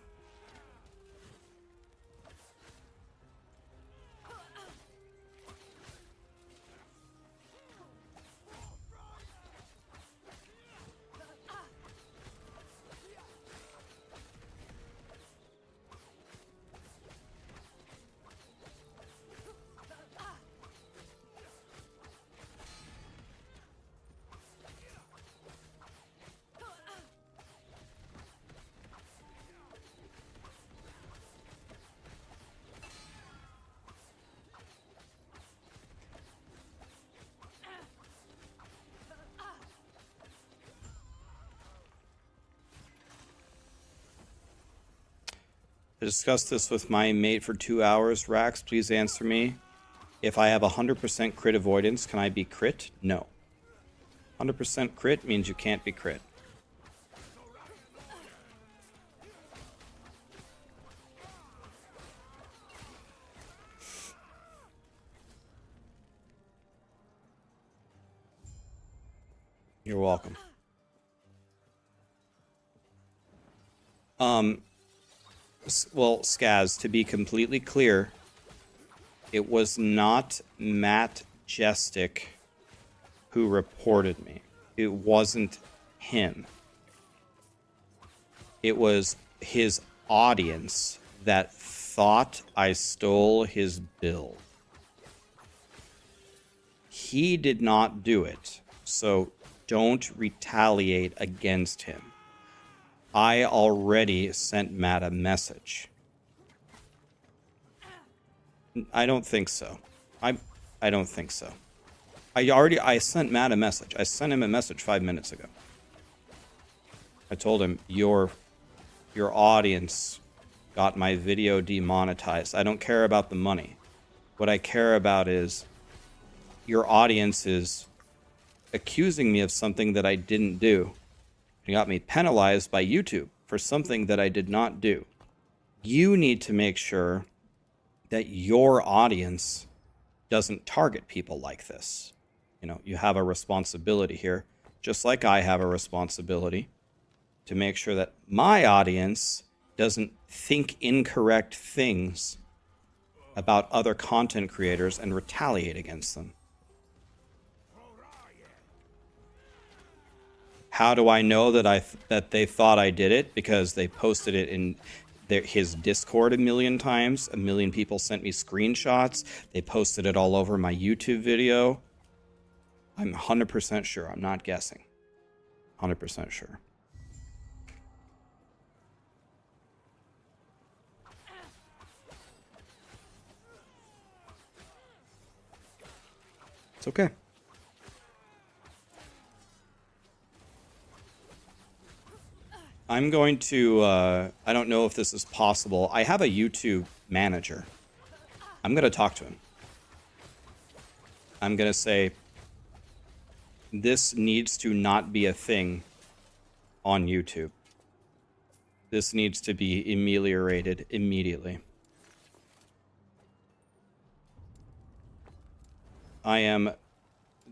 I discussed this with my mate for 2 hours. Rax, please answer me. If I have 100% crit avoidance, can I be crit? No. 100% crit means you can't be crit. You're welcome. Well, Skaz, to be completely clear, it was not Matt Jestik who reported me. It wasn't him. It was his audience that thought I stole his build. He did not do it, so don't retaliate against him. I already sent Matt a message. I don't think so. I don't think so. I sent Matt a message. I sent him a message 5 minutes ago. I told him, your audience got my video demonetized. I don't care about the money. What I care about is your audience is accusing me of something that I didn't do. It got me penalized by YouTube for something that I did not do. You need to make sure that your audience doesn't target people like this. You know, you have a responsibility here, just like I have a responsibility to make sure that my audience doesn't think incorrect things about other content creators and retaliate against them. How do I know that they thought I did it? Because they posted it in his Discord a million times. A million people sent me screenshots. They posted it all over my YouTube video. I'm 100% sure. I'm not guessing. 100% sure. It's okay. I'm going to, I don't know if this is possible. I have a YouTube manager. I'm going to talk to him. I'm going to say, this needs to not be a thing on YouTube. This needs to be ameliorated immediately.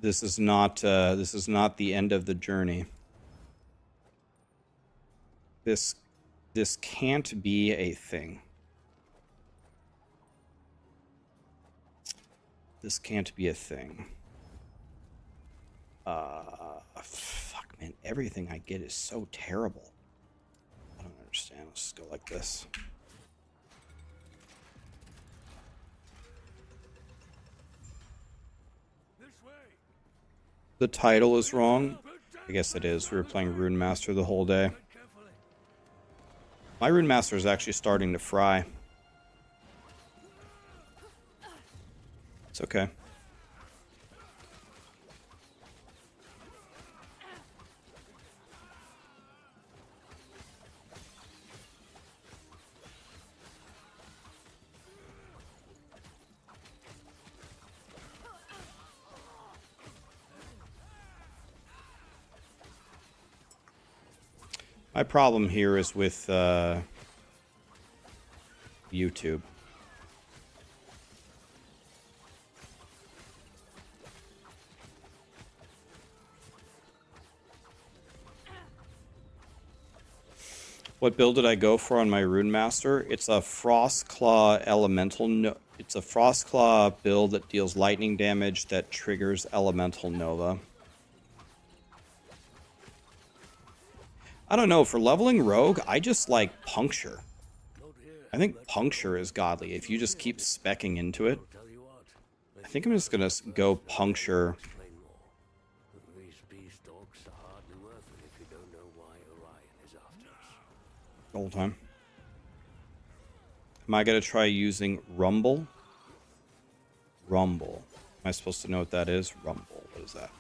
This is not the end of the journey. This can't be a thing. This can't be a thing. Fuck, man. Everything I get is so terrible. I don't understand. Let's just go like this. The title is wrong. I guess it is. We were playing Rune Master the whole day. My Rune Master is actually starting to fry. It's okay. My problem here is with YouTube. What build did I go for on my Rune Master? It's a Frostclaw Elemental. It's a Frostclaw build that deals lightning damage that triggers Elemental Nova. I don't know, for leveling Rogue, I just like Puncture. I think Puncture is godly. If you just keep speccing into it, I think I'm just gonna go Puncture. The whole time. Am I gonna try using Rumble? Rumble. Am I supposed to know what that is? Rumble. What is that?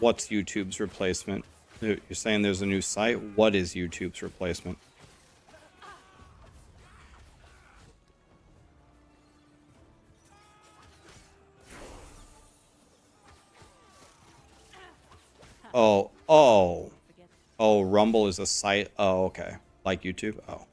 What's YouTube's replacement? You're saying there's a new site? What is YouTube's replacement? Oh, Rumble is a site. Oh, okay. Like YouTube? Oh.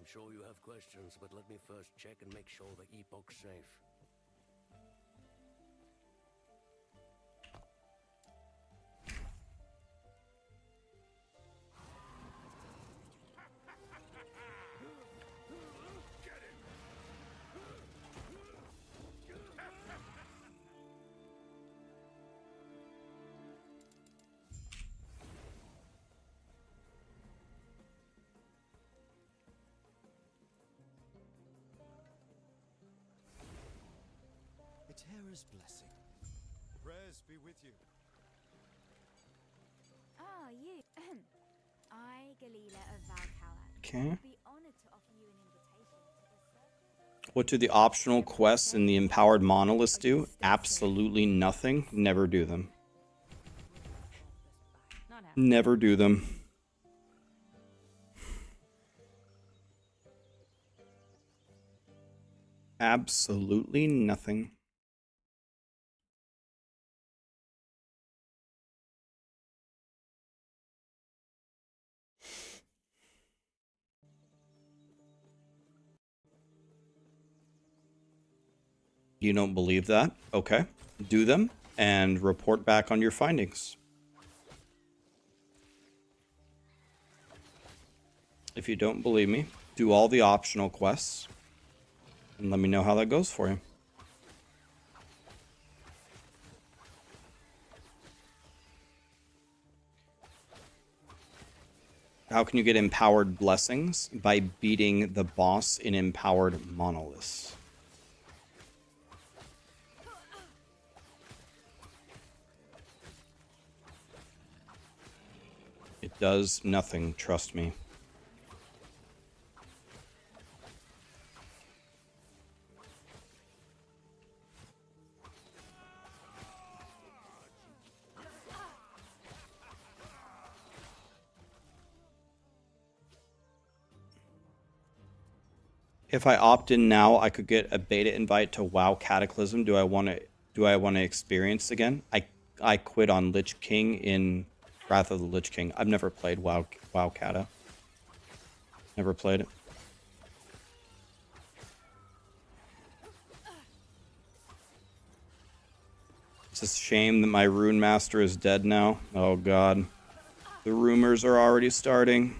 sure you have questions, but let me first check and make sure the Epoch's safe. Terra's blessing. Prayers be with you. Ah, you. I, Galila of Valcala, Okay. would be honored to offer you an invitation to the circle. What do the optional quests in the empowered monoliths do? Absolutely nothing. Never do them. Not happening. Never do them. Absolutely nothing. You don't believe that? Okay. Do them and report back on your findings. If you don't believe me, do all the optional quests and let me know how that goes for you. How can you get empowered blessings? By beating the boss in empowered monoliths. It does nothing, trust me. If I opt in now, I could get a beta invite to WoW Cataclysm. Do I want to experience again? I quit on Lich King in Wrath of the Lich King. I've never played WoW Cata. Never played it. It's a shame that my Rune Master is dead now. Oh god. The rumors are already starting.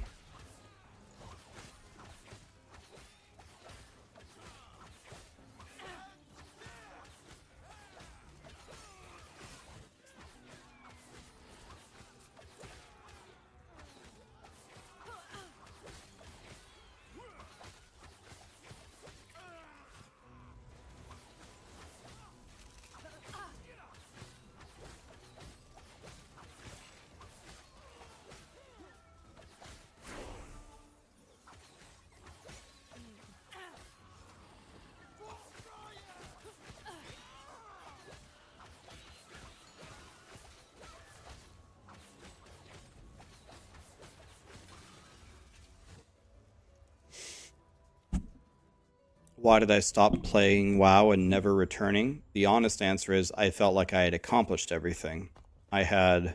Why did I stop playing WoW and never returning? The honest answer is I felt like I had accomplished everything. I had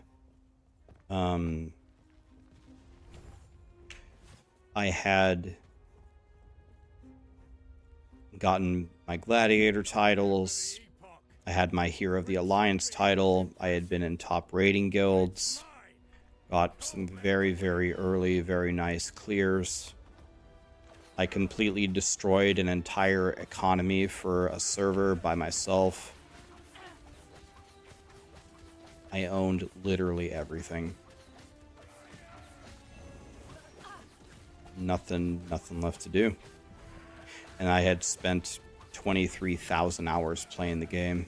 gotten my gladiator titles. I had my Hero of the Alliance title. I had been in top rating guilds. Got some very, very early, very nice clears. I completely destroyed an entire economy for a server by myself. I owned literally everything. Nothing left to do. And I had spent 23,000 hours playing the game.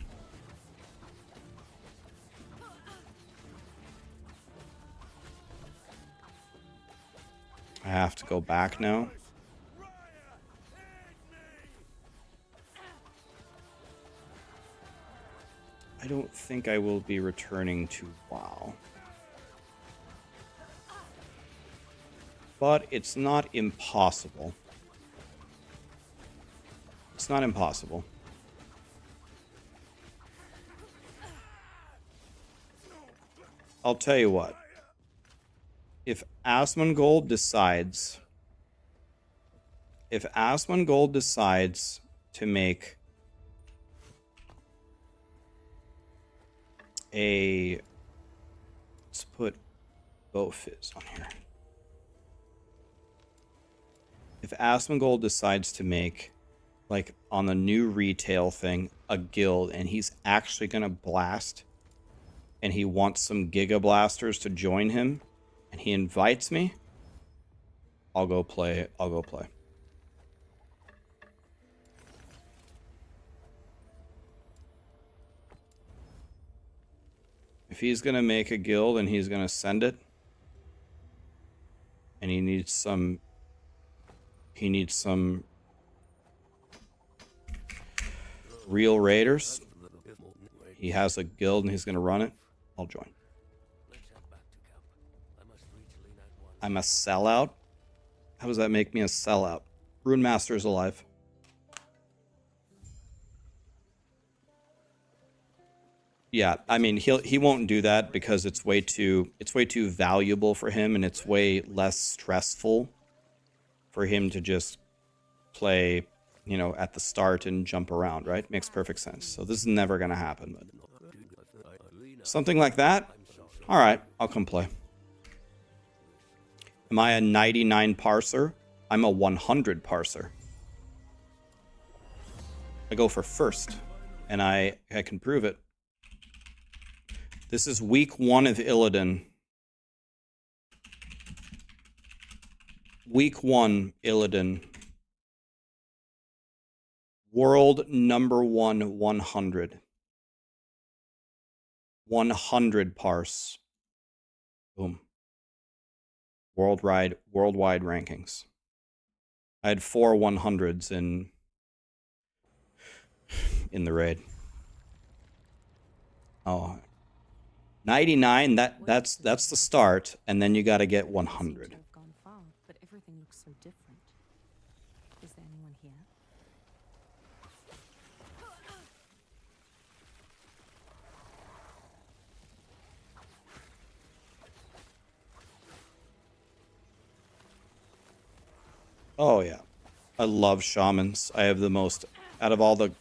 I have to go back now. I don't think I will be returning to WoW. But it's not impossible. It's not impossible. I'll tell you what. If Asmongold decides if Asmongold decides to make a... Let's put Bowfizz on here. If Asmongold decides to make, like, on the new retail thing, a guild, and he's actually going to blast, and he wants some Giga Blasters to join him, and he invites me, I'll go play. I'll go play. If he's going to make a guild and he's going to send it, and he needs some real raiders, he has a guild and he's going to run it, I'll join. I'm a sellout? How does that make me a sellout? Rune Master is alive. Yeah, I mean he won't do that because it's way too valuable for him, and it's way less stressful for him to just play, you know, at the start and jump around, right? Makes perfect sense. So this is never gonna happen, but something like that, all right, I'll come play. Am I a 99 parser? I'm a 100 parser. I go for first, and I can prove it. This is week 1 of Illidan. Week 1, Illidan. World number 1, 100. 100 parse. Boom. Worldwide rankings. I had 4 100s in the raid. Oh, 99. That's the start, and then you got to get 100. But everything looks so different. Is there anyone here? Oh yeah, I love shamans. I have the most, out of all the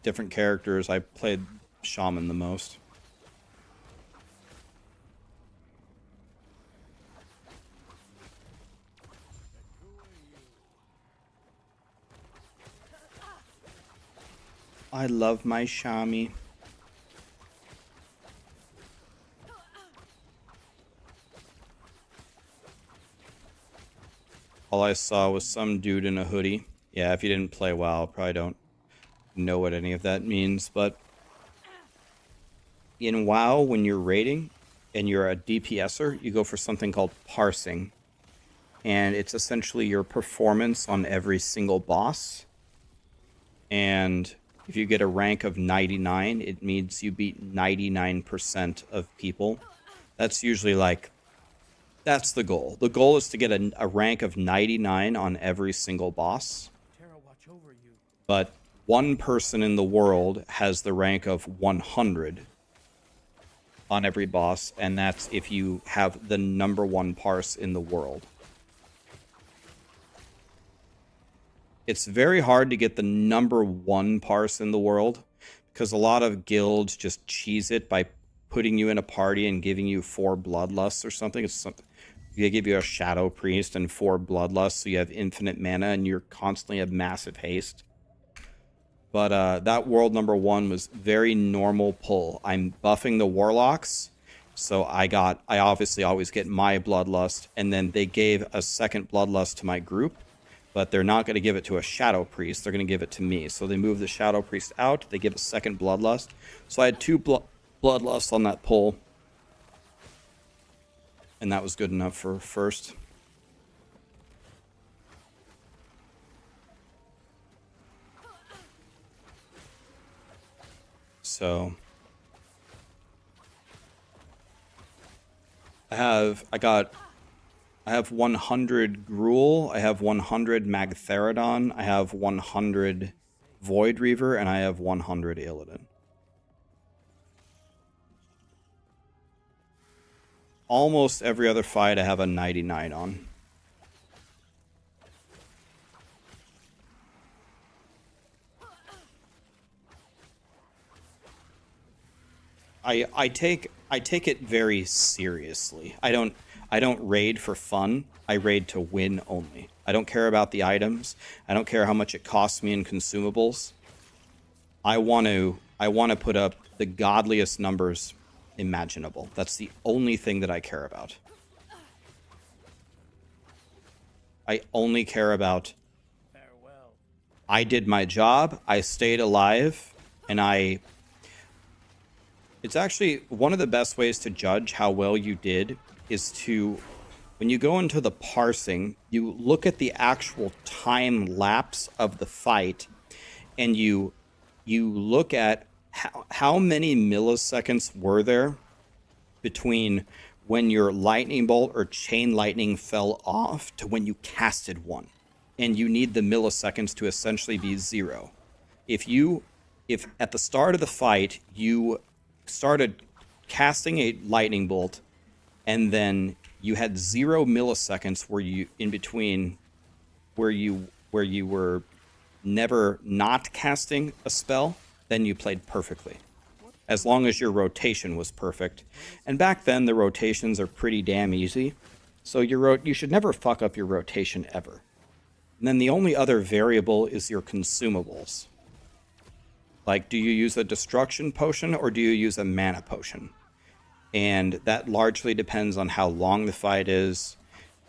different characters, I played shaman the most. I love my shami. All I saw was some dude in a hoodie. Yeah, if you didn't play WoW, probably don't know what any of that means, but in WoW, when you're raiding and you're a DPSer, you go for something called parsing. And it's essentially your performance on every single boss. And if you get a rank of 99, it means you beat 99% of people. That's usually like, that's the goal. The goal is to get a rank of 99 on every single boss. But one person in the world has the rank of 100 on every boss, and that's if you have the #1 parse in the world. It's very hard to get the #1 parse in the world because a lot of guilds just cheese it by putting you in a party and giving you 4 bloodlusts or something. It's something they give you a shadow priest and 4 bloodlusts, so you have infinite mana and you're constantly have massive haste. But that world #1 was very normal pull. I'm buffing the warlocks, so I obviously always get my bloodlust, and then they gave a second bloodlust to my group. But they're not going to give it to a shadow priest. They're going to give it to me. So they move the shadow priest out. They give a second bloodlust. So I had 2 bloodlusts on that pull. And that was good enough for first. So I have 100 Gruul, I have 100 Magtheridon, I have 100 Void Reaver, and I have 100 Illidan. Almost every other fight I have a 99 on. I take it very seriously. I don't raid for fun. I raid to win only. I don't care about the items. I don't care how much it costs me in consumables. I want to put up the godliest numbers imaginable. That's the only thing that I care about. I only care about I did my job, I stayed alive, and it's actually one of the best ways to judge how well you did is to, when you go into the parsing, you look at the actual time lapse of the fight, and you look at how many milliseconds were there between when your lightning bolt or chain lightning fell off to when you casted one. And you need the milliseconds to essentially be 0. If at the start of the fight you started casting a lightning bolt and then you had 0 milliseconds where you in between where you were never not casting a spell, then you played perfectly. As long as your rotation was perfect. And back then the rotations are pretty damn easy. So you should never fuck up your rotation ever. And then the only other variable is your consumables. Like, do you use a destruction potion or do you use a mana potion? And that largely depends on how long the fight is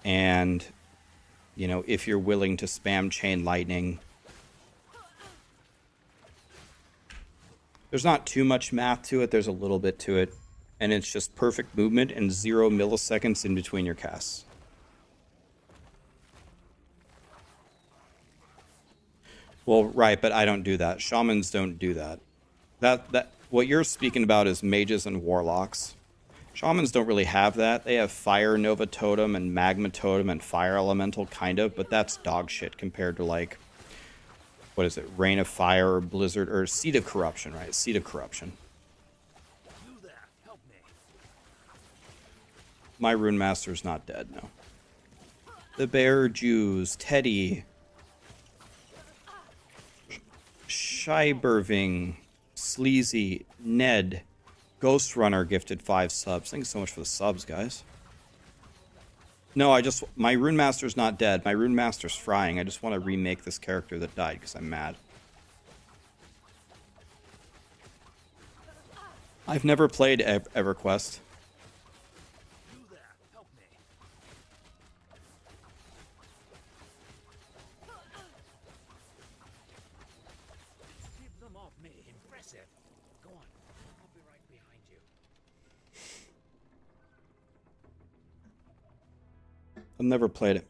and, you know, if you're willing to spam chain lightning. There's not too much math to it. There's a little bit to it. And it's just perfect movement and 0 milliseconds in between your casts. Well, right, but I don't do that. Shamans don't do that. That what you're speaking about is mages and warlocks. Shamans don't really have that. They have Fire Nova Totem and Magma Totem and Fire Elemental, kind of, but that's dog shit compared to, like, what is it? Rain of Fire or Blizzard or Seed of Corruption, right? Seed of Corruption. My Rune Master's not dead, no. The Bear Jews, Teddy, Scheiberving, Sleazy, Ned, Ghost Runner gifted 5 subs. Thanks so much for the subs, guys. No, my Rune Master's not dead. My Rune Master's frying. I just want to remake this character that died because I'm mad. I've never played EverQuest. I've never played it.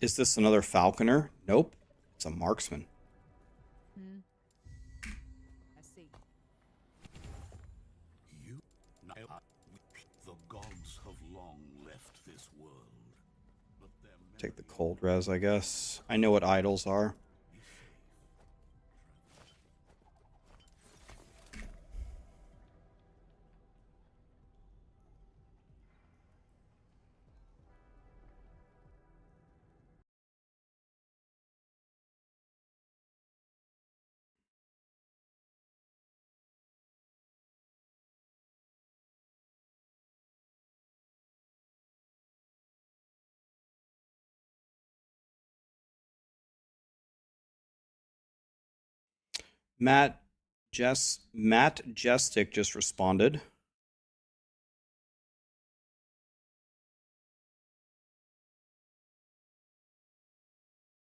Is this another Falconer? Nope. It's a Marksman. I see. The gods have long left this world. But Take the cold res, I guess. I know what idols are. Matt Jestic just responded.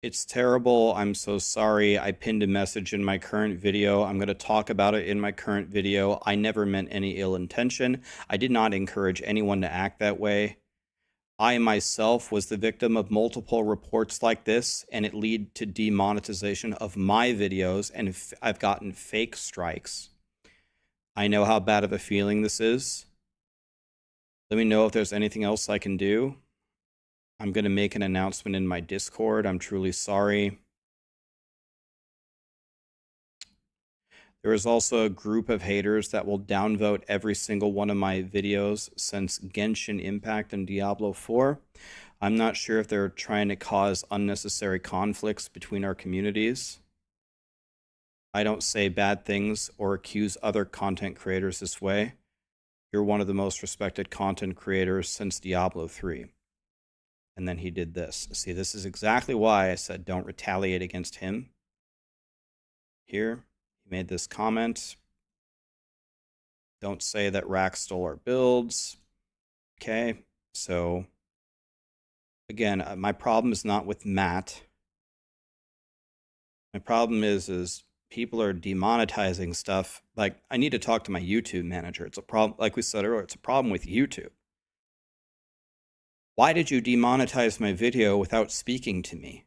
It's terrible. I'm so sorry. I pinned a message in my current video. I'm going to talk about it in my current video. I never meant any ill intention. I did not encourage anyone to act that way. I myself was the victim of multiple reports like this, and it led to demonetization of my videos, and I've gotten fake strikes. I know how bad of a feeling this is. Let me know if there's anything else I can do. I'm going to make an announcement in my Discord. I'm truly sorry. There is also a group of haters that will downvote every single one of my videos since Genshin Impact and Diablo 4. I'm not sure if they're trying to cause unnecessary conflicts between our communities. I don't say bad things or accuse other content creators this way. You're one of the most respected content creators since Diablo 3. And then he did this. See, this is exactly why I said don't retaliate against him. Here, he made this comment. Don't say that Rax stole our builds. Okay, so again, my problem is not with Matt. My problem is people are demonetizing stuff. Like, I need to talk to my YouTube manager. It's a problem, like we said earlier, it's a problem with YouTube. Why did you demonetize my video without speaking to me?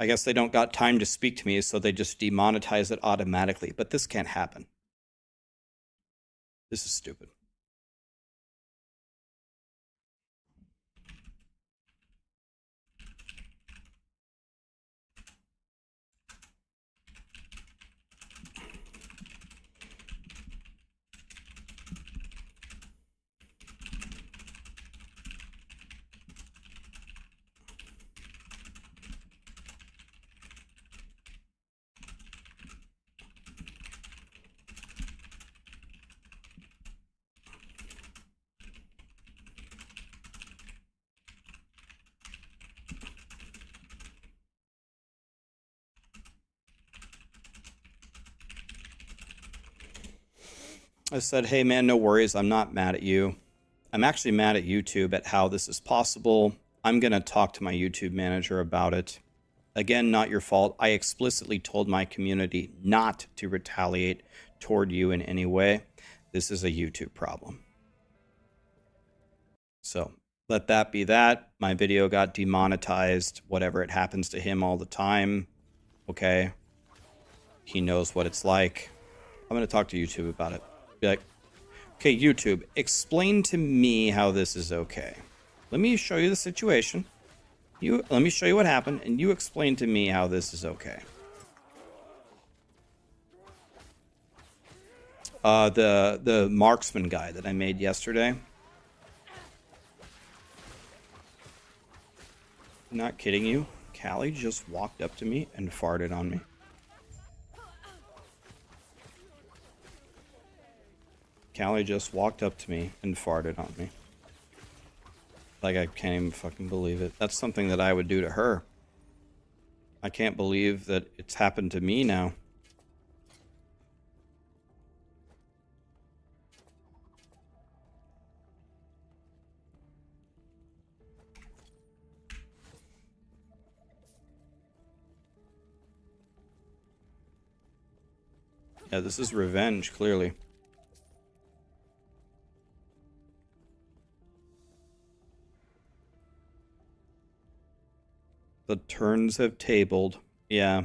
I guess they don't got time to speak to me, so they just demonetize it automatically. But this can't happen. This is stupid. I said, hey man, no worries. I'm not mad at you. I'm actually mad at YouTube at how this is possible. I'm going to talk to my YouTube manager about it. Again, not your fault. I explicitly told my community not to retaliate toward you in any way. This is a YouTube problem. So let that be that. My video got demonetized. Whatever, it happens to him all the time. Okay. He knows what it's like. I'm going to talk to YouTube about it. Be like, okay, YouTube, explain to me how this is okay. Let me show you the situation. Let me show you what happened, and you explain to me how this is okay. The Marksman guy that I made yesterday. Not kidding you. Callie just walked up to me and farted on me. Callie just walked up to me and farted on me. Like, I can't even fucking believe it. That's something that I would do to her. I can't believe that it's happened to me now. Yeah, this is revenge, clearly. The turns have tabled. Yeah.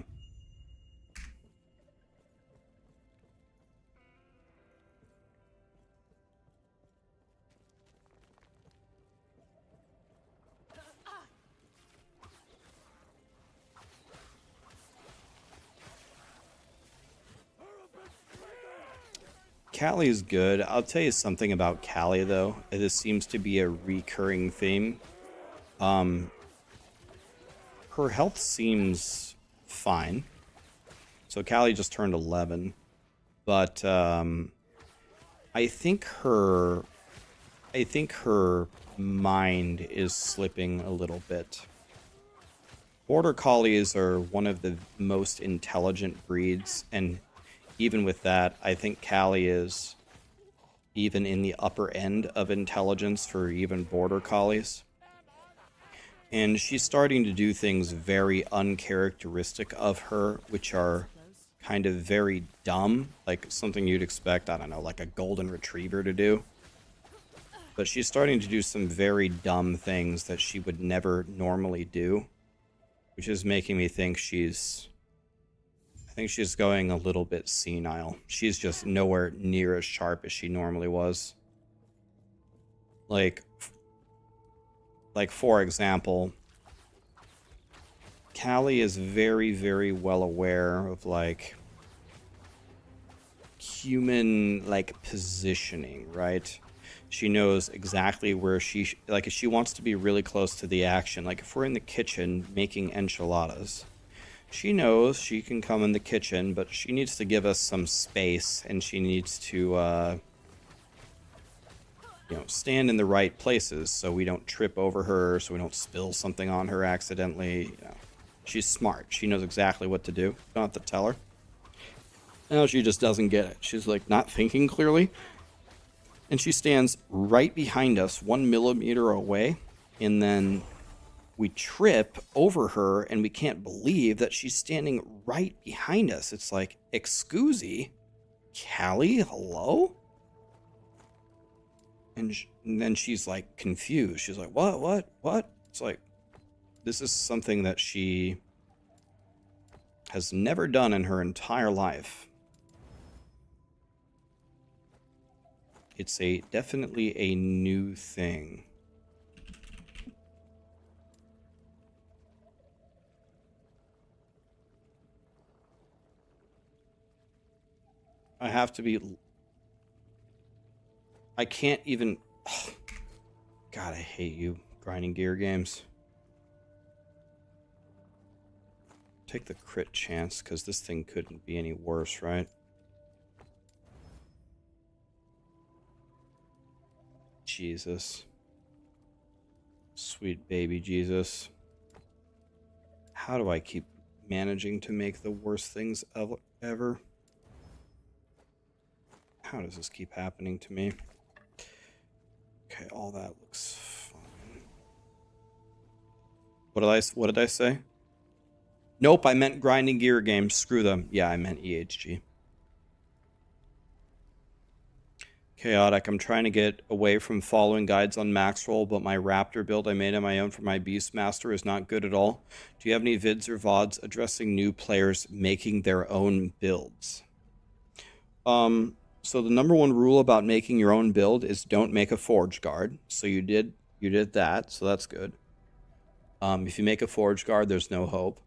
Callie's good. I'll tell you something about Callie, though. This seems to be a recurring theme. Her health seems fine. So Callie just turned 11. But I think her mind is slipping a little bit. Border Collies are one of the most intelligent breeds, and even with that, I think Callie is even in the upper end of intelligence for even Border Collies. And she's starting to do things very uncharacteristic of her, which are kind of very dumb, like something you'd expect, I don't know, like a golden retriever to do. But she's starting to do some very dumb things that she would never normally do, which is making me think I think she's going a little bit senile. She's just nowhere near as sharp as she normally was. Like for example, Callie is very, very well aware of like human like positioning, right? She knows exactly where if she wants to be really close to the action, like if we're in the kitchen making enchiladas, She knows she can come in the kitchen, but she needs to give us some space, and she needs to, stand in the right places so we don't trip over her, so we don't spill something on her accidentally. She's smart. She knows exactly what to do. Don't have to tell her. Now she just doesn't get it. She's like not thinking clearly. And she stands right behind us, 1 millimeter away, and then we trip over her, and we can't believe that she's standing right behind us. It's like, excusey, Callie, hello? And then she's like confused. She's like, what? It's like, this is something that she has never done in her entire life. It's definitely a new thing. I have to be... I can't even... Oh, God, I hate you, grinding gear games. Take the crit chance, because this thing couldn't be any worse, right? Jesus. Sweet baby Jesus. How do I keep managing to make the worst things ever? How does this keep happening to me? Okay, all that looks fine. What did I say? Nope, I meant grinding gear games. Screw them. Yeah, I meant EHG. Chaotic. I'm trying to get away from following guides on Maxroll, but my Raptor build I made on my own for my Beastmaster is not good at all. Do you have any vids or VODs addressing new players making their own builds? So the number one rule about making your own build is don't make a Forge Guard. So you did that, so that's good. If you make a Forge Guard, there's no hope.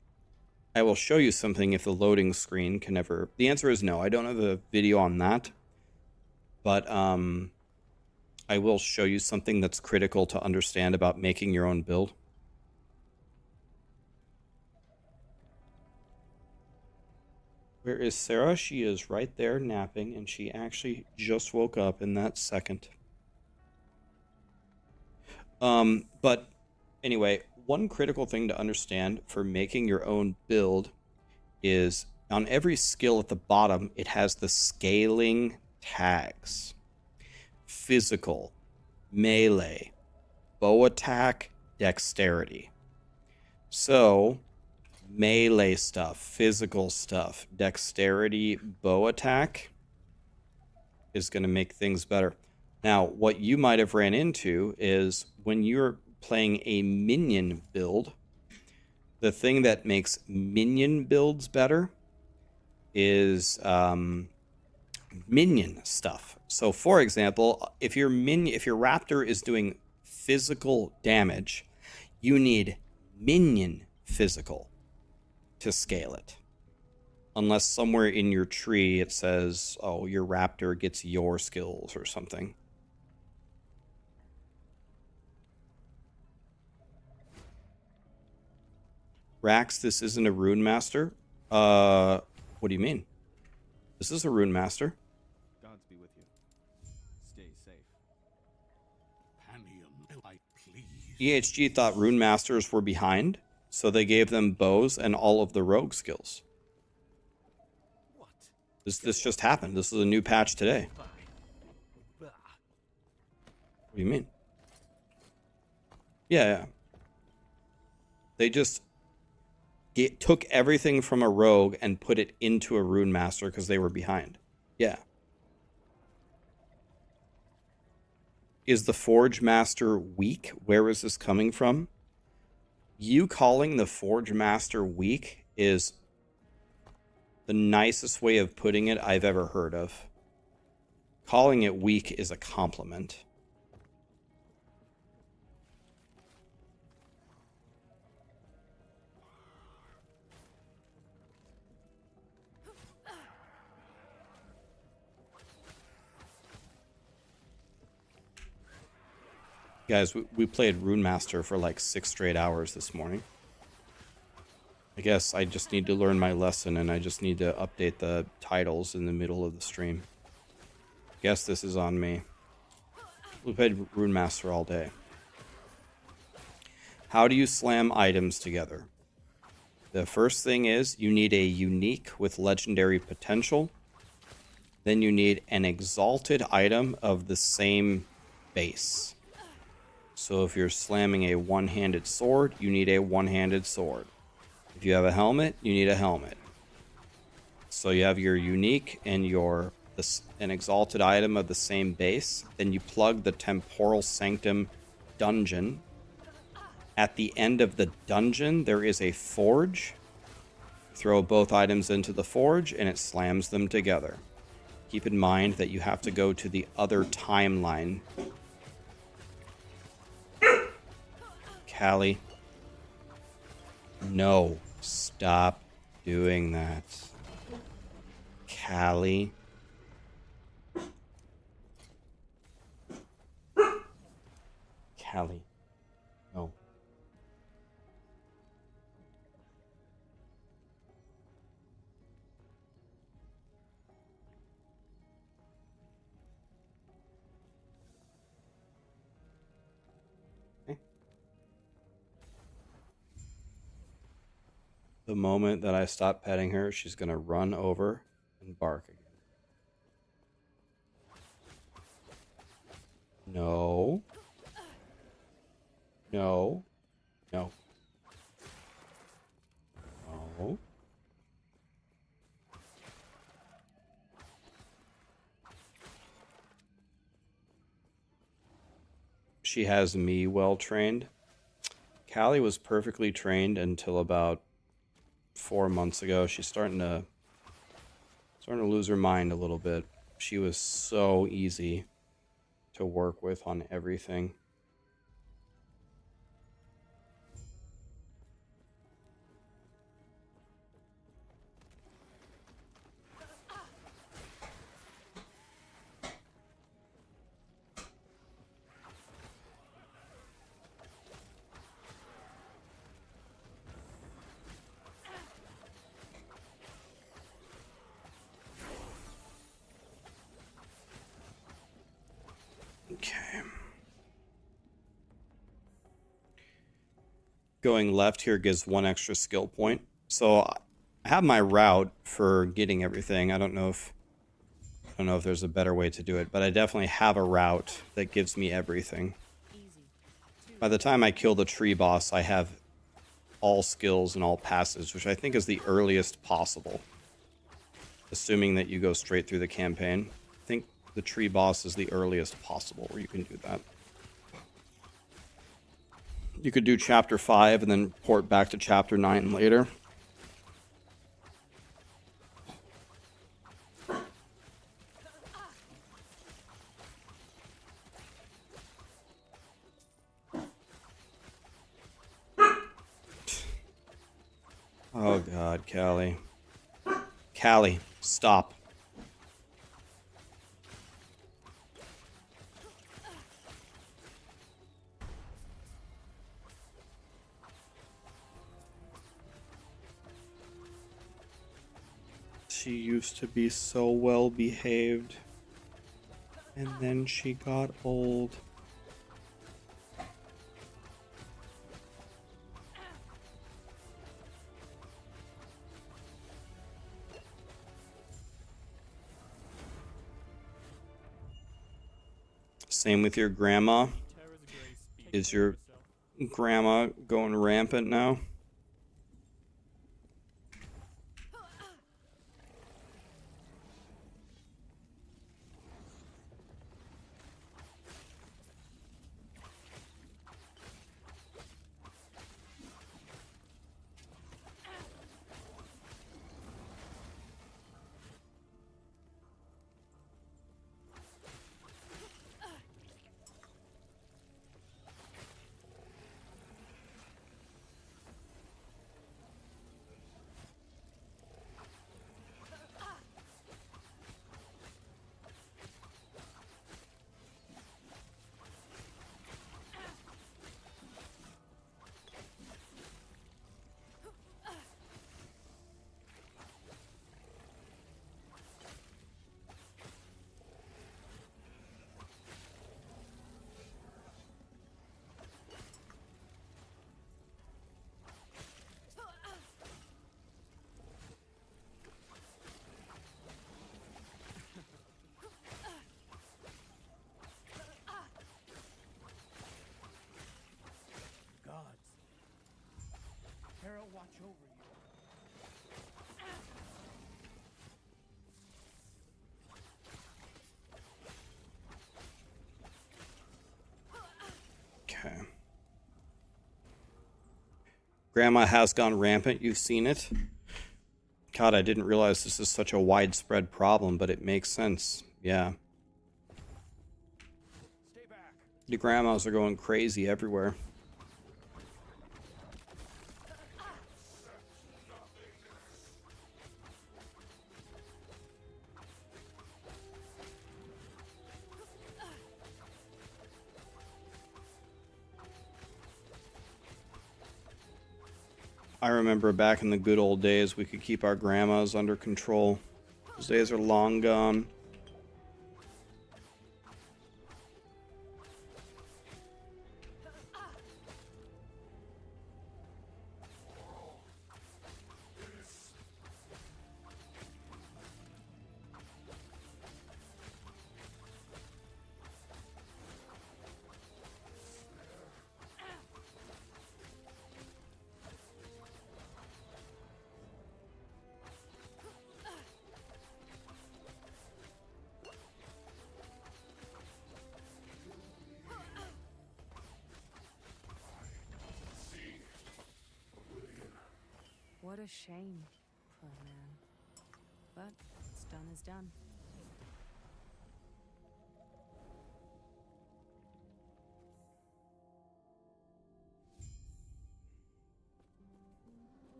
I will show you something if the loading screen can ever... The answer is no. I don't have a video on that. But I will show you something that's critical to understand about making your own build. Where is Sarah? She is right there napping, and she actually just woke up in that second. But anyway, one critical thing to understand for making your own build is on every skill at the bottom, it has the scaling tags. Physical, melee, bow attack, dexterity. So... melee stuff, physical stuff, dexterity, bow attack is going to make things better. Now, what you might have ran into is when you're playing a minion build, the thing that makes minion builds better is minion stuff. So, for example, if your Raptor is doing physical damage, you need minion physical to scale it. Unless somewhere in your tree it says, oh, your Raptor gets your skills or something. Rax, this isn't a Rune Master? What do you mean? This is a Rune Master. Gods be with you. Stay safe. Pamium, I please. EHG thought Rune Masters were behind, so they gave them bows and all of the rogue skills. What? This just happened. This is a new patch today. What do you mean? Yeah. They just took everything from a rogue and put it into a Rune Master because they were behind. Yeah. Is the Forge Master weak? Where is this coming from? You calling the Forge Master weak is the nicest way of putting it I've ever heard of. Calling it weak is a compliment. Guys, we played Runemaster for like 6 straight hours this morning. I guess I just need to learn my lesson, and I just need to update the titles in the middle of the stream. Guess this is on me. We played Rune Master all day. How do you slam items together? The first thing is you need a unique with legendary potential. Then you need an exalted item of the same base. So if you're slamming a one-handed sword, you need a one-handed sword. If you have a helmet, you need a helmet. So you have your unique and an exalted item of the same base. Then you plug the Temporal Sanctum dungeon. At the end of the dungeon, there is a forge. Throw both items into the forge, and it slams them together. Keep in mind that you have to go to the other timeline. Callie. No. Stop doing that. Callie. Callie. No. The moment that I stop petting her, she's going to run over and bark again. No. No. No. No. She has me well trained. Callie was perfectly trained until about 4 months ago. She's starting to lose her mind a little bit. She was so easy to work with on everything. Okay. Going left here gives 1 extra skill point. So I have my route for getting everything. I don't know if there's a better way to do it, but I definitely have a route that gives me everything. By the time I kill the tree boss, I have all skills and all passes, which I think is the earliest possible. Assuming that you go straight through the campaign. I think the tree boss is the earliest possible where you can do that. You could do chapter 5 and then port back to chapter 9 later. Oh god, Callie. Callie, stop. She used to be so well behaved. And then she got old. Same with your grandma. Is your grandma going rampant now? Grandma has gone rampant. You've seen it. God, I didn't realize this is such a widespread problem, but it makes sense. Yeah. The grandmas are going crazy everywhere. I remember back in the good old days, we could keep our grandmas under control. Those days are long gone. What a shame, poor man. But what's done is done.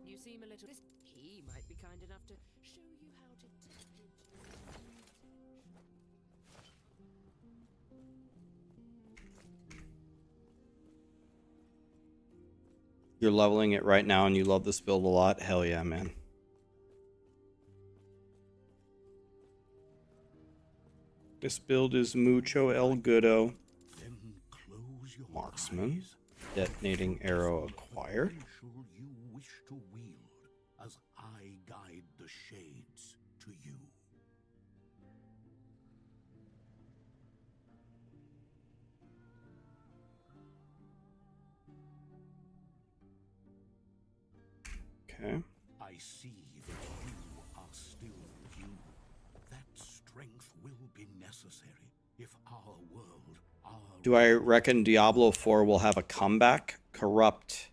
You seem a little... He might be kind enough to show you how to tap into... You're leveling it right now and you love this build a lot? Hell yeah, man. This build is mucho el goodo. Marksman. Detonating arrow acquired. You wish to wield as I guide the shades to you. Okay. I see that you are still you. That strength will be necessary if our world, Do I reckon Diablo 4 will have a comeback? Corrupt.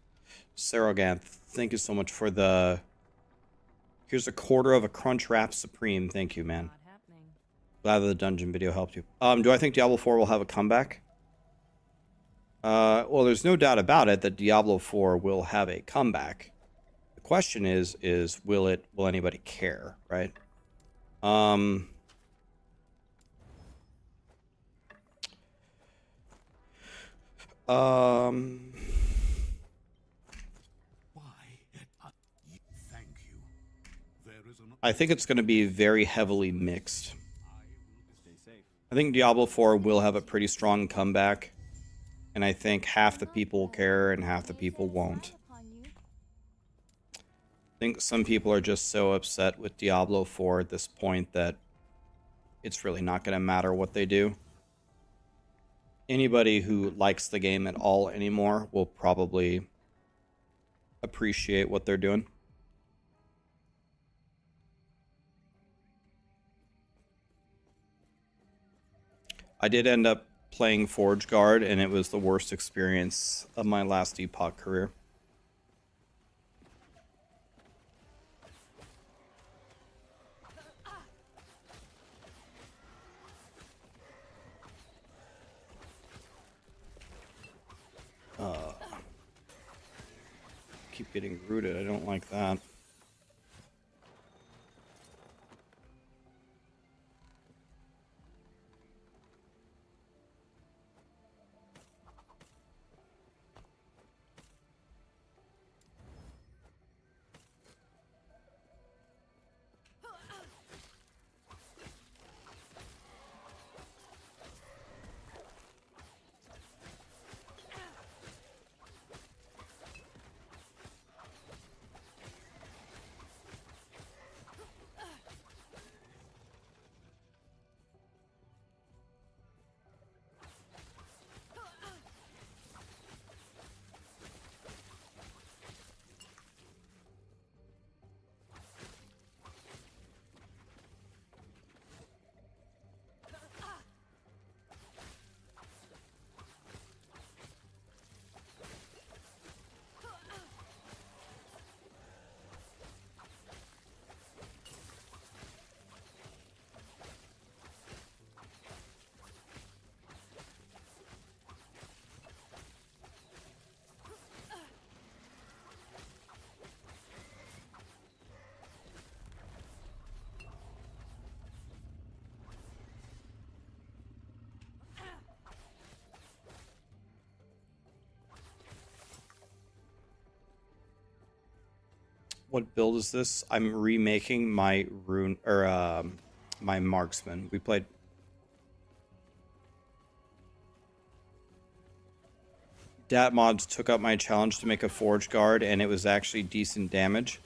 Saroganth, thank you so much for the... Here's a quarter of a Crunch Wrap Supreme. Thank you, man. Glad that the dungeon video helped you. Do I think Diablo 4 will have a comeback? Well, there's no doubt about it that Diablo 4 will have a comeback. The question is will anybody care, right? I think it's going to be very heavily mixed. I think Diablo 4 will have a pretty strong comeback, and I think half the people will care and half the people won't. I think some people are just so upset with Diablo 4 at this point that it's really not going to matter what they do. Anybody who likes the game at all anymore will probably appreciate what they're doing. I did end up playing Forge Guard, and it was the worst experience of my last Epoch career. Keep getting rooted. I don't like that. What build is this? I'm remaking my rune or my Marksman. We played. Dat mods took up my challenge to make a Forge Guard, and it was actually decent damage.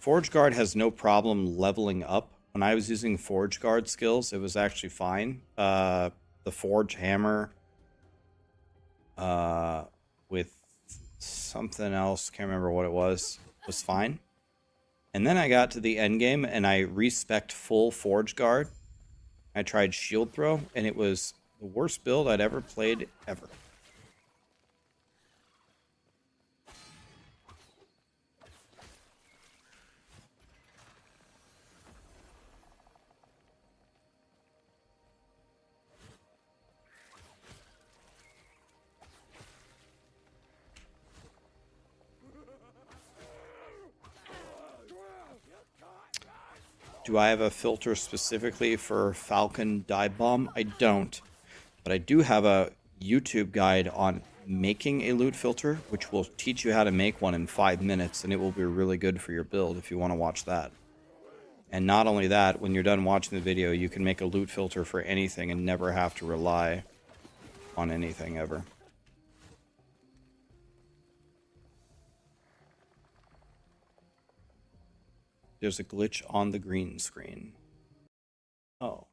Forge Guard has no problem leveling up. When I was using Forge Guard skills, it was actually fine. The Forge Hammer with something else, can't remember what it was fine. And then I got to the end game, and I respect full Forge Guard. I tried Shield Throw, and it was the worst build I'd ever played, ever. Do I have a filter specifically for Falcon Dive Bomb? I don't. But I do have a YouTube guide on making a loot filter, which will teach you how to make one in 5 minutes, and it will be really good for your build if you want to watch that. And not only that, when you're done watching the video, you can make a loot filter for anything and never have to rely on anything ever. There's a glitch on the green screen. Oh.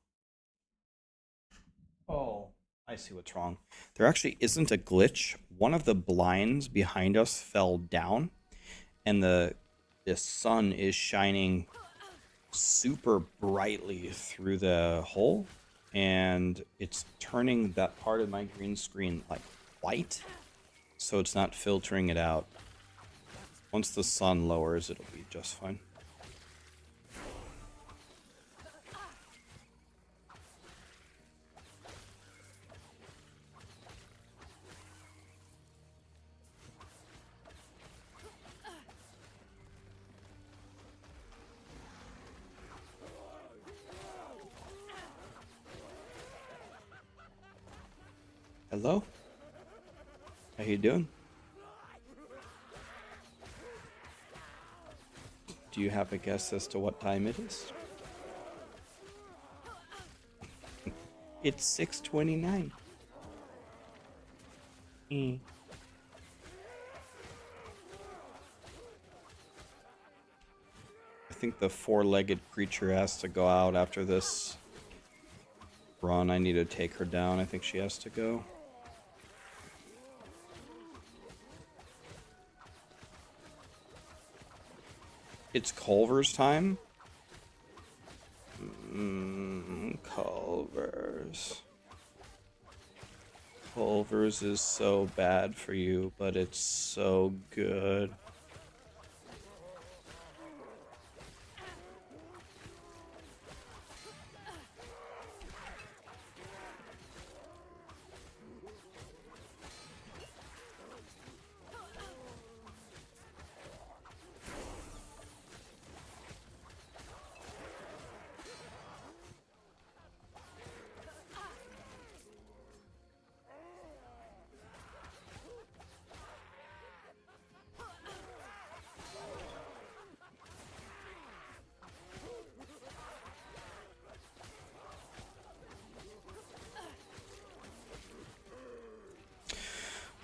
Oh, I see what's wrong. There actually isn't a glitch. One of the blinds behind us fell down, and the sun is shining super brightly through the hole, and it's turning that part of my green screen like white, so it's not filtering it out. Once the sun lowers, it'll be just fine. Hello? How you doing? Do you have a guess as to what time it is? It's 6:29. I think the four-legged creature has to go out after this run. I need to take her down. I think she has to go. It's Culver's time? Culver's. Culver's is so bad for you, but it's so good.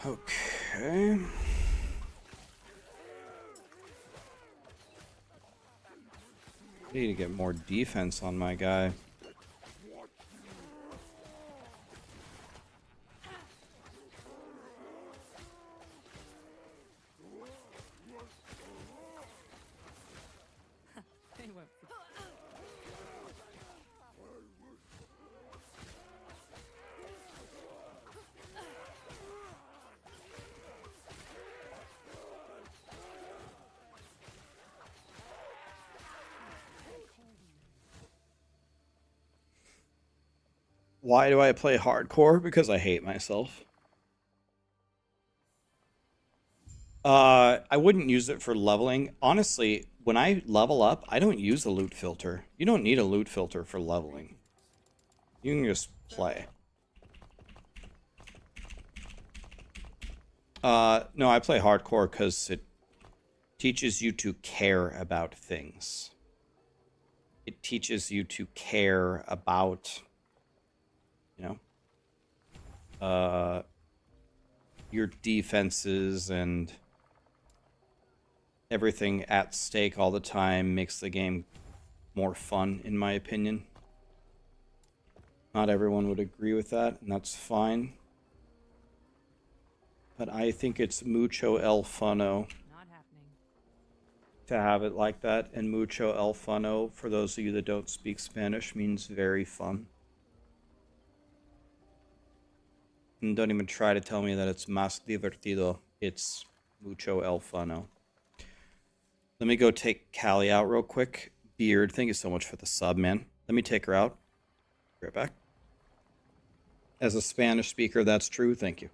Okay. I need to get more defense on my guy. Why do I play hardcore? Because I hate myself. I wouldn't use it for leveling. Honestly, when I level up, I don't use a loot filter. You don't need a loot filter for leveling. You can just play. No, I play hardcore because it teaches you to care about things. It teaches you to care about, your defenses and everything at stake all the time. Makes the game more fun, in my opinion. Not everyone would agree with that, and that's fine. But I think it's mucho el funo Not happening. to have it like that. And mucho el funo, for those of you that don't speak Spanish, means very fun. And don't even try to tell me that it's más divertido. It's mucho el funo. Let me go take Callie out real quick. Beard, thank you so much for the sub, man. Let me take her out. Be right back. As a Spanish speaker, that's true. Thank you.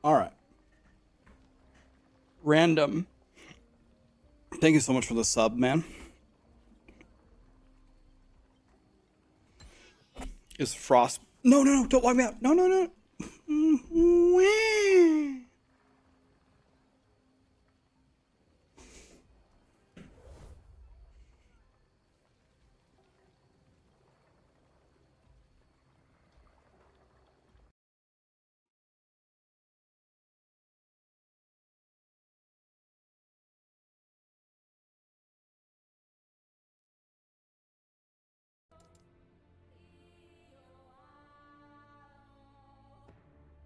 All right. Random. Thank you so much for the sub, man. Is Frost... No, don't lock me out. No.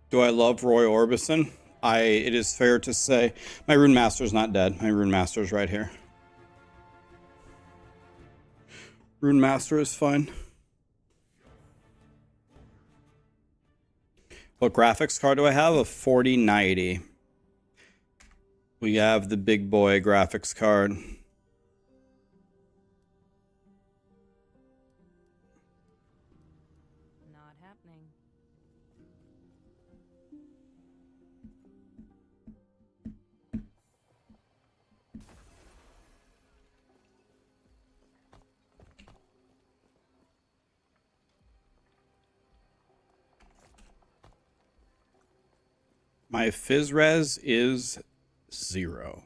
Do I love Roy Orbison? It is fair to say my Rune Master's not dead. My Rune Master's right here. Rune Master is fine. What graphics card do I have? A 4090. We have the big boy graphics card. Not happening. My Fizz Res is 0.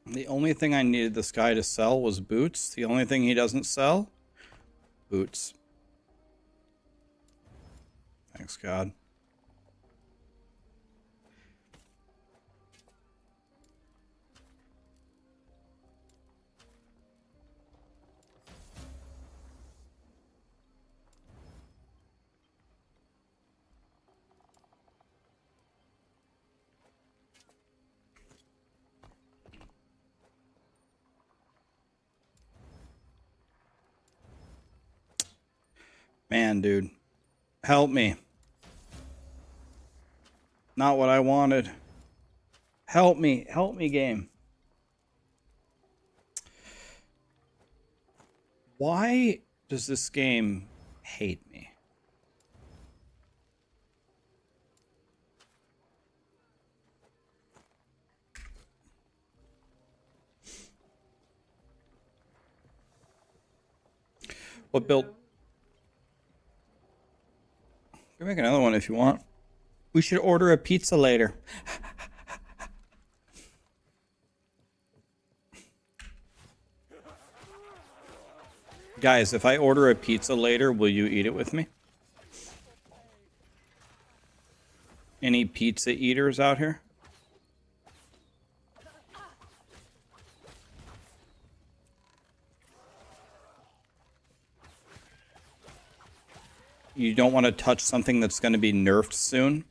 The only thing I needed this guy to sell was boots. The only thing he doesn't sell? Boots. Thanks, God. Man, dude. Help me. Not what I wanted. Help me. Help me, game. Why does this game hate me? What build? You can make another one if you want. We should order a pizza later. Guys, if I order a pizza later, will you eat it with me? Any pizza eaters out here? You don't want to touch something that's going to be nerfed soon.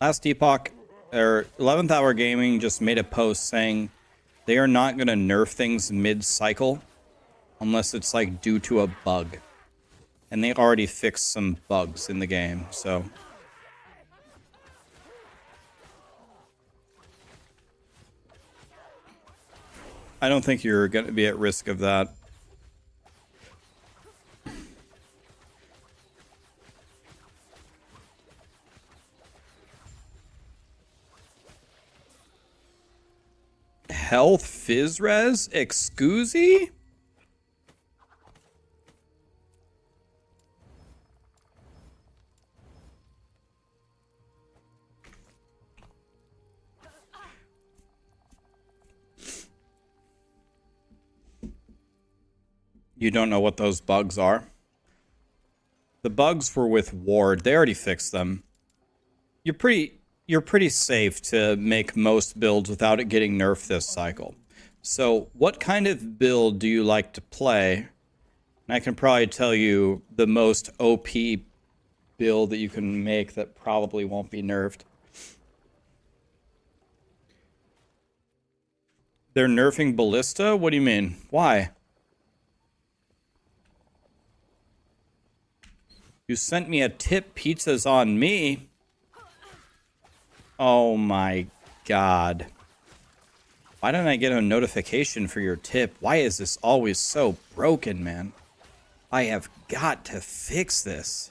Last Epoch, or 11th Hour Gaming just made a post saying they are not going to nerf things mid-cycle unless it's like due to a bug. And they already fixed some bugs in the game, so... I don't think you're going to be at risk of that. Health Fizz Res? Excusi? You don't know what those bugs are? The bugs were with Ward. They already fixed them. you're pretty safe to make most builds without it getting nerfed this cycle. So what kind of build do you like to play? And I can probably tell you the most OP build that you can make that probably won't be nerfed. They're nerfing Ballista? What do you mean? Why? You sent me a tip, pizza's on me. Oh my god. Why didn't I get a notification for your tip? Why is this always so broken, man? I have got to fix this.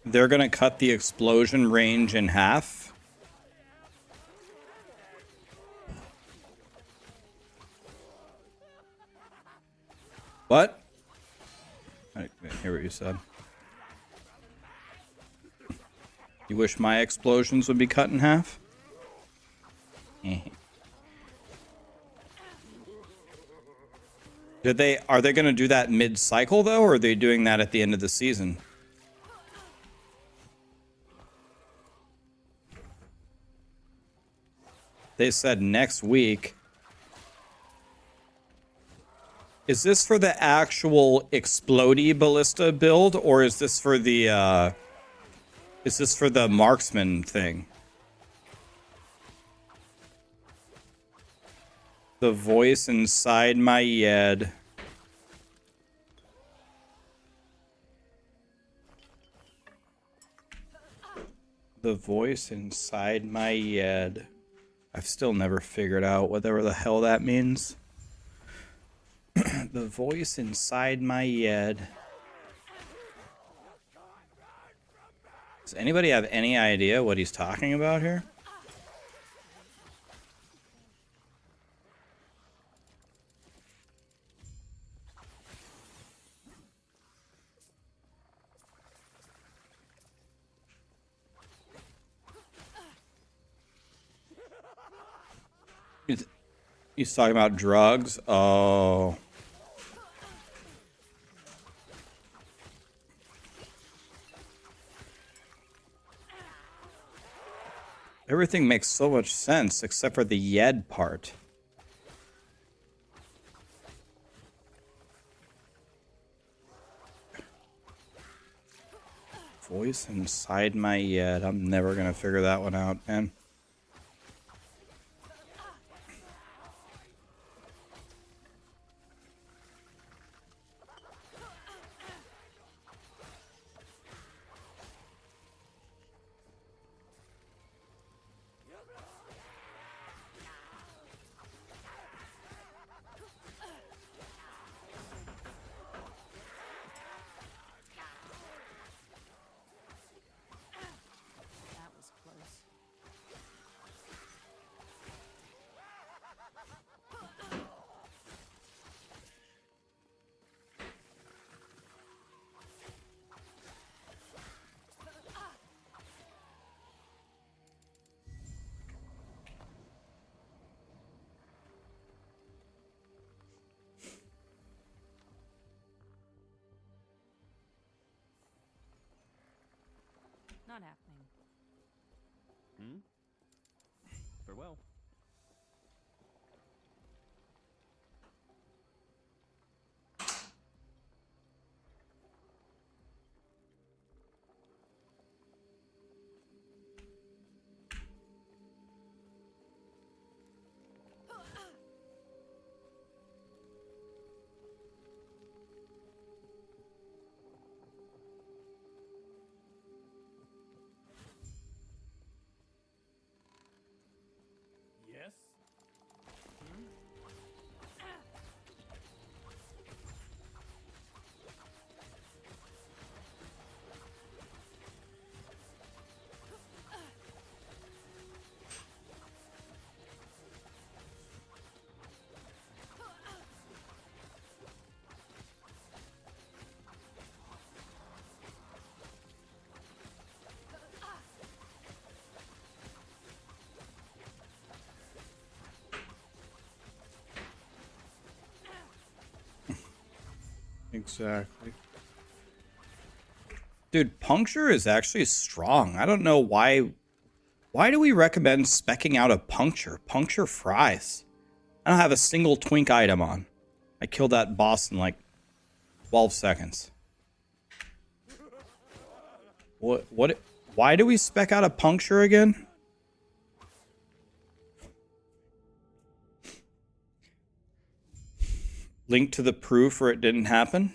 They're gonna cut the explosion range in half. What? I didn't hear what you said. You wish my explosions would be cut in half? Are they gonna do that mid-cycle though, or are they doing that at the end of the season? They said next week. Is this for the actual explodey ballista build, or is this for the marksman thing? The voice inside my head. The voice inside my head. I've still never figured out whatever the hell that means. The voice inside my head. Does anybody have any idea what he's talking about here? He's talking about drugs. Oh. Everything makes so much sense except for the Yed part. Voice inside my head. I'm never gonna figure that one out, man. Not happening. Farewell. Exactly. Dude, puncture is actually strong. I don't know why. Why do we recommend speccing out a puncture? Puncture fries. I don't have a single twink item on. I killed that boss in like 12 seconds. What? Why do we spec out a puncture again? Link to the proof or it didn't happen?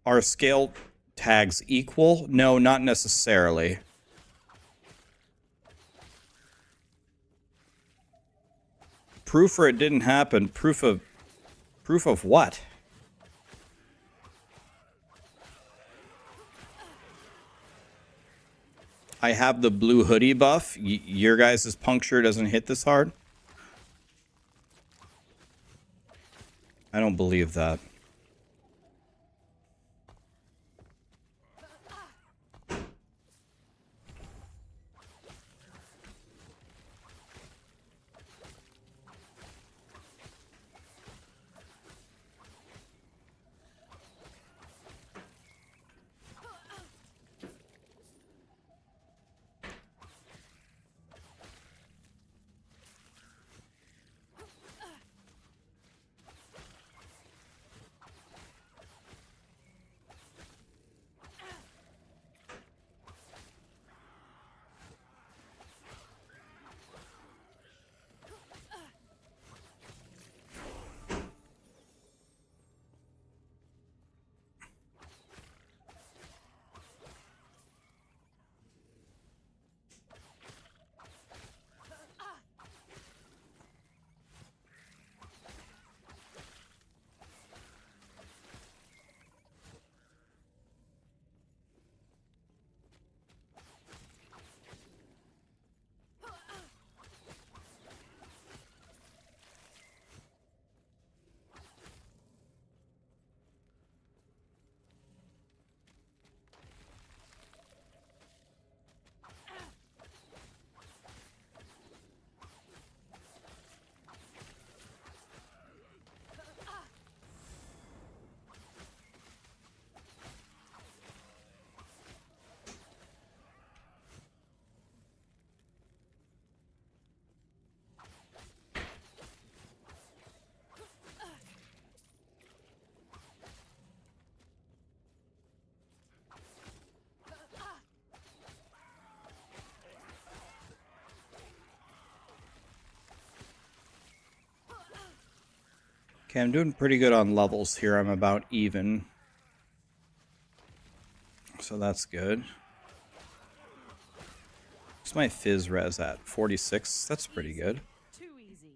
Are scale tags equal? No, not necessarily. Proof or it didn't happen? Proof of what? I have the blue hoodie buff. Your guys' puncture doesn't hit this hard? I don't believe that. Okay, I'm doing pretty good on levels here. I'm about even. So that's good. What's my fizz res at? 46? That's pretty good. Too easy.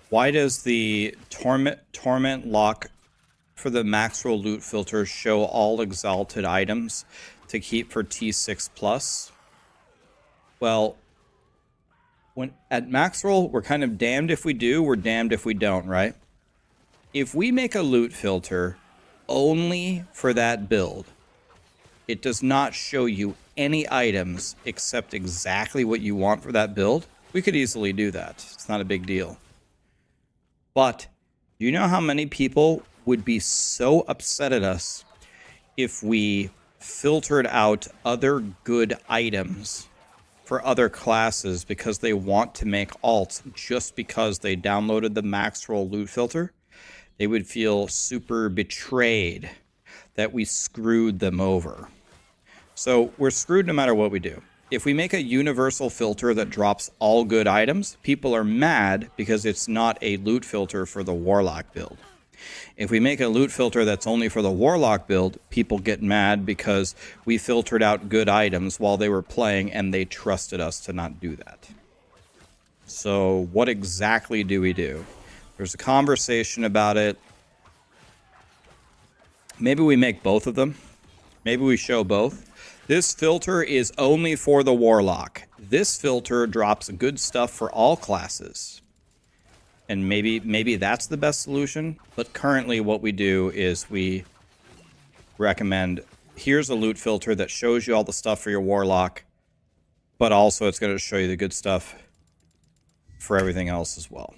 Why does the torment lock for the Maxroll loot filter show all exalted items to keep for T6 plus? Well, when at Maxroll, we're kind of damned if we do, we're damned if we don't, right? If we make a loot filter only for that build, it does not show you any items except exactly what you want for that build. We could easily do that. It's not a big deal. But do you know how many people would be so upset at us if we filtered out other good items for other classes because they want to make alts just because they downloaded the Maxroll loot filter? They would feel super betrayed that we screwed them over. So we're screwed no matter what we do. If we make a universal filter that drops all good items, people are mad because it's not a loot filter for the Warlock build. If we make a loot filter that's only for the Warlock build, people get mad because we filtered out good items while they were playing and they trusted us to not do that. So what exactly do we do? There's a conversation about it. Maybe we make both of them. Maybe we show both. This filter is only for the Warlock. this filter drops good stuff for all classes. And maybe that's the best solution. But currently what we do is we recommend, here's a loot filter that shows you all the stuff for your warlock, but also it's going to show you the good stuff for everything else as well.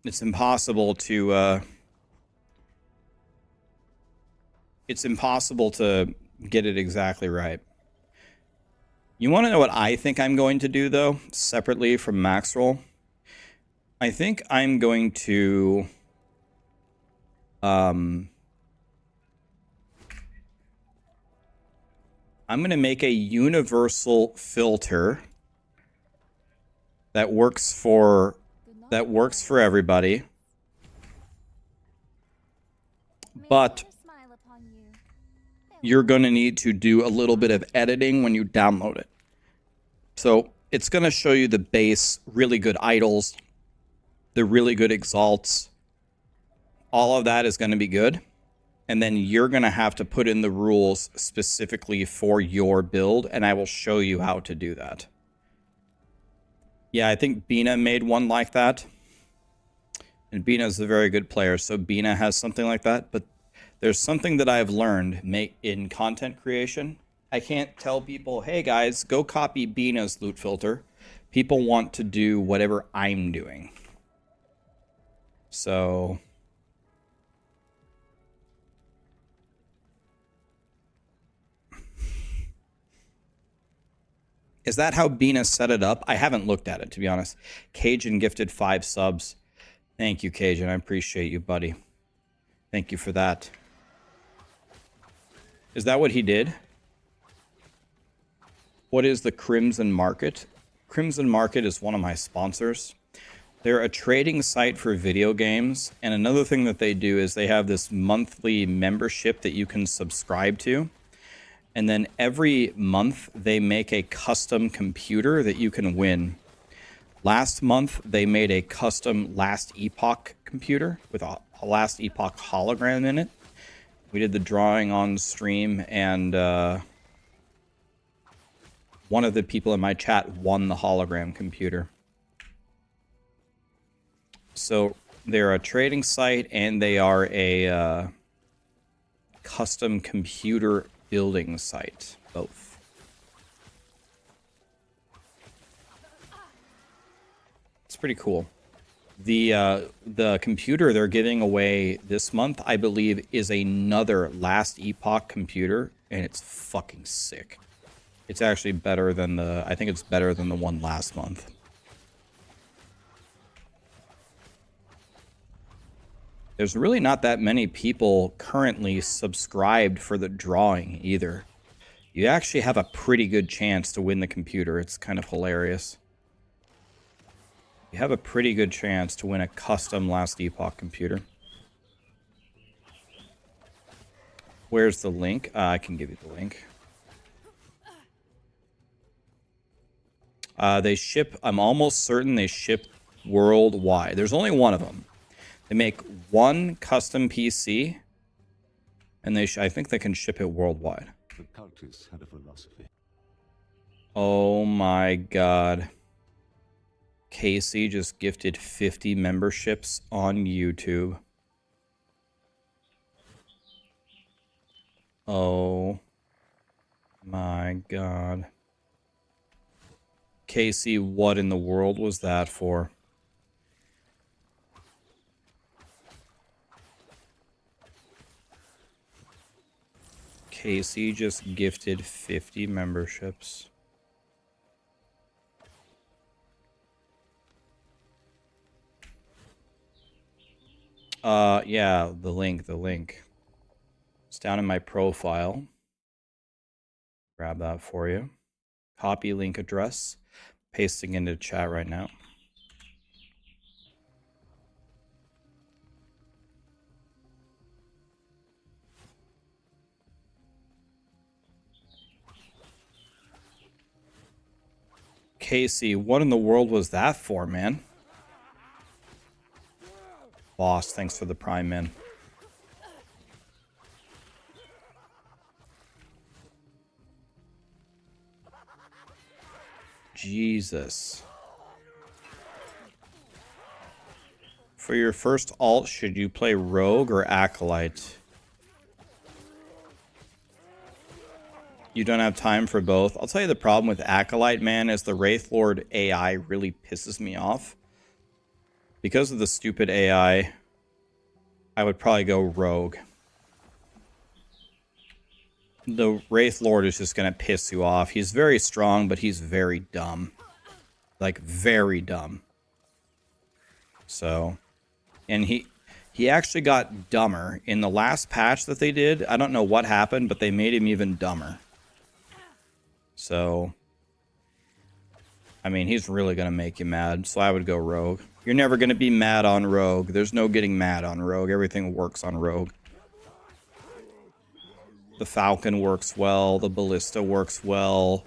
It's impossible to get it exactly right. You want to know what I think I'm going to do, though, separately from Maxroll? I think I'm going to... I'm going to make a universal filter that works for everybody. But you're going to need to do a little bit of editing when you download it. So it's going to show you the base, really good idols, the really good exalts. All of that is going to be good. And then you're going to have to put in the rules specifically for your build, and I will show you how to do that. Yeah, I think Bina made one like that. And Bina is a very good player, so Bina has something like that. But there's something that I've learned in content creation. I can't tell people, hey guys, go copy Bina's loot filter. People want to do whatever I'm doing. So... is that how Bina set it up? I haven't looked at it, to be honest. Cajun gifted 5 subs. Thank you, Cajun. I appreciate you, buddy. Thank you for that. Is that what he did? What is the Crimson Market? Crimson Market is one of my sponsors. They're a trading site for video games. And another thing that they do is they have this monthly membership that you can subscribe to. And then every month, they make a custom computer that you can win. Last month, they made a custom Last Epoch computer with a Last Epoch hologram in it. We did the drawing on stream, and one of the people in my chat won the hologram computer. So they're a trading site, and they are a custom computer building site, both. It's pretty cool. The computer they're giving away this month, I believe, is another Last Epoch computer, and it's fucking sick. It's actually better than I think it's better than the one last month. There's really not that many people currently subscribed for the drawing either. You actually have a pretty good chance to win the computer. It's kind of hilarious. You have a pretty good chance to win a custom Last Epoch computer. Where's the link? I can give you the link. They ship, I'm almost certain they ship worldwide. There's only one of them. They make one custom PC, and I think they can ship it worldwide. The cultists had a philosophy. Oh my god. Casey just gifted 50 memberships on YouTube. Oh my god. Casey, what in the world was that for? Casey just gifted 50 memberships. Yeah, the link. It's down in my profile. Grab that for you. Copy link address. Pasting into chat right now. Casey, what in the world was that for, man? Boss, thanks for the prime, man. Jesus. For your first alt, should you play Rogue or Acolyte? You don't have time for both. I'll tell you the problem with Acolyte, man, is the Wraith Lord AI really pisses me off. Because of the stupid AI, I would probably go Rogue. The Wraith Lord is just going to piss you off. He's very strong, but he's very dumb. Like, very dumb. So, and he actually got dumber. In the last patch that they did, I don't know what happened, but they made him even dumber. So, I mean, he's really going to make you mad. So I would go Rogue. You're never going to be mad on Rogue. There's no getting mad on Rogue. Everything works on Rogue. The Falcon works well. The Ballista works well.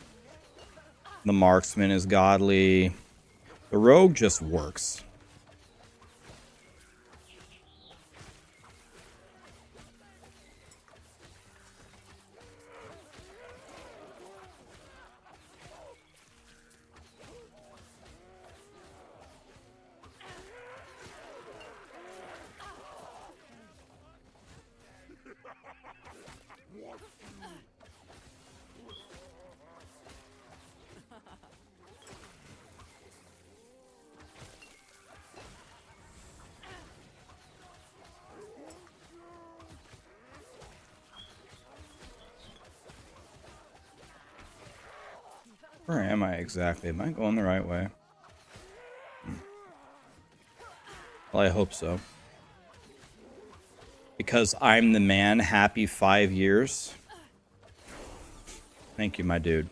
The Marksman is godly. The Rogue just works. Where am I exactly? Am I going the right way? Well, I hope so. Because I'm the man, happy 5 years. Thank you, my dude.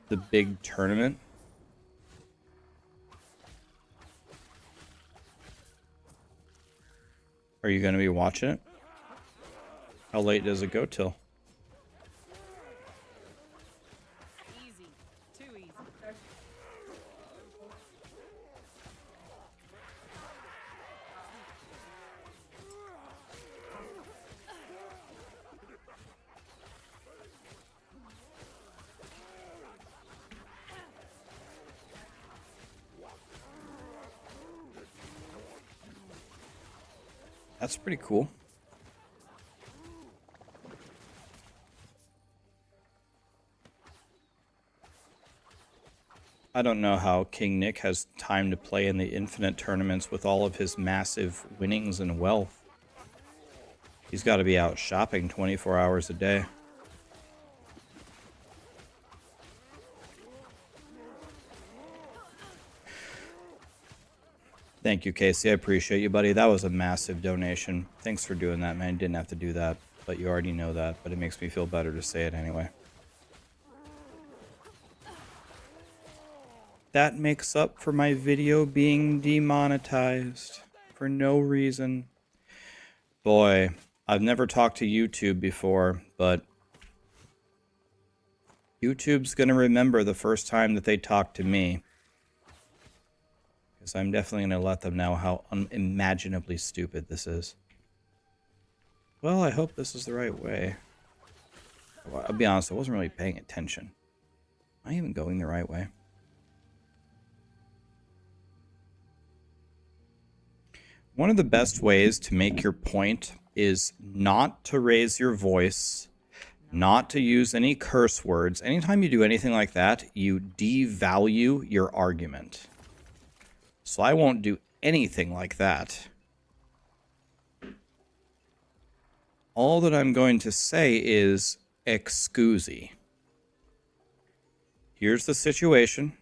The big tournament. Are you going to be watching it? How late does it go till? Easy. Too easy. That's pretty cool. I don't know how King Nick has time to play in the infinite tournaments with all of his massive winnings and wealth. He's got to be out shopping 24 hours a day. Thank you, Casey. I appreciate you, buddy. That was a massive donation. Thanks for doing that, man. You didn't have to do that, but you already know that. But it makes me feel better to say it anyway. That makes up for my video being demonetized for no reason. Boy, I've never talked to YouTube before, but YouTube's going to remember the first time that they talked to me. Because I'm definitely going to let them know how unimaginably stupid this is. Well, I hope this is the right way. Well, I'll be honest, I wasn't really paying attention. Am I even going the right way? One of the best ways to make your point is not to raise your voice, not to use any curse words. Anytime you do anything like that, you devalue your argument. So I won't do anything like that. All that I'm going to say is, excusey. Here's the situation.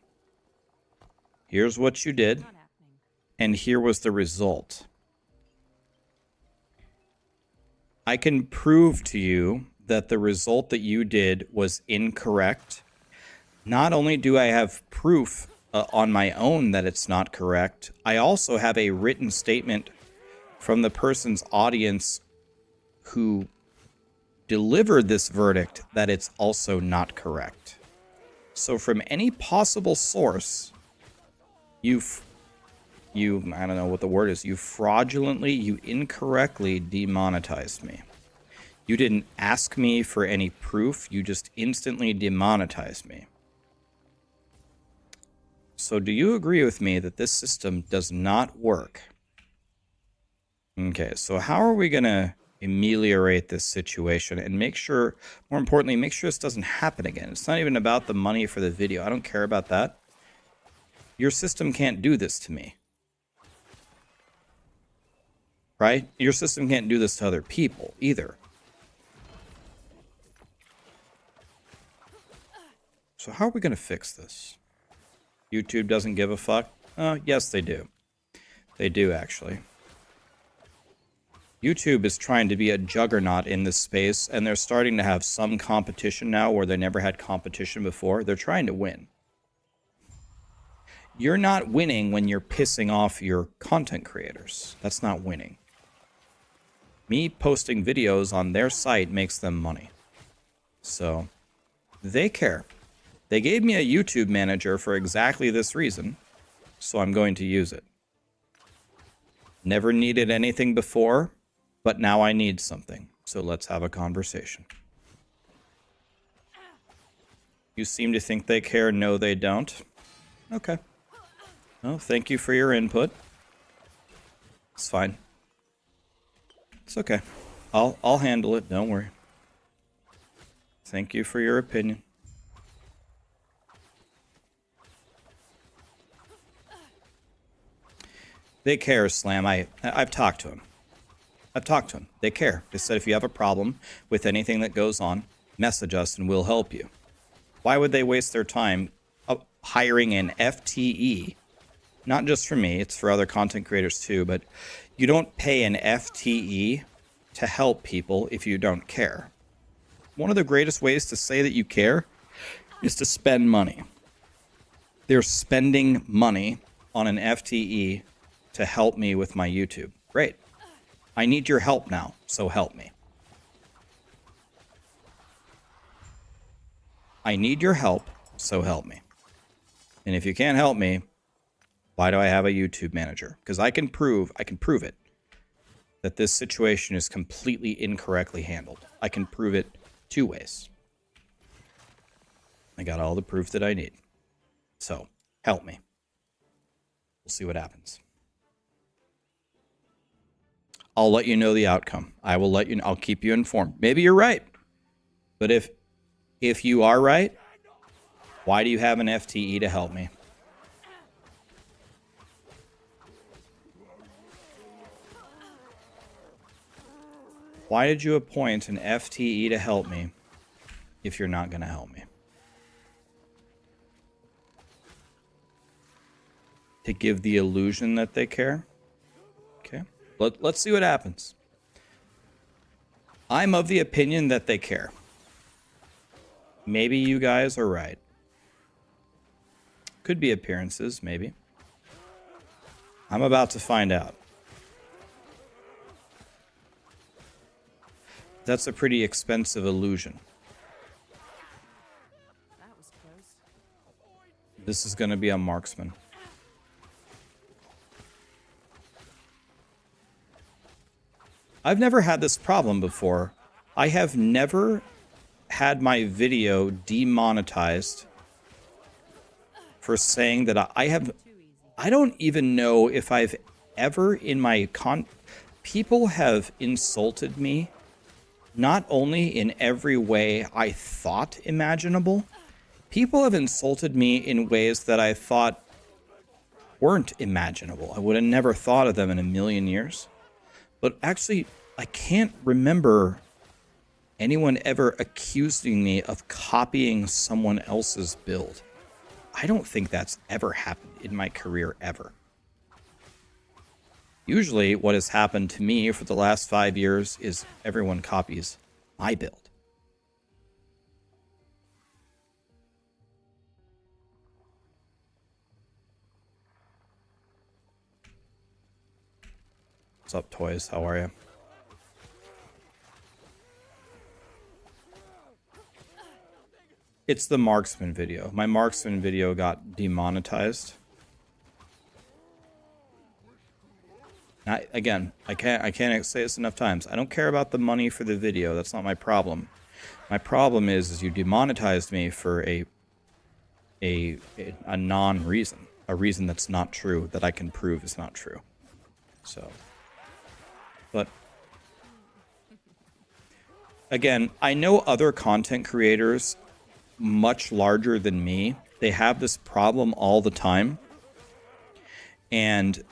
Here's what you did. And here was the result. I can prove to you that the result that you did was incorrect. Not only do I have proof on my own that it's not correct, I also have a written statement from the person's audience who delivered this verdict that it's also not correct. So from any possible source, you've I don't know what the word is, you fraudulently, you incorrectly demonetized me. You didn't ask me for any proof, you just instantly demonetized me. So do you agree with me that this system does not work? Okay, so how are we going to ameliorate this situation and make sure, more importantly, make sure this doesn't happen again? It's not even about the money for the video. I don't care about that. Your system can't do this to me. Right? Your system can't do this to other people either. So how are we going to fix this? YouTube doesn't give a fuck? Yes, they do. They do, actually. YouTube is trying to be a juggernaut in this space, and they're starting to have some competition now where they never had competition before. They're trying to win. You're not winning when you're pissing off your content creators. That's not winning. Me posting videos on their site makes them money. So, they care. They gave me a YouTube manager for exactly this reason, so I'm going to use it. Never needed anything before, but now I need something. So let's have a conversation. You seem to think they care. No, they don't. Okay. Well, thank you for your input. It's fine. It's okay. I'll handle it. Don't worry. Thank you for your opinion. They care, Slam. I've talked to him. I've talked to him. They care. They said if you have a problem with anything that goes on, message us and we'll help you. Why would they waste their time hiring an FTE? Not just for me, it's for other content creators too, but you don't pay an FTE to help people if you don't care. One of the greatest ways to say that you care is to spend money. They're spending money on an FTE to help me with my YouTube. Great. I need your help now, so help me. I need your help, so help me. And if you can't help me, why do I have a YouTube manager? Because I can prove it, that this situation is completely incorrectly handled. I can prove it 2 ways. I got all the proof that I need. So, help me. We'll see what happens. I'll let you know the outcome. I will let you know. I'll keep you informed. Maybe you're right. But if you are right, why do you have an FTE to help me? Why did you appoint an FTE to help me if you're not going to help me? To give the illusion that they care? Okay. Let's see what happens. I'm of the opinion that they care. Maybe you guys are right. Could be appearances, maybe. I'm about to find out. That's a pretty expensive illusion. That was close. This is going to be a Marksman. I've never had this problem before. I have never had my video demonetized for saying that I don't even know if I've ever in my people have insulted me, not only in every way I thought imaginable, people have insulted me in ways that I thought weren't imaginable. I would have never thought of them in a million years. But actually, I can't remember anyone ever accusing me of copying someone else's build. I don't think that's ever happened in my career, ever. Usually, what has happened to me for the last 5 years is everyone copies my build. What's up, Toys? How are you? It's the Marksman video. My Marksman video got demonetized. Again, I can't say this enough times. I don't care about the money for the video. That's not my problem. My problem is you demonetized me for a non-reason. A reason that's not true, that I can prove is not true. So, but again, I know other content creators much larger than me. They have this problem all the time. And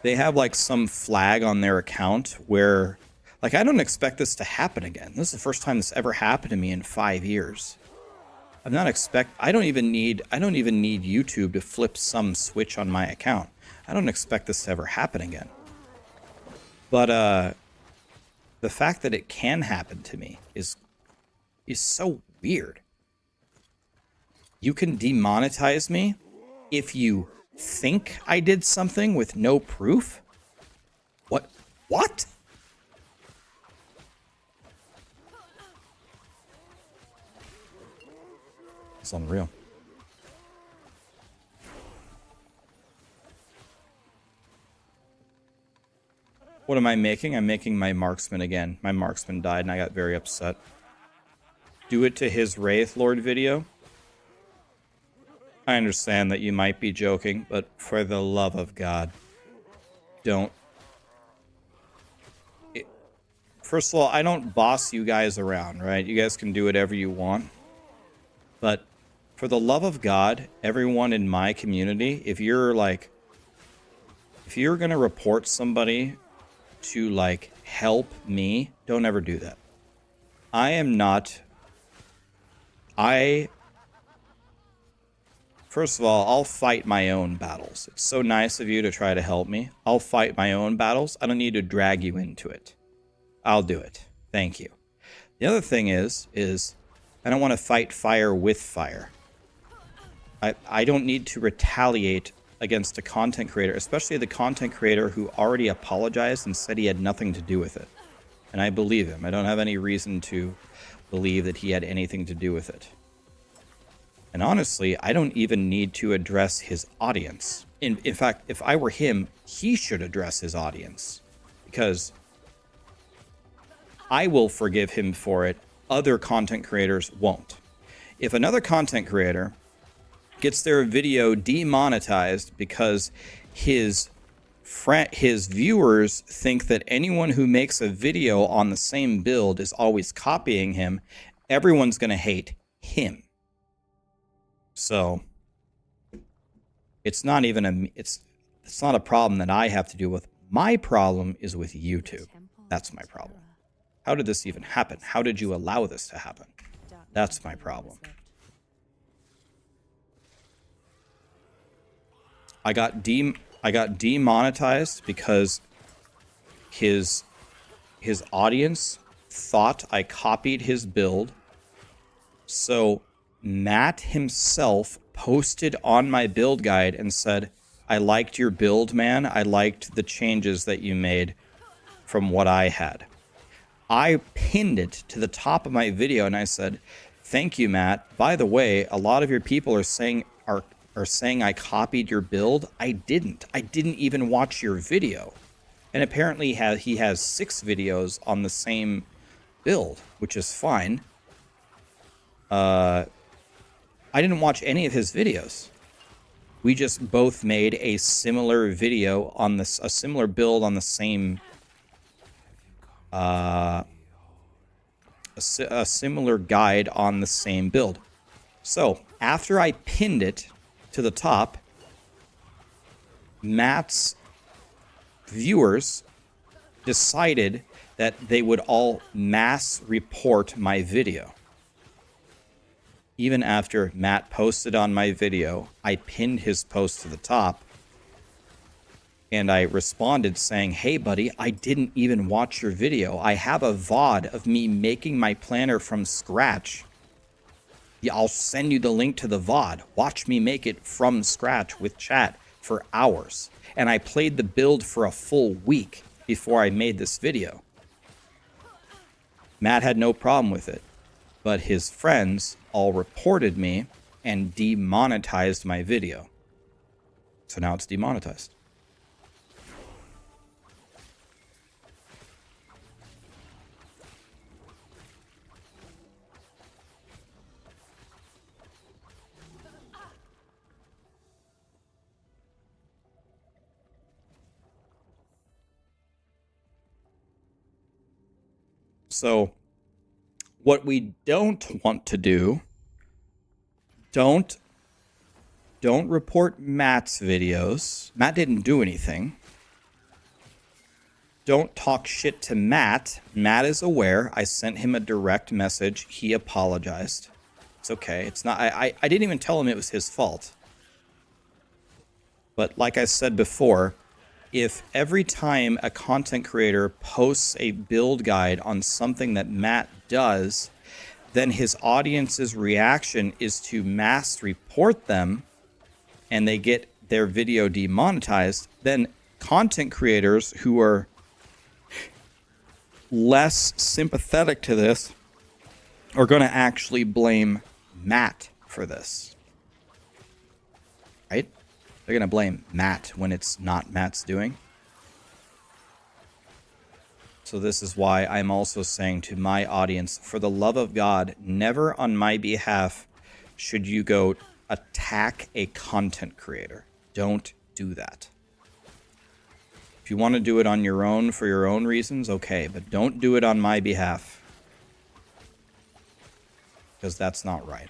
they have like some flag on their account where, like, I don't expect this to happen again. This is the first time this ever happened to me in 5 years. I don't even need YouTube to flip some switch on my account. I don't expect this to ever happen again. But the fact that it can happen to me is so weird. You can demonetize me if you think I did something with no proof? What? It's unreal. What am I making? I'm making my Marksman again. My Marksman died and I got very upset. Do it to his Wraith Lord video. I understand that you might be joking, but for the love of God, don't. First of all, I don't boss you guys around, right? You guys can do whatever you want. But for the love of God, everyone in my community, if you're going to report somebody to, like, help me, don't ever do that. First of all, I'll fight my own battles. It's so nice of you to try to help me. I'll fight my own battles. I don't need to drag you into it. I'll do it. Thank you. The other thing is I don't want to fight fire with fire. I don't need to retaliate against a content creator, especially the content creator who already apologized and said he had nothing to do with it. And I believe him. I don't have any reason to believe that he had anything to do with it. And honestly, I don't even need to address his audience. In fact, if I were him, he should address his audience. Because I will forgive him for it. Other content creators won't. If another content creator gets their video demonetized because his viewers think that anyone who makes a video on the same build is always copying him, everyone's going to hate him. So it's not even it's not a problem that I have to deal with. My problem is with YouTube. That's my problem. How did this even happen? How did you allow this to happen? That's my problem. I got demonetized because his audience thought I copied his build. So Matt himself posted on my build guide and said, I liked your build, man. I liked the changes that you made from what I had. I pinned it to the top of my video and I said, thank you, Matt. By the way, a lot of your people are saying I copied your build. I didn't. I didn't even watch your video. And apparently he has 6 videos on the same build, which is fine. I didn't watch any of his videos. We just both made a similar video on a similar build on the same, a similar guide on the same build. So after I pinned it to the top, Matt's viewers decided that they would all mass report my video. Even after Matt posted on my video, I pinned his post to the top. And I responded saying, hey, buddy, I didn't even watch your video. I have a VOD of me making my planner from scratch. Yeah, I'll send you the link to the VOD. Watch me make it from scratch with chat for hours. And I played the build for a full week before I made this video. Matt had no problem with it. But his friends all reported me and demonetized my video. So now it's demonetized. So what we don't want to do, don't report Matt's videos. Matt didn't do anything. Don't talk shit to Matt. Matt is aware. I sent him a direct message. He apologized. It's okay. It's not. I didn't even tell him it was his fault. But like I said before, if every time a content creator posts a build guide on something that Matt does, then his audience's reaction is to mass report them and they get their video demonetized, then content creators who are less sympathetic to this are going to actually blame Matt for this. Right? They're going to blame Matt when it's not Matt's doing. So this is why I'm also saying to my audience, for the love of God, never on my behalf should you go attack a content creator. Don't do that. If you want to do it on your own for your own reasons, okay, but don't do it on my behalf. Because that's not right.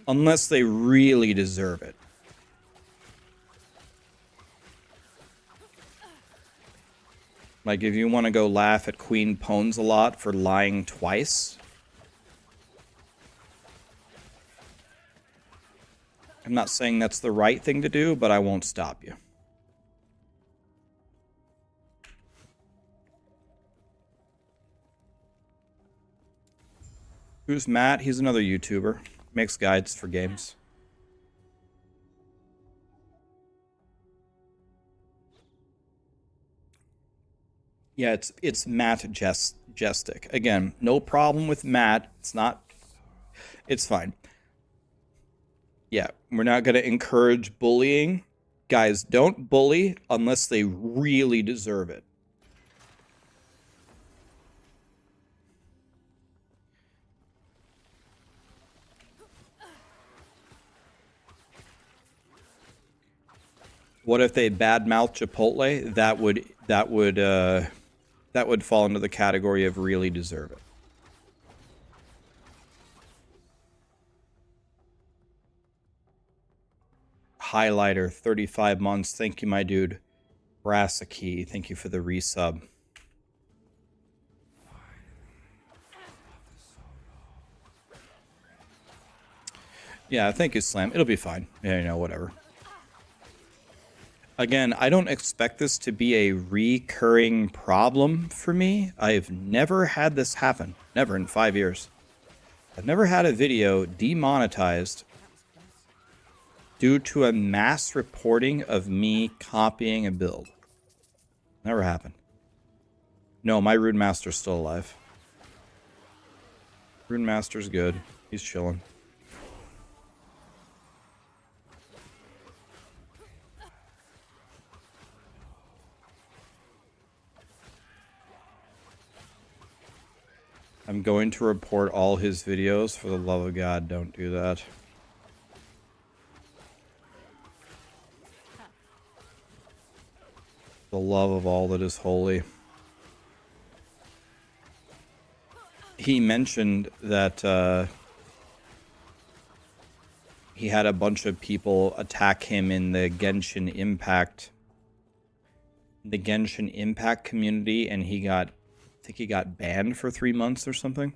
Unless they really deserve it. Like, if you want to go laugh at Queen Pones a lot for lying twice, I'm not saying that's the right thing to do, but I won't stop you. Who's Matt? He's another YouTuber. Makes guides for games. Yeah, it's Matt Gestic. Again, no problem with Matt. It's fine. Yeah, we're not going to encourage bullying. Guys, don't bully unless they really deserve it. What if they badmouth Chipotle? That would fall into the category of really deserve it. Highlighter, 35 months. Thank you, my dude. Brassakey, thank you for the resub. Yeah, thank you, Slam. It'll be fine. Yeah, you know, whatever. Again, I don't expect this to be a recurring problem for me. I've never had this happen. Never in 5 years. I've never had a video demonetized due to a mass reporting of me copying a build. Never happened. No, my Rune Master's still alive. Rune Master's good. He's chilling. I'm going to report all his videos. For the love of God, don't do that. The love of all that is holy. He mentioned that he had a bunch of people attack him in the Genshin Impact community, and he got, I think he got banned for 3 months or something.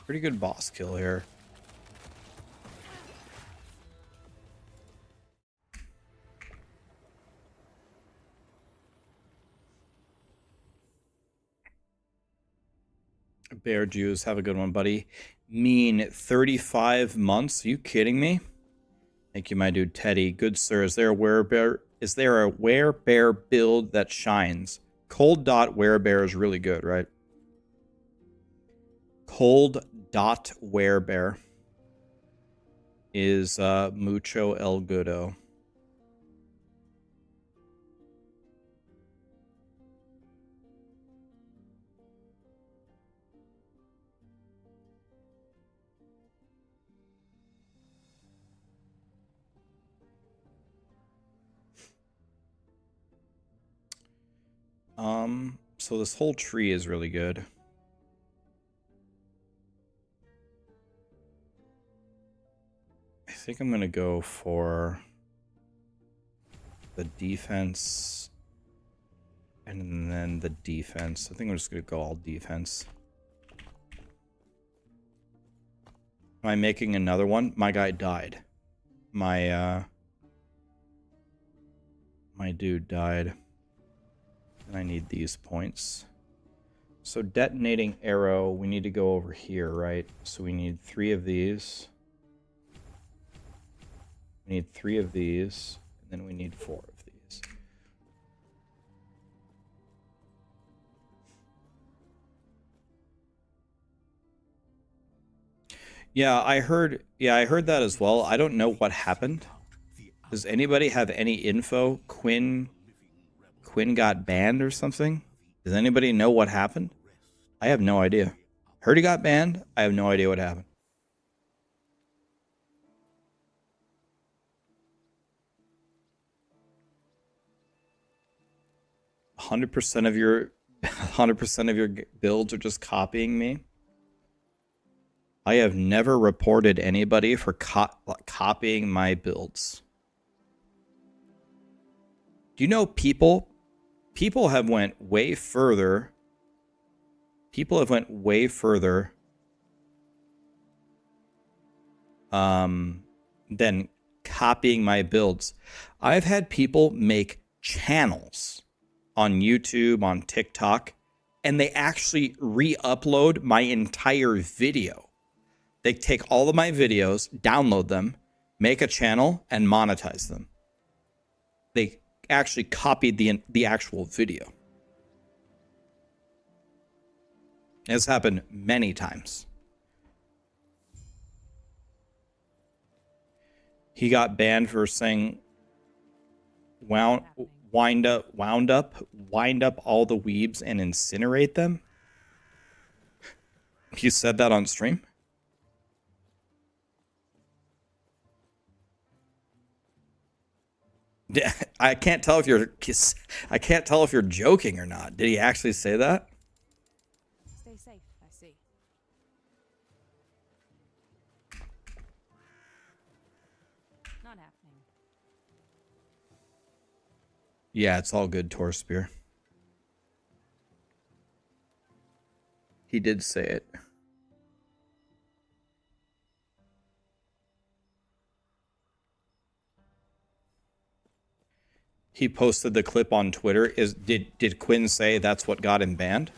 Pretty good boss kill here. Bear Jews, have a good one, buddy. Mean 35 months? Are you kidding me? Thank you, my dude Teddy. Good sir, is there a werebear build that shines? Cold dot werebear is really good, right? Cold dot werebear is mucho el goodo. So this whole tree is really good. I think I'm gonna go for the defense and then the defense. I think I'm just gonna go all defense. Am I making another one? My guy died. My dude died. And I need these points. So detonating arrow, we need to go over here, right? So we need 3 of these. We need 3 of these, and then we need 4 of these. Yeah, I heard that as well. I don't know what happened. Does anybody have any info? Quinn got banned or something? Does anybody know what happened? I have no idea. Heard he got banned. I have no idea what happened. 100% of your 100% of your builds are just copying me. I have never reported anybody for copying my builds. Do you know people have went way further. People have went way further than copying my builds. I've had people make channels on YouTube, on TikTok, and they actually re-upload my entire video. They take all of my videos, download them, make a channel, and monetize them. They actually copied the actual video. It's happened many times. He got banned for saying wind up all the weebs and incinerate them. He said that on stream. I can't tell if you're joking or not. Did he actually say that? Stay safe, I see. Not happening. Yeah, it's all good, Torspear. He did say it. He posted the clip on Twitter. Did Quinn say that's what got him banned?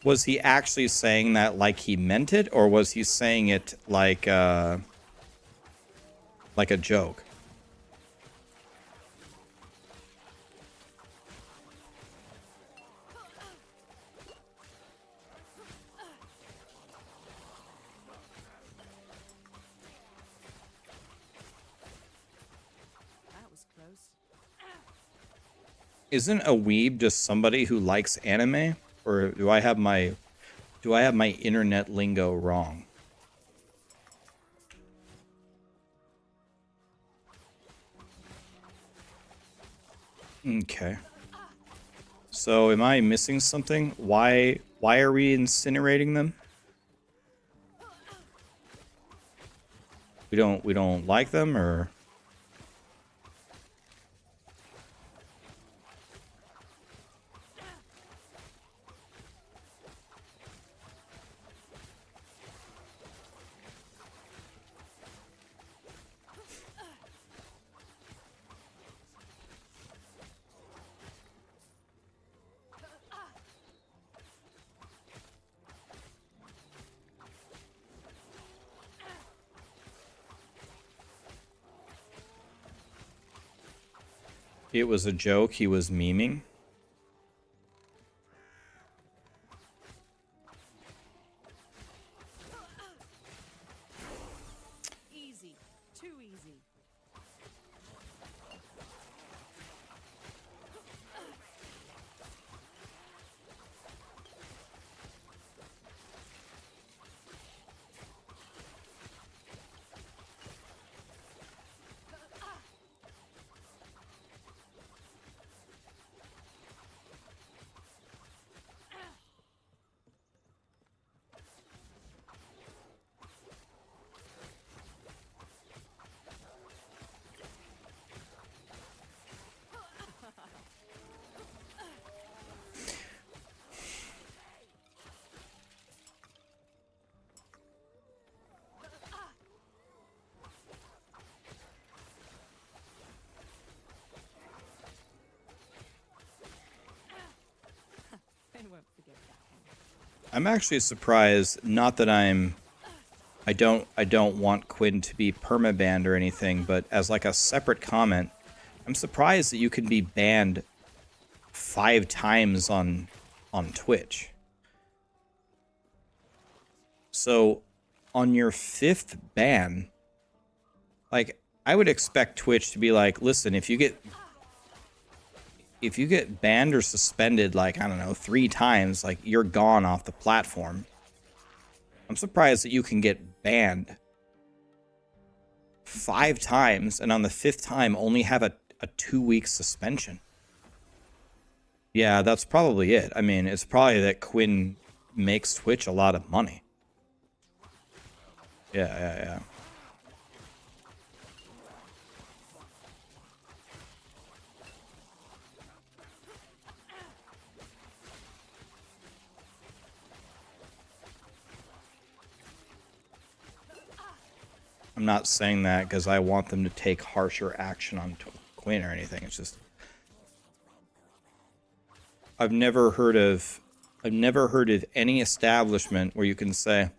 Was he actually saying that like he meant it, or was he saying it like a joke? Isn't a weeb just somebody who likes anime? Or do I have my internet lingo wrong? Okay. So am I missing something? Why are we incinerating them? We don't like them, or It was a joke. He was memeing. Easy. Too easy. They won't forget that one. I'm actually surprised, not that I don't want Quinn to be permabanned or anything, but as like a separate comment, I'm surprised that you can be banned 5 times on Twitch. So on your 5th ban, like, I would expect Twitch to be like, listen, if you get banned or suspended, like, I don't know, 3 times, like, you're gone off the platform. I'm surprised that you can get banned 5 times and on the 5th time only have a 2-week suspension. Yeah, that's probably it. I mean, it's probably that Quinn makes Twitch a lot of money. Yeah. I'm not saying that because I want them to take harsher action on Quinn or anything. It's just I've never heard of any establishment where you can say,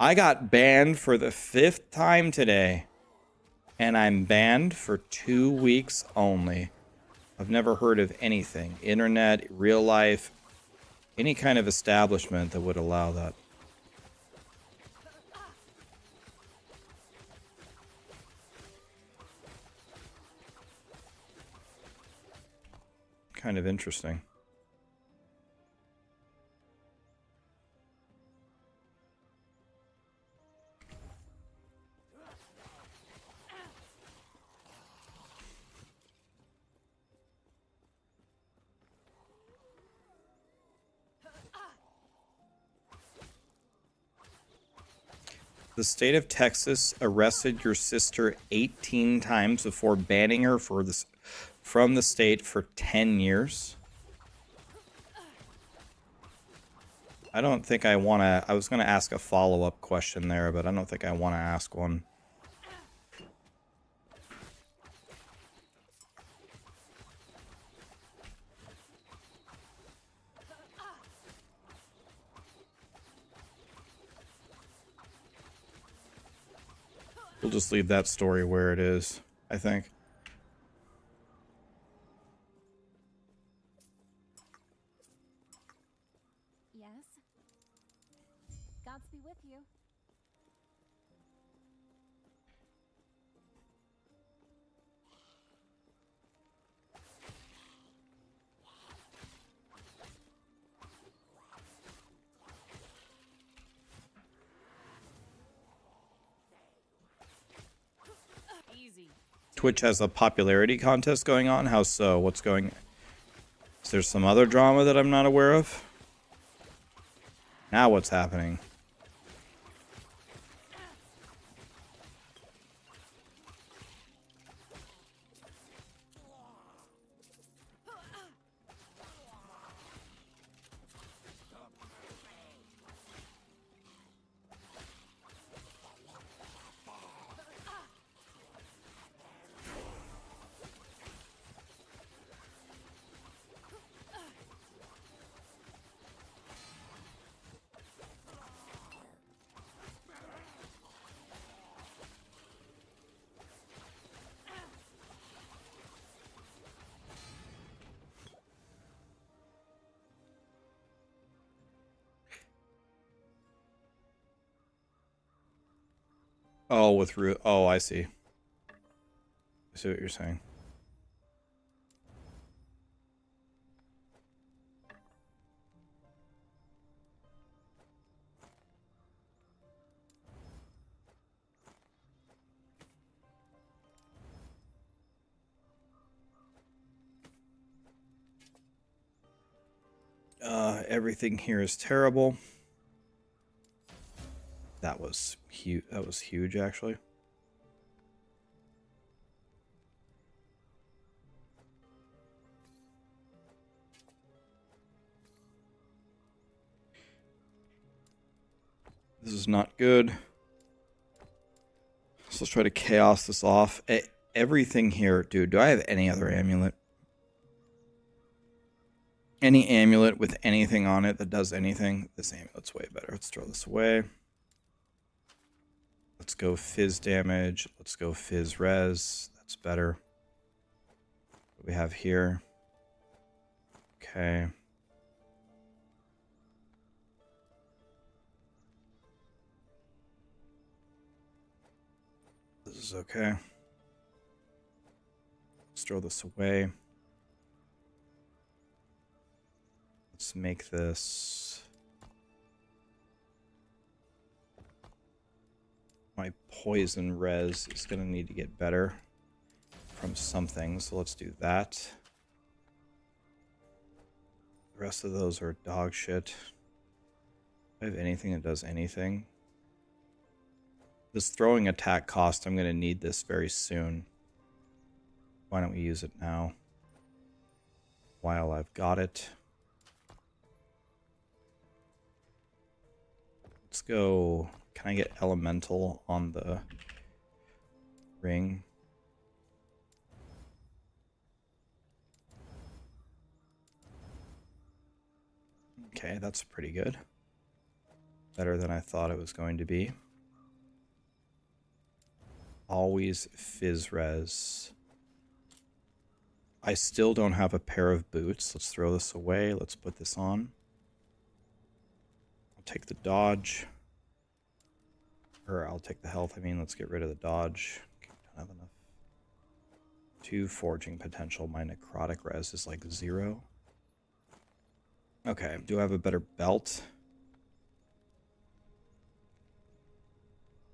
I got banned for the 5th time today, and I'm banned for 2 weeks only. I've never heard of anything, internet, real life, any kind of establishment that would allow that. Kind of interesting. The state of Texas arrested your sister 18 times before banning her from the state for 10 years. I don't think I want to... I was going to ask a follow-up question there, but I don't think I want to ask one. We'll just leave that story where it is, I think. Yes? Gods be with you. Easy. Twitch has a popularity contest going on. How so? What's going... Is there some other drama that I'm not aware of? Now what's happening? Oh, with root. Oh, I see. I see what you're saying. Everything here is terrible. That was huge. That was huge, actually. This is not good. So let's try to chaos this off. Everything here, dude. Do I have any other amulet? Any amulet with anything on it that does anything? This amulet's way better. Let's throw this away. Let's go fizz damage. Let's go fizz res. That's better. What do we have here? Okay. This is okay. Let's throw this away. Let's make this my poison res is going to need to get better from something, so let's do that. The rest of those are dog shit. Do I have anything that does anything? This throwing attack cost, I'm going to need this very soon. Why don't we use it now? While I've got it. Let's go. Can I get elemental on the ring? Okay, that's pretty good. Better than I thought it was going to be. Always fizz res. I still don't have a pair of boots. Let's throw this away. Let's put this on. I'll take the dodge. Or I'll take the health, I mean. Let's get rid of the dodge. Okay, don't have enough. 2 forging potential. My necrotic res is like 0. Okay, do I have a better belt?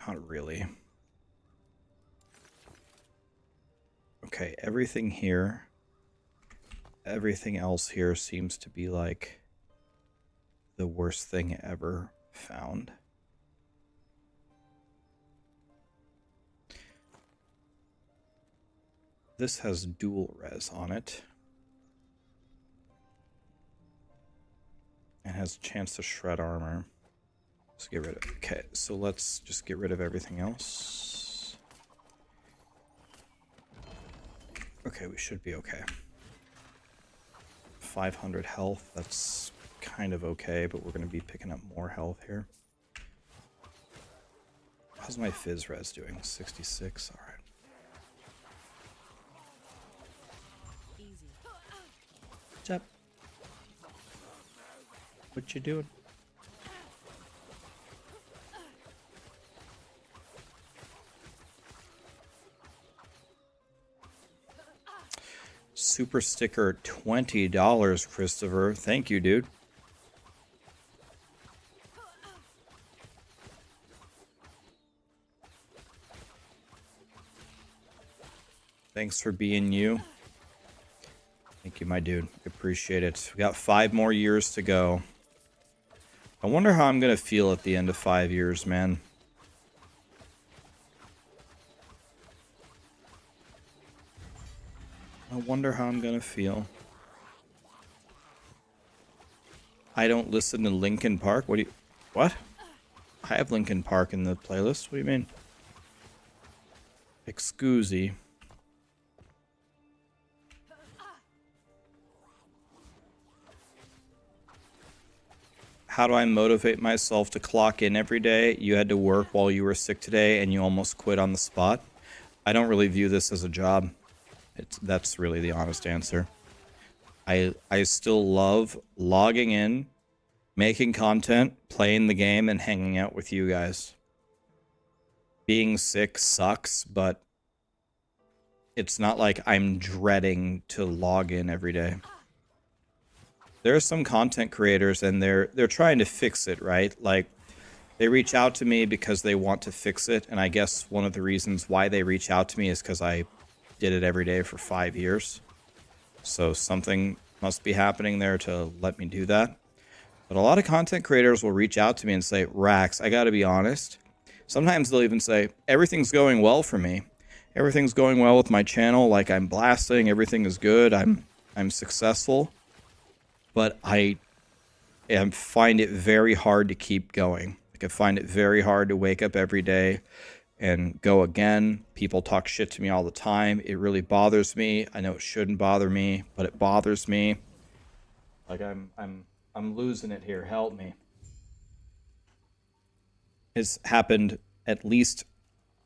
Not really. Okay, everything here, everything else here seems to be like the worst thing ever found. This has dual res on it. And has a chance to shred armor. Let's get rid of it. Okay, so let's just get rid of everything else. Okay, we should be okay. 500 health, that's kind of okay, but we're going to be picking up more health here. How's my fizz res doing? 66, alright. What's up? What you doing? Super sticker, $20, Christopher. Thank you, dude. Thanks for being you. Thank you, my dude. Appreciate it. We got 5 more years to go. I wonder how I'm going to feel at the end of 5 years, man. I wonder how I'm going to feel. I don't listen to Linkin Park? What? I have Linkin Park in the playlist. What do you mean? Excusey. How do I motivate myself to clock in every day? You had to work while you were sick today and you almost quit on the spot. I don't really view this as a job. That's really the honest answer. I still love logging in, making content, playing the game, and hanging out with you guys. being sick sucks, but it's not like I'm dreading to log in every day. There are some content creators and they're trying to fix it, right? Like, they reach out to me because they want to fix it, and I guess one of the reasons why they reach out to me is because I did it every day for 5 years. So something must be happening there to let me do that. But a lot of content creators will reach out to me and say, Rax, I gotta be honest. Sometimes they'll even say, everything's going well for me. Everything's going well with my channel, like I'm blasting, everything is good, I'm successful. But I find it very hard to keep going. Like, I find it very hard to wake up every day and go again. People talk shit to me all the time. It really bothers me. I know it shouldn't bother me, but it bothers me. Like, I'm losing it here. Help me. It's happened at least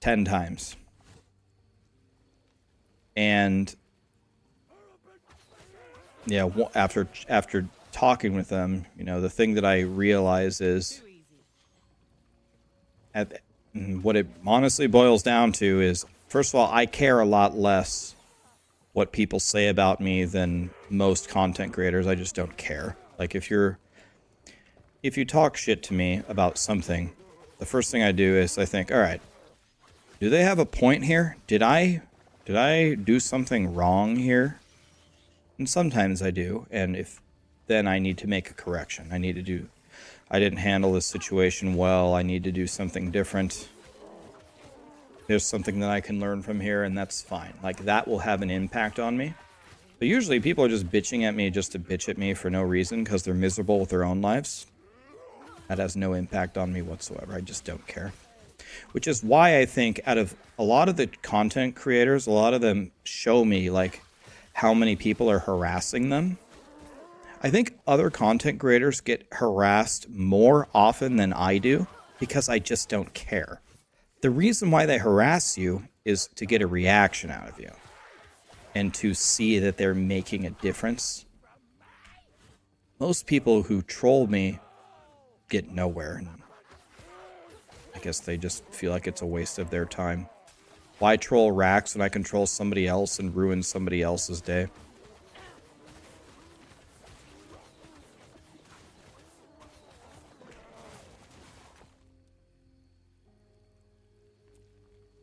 10 times. And yeah, after talking with them, you know, the thing that I realize is what it honestly boils down to is, first of all, I care a lot less what people say about me than most content creators. I just don't care. Like, if you talk shit to me about something, the first thing I do is I think, all right, do they have a point here? Did I do something wrong here? And sometimes I do, and then I need to make a correction. I didn't handle this situation well. I need to do something different. There's something that I can learn from here, and that's fine. Like, that will have an impact on me. But usually people are just bitching at me just to bitch at me for no reason because they're miserable with their own lives. That has no impact on me whatsoever. I just don't care. Which is why I think out of a lot of the content creators, a lot of them show me, like, how many people are harassing them. I think other content creators get harassed more often than I do because I just don't care. The reason why they harass you is to get a reaction out of you and to see that they're making a difference. Most people who troll me get nowhere. And I guess they just feel like it's a waste of their time. Why troll Rax when I can troll somebody else and ruin somebody else's day?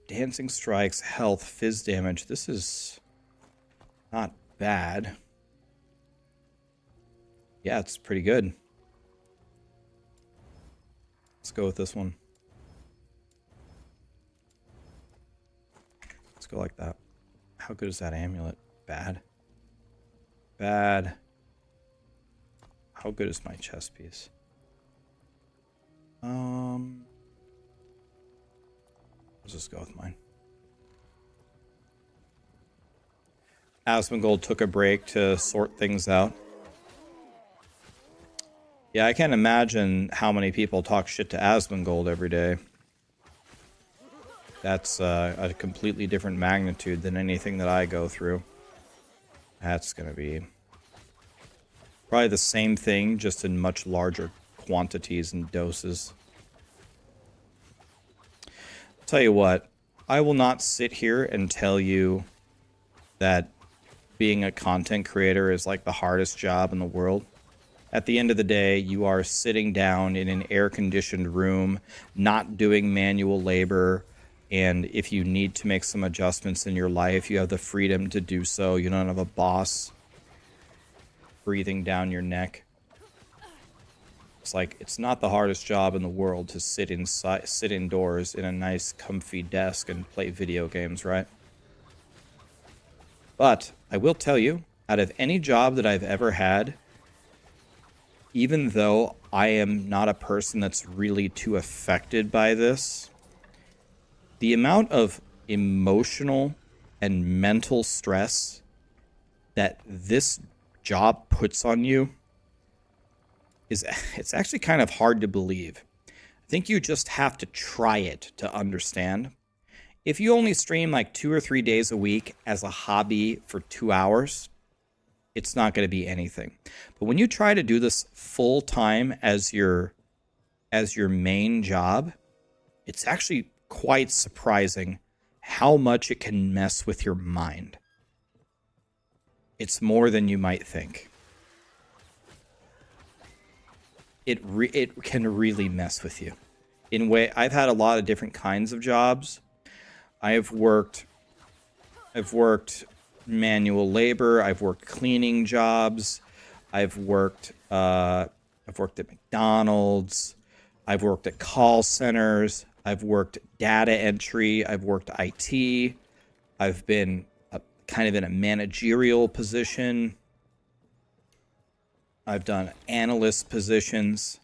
Dancing strikes, health, fizz damage. This is not bad. Yeah, it's pretty good. Let's go with this one. Let's go like that. How good is that amulet? Bad. Bad. How good is my chess piece? Let's just go with mine. Asmongold took a break to sort things out. Yeah, I can't imagine how many people talk shit to Asmongold every day. That's a completely different magnitude than anything that I go through. That's going to be probably the same thing, just in much larger quantities and doses. I'll tell you what, I will not sit here and tell you that being a content creator is like the hardest job in the world. At the end of the day, you are sitting down in an air-conditioned room, not doing manual labor, and if you need to make some adjustments in your life, you have the freedom to do so. You don't have a boss breathing down your neck. It's like, it's not the hardest job in the world to sit indoors in a nice, comfy desk and play video games, right? But I will tell you, out of any job that I've ever had, even though I am not a person that's really too affected by this, the amount of emotional and mental stress that this job puts on you it's actually kind of hard to believe. I think you just have to try it to understand. If you only stream like 2 or 3 days a week as a hobby for 2 hours, it's not going to be anything. But when you try to do this full time as your main job, it's actually quite surprising how much it can mess with your mind. It's more than you might think. It can really mess with you. I've had a lot of different kinds of jobs. I've worked manual labor. I've worked cleaning jobs. I've worked at McDonald's. I've worked at call centers. I've worked data entry. I've worked IT. I've been kind of in a managerial position. I've done analyst positions.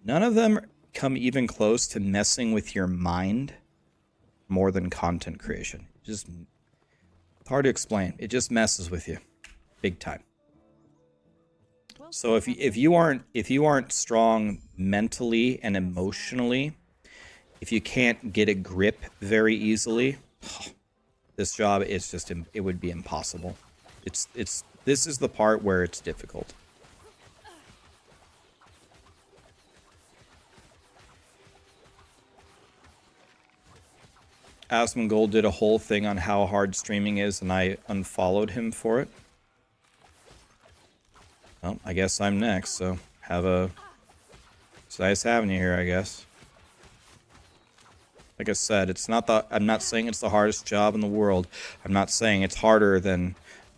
None of them come even close to messing with your mind more than content creation. It's hard to explain. It just messes with you big time. So if you aren't strong mentally and emotionally, if you can't get a grip very easily, this job is just, it would be impossible. This is the part where it's difficult. Asmongold did a whole thing on how hard streaming is, and I unfollowed him for it. Well, I guess I'm next, so it's nice having you here, I guess. Like I said, I'm not saying it's the hardest job in the world. I'm not saying it's harder than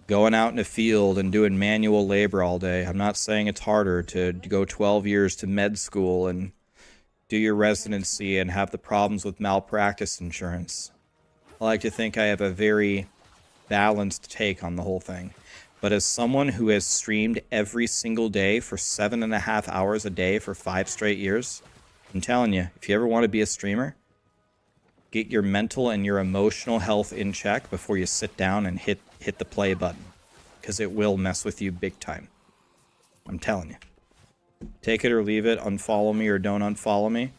going out in a field and doing manual labor all day. I'm not saying it's harder to go 12 years to med school and do your residency and have the problems with malpractice insurance. I like to think I have a very balanced take on the whole thing. But as someone who has streamed every single day for 7.5 hours a day for 5 straight years, I'm telling you, if you ever want to be a streamer, get your mental and your emotional health in check before you sit down and hit the play button, because it will mess with you big time. I'm telling you. Take it or leave it, unfollow me or don't unfollow me.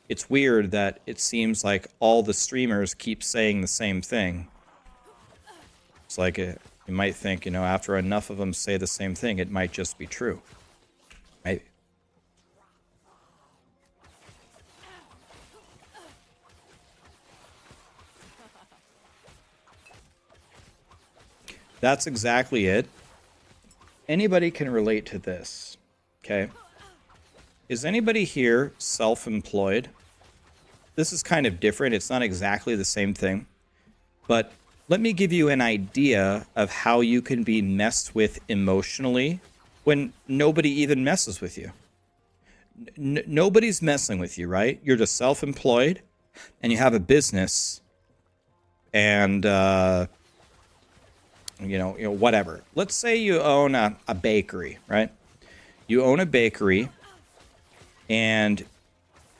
It's weird that it seems like all the streamers keep saying the same thing. It's like you might think, after enough of them say the same thing, it might just be true. Maybe. That's exactly it. Anybody can relate to this, okay? Is anybody here self-employed? This is kind of different. It's not exactly the same thing. But let me give you an idea of how you can be messed with emotionally when nobody even messes with you. Nobody's messing with you, right? You're just self-employed and you have a business and whatever. Let's say you own a bakery, right? You own a bakery and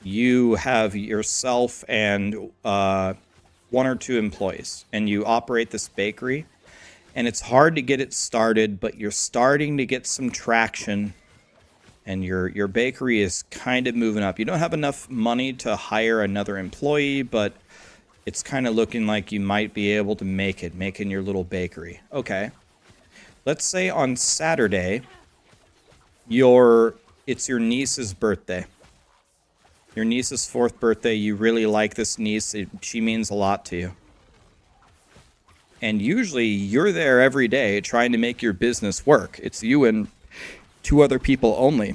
you have yourself and 1 or 2 employees, and you operate this bakery, and it's hard to get it started, but you're starting to get some traction, and your bakery is kind of moving up. You don't have enough money to hire another employee, but it's kind of looking like you might be able to making your little bakery. Okay. Let's say on Saturday, it's your niece's birthday. Your niece's 4th birthday. You really like this niece. She means a lot to you. And usually you're there every day trying to make your business work. It's you and 2 other people only.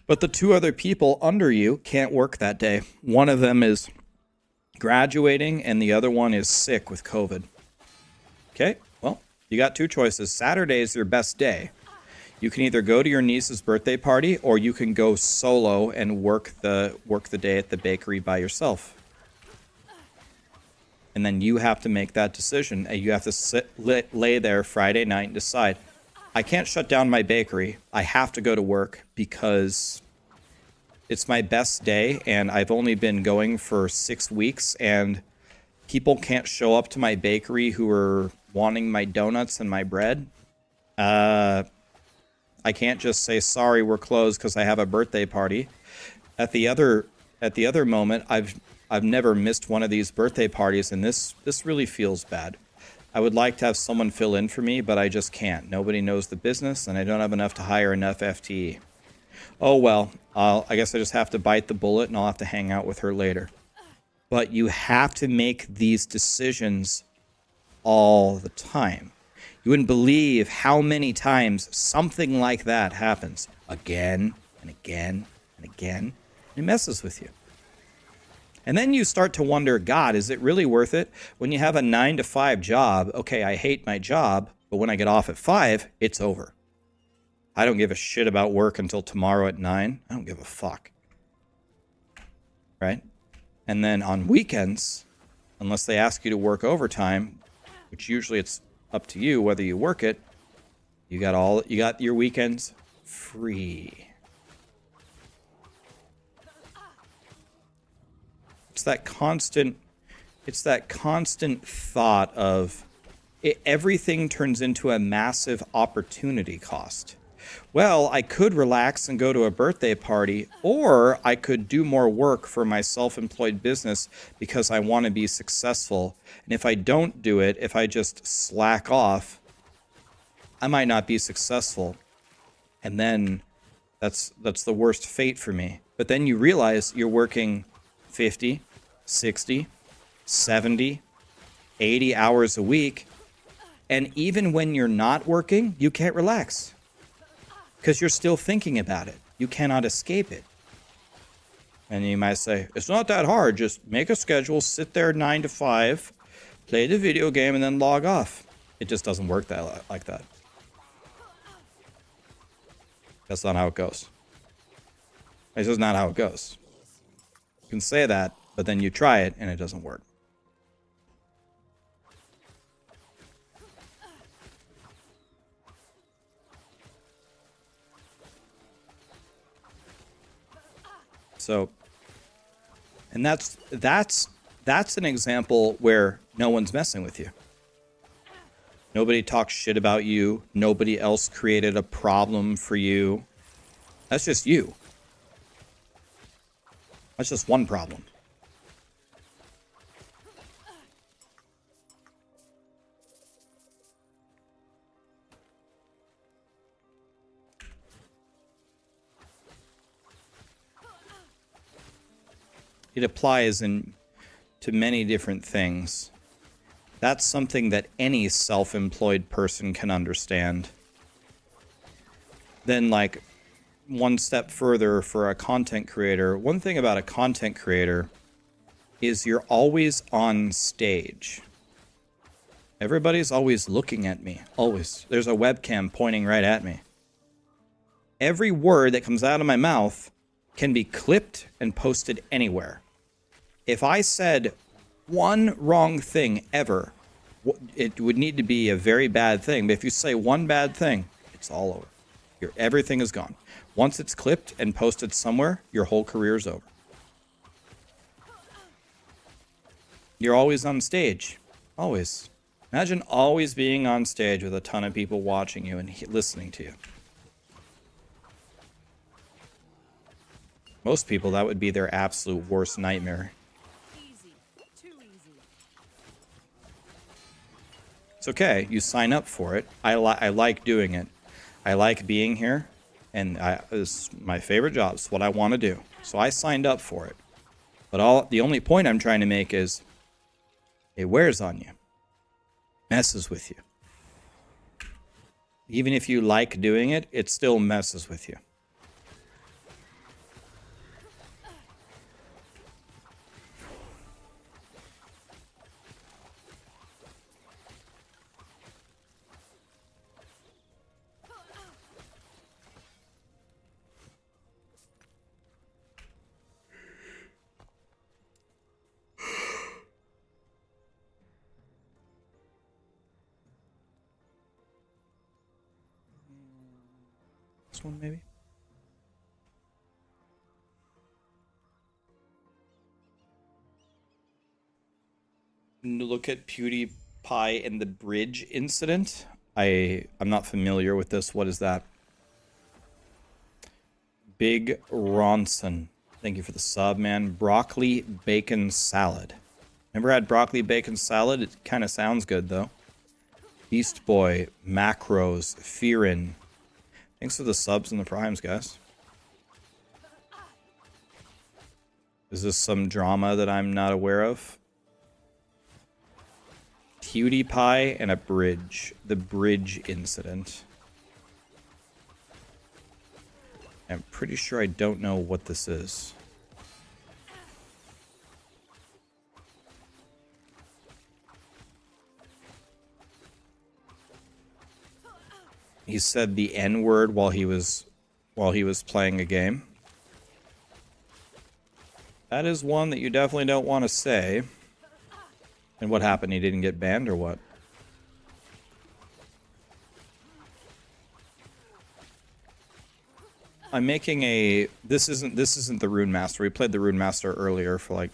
But the 2 other people under you can't work that day. One of them is graduating and the other one is sick with COVID. Okay, well, you got 2 choices. Saturday is your best day. You can either go to your niece's birthday party or you can go solo and work the day at the bakery by yourself. And then you have to make that decision. You have to lay there Friday night and decide, I can't shut down my bakery. I have to go to work because it's my best day and I've only been going for 6 weeks and people can't show up to my bakery who are wanting my donuts and my bread. I can't just say, sorry, we're closed because I have a birthday party. At the other moment, I've never missed one of these birthday parties, and this really feels bad. I would like to have someone fill in for me, but I just can't. Nobody knows the business, and I don't have enough to hire enough FTE. Oh, well, I guess I just have to bite the bullet and I'll have to hang out with her later. But you have to make these decisions all the time. You wouldn't believe how many times something like that happens again and again and again. It messes with you. And then you start to wonder, God, is it really worth it? When you have a 9-to-5 job, okay, I hate my job, but when I get off at 5, it's over. I don't give a shit about work until tomorrow at 9. I don't give a fuck. Right? And then on weekends, unless they ask you to work overtime, which usually it's up to you whether you work it, you got your weekends free. It's that constant thought of everything turns into a massive opportunity cost. Well, I could relax and go to a birthday party, or I could do more work for my self-employed business because I want to be successful. And if I don't do it, if I just slack off, I might not be successful. And then that's the worst fate for me. But then you realize you're working 50, 60, 70, 80 hours a week. And even when you're not working, you can't relax. Because you're still thinking about it. You cannot escape it. And you might say, it's not that hard. Just make a schedule, sit there 9 to 5, play the video game, and then log off. It just doesn't work like that. That's not how it goes. It's just not how it goes. You can say that, but then you try it, and it doesn't work. So, and that's an example where no one's messing with you. Nobody talks shit about you. Nobody else created a problem for you. That's just you. That's just one problem. It applies to many different things. That's something that any self-employed person can understand. Then, like, one step further for a content creator, one thing about a content creator is you're always on stage. Everybody's always looking at me. Always. There's a webcam pointing right at me. Every word that comes out of my mouth can be clipped and posted anywhere. If I said one wrong thing ever, it would need to be a very bad thing. But if you say one bad thing, it's all over. Everything is gone. Once it's clipped and posted somewhere, your whole career's over. You're always on stage. Always. Imagine always being on stage with a ton of people watching you and listening to you. Most people, that would be their absolute worst nightmare. It's okay. You sign up for it. I like doing it. I like being here, and it's my favorite job. It's what I want to do. So I signed up for it. But the only point I'm trying to make is it wears on you. Messes with you. Even if you like doing it, it still messes with you. One maybe. Look at PewDiePie and the bridge incident. I'm not familiar with this. What is that? Big Ronson. Thank you for the sub, man. Broccoli bacon salad. Never had broccoli bacon salad. It kind of sounds good though. Beast Boy, Macros, Fearin. Thanks for the subs and the primes, guys. Is this some drama that I'm not aware of? PewDiePie and a bridge. The bridge incident. I'm pretty sure I don't know what this is. He said the N-word while he was playing a game. That is one that you definitely don't want to say. And what happened? He didn't get banned or what? I'm making a this isn't the Rune Master. We played the Rune Master earlier for like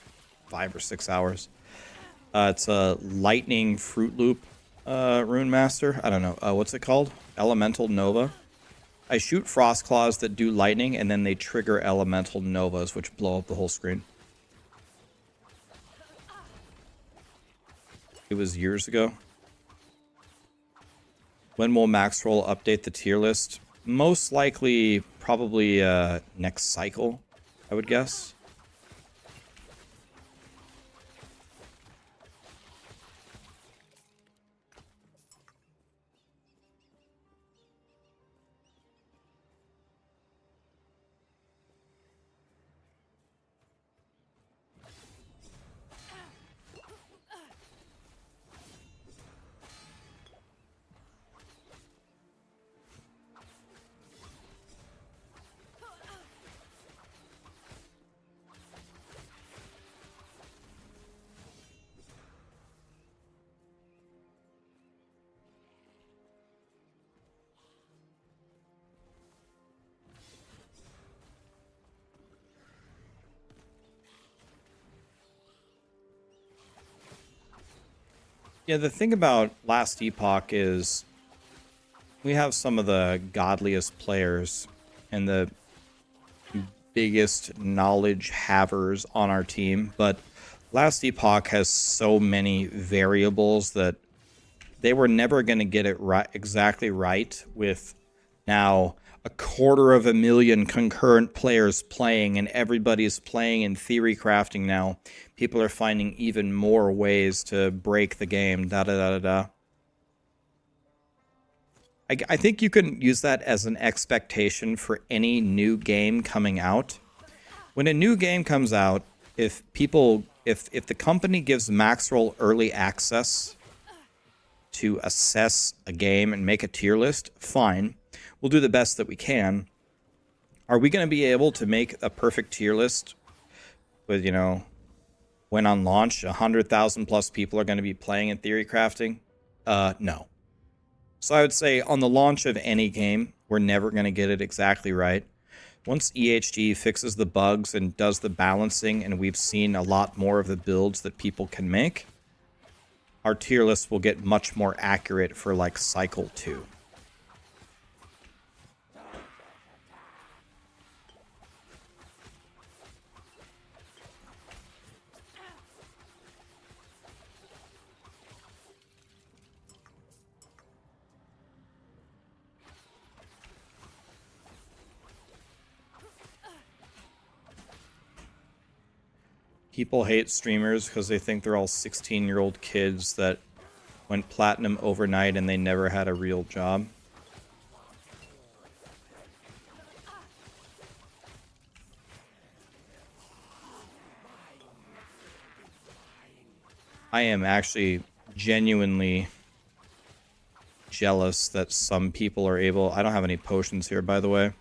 5 or 6 hours. It's a lightning fruit loop Rune Master. I don't know. What's it called? Elemental Nova. I shoot frost claws that do lightning, and then they trigger elemental novas, which blow up the whole screen. It was years ago. When will Maxroll update the tier list? Most likely, probably next cycle, I would guess. Yeah, the thing about last Epoch is we have some of the godliest players and the biggest knowledge havers on our team, but last Epoch has so many variables that they were never going to get it right, exactly right, with now 250,000 concurrent players playing and everybody's playing in theory crafting now. People are finding even more ways to break the game, I think you can use that as an expectation for any new game coming out. When a new game comes out, if the company gives Maxroll early access to assess a game and make a tier list, fine. We'll do the best that we can. Are we going to be able to make a perfect tier list with, you know, when on launch 100,000 plus people are going to be playing in theory crafting? No. So I would say on the launch of any game, we're never going to get it exactly right. Once EHG fixes the bugs and does the balancing, and we've seen a lot more of the builds that people can make, our tier list will get much more accurate for like cycle 2. People hate streamers because they think they're all 16-year-old kids that went platinum overnight and they never had a real job. I am actually genuinely jealous that some people are able... I don't have any potions here, by the way.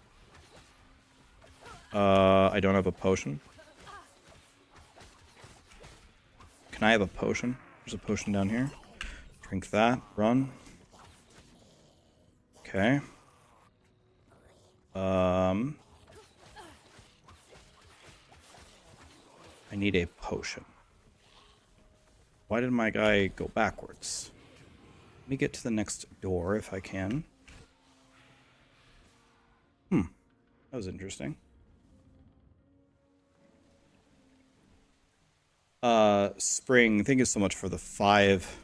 I don't have a potion. Can I have a potion? There's a potion down here. Drink that. Run. Okay. I need a potion. Why did my guy go backwards? Let me get to the next door if I can. That was interesting. Spring, thank you so much for the 5.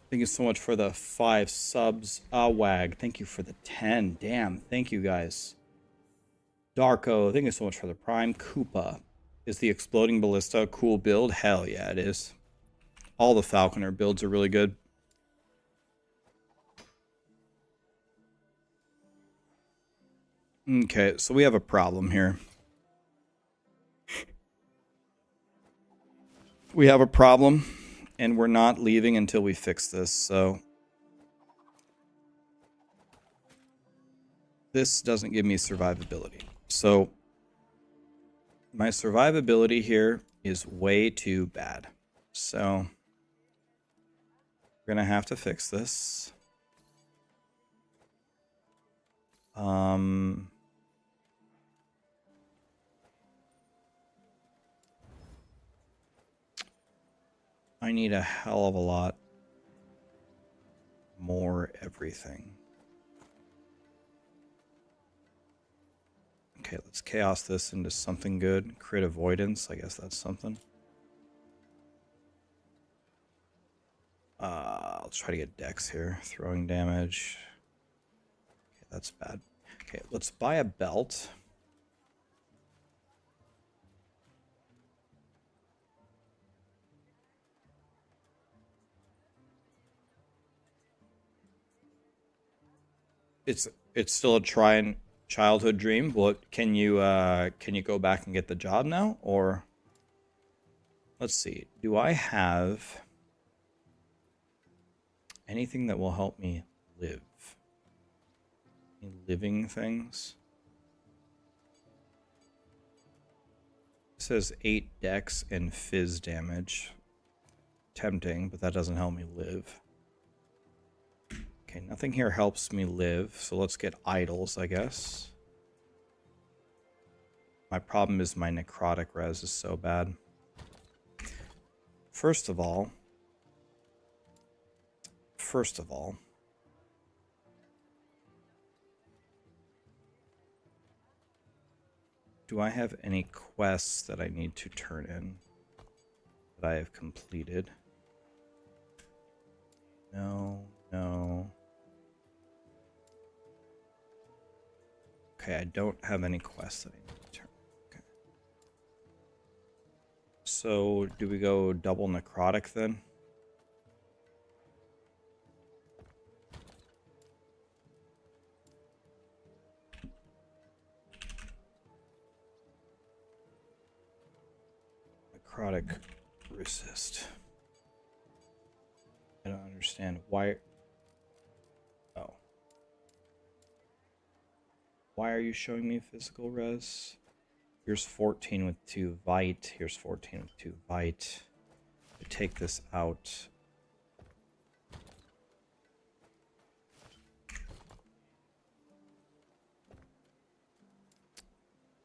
Thank you so much for the 5 subs. Wag, thank you for the 10. Damn, thank you guys. Darko, thank you so much for the Prime. Koopa. Is the Exploding Ballista a cool build? Hell yeah, it is. All the Falconer builds are really good. Okay, so we have a problem here. We have a problem, and we're not leaving until we fix this, so... This doesn't give me survivability. So, my survivability here is way too bad. So, we're going to have to fix this. I need a hell of a lot more everything. Okay, let's chaos this into something good. Crit avoidance, I guess that's something. Let's try to get dex here. Throwing damage. Okay, that's bad. Okay, let's buy a belt. It's still a trying childhood dream. What can you go back and get the job now? Or let's see. Do I have anything that will help me live? Any living things? It says 8 dex and fizz damage. Tempting, but that doesn't help me live. Okay, nothing here helps me live, so let's get idols, I guess. My problem is my necrotic res is so bad. First of all, do I have any quests that I need to turn in that I have completed? No. Okay, I don't have any quests that I need to turn. Okay. So, do we go double necrotic then? Necrotic resist. I don't understand why. Oh. Why are you showing me physical res? Here's 14 with 2 Vite. Here's 14 with 2 Vite. I take this out.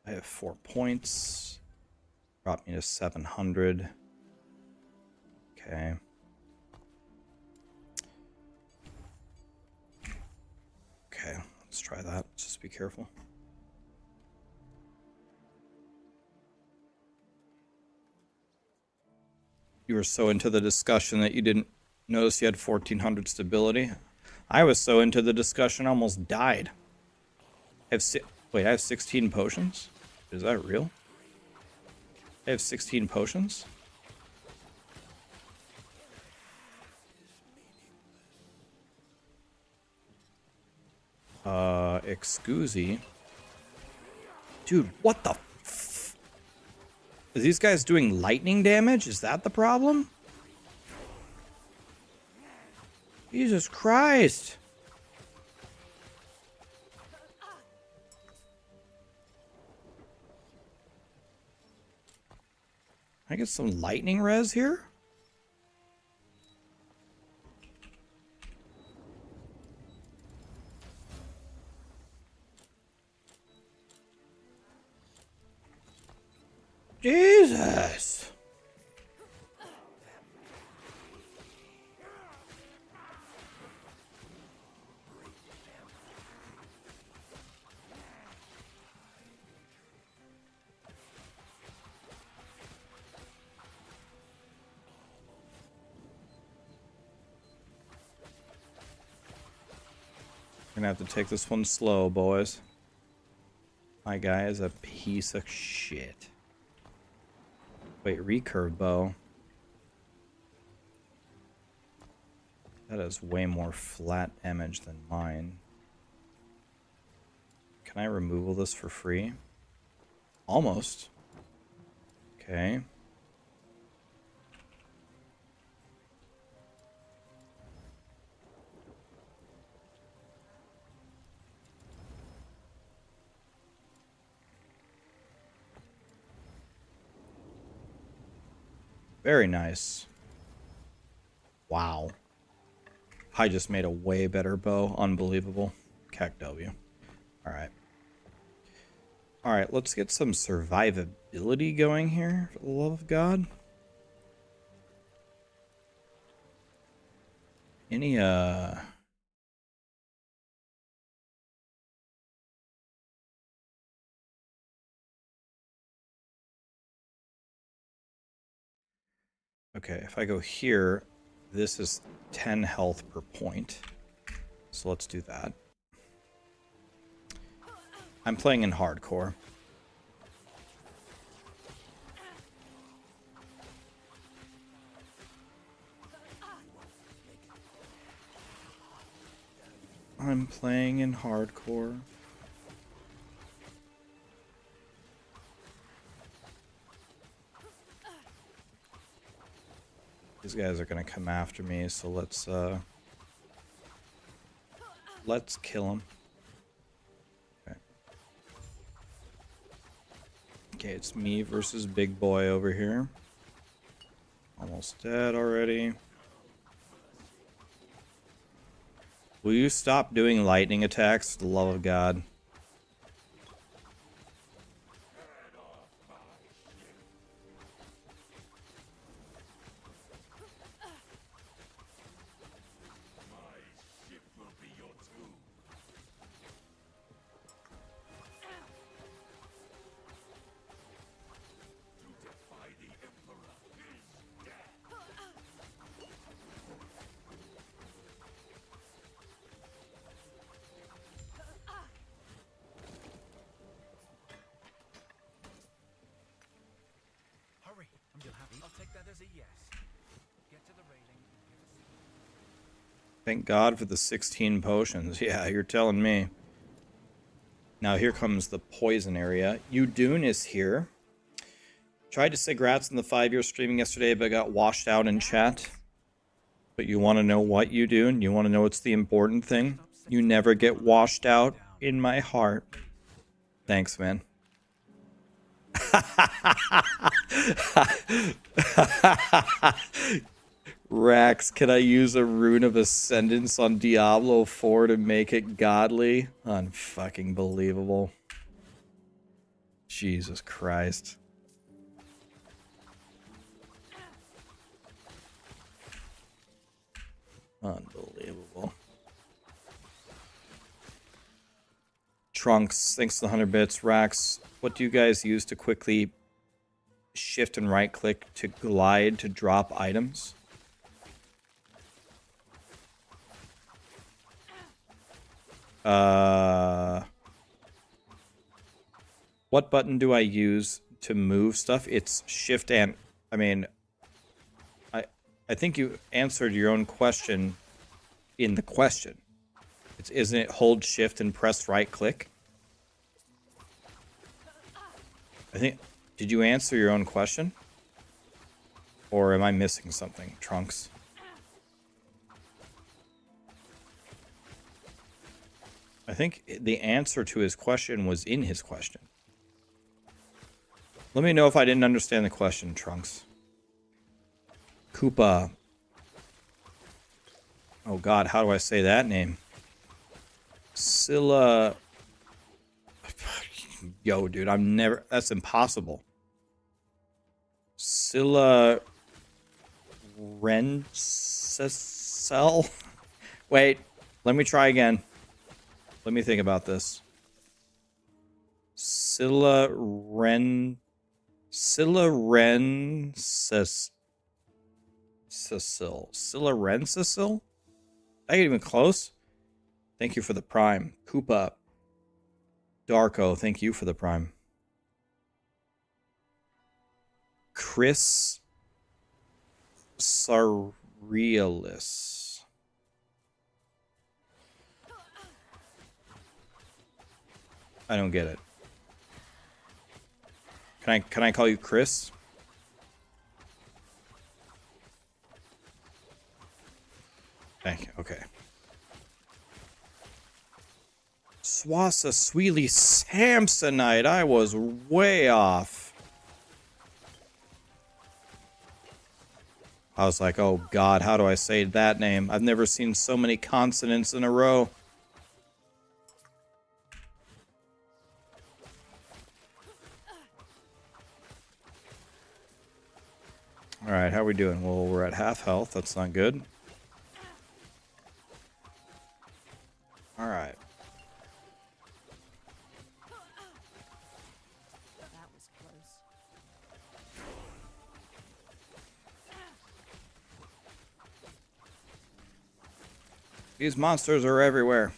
I have 4 points. Brought me to 700. Okay. Okay, let's try that. Just be careful. You were so into the discussion that you didn't notice you had 1400 stability. I was so into the discussion I almost died. I have 16 potions? Is that real? I have 16 potions? Excuse. Dude, what the f... Are these guys doing lightning damage? Is that the problem? Jesus Christ. Can I get some lightning res here? Jesus. We're gonna have to take this one slow, boys. My guy is a piece of shit. Wait, recurve bow. That is way more flat damage than mine. Can I removal this for free? Almost. Okay. Very nice. Wow. I just made a way better bow. Unbelievable. CAC W. Alright. Alright, let's get some survivability going here, for the love of God. Any, Okay, if I go here, this is 10 health per point. So let's do that. I'm playing in hardcore. I'm playing in hardcore. These guys are gonna come after me, so let's kill them. Okay. Okay, it's me versus Big Boy over here. Almost dead already. Will you stop doing lightning attacks, for the love of God? Thank God for the 16 potions. Yeah, you're telling me. Now here comes the poison area. Udune is here. Tried to say grats in the 5-year streaming yesterday, but got washed out in chat. But you want to know what, Udune? You want to know what's the important thing? You never get washed out in my heart. Thanks, man. Rax, can I use a Rune of Ascendance on Diablo 4 to make it godly? Unfucking believable. Jesus Christ. Unbelievable. Trunks, thanks to the 100 bits. Rax, what do you guys use to quickly shift and right click to glide to drop items? What button do I use to move stuff? It's shift and... I mean... I think you answered your own question in the question. Isn't it hold shift and press right click? I think... Did you answer your own question? Or am I missing something, Trunks? I think the answer to his question was in his question. Let me know if I didn't understand the question, Trunks. Koopa. Oh God, how do I say that name? Scylla. Yo, dude, I'm never... That's impossible. Scylla... Rencel? Wait, let me try again. Let me think about this. Scylla Rencecil. Scylla Rencecil? I ain't even close. Thank you for the prime. Koopa. Darko, thank you for the Prime. Chris Sarrealis. I don't get it. Can I call you Chris? Thank you. Okay. Swassa Sweely Samsonite. I was way off. I was like, oh god, how do I say that name? I've never seen so many consonants in a row. Alright, how are we doing? Well, we're at half health. That's not good. Alright. That was close. These monsters are everywhere.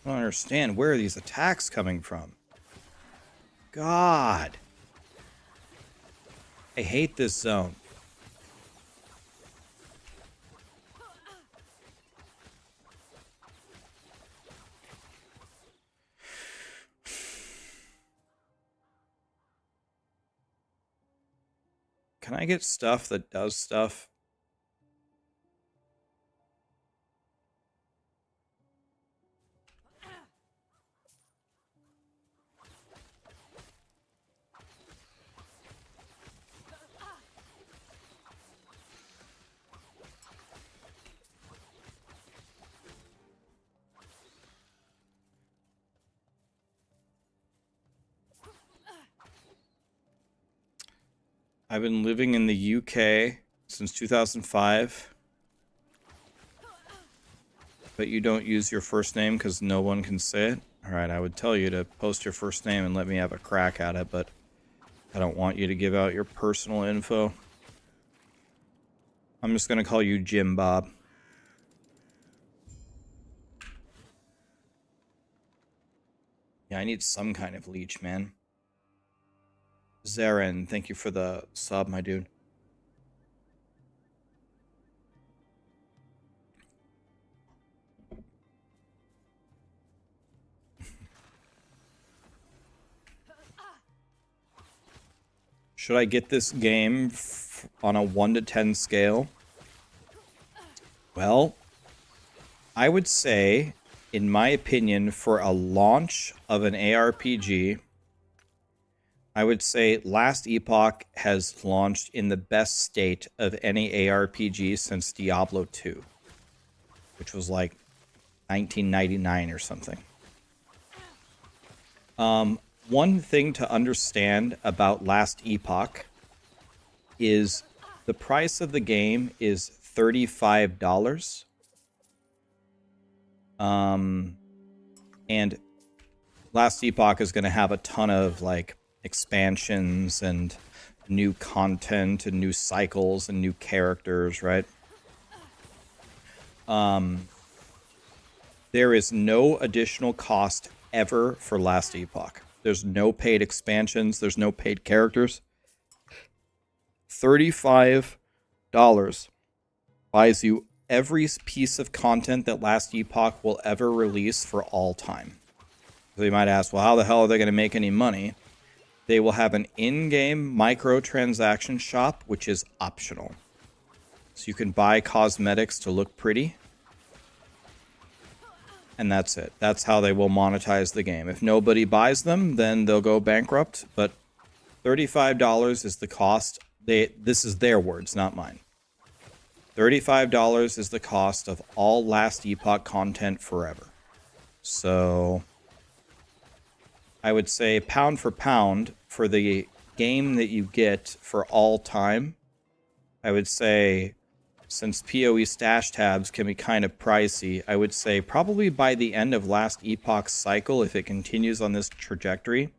I don't understand where are these attacks coming from. God. I hate this zone. Can I get stuff that does stuff? I've been living in the UK since 2005. But you don't use your first name because no one can say it? Alright, I would tell you to post your first name and let me have a crack at it, but I don't want you to give out your personal info. I'm just going to call you Jim Bob. Yeah, I need some kind of leech, man. Zaren, thank you for the sub, my dude. Should I get this game on a 1 to 10 scale? Well, I would say, in my opinion, for a launch of an ARPG, I would say Last Epoch has launched in the best state of any ARPG since Diablo 2, which was like 1999 or something. One thing to understand about Last Epoch is the price of the game is $35. And Last Epoch is going to have a ton of like expansions and new content and new cycles and new characters, right? There is no additional cost ever for Last Epoch. There's no paid expansions. There's no paid characters. $35 buys you every piece of content that Last Epoch will ever release for all time. So you might ask, well, how the hell are they going to make any money? They will have an in-game microtransaction shop, which is optional. So you can buy cosmetics to look pretty. And that's it. That's how they will monetize the game. If nobody buys them, then they'll go bankrupt. But $35 is the cost. This is their words, not mine. $35 is the cost of all Last Epoch content forever. So I would say pound for pound for the game that you get for all time. I would say, since PoE stash tabs can be kind of pricey, I would say probably by the end of Last Epoch's cycle, if it continues on this trajectory,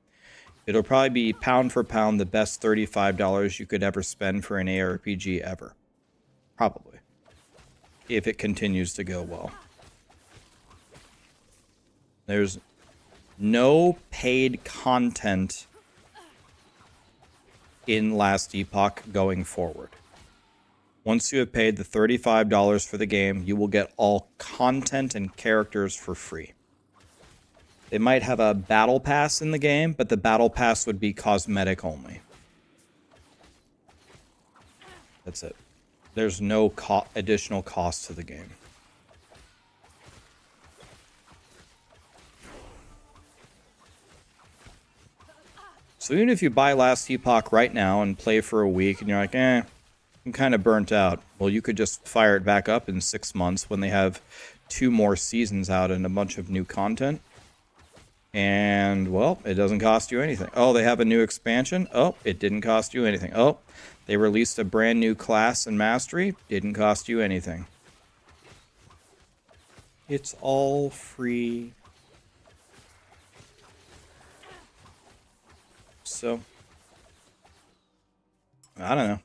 it'll probably be pound for pound the best $35 you could ever spend for an ARPG ever. Probably. If it continues to go well. There's no paid content in Last Epoch going forward. Once you have paid the $35 for the game, you will get all content and characters for free. They might have a battle pass in the game, but the battle pass would be cosmetic only. That's it. There's no additional cost to the game. So even if you buy Last Epoch right now and play for a week and you're like, I'm kind of burnt out. Well, you could just fire it back up in 6 months when they have 2 more seasons out and a bunch of new content. And, well, it doesn't cost you anything. Oh, they have a new expansion? Oh, it didn't cost you anything. Oh, they released a brand new class and mastery? Didn't cost you anything. It's all free. So, I don't know.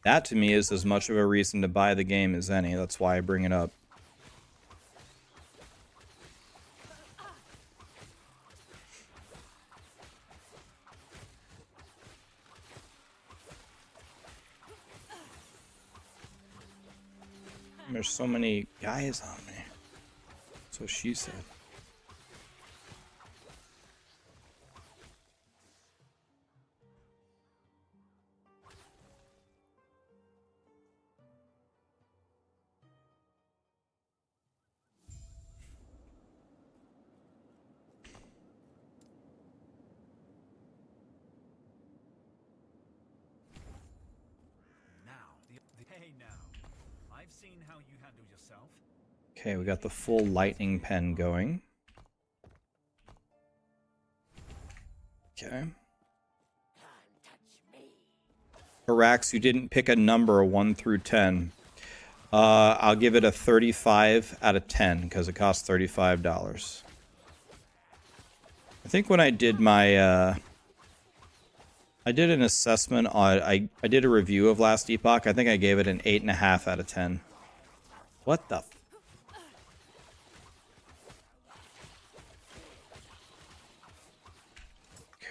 That to me is as much of a reason to buy the game as any. That's why I bring it up. There's so many guys on me. That's what she said. I've seen how you handle yourself. Okay, we got the full lightning pen going. Okay. Rax, you didn't pick a number 1 through 10. I'll give it a 35 out of 10 because it costs $35. I think when I did my I did an assessment on I did a review of Last Epoch. I think I gave it an 8.5 out of 10. What the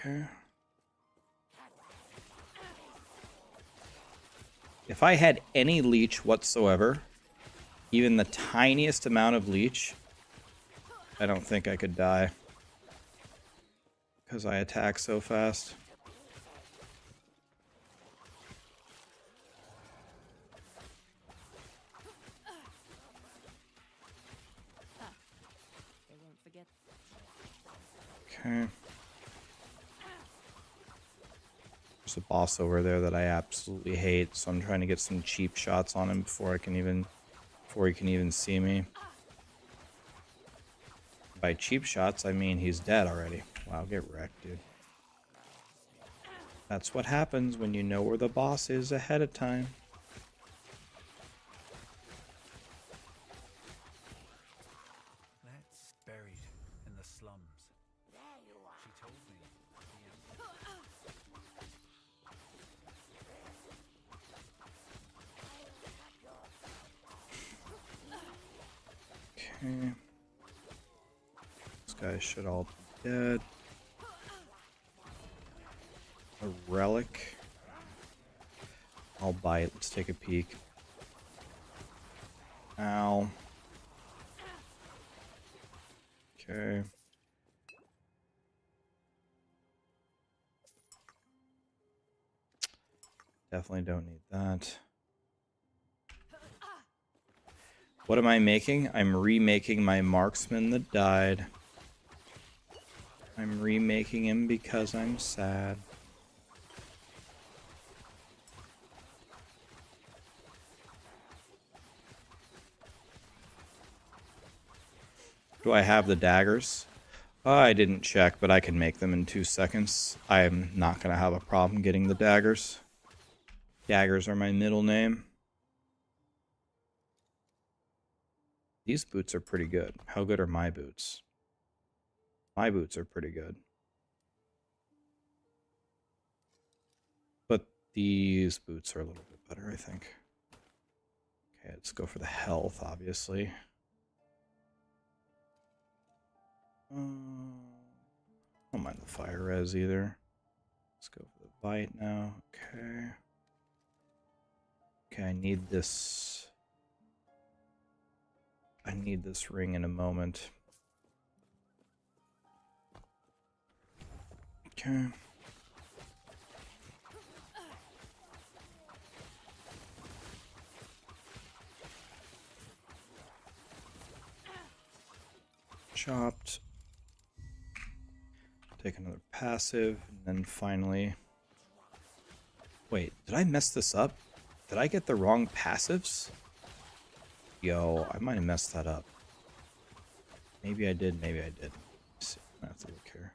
Okay. If I had any leech whatsoever, even the tiniest amount of leech, I don't think I could die. Because I attack so fast. They won't forget. Okay. There's a boss over there that I absolutely hate, so I'm trying to get some cheap shots on him before he can even see me. By cheap shots, I mean he's dead already. Wow, get wrecked, dude. That's what happens when you know where the boss is ahead of time. That's buried in the slums. She told me. Okay. These guys should all be dead. A relic. I'll buy it. Let's take a peek. Ow. Okay. Definitely don't need that. What am I making? I'm remaking my Marksman that died. I'm remaking him because I'm sad. Do I have the daggers? I didn't check, but I can make them in 2 seconds. I'm not going to have a problem getting the daggers. Daggers are my middle name. These boots are pretty good. How good are my boots? My boots are pretty good. But these boots are a little bit better, I think. Okay, let's go for the health, obviously. Don't mind the fire res either. Let's go for the bite now. Okay. Okay, I need this. I need this ring in a moment. Okay. Chopped. Take another passive, and then finally... Wait, did I mess this up? Did I get the wrong passives? Yo, I might have messed that up. Maybe I did, maybe I did. Let's see, I have to look here.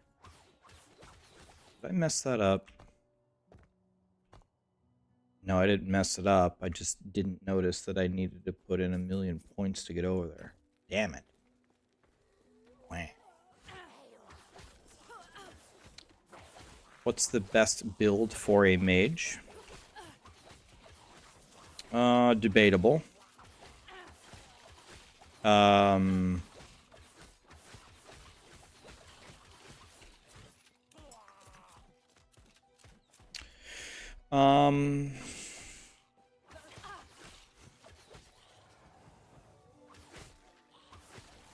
Did I mess that up? No, I didn't mess it up. I just didn't notice that I needed to put in 1,000,000 points to get over there. Damn it. Wah. What's the best build for a mage? Debatable.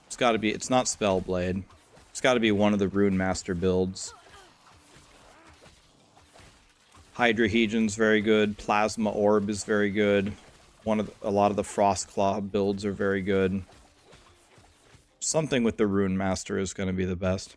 It's gotta be, it's not Spellblade. It's gotta be one of the Rune Master builds. Hygine's very good. Plasma Orb is very good. A lot of the Frostclaw builds are very good. Something with the Rune Master is going to be the best.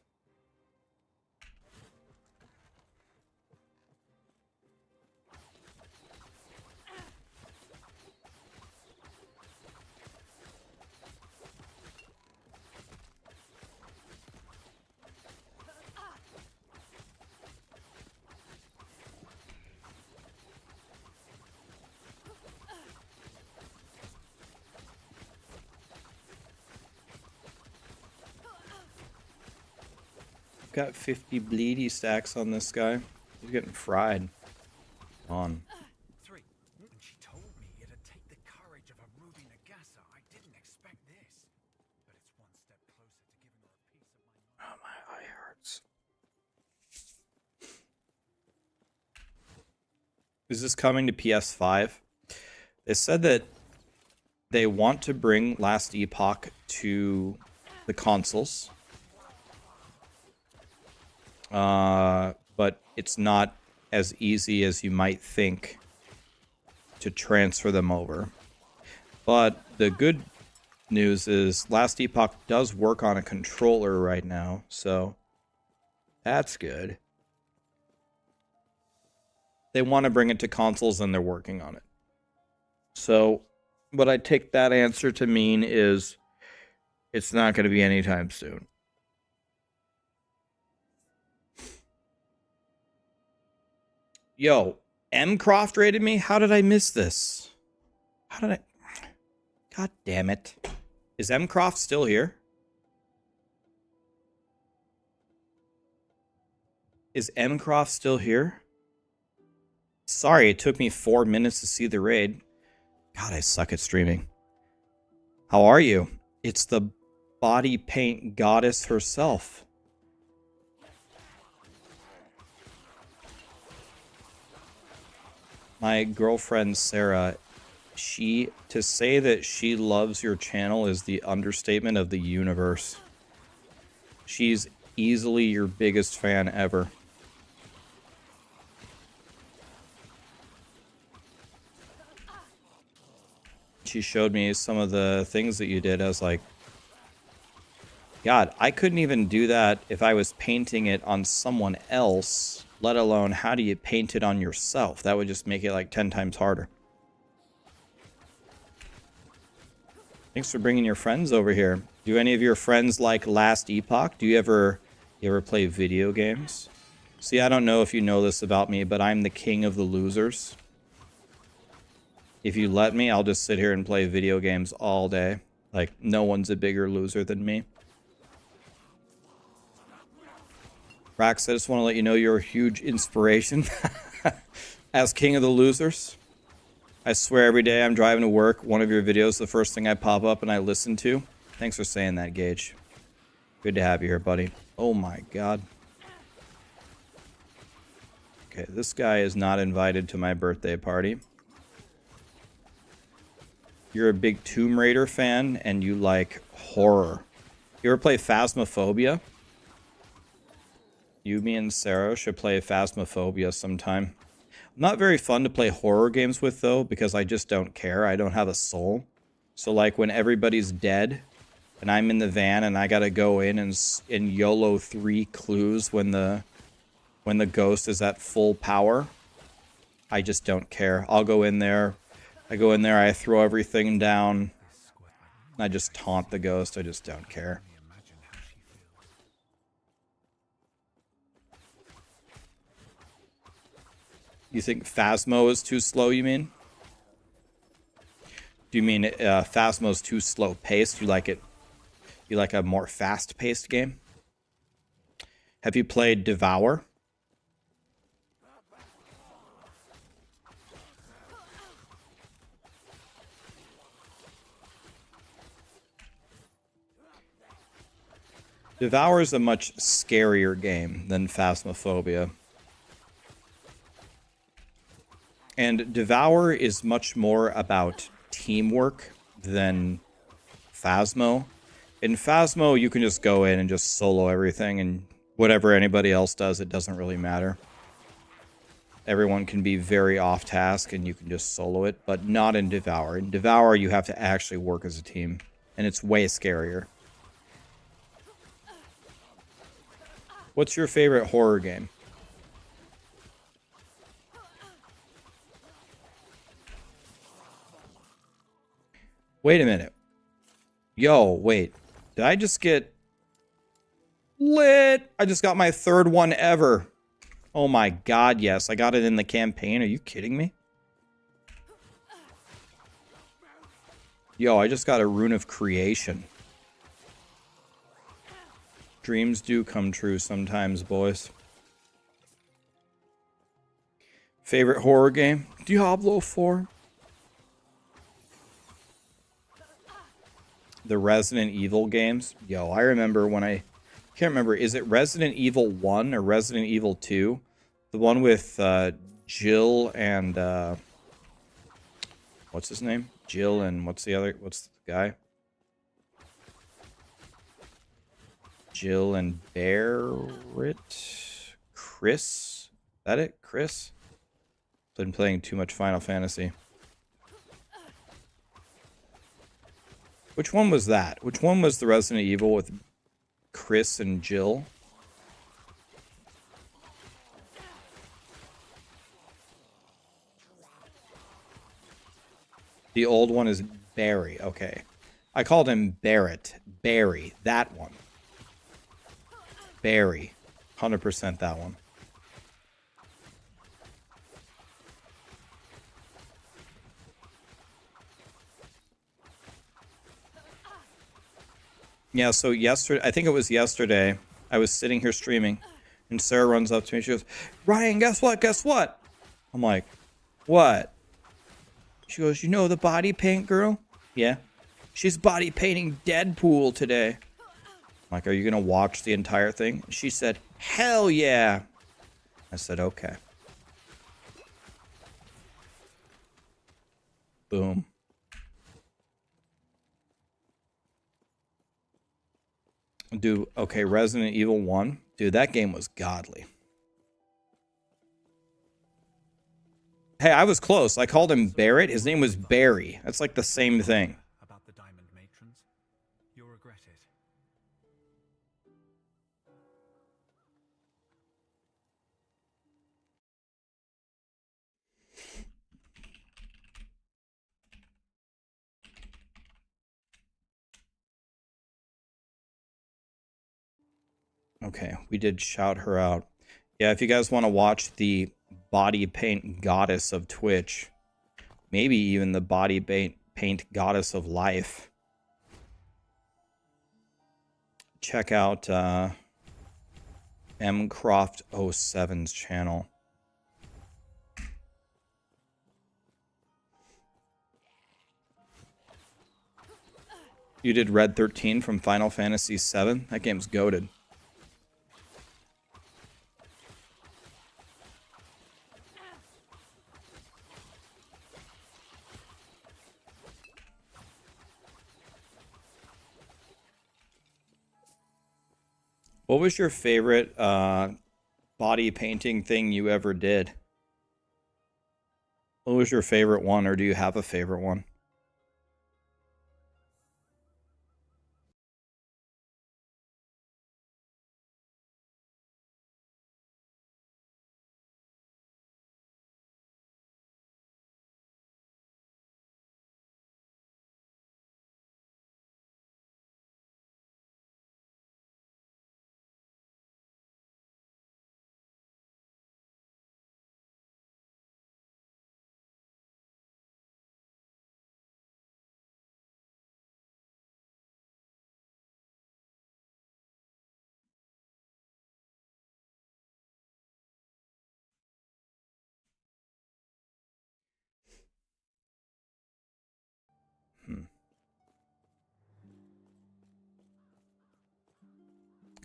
Got 50 bleedy stacks on this guy. He's getting fried. On. 3. And she told me it'd take the courage of a Ruby Nagasa. I didn't expect this. But it's one step closer to giving her a piece of my mind. Oh, my eye hurts. Is this coming to PS5? They said that they want to bring Last Epoch to the consoles. But it's not as easy as you might think to transfer them over. But the good news is Last Epoch does work on a controller right now, so that's good. They want to bring it to consoles and they're working on it. So what I take that answer to mean is it's not going to be anytime soon. Yo, M. Croft rated me? How did I miss this? How did I... God damn it. Is M. Croft still here? Is M. Croft still here? Sorry, it took me 4 minutes to see the raid. God, I suck at streaming. How are you? It's the body paint goddess herself. My girlfriend Sarah, to say that she loves your channel is the understatement of the universe. She's easily your biggest fan ever. She showed me some of the things that you did. I was like, God, I couldn't even do that if I was painting it on someone else, let alone how do you paint it on yourself? That would just make it like 10 times harder. Thanks for bringing your friends over here. Do any of your friends like Last Epoch? Do you ever play video games? See, I don't know if you know this about me, but I'm the king of the losers. If you let me, I'll just sit here and play video games all day. Like, no one's a bigger loser than me. Rax, I just want to let you know you're a huge inspiration as king of the losers. I swear every day I'm driving to work, one of your videos, the first thing I pop up and I listen to. Thanks for saying that, Gage. Good to have you here, buddy. Oh my god. Okay, this guy is not invited to my birthday party. You're a big Tomb Raider fan and you like horror. You ever play Phasmophobia? You, me, and Sarah should play Phasmophobia sometime. Not very fun to play horror games with, though, because I just don't care. I don't have a soul. So, like, when everybody's dead, and I'm in the van, and I gotta go in and YOLO 3 clues when the ghost is at full power, I just don't care. I'll go in there. I go in there, I throw everything down, and I just taunt the ghost. I just don't care. You think Phasmo is too slow, you mean? Do you mean Phasmo's too slow paced? You like it? You like a more fast paced game? Have you played Devour? Devour is a much scarier game than Phasmophobia. And Devour is much more about teamwork than Phasmo. In Phasmo, you can just go in and just solo everything, and whatever anybody else does, it doesn't really matter. Everyone can be very off-task, and you can just solo it, but not in Devour. In Devour, you have to actually work as a team, and it's way scarier. What's your favorite horror game? Wait a minute. Yo, wait. Did I just get lit? I just got my third one ever. Oh my god, yes. I got it in the campaign. Are you kidding me? Yo, I just got a Rune of Creation. Dreams do come true sometimes, boys. Favorite horror game? Diablo 4. The Resident Evil games. Yo, I remember when I can't remember, is it Resident Evil 1 or Resident Evil 2? The one with Jill and what's his name? Jill and what's the guy? Jill and Barrett? Chris? Is that it? Chris? Been playing too much Final Fantasy. Which one was that? Which one was the Resident Evil with Chris and Jill? The old one is Barry. Okay. I called him Barrett. Barry. That one. Barry. 100% that one. Yeah, so yesterday, I think it was yesterday, I was sitting here streaming, and Sarah runs up to me, she goes, Ryan, guess what, guess what? I'm like, what? She goes, you know the body paint girl? Yeah. She's body painting Deadpool today. I'm like, are you going to watch the entire thing? She said, hell yeah. I said, okay. Boom. Dude, okay, Resident Evil 1. Dude, that game was godly. Hey, I was close. I called him Barrett. His name was Barry. That's like the same thing. About the diamond matrons, you'll regret it. Okay, we did shout her out. Yeah, if you guys want to watch the body paint goddess of Twitch, maybe even the body paint goddess of life, check out mcroft07's channel. You did Red 13 from Final Fantasy VII? That game's goated. What was your favorite body painting thing you ever did? What was your favorite one, or do you have a favorite one?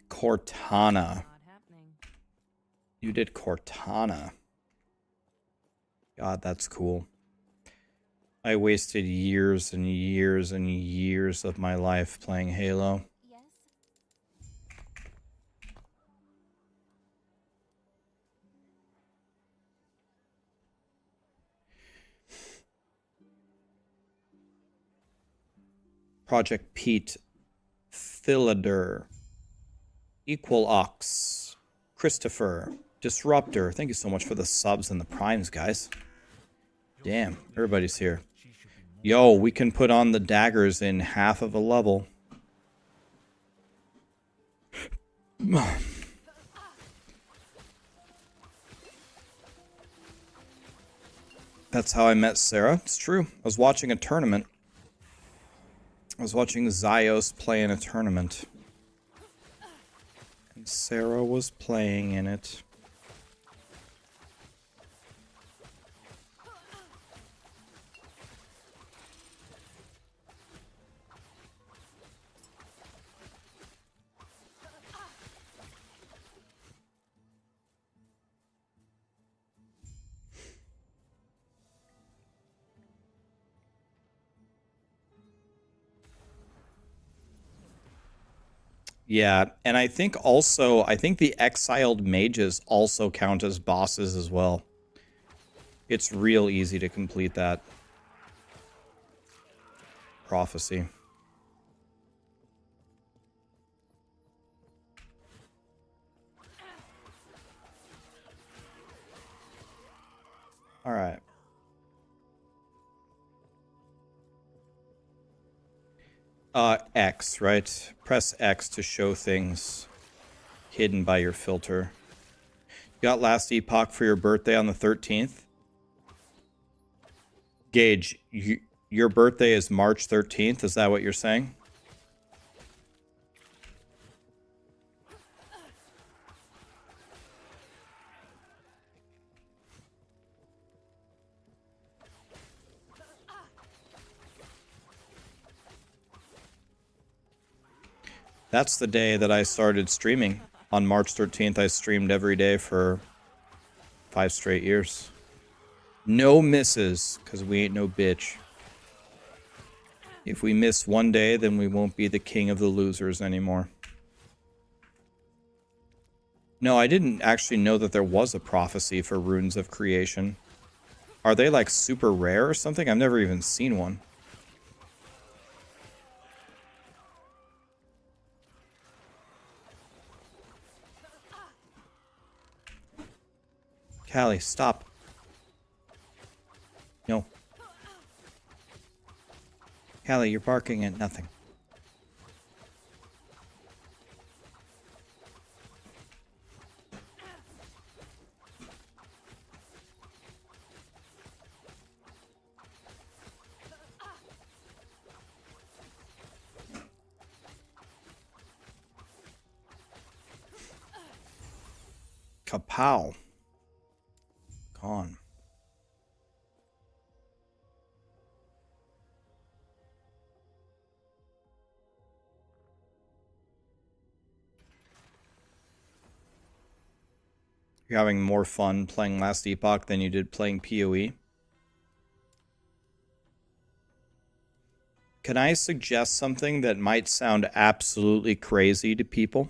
Cortana. You did Cortana. God, that's cool. I wasted years and years and years of my life playing Halo. Project Pete, Philader, Equal Ox, Christopher, Disruptor. Thank you so much for the subs and the primes, guys. Damn, everybody's here. Yo, we can put on the daggers in half of a level. That's how I met Sarah. It's true. I was watching a tournament. I was watching Zyos play in a tournament. And Sarah was playing in it. Yeah, and I think the exiled mages also count as bosses as well. It's real easy to complete that prophecy. All right. X, right? Press X to show things hidden by your filter. You got last Epoch for your birthday on the 13th? Gage, your birthday is March 13th, is that what you're saying? That's the day that I started streaming. On March 13th, I streamed every day for 5 straight years. No misses, because we ain't no bitch. If we miss one day, then we won't be the king of the losers anymore. No, I didn't actually know that there was a prophecy for Runes of Creation. Are they like super rare or something? I've never even seen one. Callie, stop. No. Callie, you're barking at nothing. Kapow. Gone. you're having more fun playing Last Epoch than you did playing PoE. Can I suggest something that might sound absolutely crazy to people?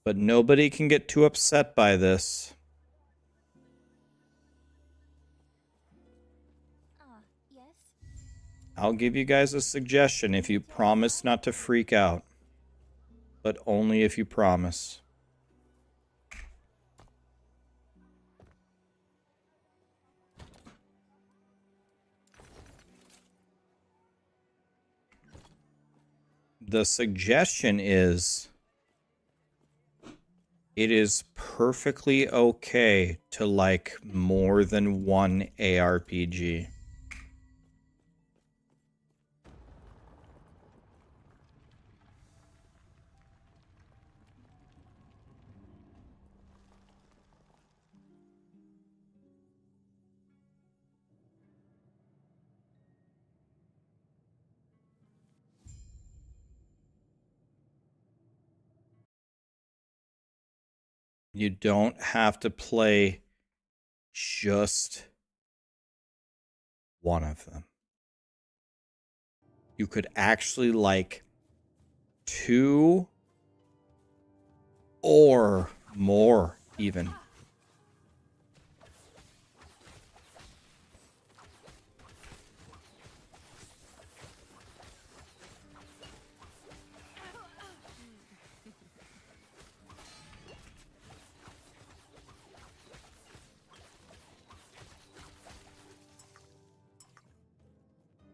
But nobody can get too upset by this. Yes? I'll give you guys a suggestion if you promise not to freak out. But only if you promise. The suggestion is it is perfectly okay to like more than one ARPG. You don't have to play just one of them. You could actually like 2 or more even.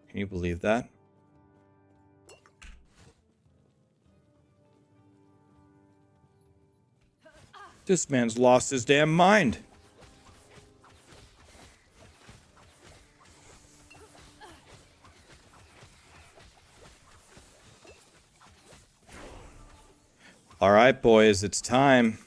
Can you believe that? This man's lost his damn mind. All right, boys, it's time.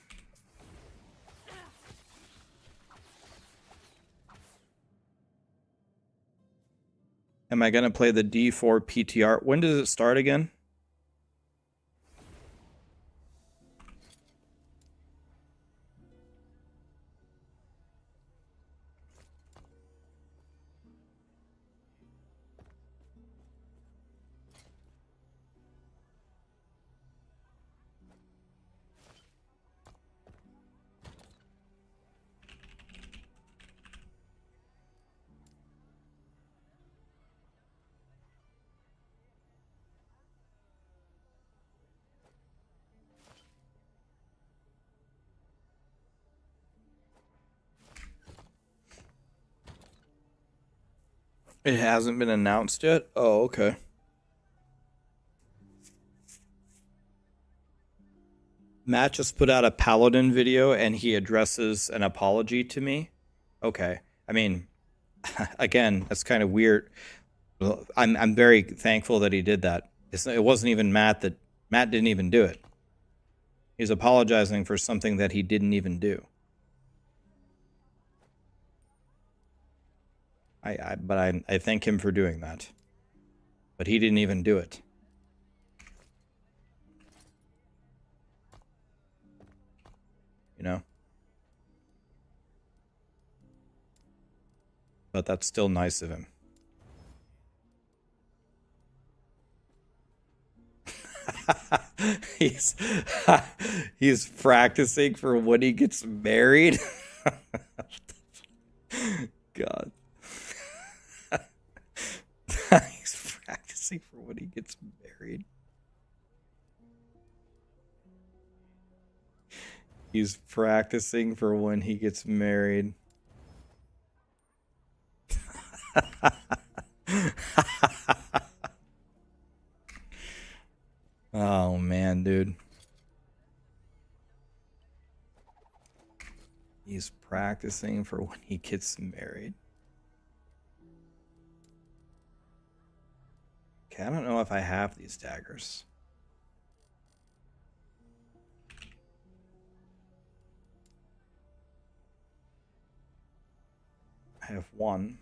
Am I going to play the D4 PTR? When does it start again? It hasn't been announced yet? Oh, okay. Matt just put out a Paladin video and he addresses an apology to me. Okay. I mean, again, that's kind of weird. Well, I'm very thankful that he did that. It wasn't even Matt didn't even do it. He's apologizing for something that he didn't even do. I thank him for doing that. But he didn't even do it. You know? But that's still nice of him. he's practicing for when he gets married. God. He's practicing for when he gets married. He's practicing for when he gets married. Oh man, dude. He's practicing for when he gets married. Okay, I don't know if I have these daggers. I have one.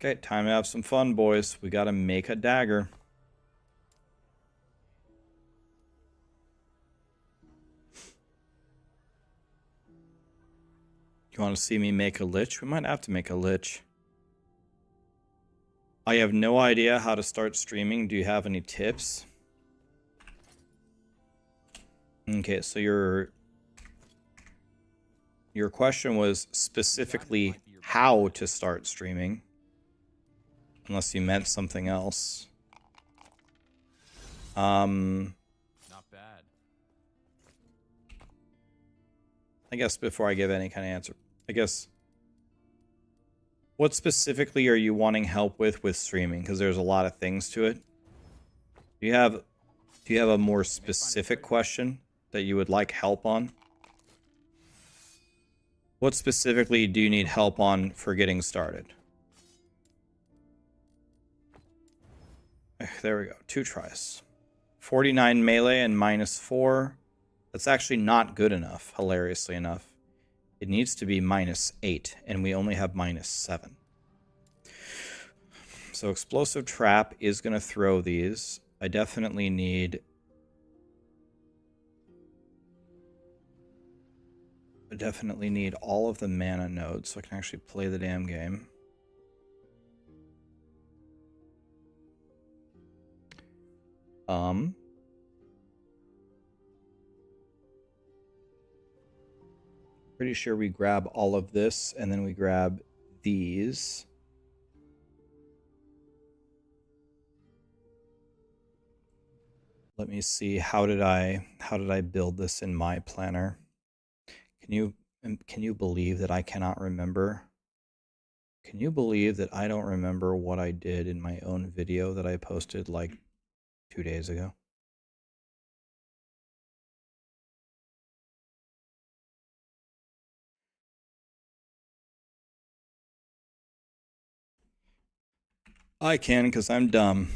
Okay, time to have some fun, boys. We gotta make a dagger. You want to see me make a lich? We might have to make a lich. I have no idea how to start streaming. Do you have any tips? Okay, so your question was specifically how to start streaming. Unless you meant something else. Not bad. I guess before I give any kind of answer, I guess, what specifically are you wanting help with streaming? Because there's a lot of things to it. Do you have a more specific question that you would like help on? What specifically do you need help on for getting started? There we go. 2 tries. 49 melee and -4. That's actually not good enough, hilariously enough. It needs to be -8, and we only have -7. So explosive trap is going to throw these. I definitely need... all of the mana nodes so I can actually play the damn game. Pretty sure we grab all of this and then we grab these. Let me see, how did I build this in my planner? Can you believe that I cannot remember? Can you believe that I don't remember what I did in my own video that I posted like 2 days ago? I can, because I'm dumb.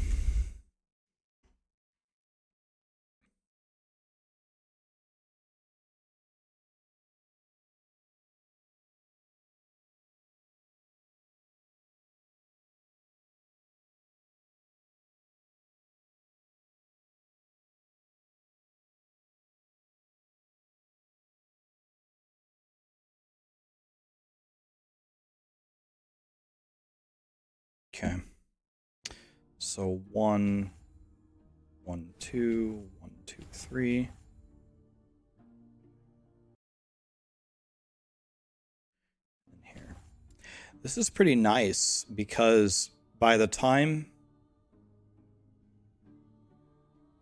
Okay. So 1, 1, 2, 1, 2, 3. And here. This is pretty nice because by the time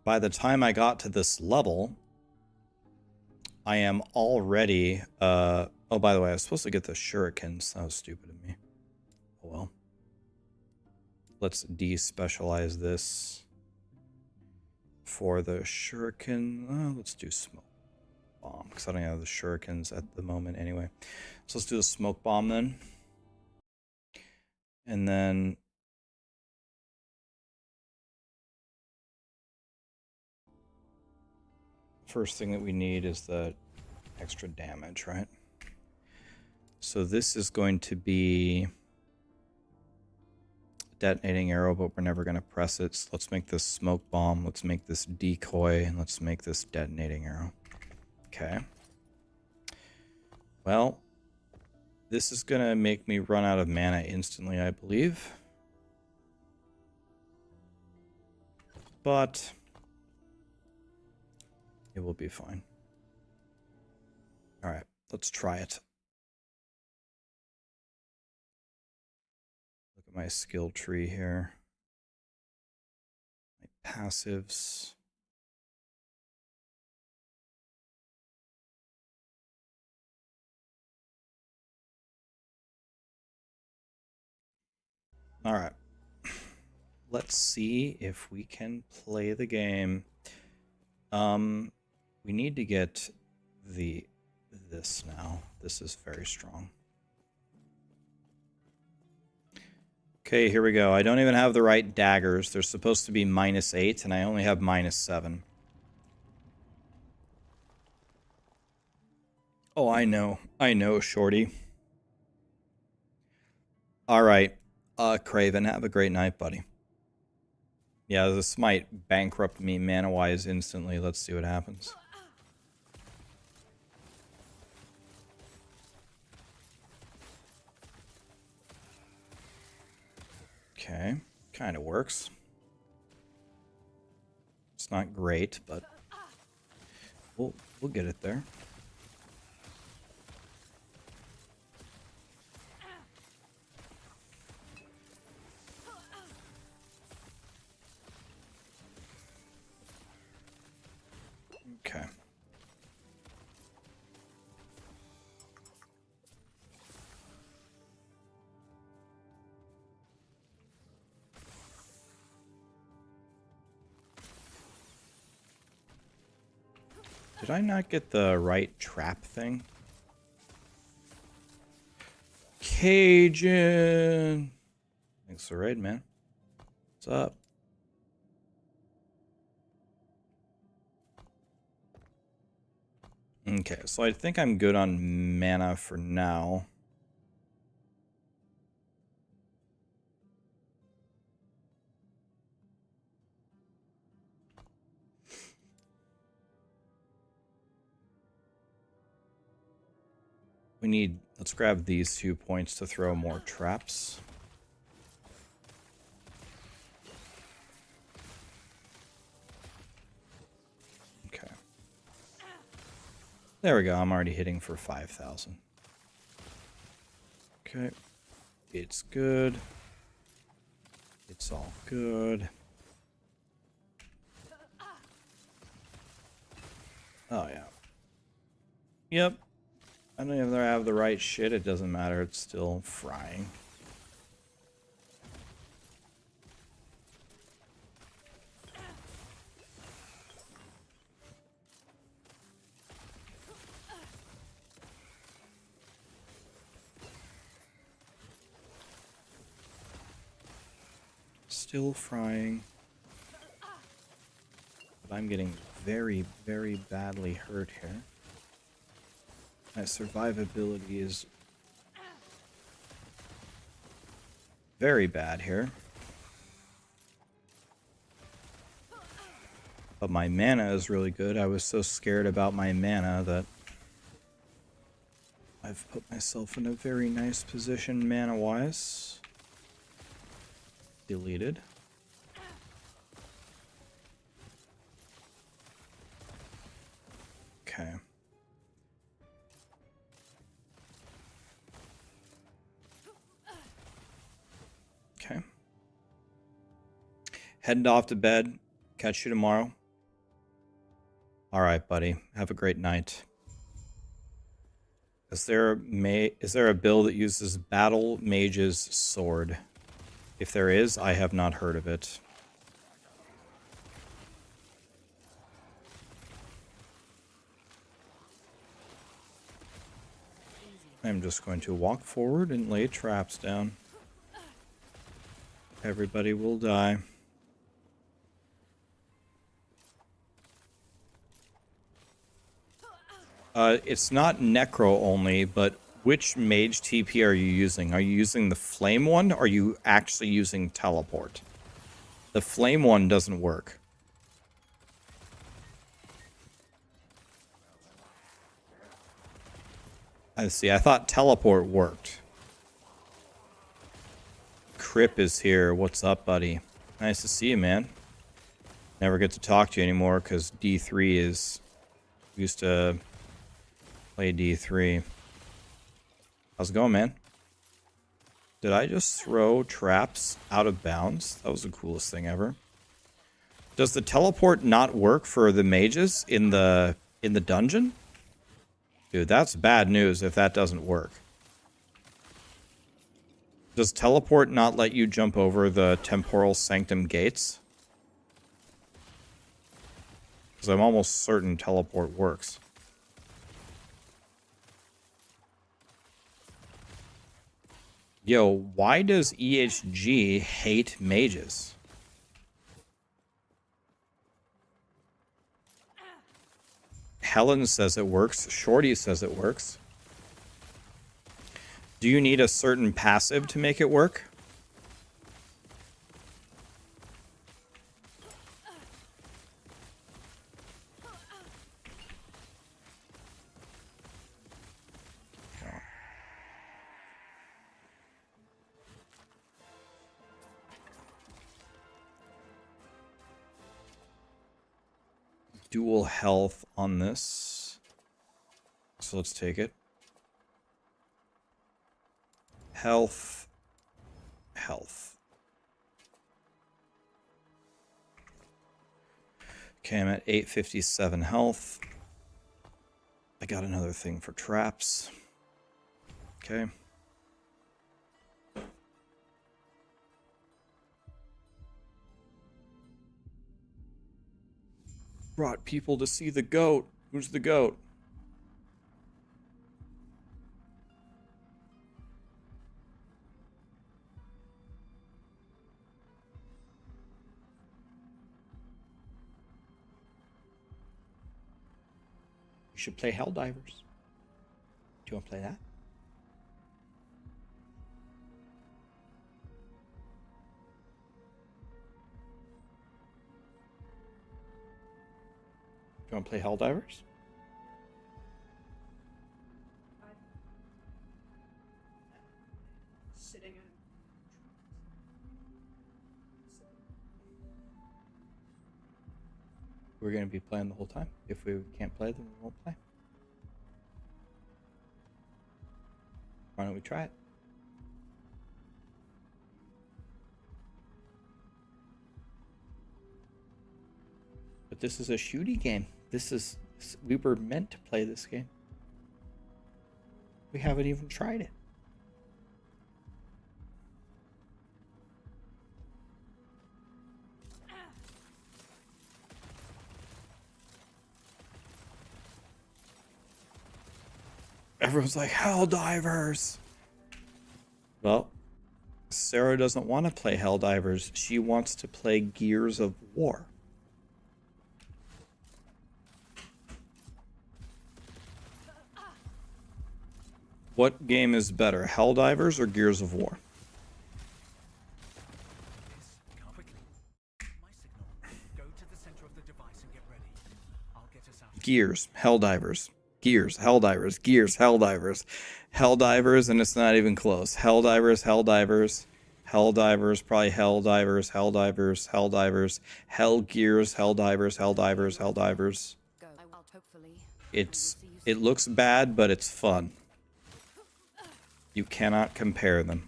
I got to this level, I am already oh, by the way, I was supposed to get the shurikens. That was stupid of me. Oh well. Let's despecialize this for the shuriken. Let's do smoke bomb because I don't have the shurikens at the moment anyway. So let's do the smoke bomb then. And then first thing that we need is the extra damage, right? So this is going to be detonating arrow, but we're never going to press it. So let's make this smoke bomb. Let's make this decoy, and let's make this detonating arrow. Okay. Well, this is going to make me run out of mana instantly, I believe. But it will be fine. All right, let's try it. Look at my skill tree here. My passives. All right. Let's see if we can play the game. We need to get this now. This is very strong. Okay, here we go. I don't even have the right daggers. They're supposed to be -8, and I only have -7. Oh, I know. I know, shorty. All right. Craven, have a great night, buddy. Yeah, this might bankrupt me mana-wise instantly. Let's see what happens. Okay, kind of works. It's not great, but we'll get it there. Okay. Did I not get the right trap thing? Cajun! Thanks for the raid, man. What's up? Okay, so I think I'm good on mana for now. We need, let's grab these 2 points to throw more traps. Okay. There we go, I'm already hitting for 5,000. Okay. It's good. It's all good. Oh, yeah. Yep. I don't even have the right shit. It doesn't matter. It's still frying. Still frying. But I'm getting very, very badly hurt here. My survivability is very bad here. But my mana is really good. I was so scared about my mana that I've put myself in a very nice position mana-wise. Deleted. Okay. Okay. Heading off to bed. Catch you tomorrow. All right, buddy. Have a great night. Is there a build that uses Battle Mage's Sword? If there is, I have not heard of it. I'm just going to walk forward and lay traps down. Everybody will die. It's not Necro only, but which mage TP are you using? Are you using the flame one, or are you actually using teleport? The flame one doesn't work. I see. I thought teleport worked. Crip is here. What's up, buddy? Nice to see you, man. Never get to talk to you anymore because D3 is... used to play D3. How's it going, man? Did I just throw traps out of bounds? That was the coolest thing ever. Does the teleport not work for the mages in the dungeon? Dude, that's bad news if that doesn't work. Does teleport not let you jump over the temporal sanctum gates? Because I'm almost certain teleport works. Yo, why does EHG hate mages? Helen says it works. Shorty says it works. Do you need a certain passive to make it work? dual health on this. So let's take it. Health. Health. Okay, I'm at 857 health. I got another thing for traps. Okay. Brought people to see the goat. Who's the goat? You should play Helldivers. Do you want to play that? Do you want to play Helldivers? Sitting in. We're going to be playing the whole time. If we can't play, then we won't play. Why don't we try it? But this is a shooty game. We were meant to play this game. We haven't even tried it. Everyone's like, Helldivers! Well, Sarah doesn't want to play Helldivers. She wants to play Gears of War. What game is better, Helldivers or Gears of War? Gears, Helldivers. Gears, Helldivers, Gears, Helldivers. Helldivers, and it's not even close. Helldivers, Helldivers, Helldivers, probably Helldivers, Helldivers, Helldivers, Hellgears, Helldivers, Helldivers, Helldivers. It looks bad, but it's fun. You cannot compare them.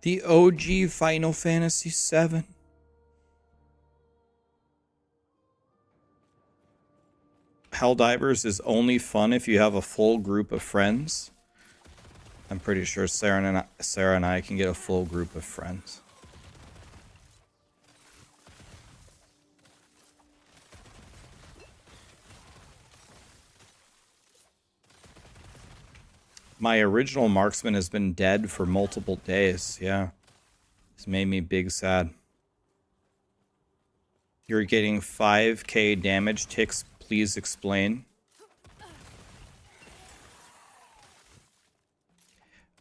The OG Final Fantasy VII. Helldivers is only fun if you have a full group of friends. I'm pretty sure Sarah and I can get a full group of friends. My original Marksman has been dead for multiple days. Yeah. It's made me big sad. You're getting 5k damage ticks. Please explain.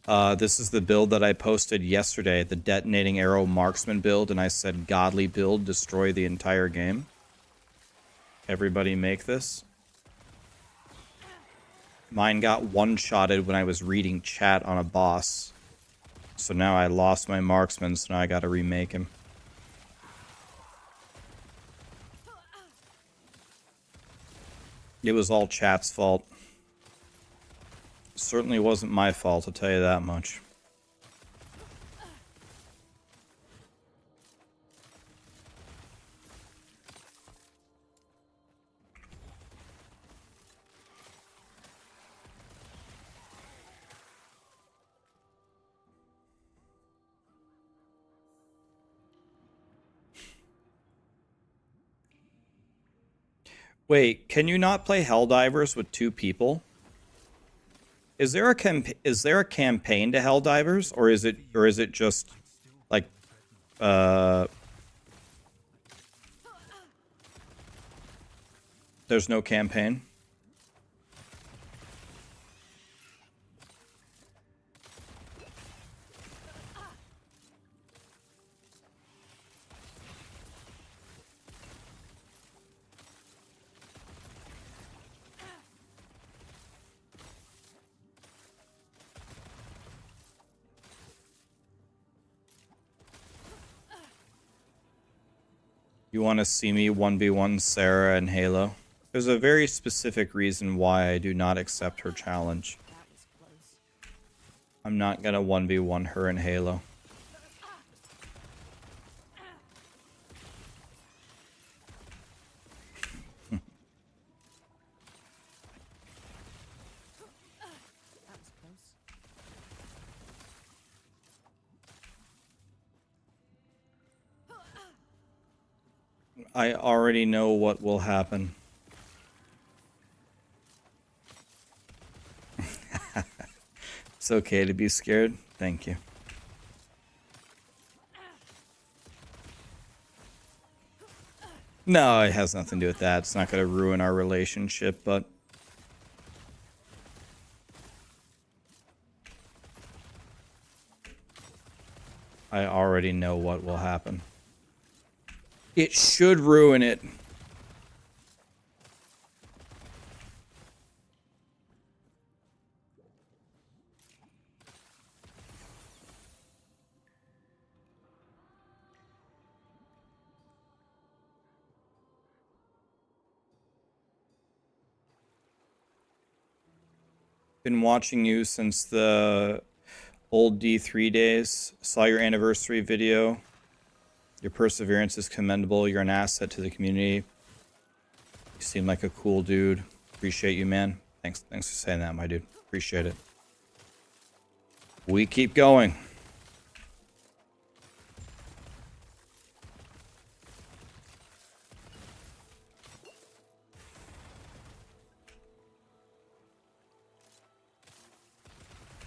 This is the build that I posted yesterday. The detonating arrow Marksman build. And I said, godly build, destroy the entire game. Everybody make this. Mine got one-shotted when I was reading chat on a boss. So now I lost my Marksman, so now I gotta remake him. It was all chat's fault. Certainly wasn't my fault, I'll tell you that much. Wait, can you not play Helldivers with 2 people? Is there a campaign to Helldivers, or is it just like there's no campaign? You want to see me 1v1 Sarah in Halo? There's a very specific reason why I do not accept her challenge. I'm not gonna 1v1 her in Halo. I already know what will happen. It's okay to be scared. Thank you. No, it has nothing to do with that. It's not going to ruin our relationship, but... I already know what will happen. It should ruin it. Been watching you since the old D3 days. Saw your anniversary video. Your perseverance is commendable. You're an asset to the community. You seem like a cool dude. Appreciate you, man. Thanks for saying that, my dude. Appreciate it. We keep going.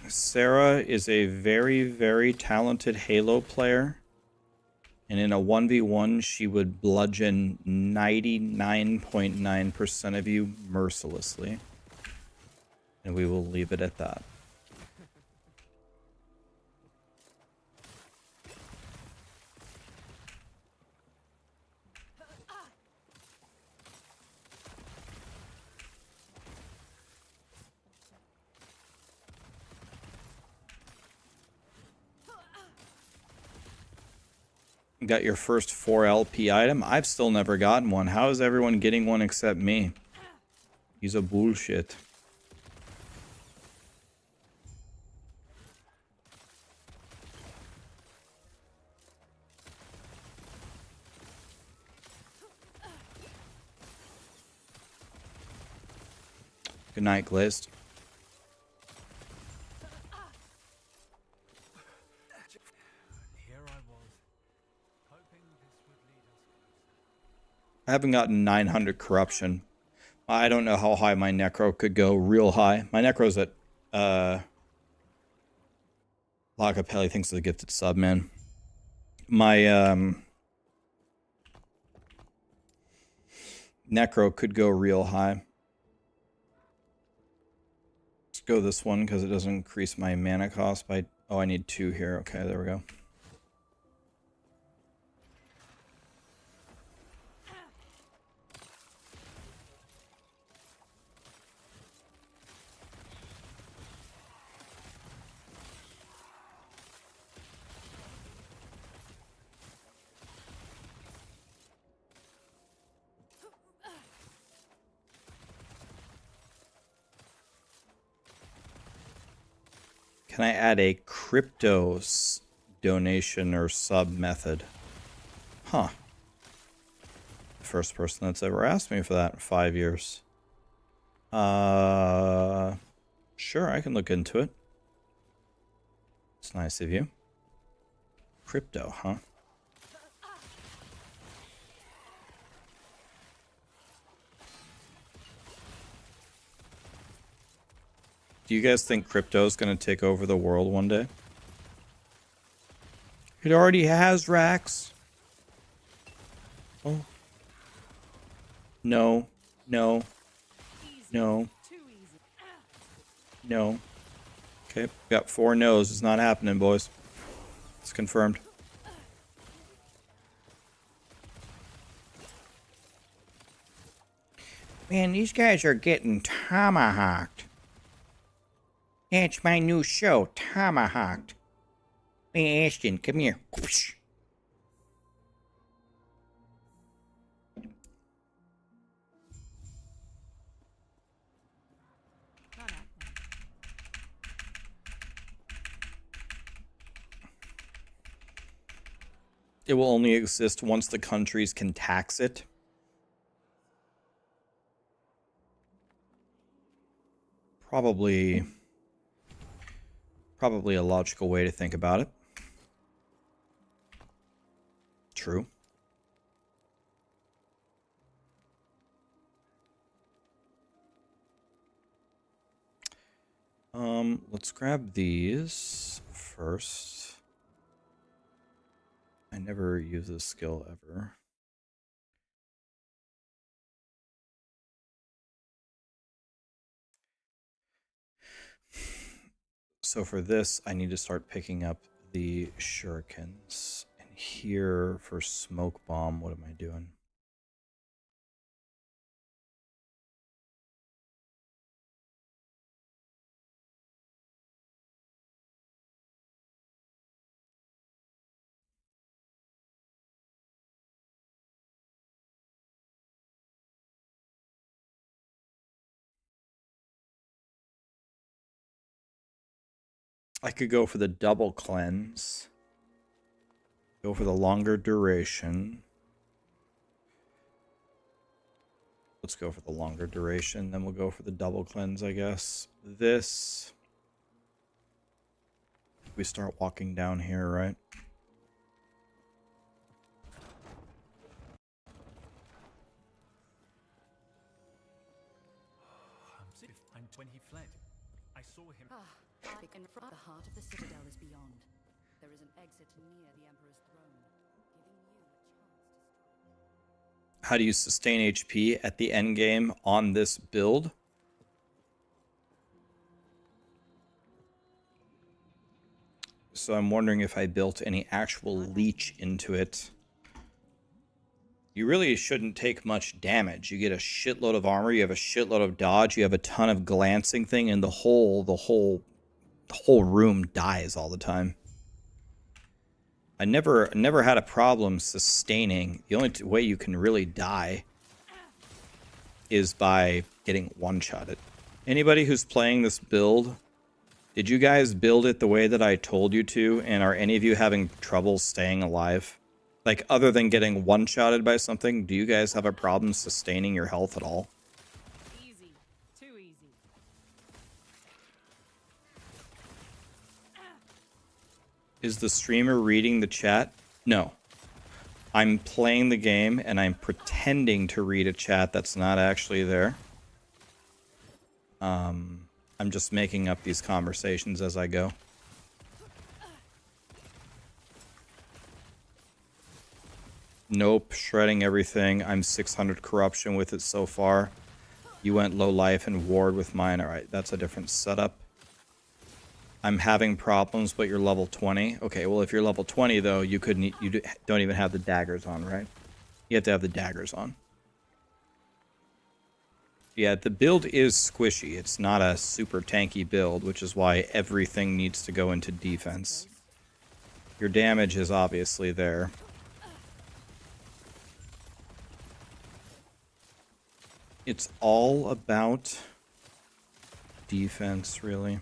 Sarah is a very, very talented Halo player. And in a 1v1, she would bludgeon 99.9% of you mercilessly. And we will leave it at that. Got your first 4 LP item? I've still never gotten one. How is everyone getting one except me? He's a bullshit. Good night, Glazed. I haven't gotten 900 corruption. I don't know how high my necro could go. Real high. My necro's at Lacapelli, thanks for the gifted sub, man. My necro could go real high. Let's go this one because it doesn't increase my mana cost by... Oh, I need 2 here. Okay, there we go. Can I add a crypto donation or sub method? Huh. First person that's ever asked me for that in 5 years. Sure, I can look into it. It's nice of you. Crypto, huh? Do you guys think crypto is going to take over the world one day? It already has, Rax. Oh. No. No. No. No. Okay, got 4 no's. It's not happening, boys. It's confirmed. Man, these guys are getting tomahawked. That's my new show, Tomahawked. Hey, Ashton, come here. It will only exist once the countries can tax it. Probably a logical way to think about it. True. Let's grab these first. I never use this skill ever. So for this, I need to start picking up the shurikens. And here for smoke bomb, what am I doing? I could go for the double cleanse. Go for the longer duration. Let's go for the longer duration, then we'll go for the double cleanse, I guess. This... We start walking down here, right? And when he fled, I saw him. The heart of the citadel is beyond. There is an exit near the Emperor's throne, giving you a chance to. How do you sustain HP at the end game on this build? So I'm wondering if I built any actual leech into it. You really shouldn't take much damage. You get a shitload of armor, you have a shitload of dodge, you have a ton of glancing thing, and the whole room dies all the time. I never had a problem sustaining. The only way you can really die is by getting one-shotted. Anybody who's playing this build, did you guys build it the way that I told you to, and are any of you having trouble staying alive? Like, other than getting one-shotted by something, do you guys have a problem sustaining your health at all? Easy. Too easy. Is the streamer reading the chat? No. I'm playing the game, and I'm pretending to read a chat that's not actually there. I'm just making up these conversations as I go. Nope, shredding everything. I'm 600 corruption with it so far. You went low life and ward with mine. Alright, that's a different setup. I'm having problems, but you're level 20. Okay, well if you're level 20 though, you don't even have the daggers on, right? You have to have the daggers on. Yeah, the build is squishy. It's not a super tanky build, which is why everything needs to go into defense. Your damage is obviously there. It's all about defense, really.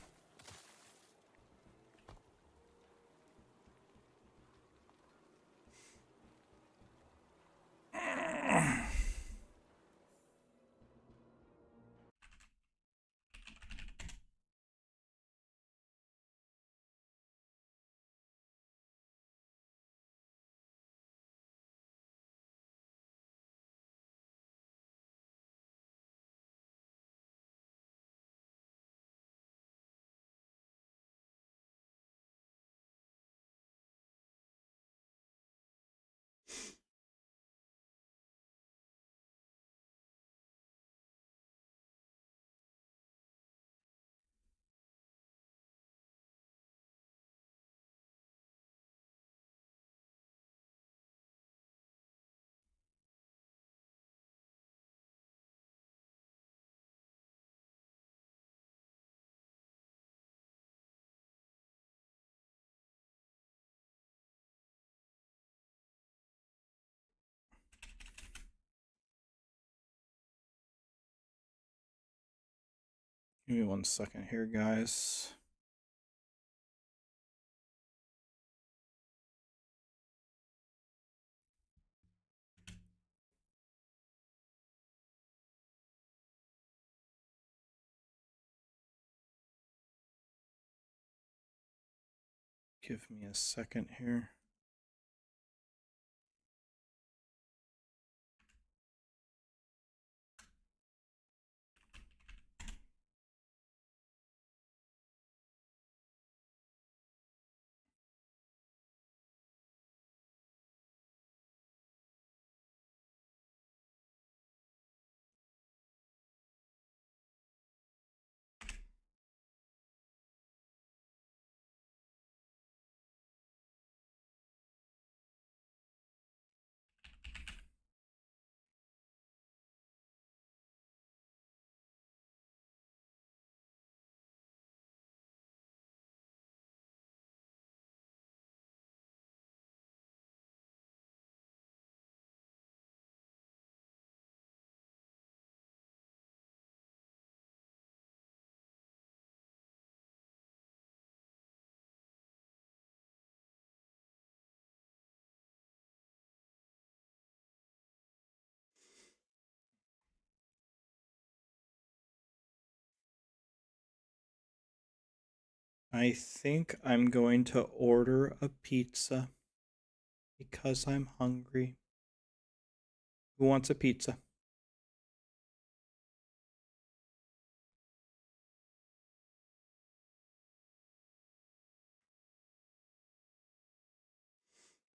Give me 1 second here, guys. Give me a second here. I think I'm going to order a pizza because I'm hungry. Who wants a pizza?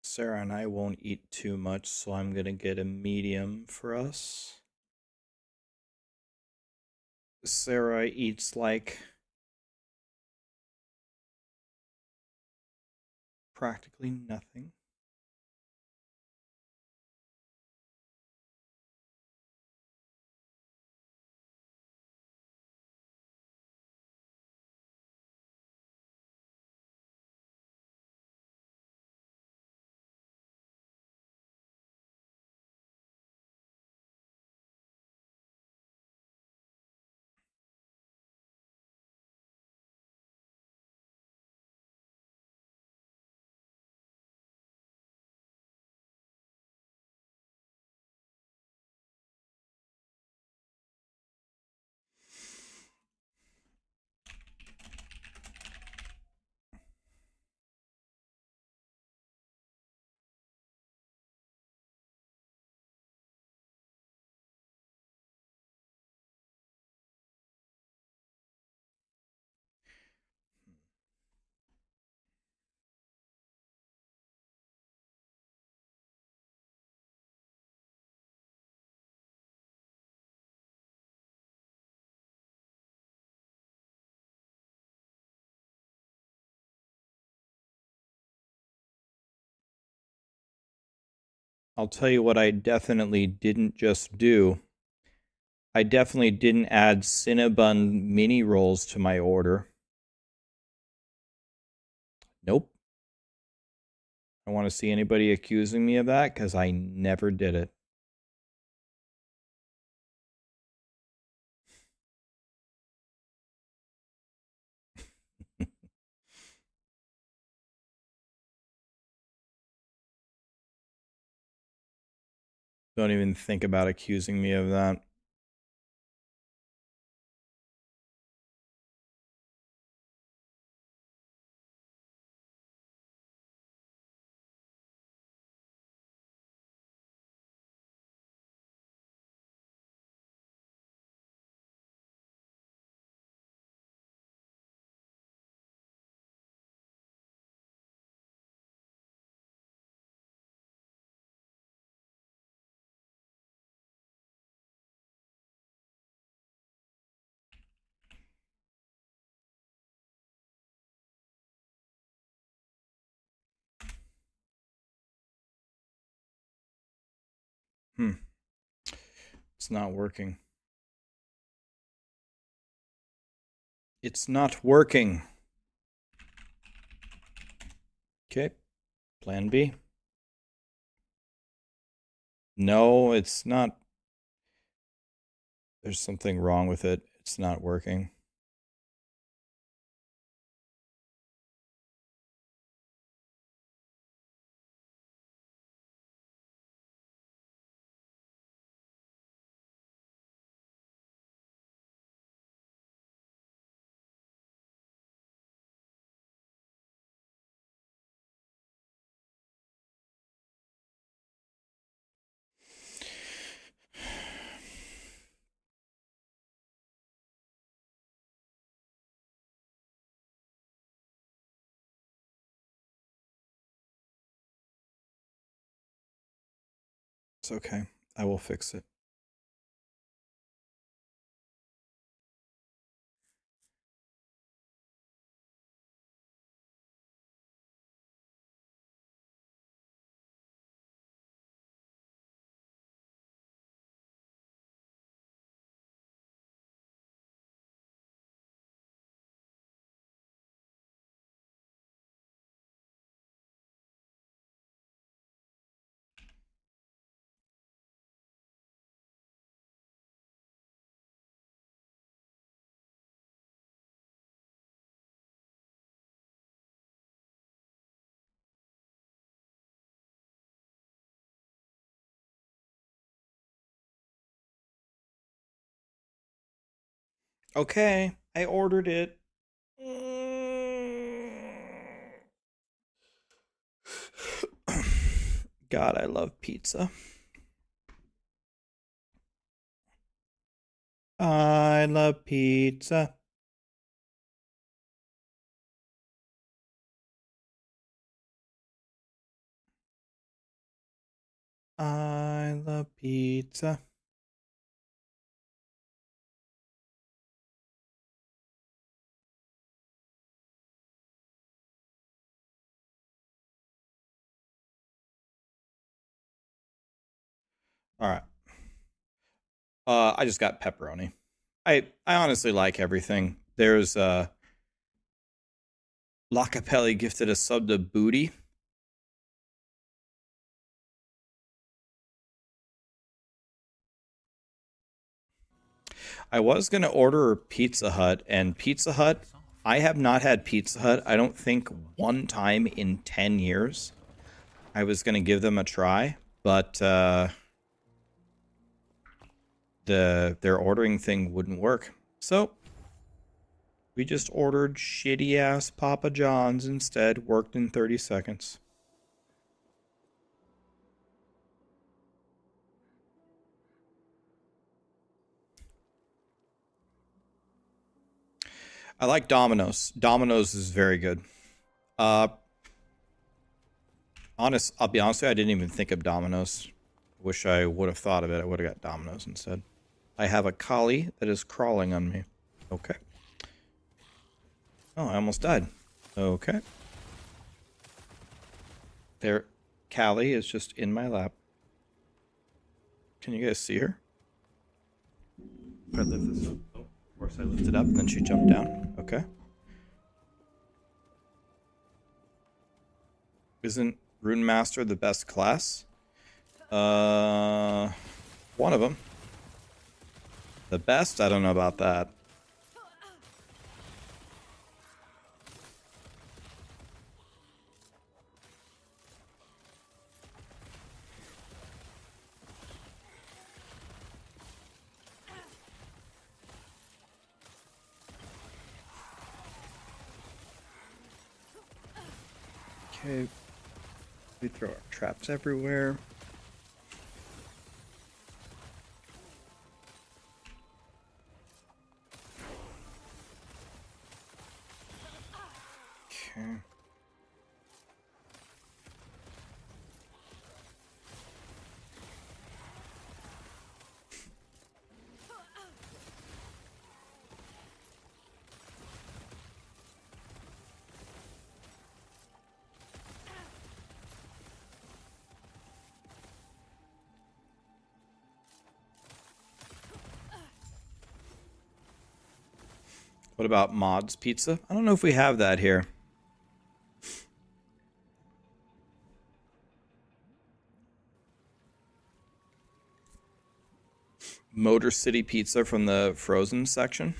Sarah and I won't eat too much, so I'm going to get a medium for us. Sarah eats like practically nothing. I'll tell you what I definitely didn't just do. I definitely didn't add Cinnabon mini rolls to my order. Nope. I want to see anybody accusing me of that because I never did it. Don't even think about accusing me of that. It's not working. It's not working. Okay. Plan B. No, it's not. There's something wrong with it. It's not working. It's okay. I will fix it. Okay, I ordered it. God, I love pizza. I love pizza. I love pizza. All right. I just got pepperoni. I honestly like everything. There's Lacapelli gifted a sub to Booty. I was gonna order Pizza Hut, and Pizza Hut, I have not had Pizza Hut, I don't think, one time in 10 years. I was gonna give them a try, but their ordering thing wouldn't work. So we just ordered shitty ass Papa John's instead. Worked in 30 seconds. I like Domino's. Domino's is very good. I'll be honest with you, I didn't even think of Domino's. Wish I would have thought of it. I would have got Domino's instead. I have a collie that is crawling on me. Okay. Oh, I almost died. Okay. There, Callie is just in my lap. Can you guys see her? If I lift this up. Oh, of course I lift it up and then she jumped down. Okay. Isn't Rune Master the best class? One of them. The best? I don't know about that. Okay. We throw our traps everywhere. Okay. What about Mods Pizza? I don't know if we have that here. Motor City Pizza from the frozen section.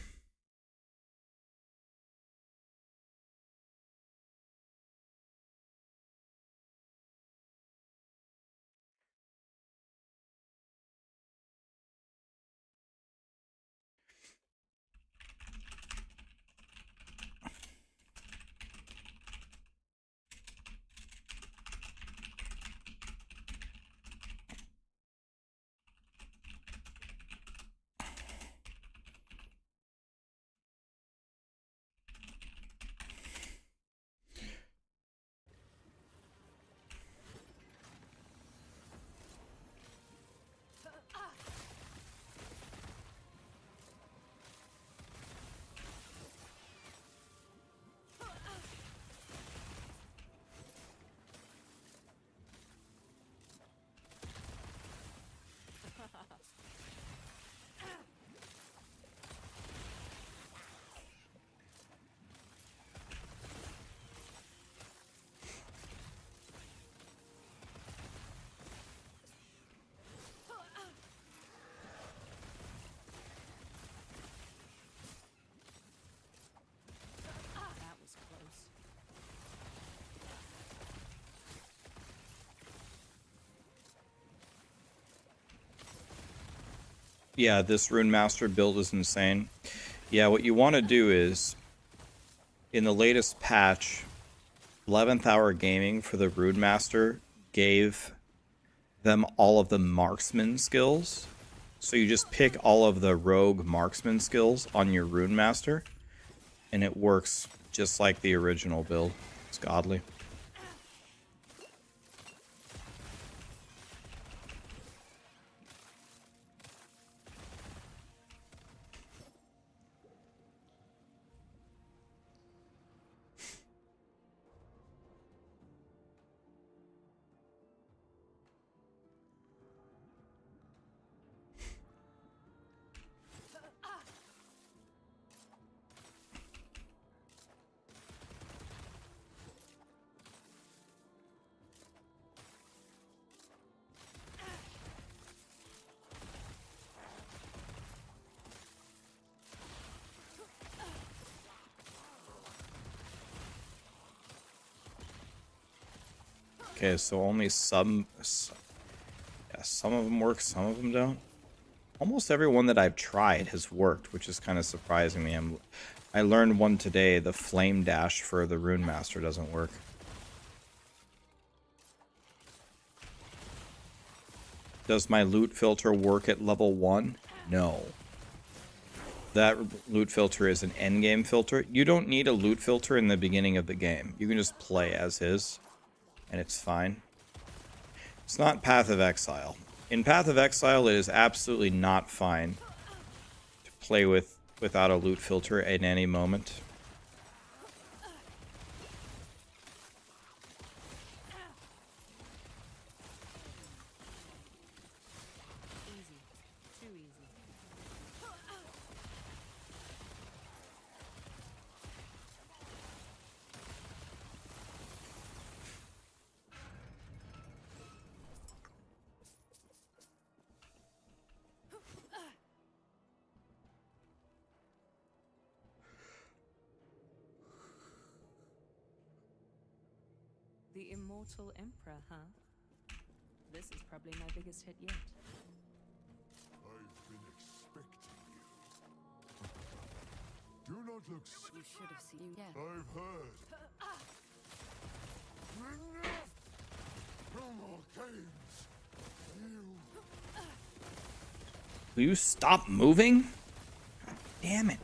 Yeah, this Rune Master build is insane. Yeah, what you want to do is, in the latest patch, 11th Hour Gaming for the Rune Master gave them all of the Marksman skills. So you just pick all of the rogue Marksman skills on your Rune Master, and it works just like the original build. It's godly. Okay, so only some of them work, some of them don't. Almost every one that I've tried has worked, which is kind of surprising me. I learned one today, the flame dash for the Rune Master doesn't work. Does my loot filter work at level 1? No. That loot filter is an endgame filter. You don't need a loot filter in the beginning of the game. You can just play as is, and it's fine. It's not Path of Exile. In Path of Exile, it is absolutely not fine to play without a loot filter at any moment. Easy. Too easy. The Immortal Emperor, huh? This is probably my biggest hit yet. I've been expecting you. Do not look. You should have seen. Yeah. I've heard. Enough! No more games. Will you stop moving? God damn it.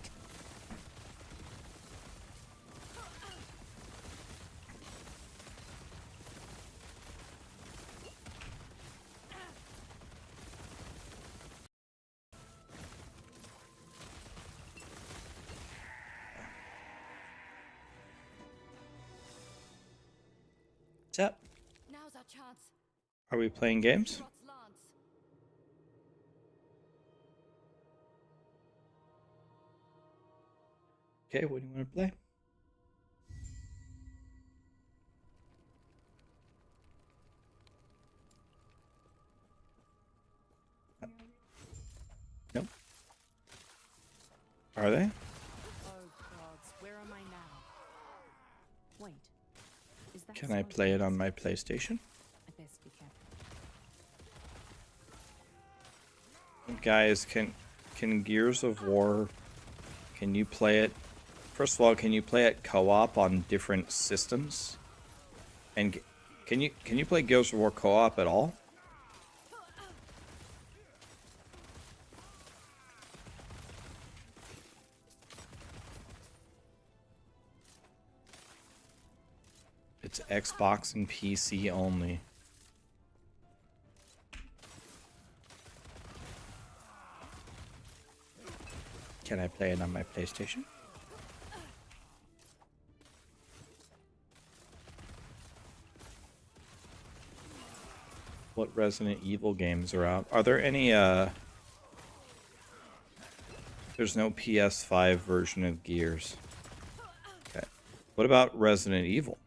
What's up? Now's our chance. Are we playing games? Rot's lance. Okay, what do you want to play? Nope. Are they? Oh gods, where am I now? Wait. Is that Can I someone play it else? on my PlayStation? I best be careful. Guys, can Gears of War, can you play it? First of all, can you play it co-op on different systems? And can you play Gears of War co-op at all? It's Xbox and PC only. Can I play it on my PlayStation? What Resident Evil games are out? Are there any, there's no PS5 version of Gears. Okay. What about Resident Evil?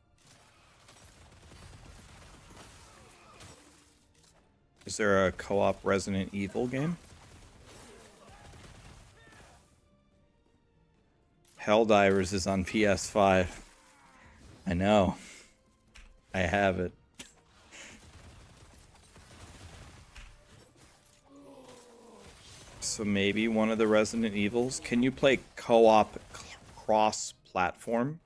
Is there a co-op Resident Evil game? Helldivers is on PS5. I know. I have it. So maybe one of the Resident Evils. Can you play co-op cross-platform?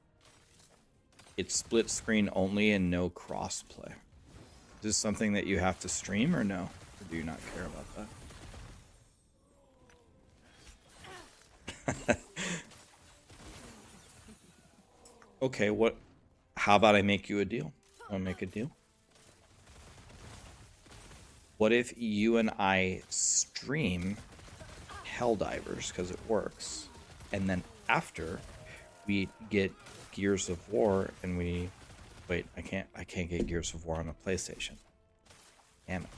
It's split screen only and no cross-play. Is this something that you have to stream or no? Or do you not care about that? Okay, what? How about I make you a deal? Wanna make a deal? What if you and I stream Helldivers, because it works, and then after we get Gears of War and we wait, I can't get Gears of War on a PlayStation. Damn it.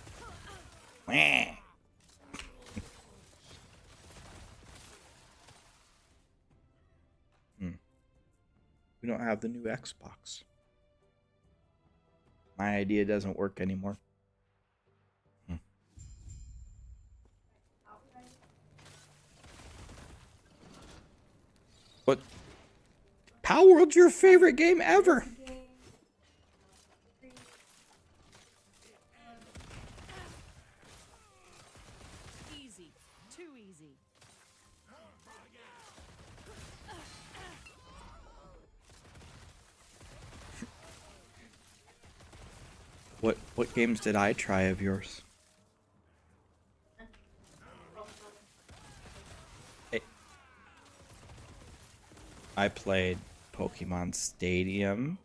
Wah. We don't have the new Xbox. My idea doesn't work anymore. What? Power World's your favorite game ever. Easy. Too easy. What games did I try of yours? I played Pokemon Stadium.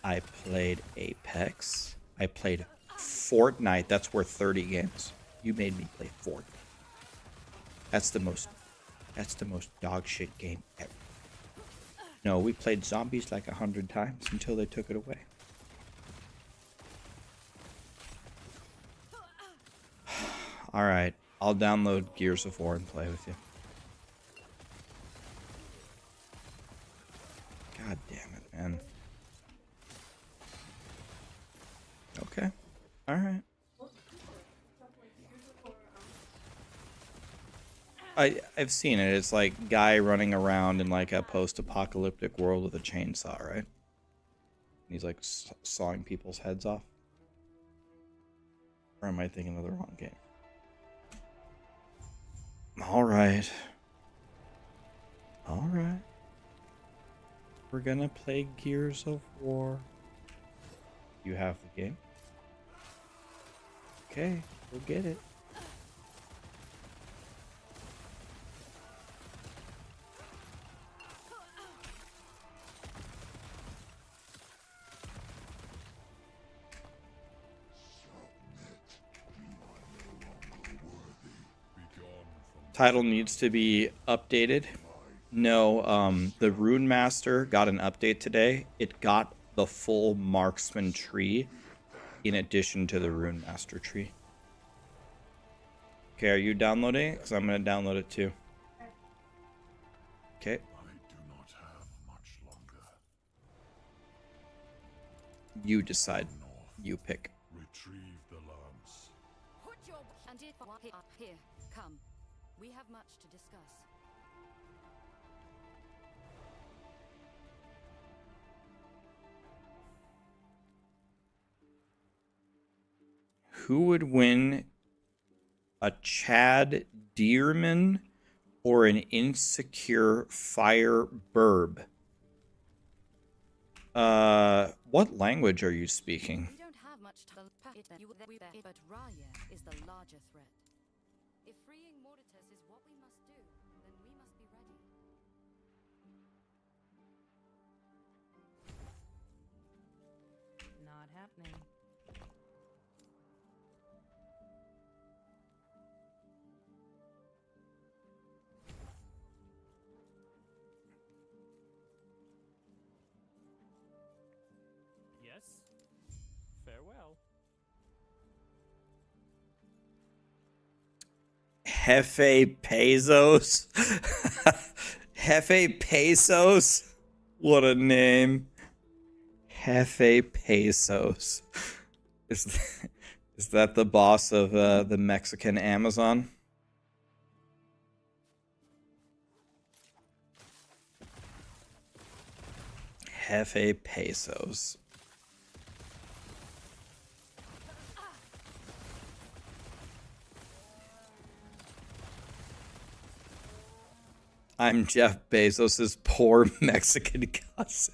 I played Apex. I played Fortnite. That's worth 30 games. You made me play Fortnite. That's the most dog shit game ever. No, we played zombies like 100 times until they took it away. Alright, I'll download Gears of War and play with you. God damn it, man. Okay. Alright. I've seen it. It's like guy running around in like a post-apocalyptic world with a chainsaw, right? And he's like sawing people's heads off. Or am I thinking of the wrong game? Alright. Alright. We're gonna play Gears of War. You have the game? Okay, we'll get it. Title needs to be updated. No, the Rune Master got an update today. It got the full Marksman tree in addition to the Rune Master tree. Okay, are you downloading it? Because I'm going to download it too. Okay. I do not have much longer. You decide. You pick. Retrieve the lance. Put your and here, come. We have much to discuss. Who would win, a Chad Deerman or an insecure Fire Burb? What language are you speaking? We don't have much time. But Raya is the larger threat. If freeing Mortitus is what we must do, then we must be ready. Not happening. Yes. Farewell. Jefe Pesos? Jefe Pesos? What a name. Jefe Pesos. Is that the boss of the Mexican Amazon? Jefe Pesos. I'm Jeff Bezos' poor Mexican cousin.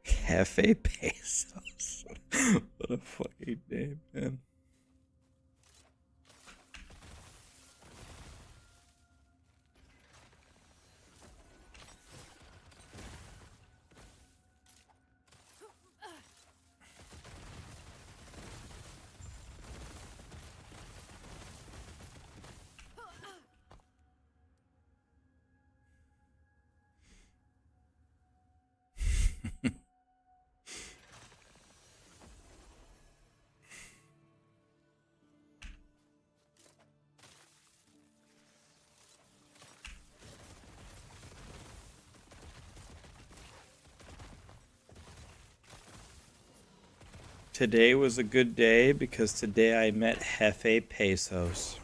Jefe Bezos. What a fucking name, man. Today was a good day because today I met Jefe Pesos.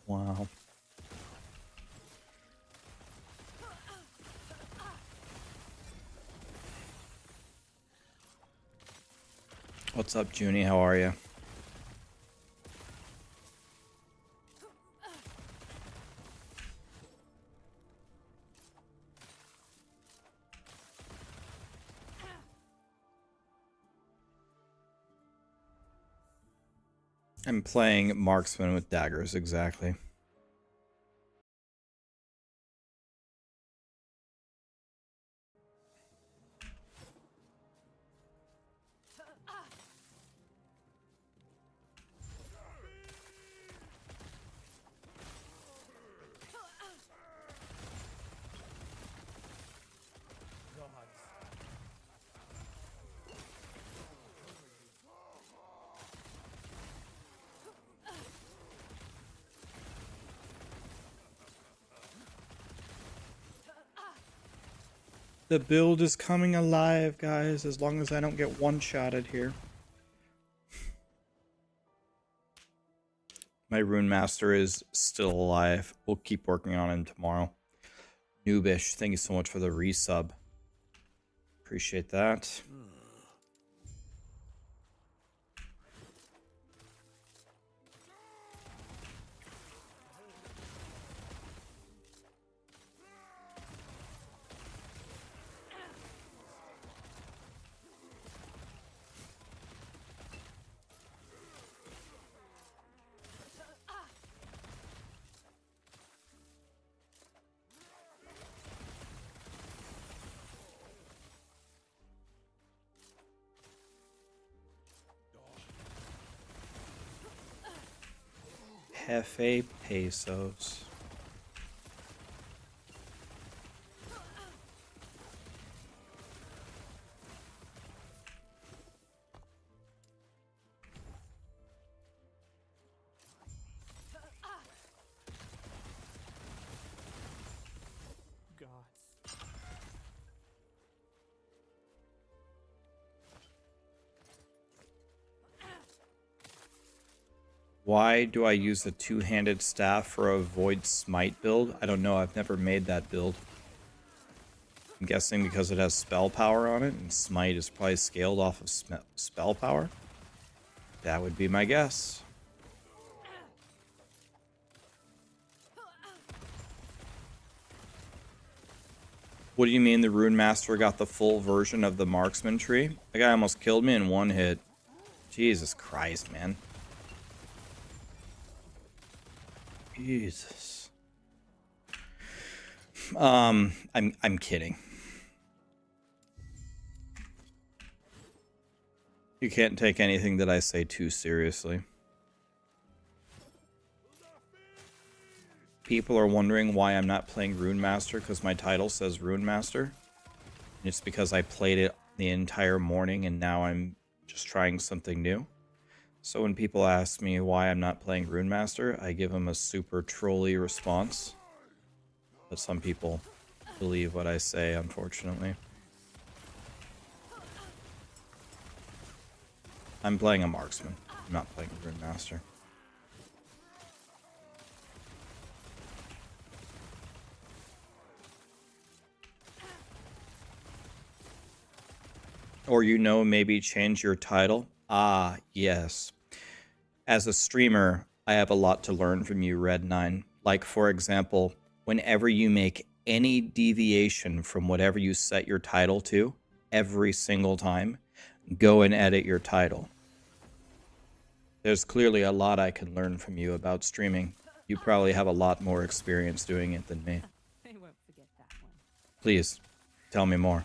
Wow. What's up, Junie? How are you? I'm playing Marksman with daggers, exactly. The build is coming alive, guys, as long as I don't get one-shotted here. My Rune Master is still alive. We'll keep working on him tomorrow. Noobish, thank you so much for the resub. Appreciate that. Jefe Pesos. Why do I use a two-handed staff for a Void Smite build? I don't know. I've never made that build. I'm guessing because it has spell power on it, and Smite is probably scaled off of spell power. That would be my guess. What do you mean the Rune Master got the full version of the Marksman tree? That guy almost killed me in one hit. Jesus Christ, man. Jesus. I'm kidding. You can't take anything that I say too seriously. People are wondering why I'm not playing Rune Master because my title says Rune Master. It's because I played it the entire morning and now I'm just trying something new. So when people ask me why I'm not playing Rune Master, I give them a super trolly response. But some people believe what I say, unfortunately. I'm playing a Marksman. I'm not playing a Rune Master. Or, you know, maybe change your title. Ah, yes. As a streamer, I have a lot to learn from you, Red9. Like, for example, whenever you make any deviation from whatever you set your title to, every single time, go and edit your title. There's clearly a lot I can learn from you about streaming. You probably have a lot more experience doing it than me. They won't forget that one. Please, tell me more.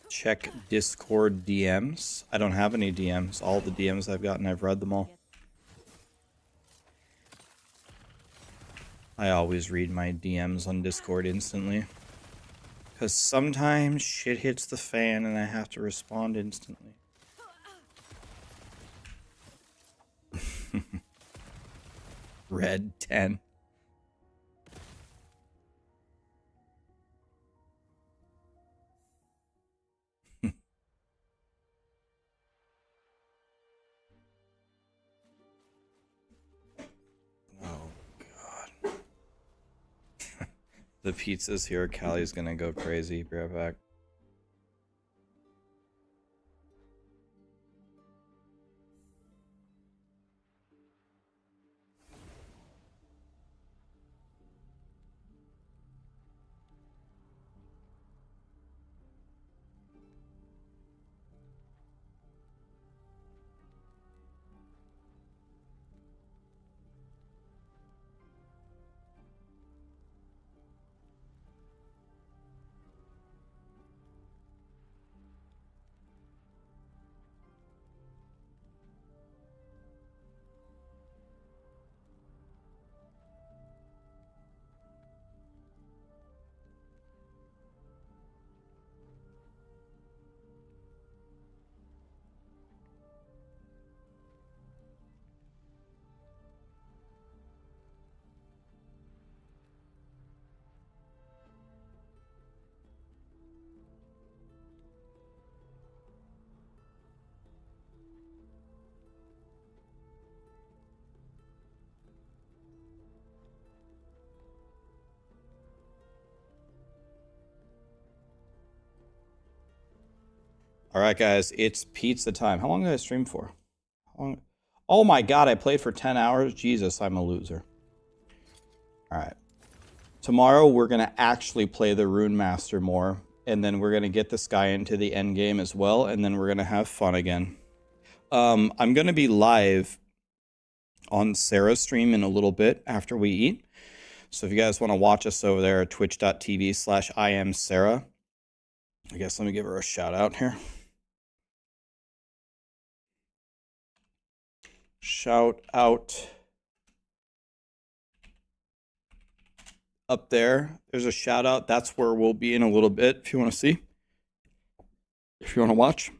Check Discord DMs. I don't have any DMs. All the DMs I've gotten, I've read them all. I always read my DMs on Discord instantly. Because sometimes shit hits the fan and I have to respond instantly. Red 10. The pizza's here. Callie's gonna go crazy. Be right back. All right, guys, it's pizza time. How long did I stream for? Oh my god, I played for 10 hours? Jesus, I'm a loser. All right. Tomorrow, we're going to actually play the Rune Master more, and then we're going to get this guy into the end game as well, and then we're going to have fun again. I'm going to be live on Sarah's stream in a little bit after we eat. So if you guys want to watch us over there at twitch.tv/IamSarah, I guess let me give her a shout out here. Shout out up there. There's a shout out. That's where we'll be in a little bit if you want to see. If you want to watch.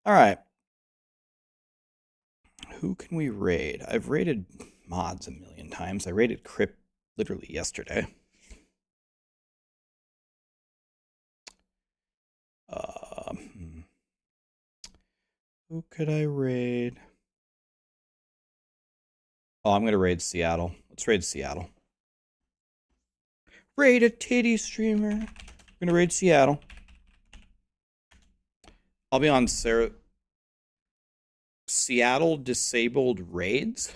All right. Who can we raid? I've raided mods a million times. I raided Crypt literally yesterday. Who could I raid? Oh, I'm going to raid Seattle. Let's raid Seattle. Raid a titty streamer. I'm going to raid Seattle. I'll be on Seattle disabled raids.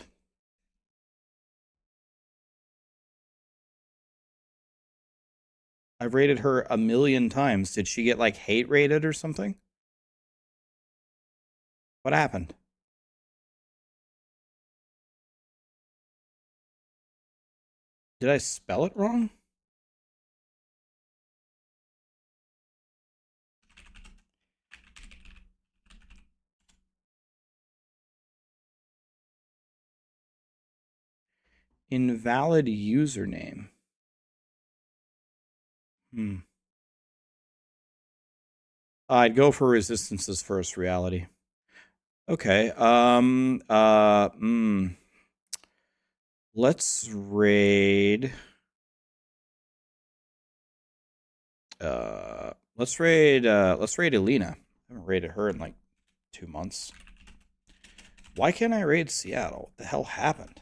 I've raided her a million times. Did she get like hate raided or something? What happened? Did I spell it wrong? Invalid username. I'd go for Resistance's first reality. Okay. Let's raid Let's raid Alina. I haven't raided her in like 2 months. Why can't I raid Seattle? What the hell happened?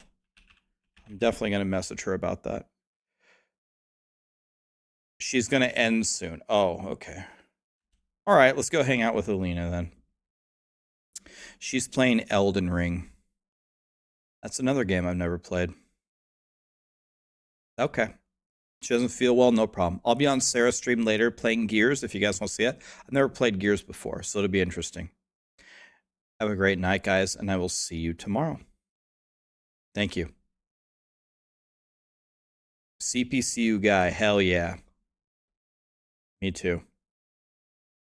I'm definitely going to message her about that. She's going to end soon. Oh, okay. All right, let's go hang out with Alina then. She's playing Elden Ring. That's another game I've never played. Okay. She doesn't feel well, no problem. I'll be on Sarah's stream later playing Gears if you guys want to see it. I've never played Gears before, so it'll be interesting. Have a great night, guys, and I will see you tomorrow. Thank you. CPCU guy, hell yeah. Me too.